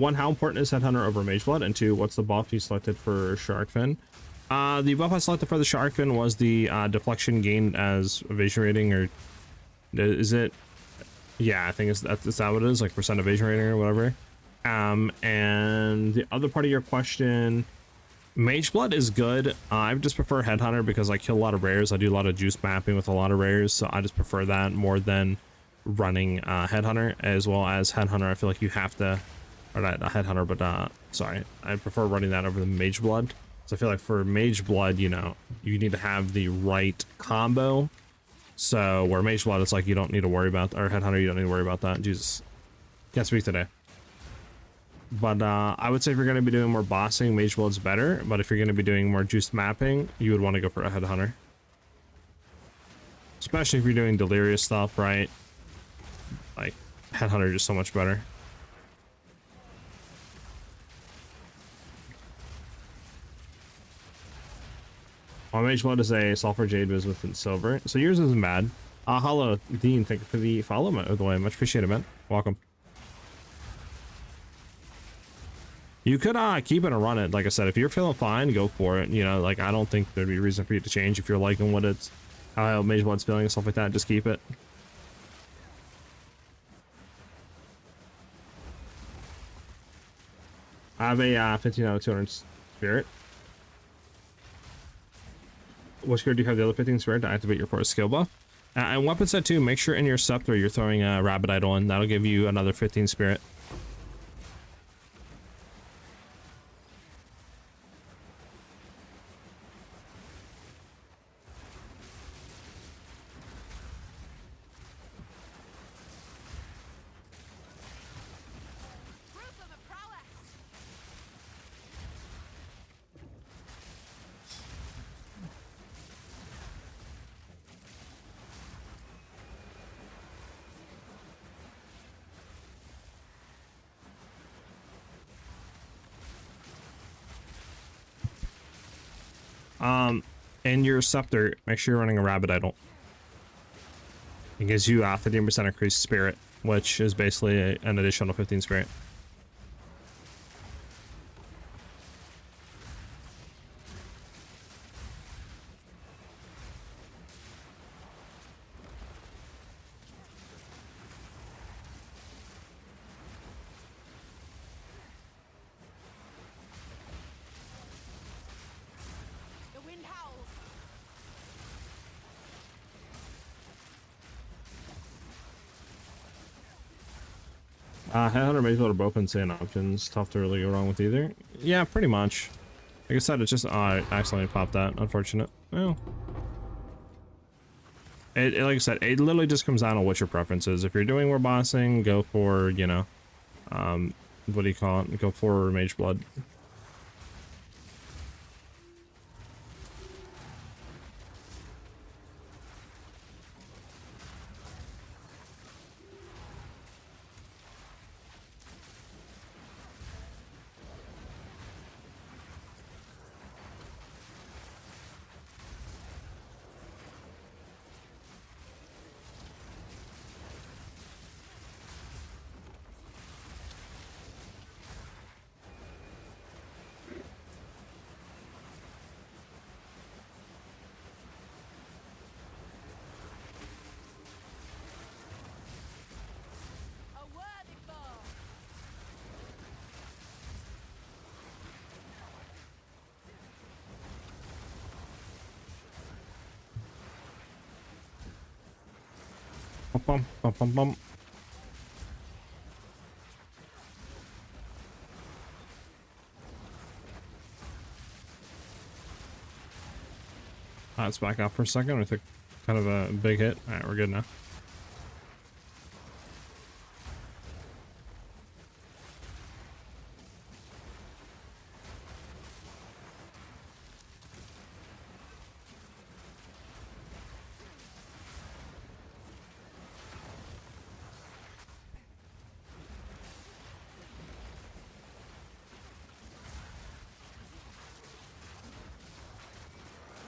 A: One, how important is Headhunter over Mageblood? And 2, what's the buff you selected for Sharkfin? The buff I selected for the Sharkfin was the deflection gained as evasion rating, or is it? Yeah, I think is that what it is, like percent evasion rating or whatever. And the other part of your question Mage Blood is good. I just prefer Headhunter because I kill a lot of rares. I do a lot of juice mapping with a lot of rares, so I just prefer that more than running Headhunter. As well as Headhunter, I feel like you have to, or not Headhunter, but sorry, I prefer running that over the Mage Blood. So I feel like for Mage Blood, you know, you need to have the right combo. So where Mage Blood, it's like you don't need to worry about, or Headhunter, you don't need to worry about that. Jesus, can't speak today. But I would say if you're going to be doing more bossing, Mage Blood's better. But if you're going to be doing more juice mapping, you would want to go for a Headhunter. Especially if you're doing delirious stuff, right? Like, Headhunter is just so much better. My Mage Blood is a Sulfur Jade Viz with silver. So yours isn't bad. Hello, Dean. Thank you for the follow, by the way. Much appreciated, man. Welcome. You could keep it and run it. Like I said, if you're feeling fine, go for it. You know, like I don't think there'd be a reason for you to change if you're liking what it's, how Mage Blood's feeling and stuff like that. Just keep it. I have a 15 out of 200 spirit. What skill do you have the other 15 spirit to activate your force skill buff? And weapon set 2, make sure in your scepter you're throwing a rabbit idol in. That'll give you another 15 spirit.
B: Proof of a prowess.
A: In your scepter, make sure you're running a rabbit idol. It gives you 15% increased spirit, which is basically an additional 15 spirit.
B: The wind howls.
A: Headhunter, Mage Blood are both insane options. Tough to really go wrong with either. Yeah, pretty much. Like I said, it's just I accidentally popped that. Unfortunate. Well, like I said, it literally just comes down to what your preference is. If you're doing more bossing, go for, you know, what do you call it? Go for Mage Blood.
B: A worthy foe.
A: Bum, bum, bum, bum, bum. Let's back off for a second. I took kind of a big hit. All right, we're good now.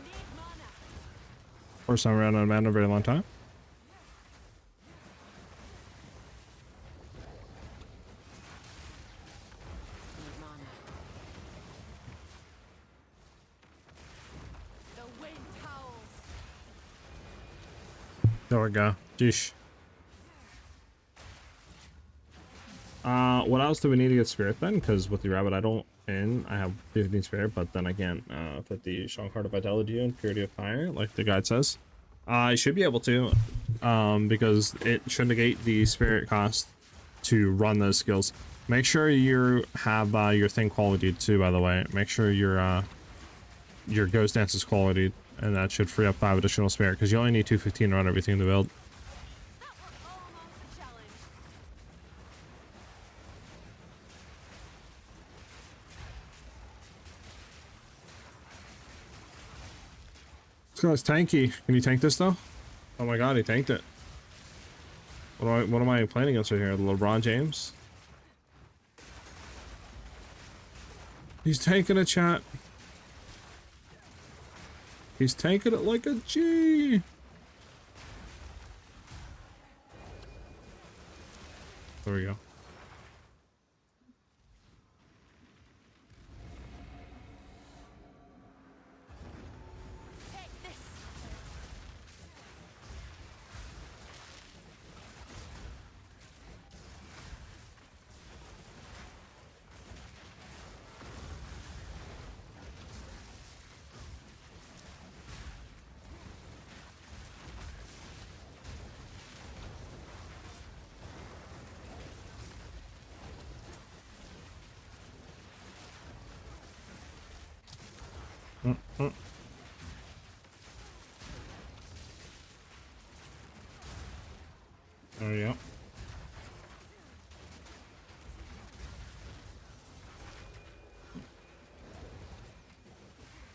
B: Need mana.
A: First time around on mana in a very long time.
B: Need mana. The wind howls.
A: There we go. Jeesh. What else do we need to get spirit then? Because with the rabbit I have 15 spirit, but then again, 50 strong heart of vitality and purity of fire, like the guide says. I should be able to, because it should negate the spirit cost to run those skills. Make sure you have your thing quality too, by the way. Make sure your ghost dance is quality, and that should free up 5 additional spirit, because you only need 215 to run everything to build.
B: That was almost a challenge.
A: This guy's tanky. Can you tank this though? Oh my god, he tanked it. What am I playing against right here? The LeBron James? He's tanking a chat. He's tanking it like a G. There we go.
B: Take this.
A: There we go.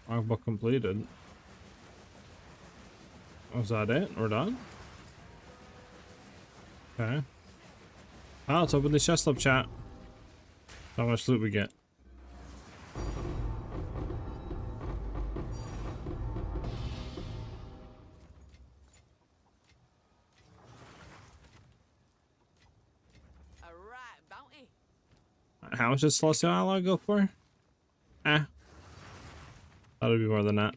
A: Logbook completed. Was that it? We're done? Okay. Oh, let's open the chest up, chat. How much loot we get?
B: A right bounty.
A: How much does Celestial Ally go for? Eh. That'll be more than that.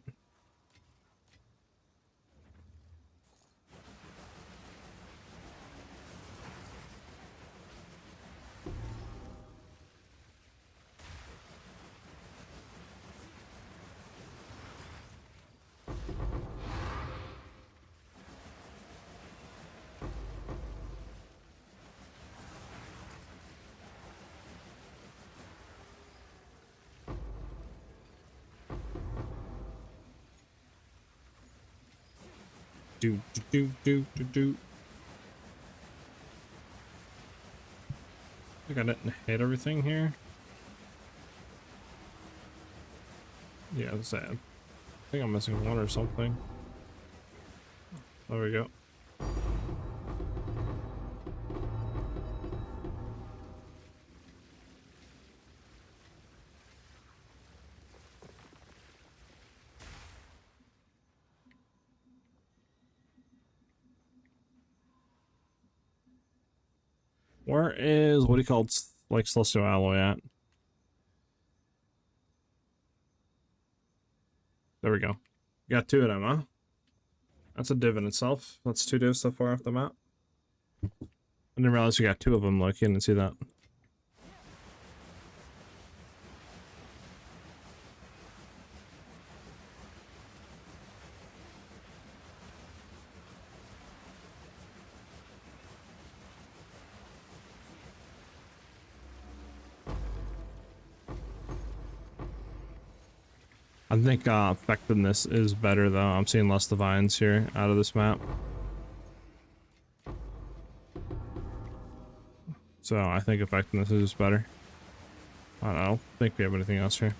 A: Do. I think I didn't hit everything here. Yeah, that's sad. I think I'm missing one or something. There we go. Where is what do you call it, like Celestial Alloy at? There we go. Got 2 of them, huh? That's a div in itself. That's 2 divs so far off the map. I didn't realize we got 2 of them. Like, you didn't see that. I think effectiveness is better though. I'm seeing less divines here out of this map. So I think effectiveness is better. I don't think we have anything else here.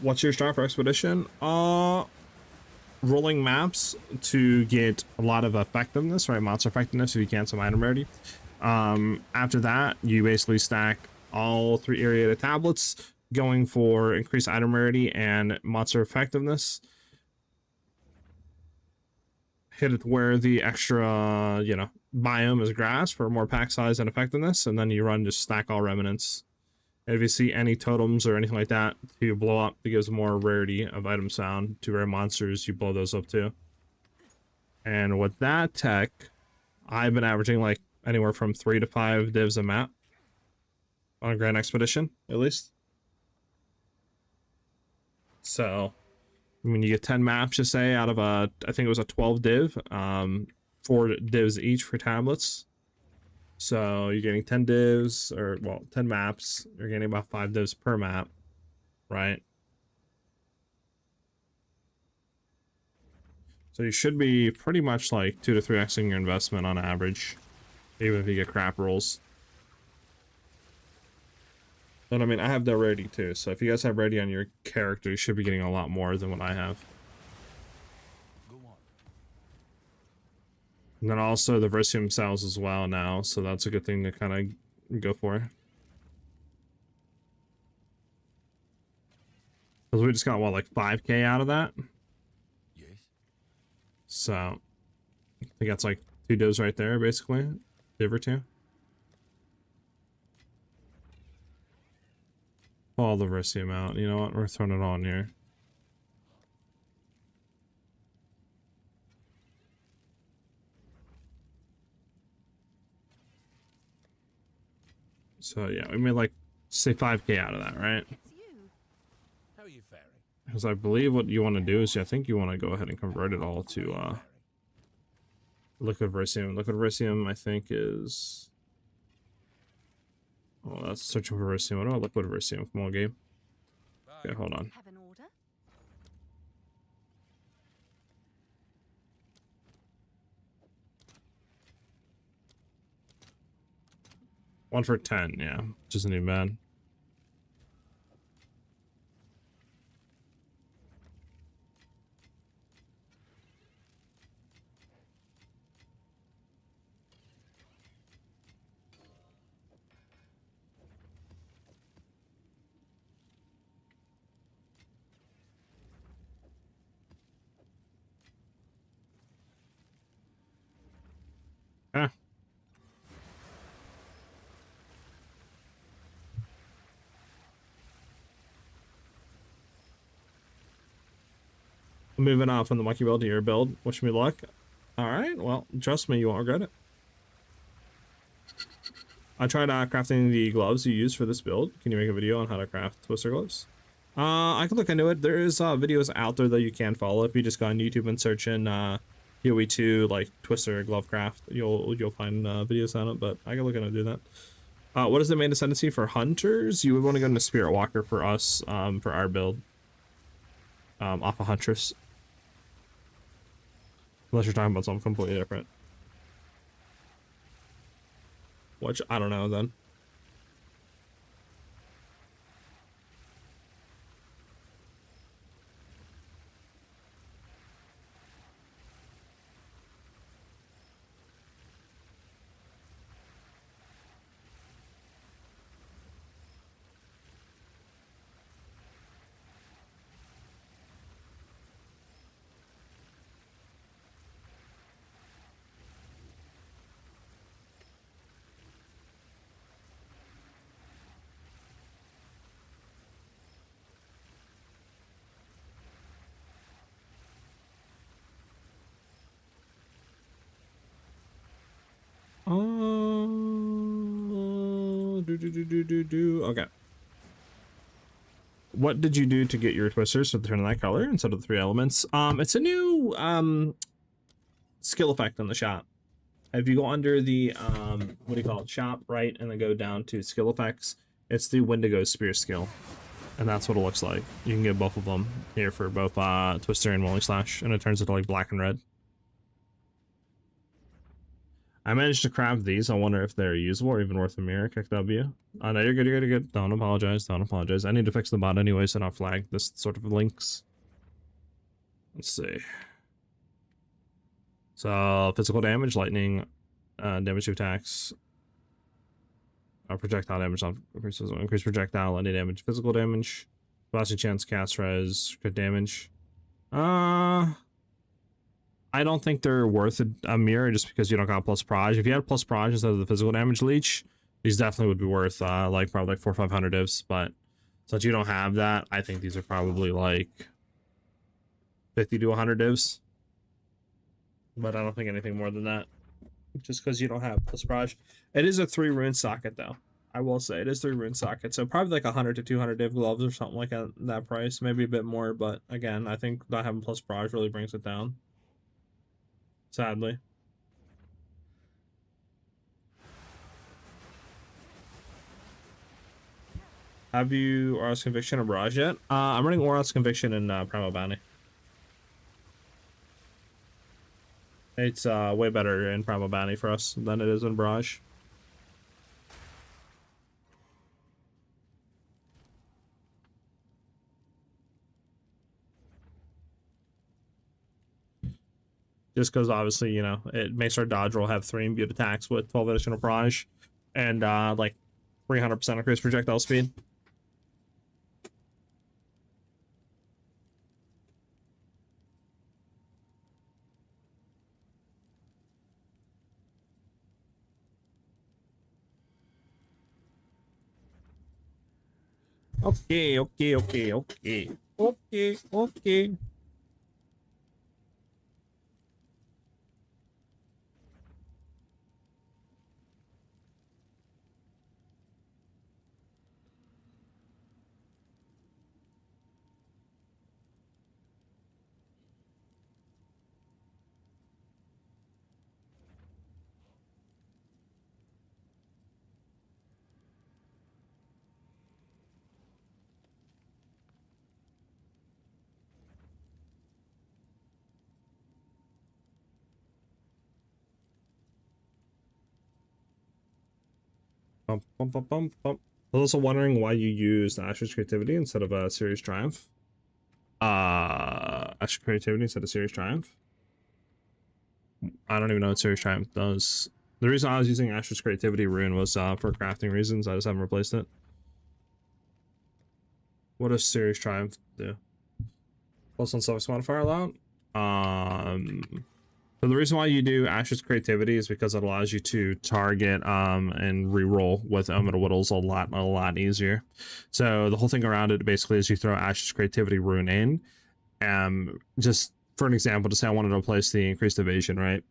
A: What's your strat for expedition? Rolling maps to get a lot of effectiveness, right? Monster effectiveness if you can, some item rarity. After that, you basically stack all 3 areated tablets, going for increased item rarity and monster effectiveness. Hit it where the extra, you know, biome is grass for more pack size and effectiveness, and then you run just stack all remnants. And if you see any totems or anything like that to blow up, it gives more rarity of item sound to rare monsters, you blow those up too. And with that tech, I've been averaging like anywhere from 3 to 5 divs a map on a Grand Expedition, at least. So, I mean, you get 10 maps, just say, out of a, I think it was a 12 div, 4 divs each for tablets. So you're getting 10 divs, or, well, 10 maps. You're getting about 5 divs per map, right? So you should be pretty much like 2 to 3xing your investment on average, even if you get crap rolls. And I mean, I have that ready too, so if you guys have ready on your character, you should be getting a lot more than what I have.
D: Go on.
A: And then also the Versium sells as well now, so that's a good thing to kind of go for. Because we just got, what, like 5k out of that?
D: Yes.
A: So, I think that's like 2 divs right there, basically. Div or 2. Pull the Versium out. You know what? We're throwing it on here. So yeah, we made like, say 5k out of that, right?
E: It's you.
C: How are you faring?
A: Because I believe what you want to do is, I think you want to go ahead and convert it all to liquid Versium. Liquid Versium, I think, is... Oh, that's searching for Versium. What about liquid Versium? Come on, Gabe. Okay, hold on.
E: Have an order?
A: One for 10, yeah. Which isn't even bad. Ah. Moving on from the monkey build to your build. Wish me luck. Alright, well, trust me, you won't regret it. I tried crafting the gloves you use for this build. Can you make a video on how to craft Twister gloves? I can look into it. There is videos out there that you can follow. If you just go on YouTube and search in PoE 2 like Twister glove craft, you'll find videos on it. But I can look into do that. What is the main ascendancy for hunters? You would want to go into Spirit Walker for us, for our build. Off a Huntress. Unless you're talking about something completely different. Which, I don't know then. Okay. What did you do to get your twisters to turn that color instead of the 3 elements? It's a new skill effect on the shop. If you go under the what do you call it, shop, right, and then go down to skill effects, it's the Wendigo Spear skill, and that's what it looks like. You can get both of them here for both Twister and Rolling Slash, and it turns into like black and red. I managed to craft these. I wonder if they're usable or even worth a mirror. Kick W. Oh, no, you're good, you're good, you're good. Don't apologize, don't apologize. I need to fix the bot anyway, so not flag this sort of links. Let's see. So, physical damage, lightning, damage to attacks, projectile damage, increase projectile, lightning damage, physical damage, velocity chance, cast res, crit damage. I don't think they're worth a mirror just because you don't got plus proj. If you had plus proj instead of the physical damage leech, these definitely would be worth like probably like 400 or 500 divs. But since you don't have that, I think these are probably like 50 to 100 divs. But I don't think anything more than that. just because you don't have plus barrage. It is a 3 rune socket though. I will say it is 3 rune socket, so probably like 100 to 200 div gloves or something like that price, maybe a bit more. But again, I think not having plus barrage really brings it down. Sadly. Have you Aura's Conviction or Barrage yet? I'm running Aura's Conviction in Primal Bounty. It's way better in Primal Bounty for us than it is in Barrage. Just because obviously, you know, it makes our dodge roll have 3 imbued attacks with 12 additional barrage and like 300% increased projectile speed. Okay. I was also wondering why you used Asher's Creativity instead of a Serious Triumph. Asher's Creativity instead of Serious Triumph. I don't even know what Serious Triumph does. The reason I was using Asher's Creativity rune was for crafting reasons. I just haven't replaced it. What does Serious Triumph do? Plus 1 suffix modifier allowed? So the reason why you do Asher's Creativity is because it allows you to target and reroll with Omen of Whittles a lot easier. So the whole thing around it basically is you throw Asher's Creativity rune in. Just for an example, to say I wanted to replace the increased evasion, right?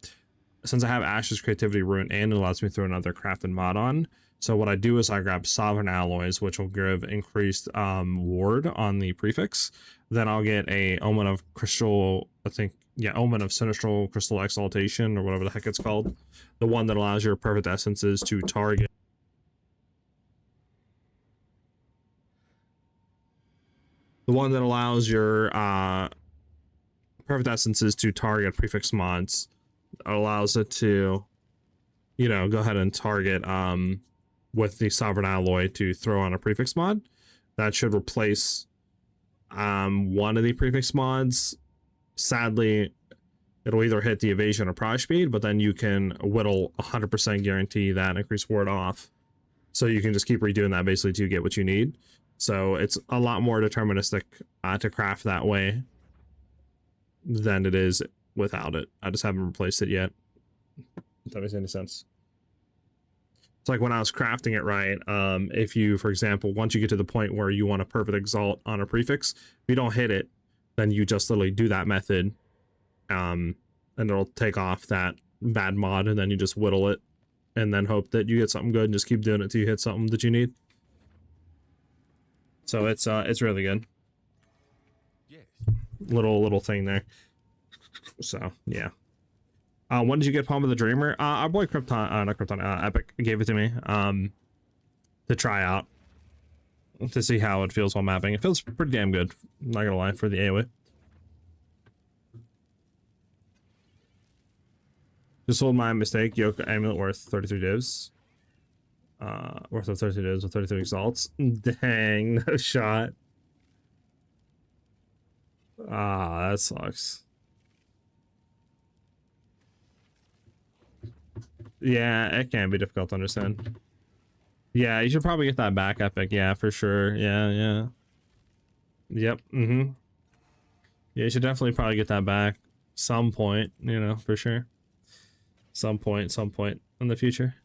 A: Since I have Asher's Creativity rune in, it allows me to throw another crafted mod on. So what I do is I grab Sovereign Alloys, which will give increased ward on the prefix. Then I'll get a Omen of Crystal, I think, yeah, Omen of Sinistral Crystal Exaltation, or whatever the heck it's called. The one that allows your perfect essences to target. The one that allows your perfect essences to target prefix mods. Allows it to, you know, go ahead and target with the Sovereign Alloy to throw on a prefix mod. That should replace one of the prefix mods. Sadly, it'll either hit the evasion or proj speed, but then you can whittle 100% guarantee that increased ward off. So you can just keep redoing that basically till you get what you need. So it's a lot more deterministic to craft that way than it is without it. I just haven't replaced it yet. If that makes any sense. It's like when I was crafting it right, if you, for example, once you get to the point where you want a perfect exalt on a prefix, if you don't hit it, then you just literally do that method, and it'll take off that bad mod, and then you just whittle it, and then hope that you get something good, and just keep doing it till you hit something that you need. So it's really good.
D: Yes.
A: Little thing there. So yeah. When did you get Palm of the Dreamer? Our boy Krypton, not Krypton, Epic gave it to me to try out, to see how it feels while mapping. It feels pretty damn good, I'm not gonna lie, for the AoE. Just sold my mistake. Yoke Amulet worth 33 divs. Worth of 32 divs with 33 exalts. Dang, no shot. Ah, that sucks. Yeah, it can be difficult to understand. Yeah, you should probably get that back, Epic. Yeah, for sure. Yeah. Yep. Yeah, you should definitely probably get that back some point, you know, for sure. Some point in the future.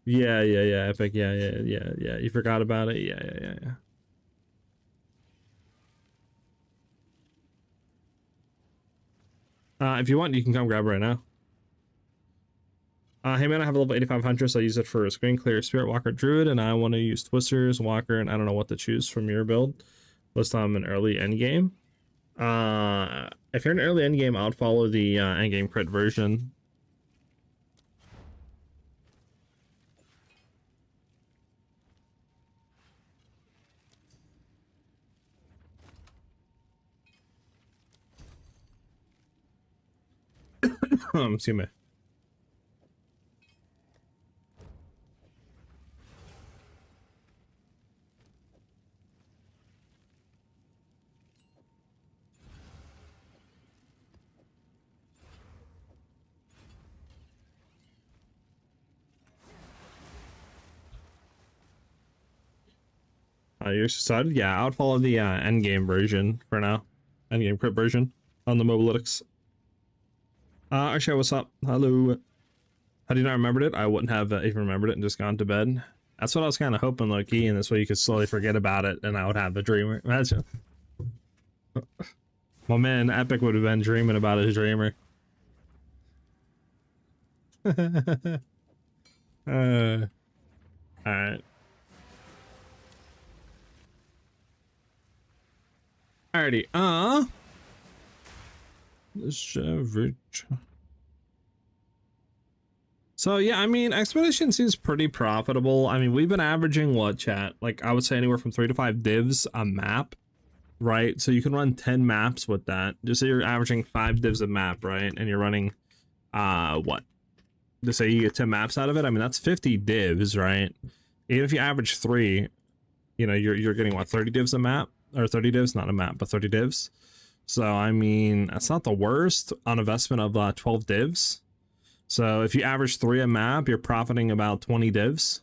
A: Yeah, yeah, yeah, Epic. Yeah, yeah, yeah, yeah. You forgot about it. Yeah, yeah, yeah, yeah. If you want, you can come grab it right now. Hey man, I have a level 85 Huntress. I use it for screen clear, Spirit Walker, Druid, and I want to use Twisters, Walker, and I don't know what to choose from your build. List I'm an early end game. If you're an early end game, I would follow the end game crit version. Excuse me. You're excited? Yeah, I would follow the end game version for now. End game crit version on the mobalytics. Arshay, what's up? Hello. Had you not remembered it, I wouldn't have even remembered it and just gone to bed. That's what I was kind of hoping, low key, and this way you could slowly forget about it, and I would have a dreamer. Imagine. My man, Epic would have been dreaming about his dreamer. Alright. Alrighty, this average. So yeah, I mean, Expedition seems pretty profitable. I mean, we've been averaging what, chat? Like, I would say anywhere from 3 to 5 divs a map, right? So you can run 10 maps with that. Just say you're averaging 5 divs a map, right? And you're running, what? Just say you get 10 maps out of it. I mean, that's 50 divs, right? Even if you average 3, you know, you're getting what, 30 divs a map? Or 30 divs, not a map, but 30 divs. So, I mean, that's not the worst on investment of 12 divs. So if you average 3 a map, you're profiting about 20 divs,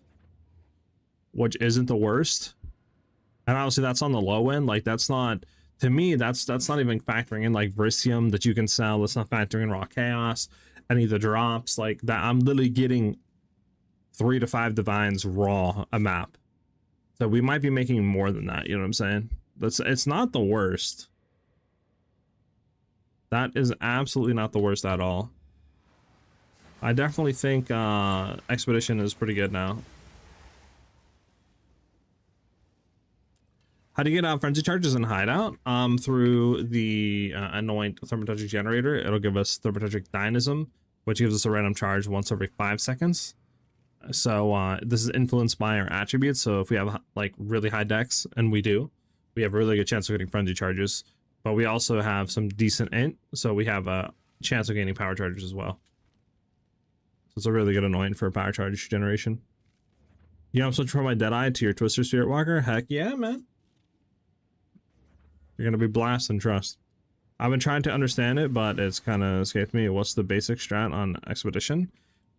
A: which isn't the worst. And obviously that's on the low end. Like, that's not, to me, that's not even factoring in like Verisium that you can sell. That's not factoring in raw chaos, any of the drops like that. I'm literally getting 3 to 5 divines raw a map. So we might be making more than that. You know what I'm saying? It's not the worst. That is absolutely not the worst at all. I definitely think Expedition is pretty good now. How do you get frenzy charges in hideout? Through the anoint thermatologic generator. It'll give us thermatologic dynamism, which gives us a random charge once every 5 seconds. So this is influenced by our attributes. So if we have like really high dex, and we do, we have a really good chance of getting frenzy charges. But we also have some decent int, so we have a chance of gaining power charges as well. So it's a really good anoint for power charge generation. Yeah, I'm switching from my Deadeye to your Twister Spirit Walker. Heck yeah, man. You're gonna be blasting, trust. I've been trying to understand it, but it's kind of escaped me. What's the basic strat on Expedition?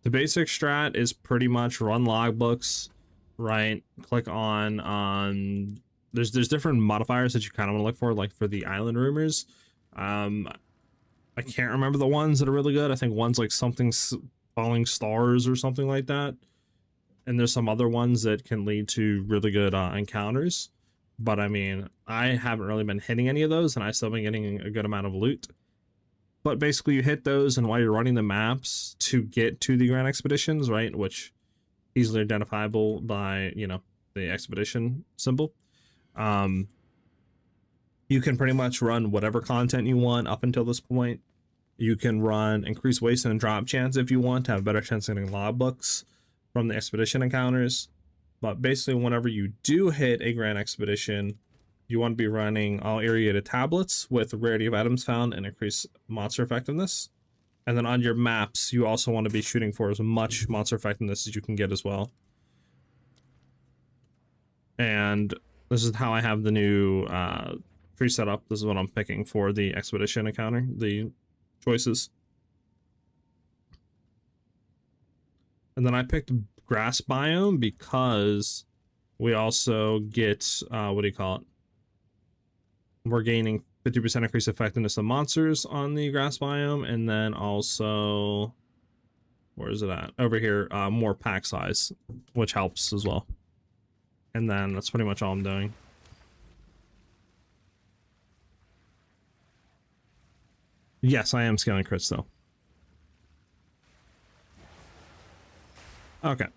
A: The basic strat is pretty much run logbooks, right? Click on there's different modifiers that you kind of want to look for, like for the island rumors. I can't remember the ones that are really good. I think one's like something falling stars or something like that, and there's some other ones that can lead to really good encounters. But I mean, I haven't really been hitting any of those, and I still been getting a good amount of loot. But basically, you hit those, and while you're running the maps to get to the Grand Expeditions, right, which easily identifiable by, you know, the expedition symbol, you can pretty much run whatever content you want up until this point. You can run increased waste and drop chance if you want to have a better chance of getting logbooks from the expedition encounters. But basically, whenever you do hit a Grand Expedition, you want to be running all aerated tablets with rarity of items found and increased monster effectiveness. And then on your maps, you also want to be shooting for as much monster effectiveness as you can get as well. And this is how I have the new tree set up. This is what I'm picking for the expedition encounter, the choices. And then I picked grass biome because we also get, what do you call it? We're gaining 50% increased effectiveness of monsters on the grass biome, and then also Where is it at? Over here, more pack size, which helps as well. And then that's pretty much all I'm doing. Yes, I am scaling crits though. Okay.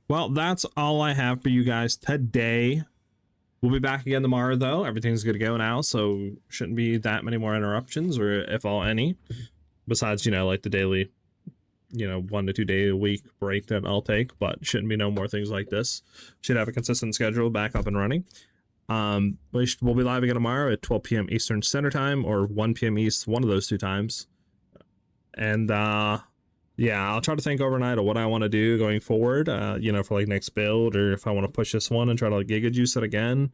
A: Well, that's all I have for you guys today. We'll be back again tomorrow, though. Everything's good to go now, so shouldn't be that many more interruptions, or if all any. Besides, you know, like the daily, you know, 1 to 2 day a week break that I'll take, but shouldn't be no more things like this. Should have a consistent schedule back up and running. We'll be live again tomorrow at 12 p.m. Eastern Standard Time, or 1 p.m. East, one of those 2 times. And, yeah, I'll try to think overnight of what I want to do going forward, you know, for like next build, or if I want to push this one and try to like Giga Juice it again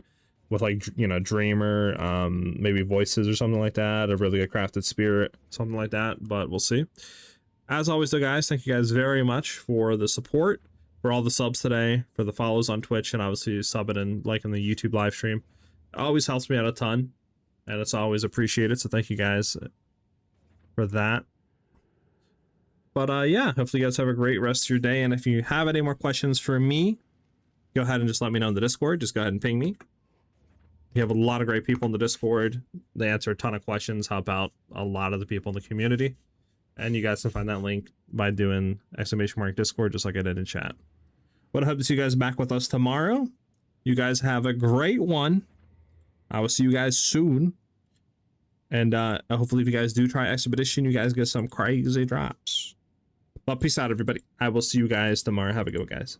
A: with like, you know, Dreamer, maybe Voices or something like that, a really good crafted spirit, something like that, but we'll see. As always though, guys, thank you guys very much for the support, for all the subs today, for the follows on Twitch, and obviously subbing and liking the YouTube live stream. It always helps me out a ton, and it's always appreciated, so thank you guys for that. But yeah, hopefully you guys have a great rest of your day. And if you have any more questions for me, go ahead and just let me know in the Discord. Just go ahead and ping me. You have a lot of great people in the Discord. They answer a ton of questions, help out a lot of the people in the community. And you guys can find that link by doing !Discord, just like I did in chat. But I hope to see you guys back with us tomorrow. You guys have a great one. I will see you guys soon. And hopefully if you guys do try Expedition, you guys get some crazy drops. Well, peace out, everybody. I will see you guys tomorrow. Have a good one, guys.